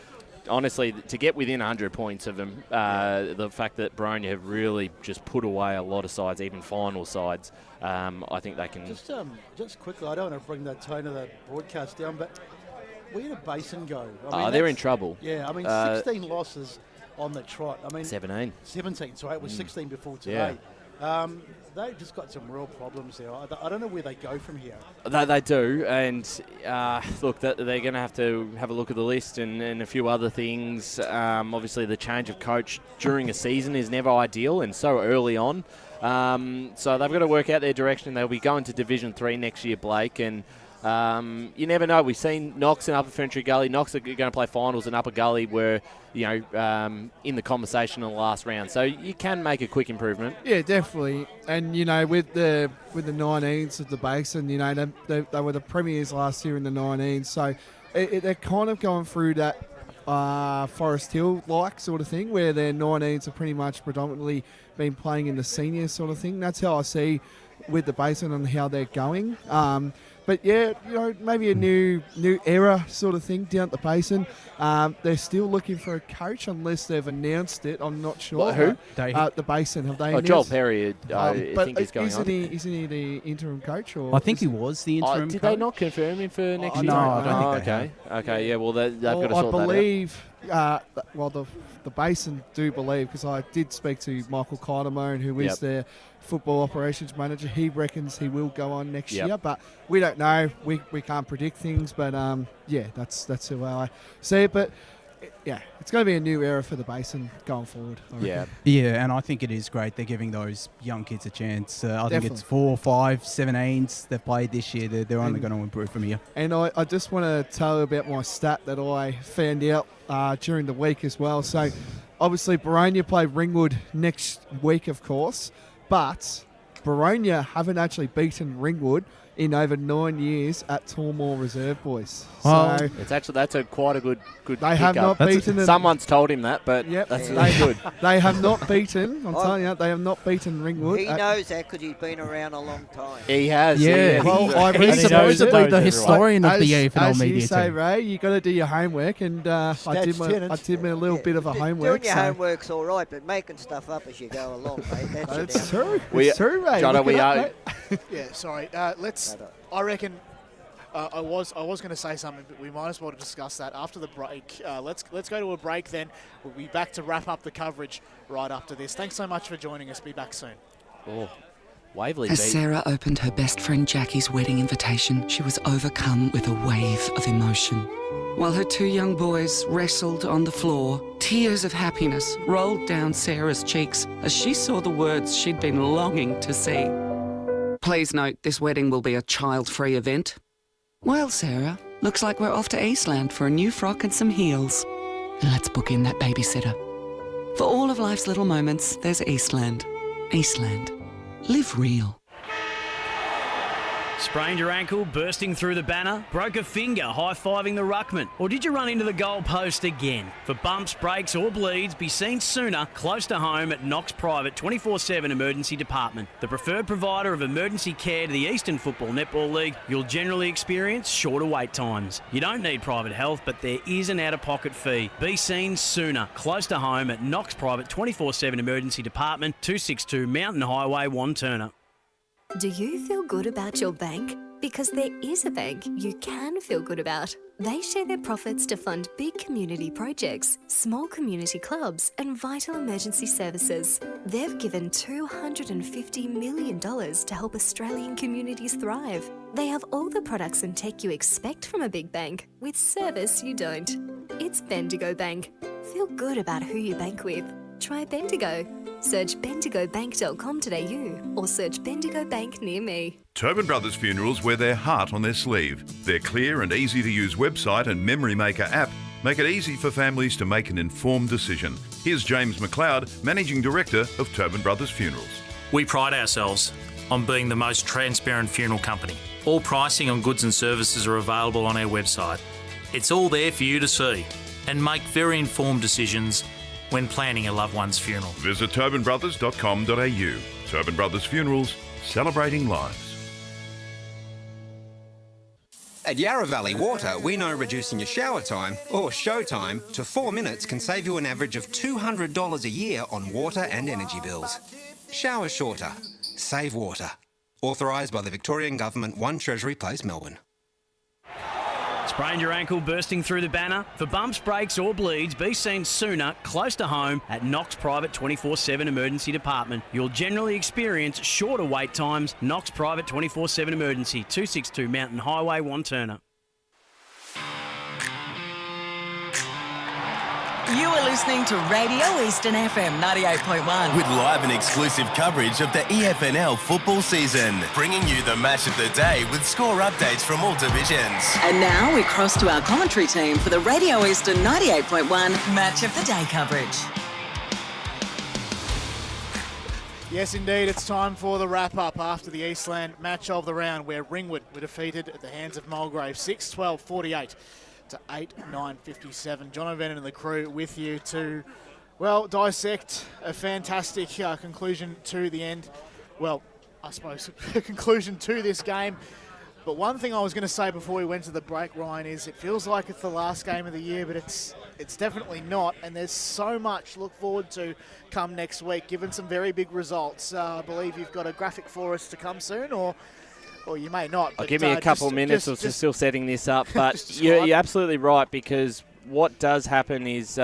Honestly, to get within 100 points of them, the fact that Baronia have really just put away a lot of sides, even final sides, I think they can... Just quickly, I don't want to bring the tone of the broadcast down, but where did Basin go? They're in trouble. Yeah, 16 losses on the trot. 17. 17, sorry, it was 16 before today. Yeah. They've just got some real problems there. I don't know where they go from here. They do, and look, they're going to have a look at the list and a few other things. Obviously, the change of coach during a season is never ideal, and so early on. So they've got to work out their direction. They'll be going to Division 3 next year, Blake, and you never know. We've seen Knox and Upper Ferntree Gully. Knox are going to play finals, and Upper Gully were, in the conversation in the last round. So you can make a quick improvement. Yeah, definitely. And with the 19s of the Basin, they were the premiers last year in the 19s. So they're kind of going through that Forest Hill-like sort of thing, where their 19s are pretty much predominantly been playing in the seniors sort of thing. That's how I see with the Basin and how they're going. But yeah, maybe a new era sort of thing down at the Basin. They're still looking for a coach unless they've announced it. I'm not sure. What, who? The Basin. Have they announced? Joel Perry, I think he's going on. Isn't he the interim coach? Or I think he was the interim coach. Did they not confirm him for next year? No, I don't think they have. Okay, yeah, well, they've got to sort I believe, the Basin do believe, because I did speak to Michael Keitemone, who is their football operations manager. He reckons he will go on next year, but we don't know. We can't predict things, but that's who I see it. But yeah, it's going to be a new era for the Basin going forward. Yeah, and I think it is great. They're giving those young kids a chance. I think it's 4, 5, 17s they've played this year. They're only going to improve from here. And I just want to tell you about my stat that I found out during the week as well. So obviously Baronia play Ringwood next week, of course, but Baronia haven't actually beaten Ringwood in over 9 years at Tormore Reserve, boys. Oh, so that's quite a good. They have not beaten them. Someone's told him that, but that's good. They have not beaten. I'm telling you, they have not beaten Ringwood. He knows that because he's been around a long time. He has. Yeah. Well, he's supposedly the historian of the AFL as media you say, team. Ray, you got to do your homework, and I did me a little bit of a homework. Doing your homework's all right, but making stuff up as you go along, mate. That's true. It's true, Ray. Jono, we are. Yeah, sorry. I reckon I was going to say something, but we might as well discuss that after the break. Let's go to a break then. We'll be back to wrap up the coverage right after this. Thanks so much for joining us. Be back soon. Waverley As Sarah opened her best friend Jackie's wedding invitation, she was overcome with a wave of emotion. While her 2 young boys wrestled on the floor, tears of happiness rolled down Sarah's cheeks as she saw the words she'd been longing to see. Please note, this wedding will be a child-free event. Well, Sarah, looks like we're off to Eastland for a new frock and some heels. Let's book in that babysitter. For all of life's little moments, there's Eastland. Eastland. Live real. Sprained your ankle, bursting through the banner? Broke a finger, high-fiving the ruckman? Or did you run into the goal post again? For bumps, breaks or bleeds, be seen sooner, close to home at Knox Private 24/7 Emergency Department. The preferred provider of emergency care to the Eastern Football Netball League, you'll generally experience shorter wait times. You don't need private health, but there is an out-of-pocket fee. Be seen sooner, close to home at Knox Private 24/7 Emergency Department, 262 Mountain Highway, Wanturna. Do you feel good about your bank? Because there is a bank you can feel good about. They share their profits to fund big community projects, small community clubs, and vital emergency services. They've given $250 million to help Australian communities thrive. They have all the products and tech you expect from a big bank, with service you don't. It's Bendigo Bank. Feel good about who you bank with. Try Bendigo. Search bendigobank.com.au or search Bendigo Bank near me. Tobin Brothers Funerals wear their heart on their sleeve. Their clear and easy-to-use website and Memory Maker app make it easy for families to make an informed decision. Here's James McLeod, Managing Director of Tobin Brothers Funerals. We pride ourselves on being the most transparent funeral company. All pricing on goods and services are available on our website. It's all there for you to see and make very informed decisions when planning a loved one's funeral. Visit tobinbrothers.com.au. Tobin Brothers Funerals, celebrating lives. At Yarra Valley Water, we know reducing your shower time, or show time, to 4 minutes can save you an average of $200 a year on water and energy bills. Shower shorter. Save water. Authorised by the Victorian Government, 1 Treasury Place, Melbourne. Sprained your ankle, bursting through the banner? For bumps, breaks or bleeds, be seen sooner, close to home at Knox Private 24/7 Emergency Department. You'll generally experience shorter wait times. Knox Private 24/7 Emergency, 262 Mountain Highway, Wanturna. You are listening to Radio Eastern FM 98.1. With live and exclusive coverage of the EFNL football season, bringing you the match of the day with score updates from all divisions. And now we cross to our commentary team for the Radio Eastern 98.1 Match of the Day coverage. Yes, indeed, it's time for the wrap-up after the Eastland match of the round, where Ringwood were defeated at the hands of Mulgrave 6-12-48 to 8-9-57. John O'Vennon and the crew with you to, well, dissect a fantastic conclusion to the end. Well, I suppose a conclusion to this game. But one thing I was going to say before we went to the break, Ryan, is it feels like it's the last game of the year, but it's definitely not. And there's so much to look forward to come next week, given some very big results. I believe you've got a graphic for us to come soon, or you may not. I'll give me a couple of minutes. We're still setting this up. But you're absolutely right, because what does happen is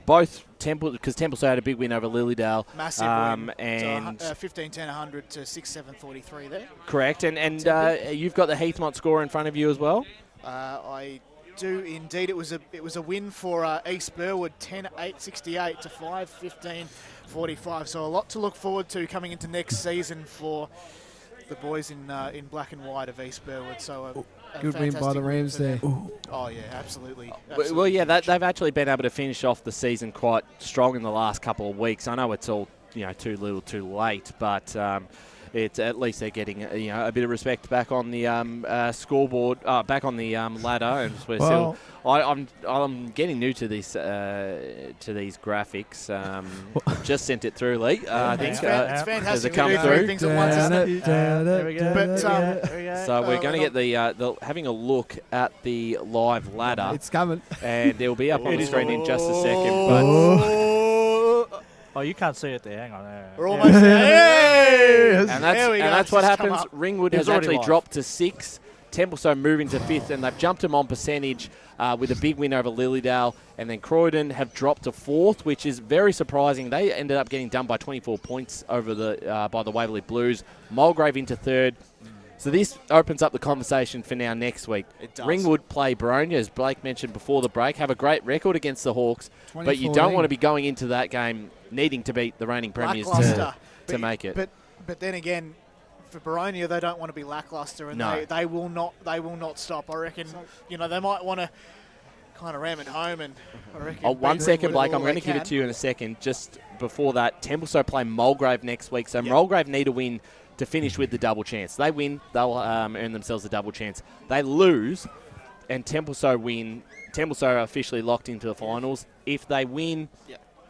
both Temple, because Temple had a big win over Lilydale. Massive win. And 15-10-100 to 6-7-43 there. Correct. And you've got the Heathmont score in front of you as well? I do indeed. It was a win for East Burwood, 10-8-68 to 5-15-45. So a lot to look forward to coming into next season for the boys in black and white of East Burwood. So a good win by the Rams there. Oh yeah, absolutely. Well, yeah, they've actually been able to finish off the season quite strong in the last couple of weeks. I know it's all too little, too late, but it's at least they're getting a bit of respect back on the scoreboard, back on the ladder, and we're still. I'm getting new to this to these graphics. Just sent it through, Lee. I think it's fantastic. As it come through. Things at once, isn't it? There we go. But so we're going to get the having a look at the live ladder. It's coming, and it'll be up on the screen in just a second. Oh, you can't see it there. Hang on. We're almost there. And that's what happens. Ringwood has actually dropped to 6. Templestowe moving to 5th, and they've jumped them on percentage with a big win over Lilydale. And then Croydon have dropped to 4th, which is very surprising. They ended up getting done by 24 points over by the Waverley Blues. Mulgrave into 3rd. So this opens up the conversation for now next week. It does. Ringwood play Baronia, as Blake mentioned before the break, have a great record against the Hawks, but you don't want to be going into that game needing to beat the reigning premiers to make it. But then again, for Baronia, they don't want to be lackluster, and they will not stop. I reckon they might want to kind of ram it home, and I reckon. 1 second, Blake. I'm going to give it to you in a second. Just before that, Templestowe play Mulgrave next week, so Mulgrave need a win to finish with the double chance. They win, they'll earn themselves a double chance. They lose, and Templestowe win. Templestowe are officially locked into the finals. If they win,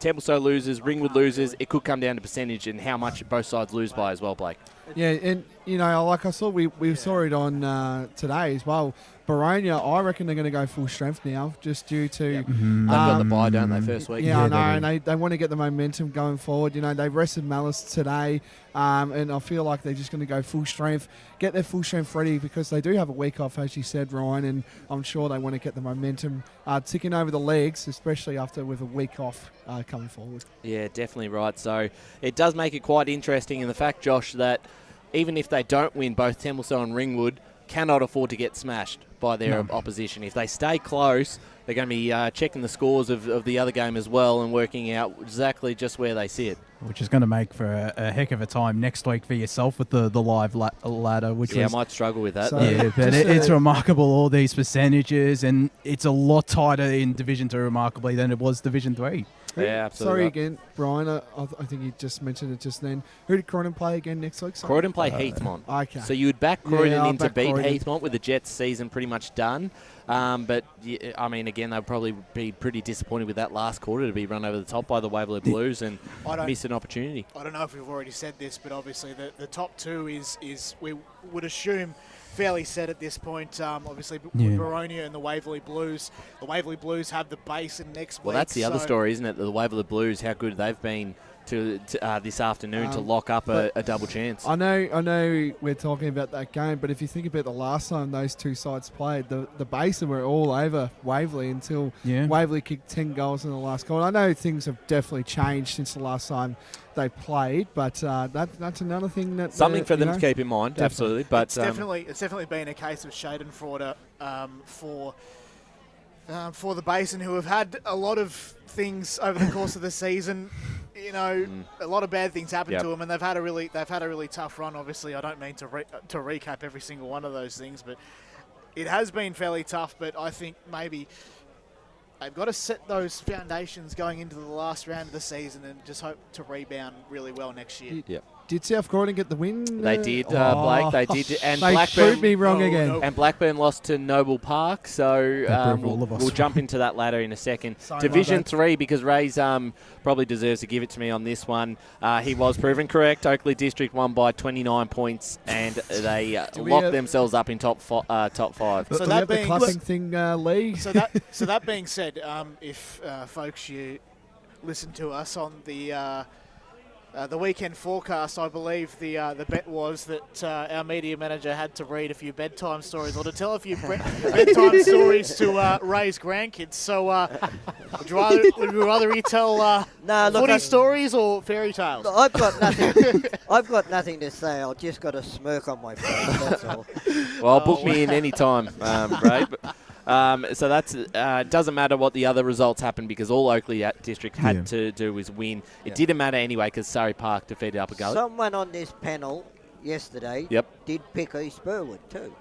Templestowe loses, Ringwood loses. It could come down to percentage and how much both sides lose by as well, Blake. Yeah, and like I saw, we saw it on today as well. Baronia, I reckon they're going to go full strength now, just due to They've got the bye, don't they, first week? Yeah, I know, and they want to get the momentum going forward. They rested Malice today, and I feel like they're just going to go full strength, get their full strength ready, because they do have a week off, as you said, Ryan, and I'm sure they want to get the momentum ticking over the legs, especially after with a week off coming forward. Yeah, definitely right. So it does make it quite interesting, and the fact, Josh, that even if they don't win, both Templestowe and Ringwood cannot afford to get smashed by their opposition. If they stay close, they're going to be checking the scores of the other game as well and working out exactly just where they sit. Which is going to make for a heck of a time next week for yourself with the live ladder. Which I might struggle with that. So but it's remarkable, all these percentages, and it's a lot tighter in Division 2 remarkably than it was Division 3. Yeah, absolutely. Sorry again, Brian. I think you just mentioned it just then. Who did Croydon play again next week? Sorry? Croydon play Heathmont. Okay. So you would back Croydon in to beat Croydon. Heathmont with the Jets season pretty much done. But, I mean, again, they'll probably be pretty disappointed with that last quarter to be run over the top by the Waverley Blues and miss an opportunity. I don't know if we've already said this, but obviously the top two is we would assume fairly set at this point. Obviously, Baronia and the Waverley Blues. The Waverley Blues have the base in next week. Well, that's the other story, isn't it? The Waverley Blues, how good they've been to this afternoon to lock up a double chance. I know we're talking about that game, but if you think about the last time those two sides played, the Basin were all over Waverley until Waverley kicked 10 goals in the last quarter. I know things have definitely changed since the last time they played, but that's another thing that something for them to keep in mind. Definitely. Absolutely, but it's definitely been a case of Schadenfreude for the Basin, who have had a lot of things over the course of the season. A lot of bad things happened to them, and they've had a really tough run. Obviously, I don't mean to recap every single one of those things, but it has been fairly tough. But I think maybe they've got to set those foundations going into the last round of the season and just hope to rebound really well next year. Did South Croydon get the win? They did, Blake. They did, and they Blackburn proved me wrong again. And Blackburn lost to Noble Park, so we'll jump into that ladder in a second. Division 3, because Ray's probably deserves to give it to me on this one. He was proven correct. Oakley District won by 29 points, and they locked themselves up in top five. So that being clapping thing, Lee. So that being said, if folks you listen to us on the weekend forecast, I believe the bet was that our media manager had to read a few bedtime stories or to tell a few bedtime stories to Ray's grandkids. So would you rather he tell footy stories or fairy tales? I've got nothing. I've got nothing to say. I've just got a smirk on my face. That's all. Well, book me in any time, Ray. So that's doesn't matter what the other results happened, because all Oakley District had to do was win. It didn't matter anyway because Surrey Park defeated Upper Gully. Someone on this panel yesterday did pick East Burwood too.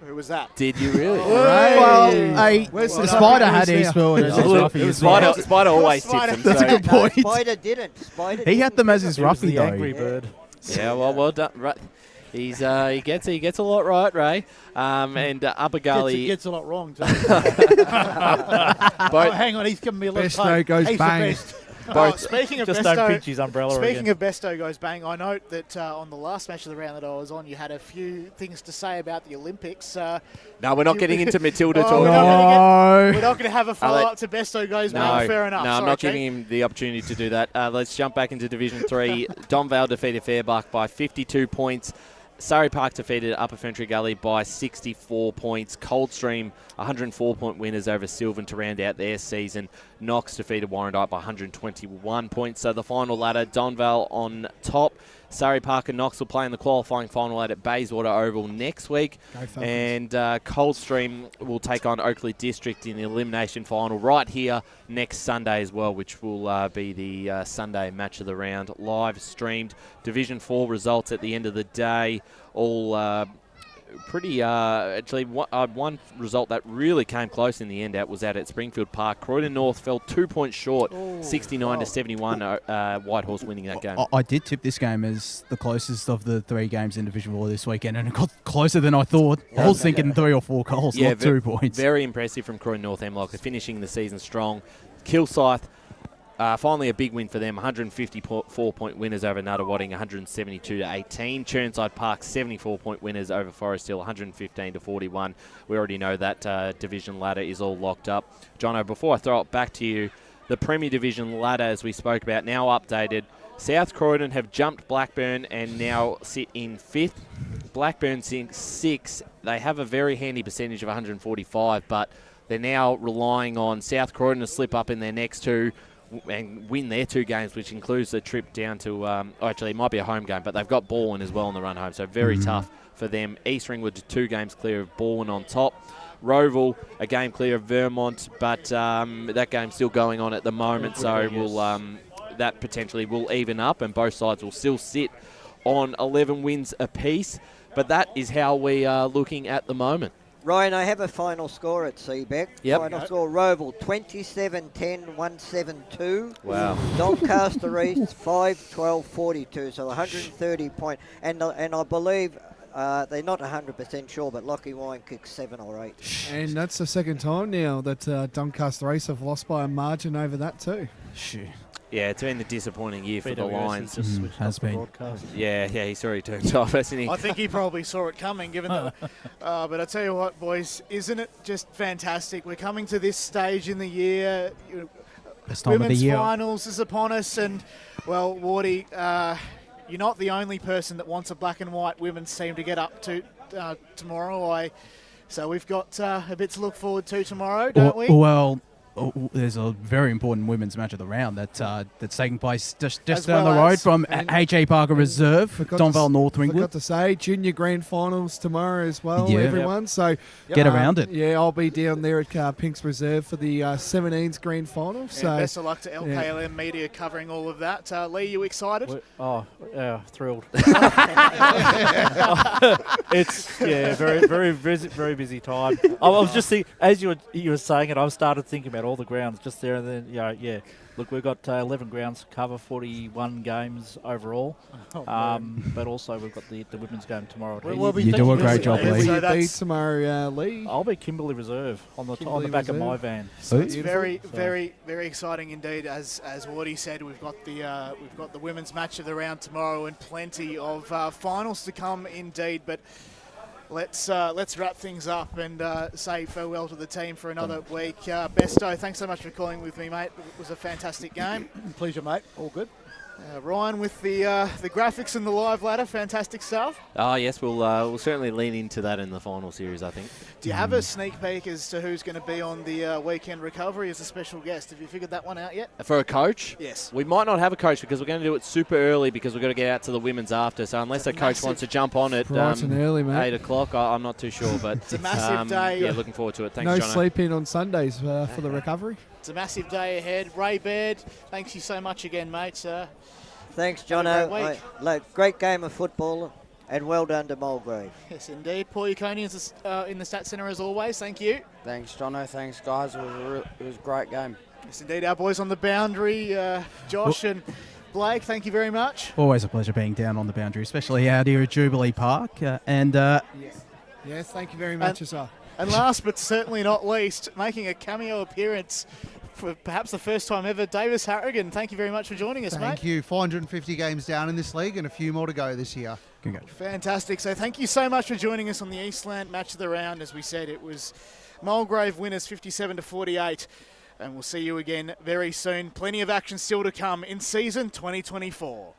Who was that? Did you really? Well, the Spider had East Burwood as his roughie. Spider always tipped him. That's a good point. Spider didn't. He had them as his roughie, though. Angry bird. Yeah, well done. Right. He gets a lot right, Ray. And Upper Gully gets a lot wrong too. Hang on, he's giving me a little Besto goes bang. Speaking of just Besto, don't pinch his umbrella. Speaking of Besto goes bang, I note that on the last match of the round that I was on, you had a few things to say about the Olympics. No, we're not getting into Matilda talk. We're not going to have a follow-up to Besto goes bang. Fair enough. No, I'm not giving him the opportunity to do that. Let's jump back into Division 3. Donvale defeated Fairbuck by 52 points. Surrey Park defeated Upper Ferntree Gully by 64 points. Coldstream, 104-point winners over Sylvan to round out their season. Knox defeated Warrandyte by 121 points. So the final ladder, Donvale on top. Surrey Park and Knox will play in the qualifying final at Bayswater Oval next week. And Coldstream will take on Oakley District in the elimination final right here next Sunday as well, which will be the Sunday match of the round, live streamed. Division 4 results at the end of the day. All pretty actually one result that really came close in the end was out at Springfield Park. Croydon North fell 2 points short, 69 to 71. Whitehorse winning that game. I did tip this game as the closest of the 3 games in Division 4 this weekend, and it got closer than I thought. I was thinking 3 or 4 goals, not 2 points. Very impressive from Croydon North Hemlock, finishing the season strong. Kilsyth, finally a big win for them, 154-point winners over Nuttawading, 172-18. Churnside Park, 74-point winners over Forest Hill, 115-41. We already know that division ladder is all locked up. Jono, before I throw it back to you, the Premier Division ladder, as we spoke about, now updated. South Croydon have jumped Blackburn and now sit in 5th. Blackburn sinks 6th. They have a very handy percentage of 145, but they're now relying on South Croydon to slip up in their next 2 and win their 2 games, which includes the trip down to, actually it might be a home game, but they've got Baldwin as well on the run home, so very tough for them. East Ringwood 2 games clear of Baldwin on top. Roval a game clear of Vermont, but that game's still going on at the moment, so that potentially will even up, and both sides will still sit on 11 wins apiece. But that is how we are looking at the moment. Ryan, I have a final score at Seabeck. Yep. Final score, Roval 27-10-172. Wow. Doncaster East 5-12-42, so 130 point. And I believe they're not 100% sure, but Lockie Wine kicked 7 or 8. And that's the second time now that Doncaster East have lost by a margin over that too. Shoot. Yeah, it's been a disappointing year for the BWS Lions. has just switched has off the been. broadcast. Yeah, he's already turned off, hasn't he? I think he probably saw it coming, given that. But I tell you what, boys, isn't it just fantastic? We're coming to this stage in the year. Best time of the Women's year. finals is upon us, and well, Wardy, you're not the only person that wants a black and white women's team to get up to tomorrow. So we've got a bit to look forward to tomorrow, don't we? Well, there's a very important women's match of the round that's taking place just down the road from H.A. Parker Reserve, Donvale North Ringwood. Forgot to say, junior grand finals tomorrow as well, Yeah. everyone. So Get around it. Yeah, I'll be down there at Pinks Reserve for the 17s grand final. And So best of luck to LKLM Media covering all of that. Lee, you excited? Thrilled. It's very busy time. I was just thinking, as you were saying it, I started thinking about all the grounds just there, and then Look, we've got 11 grounds to cover, 41 games overall, but also we've got the women's game tomorrow. You do a great job, Lee. Where will you be tomorrow, Lee? I'll be Kimberley Reserve on the back of my van. So it's very exciting indeed. As Wardy said, we've got the women's match of the round tomorrow, and plenty of finals to come indeed. But let's wrap things up and say farewell to the team for another week. Besto, thanks so much for calling with me, mate. It was a fantastic game. Pleasure, mate. All good. Ryan with the graphics and the live ladder, fantastic stuff. Oh yes, we'll certainly lean into that in the final series, I think. Do you have a sneak peek as to who's going to be on the weekend recovery as a special guest? Have you figured that one out yet? For a coach? Yes. We might not have a coach because we're going to do it super early because we've got to get out to the women's after. So unless a coach wants to jump on at Bright and early, mate. 8 o'clock, I'm not too sure. But it's a massive day. Yeah, looking forward to it. Thanks, No Jono. sleep in on Sundays for the recovery. It's a massive day ahead. Ray Baird, thanks you so much again, mate. Thanks, Have a Jono. great week. Great game of football, and well done to Mulgrave. Yes, indeed. Paul Yaconi is in the Stat Centre as always. Thank you. Thanks, Jono. Thanks, guys. It was a great game. Yes, indeed. Our boys on the boundary, Josh and Blake, thank you very much. Always a pleasure being down on the boundary, especially out here at Jubilee Park. Yes, thank you very much as well. And last but certainly not least, making a cameo appearance for perhaps the first time ever, Davis Harrigan. Thank you very much for joining us, mate. Thank you. 450 games down in this league and a few more to go this year. Fantastic. So thank you so much for joining us on the Eastland Match of the Round. As we said, it was Mulgrave winners 57-48. And we'll see you again very soon. Plenty of action still to come in season 2024.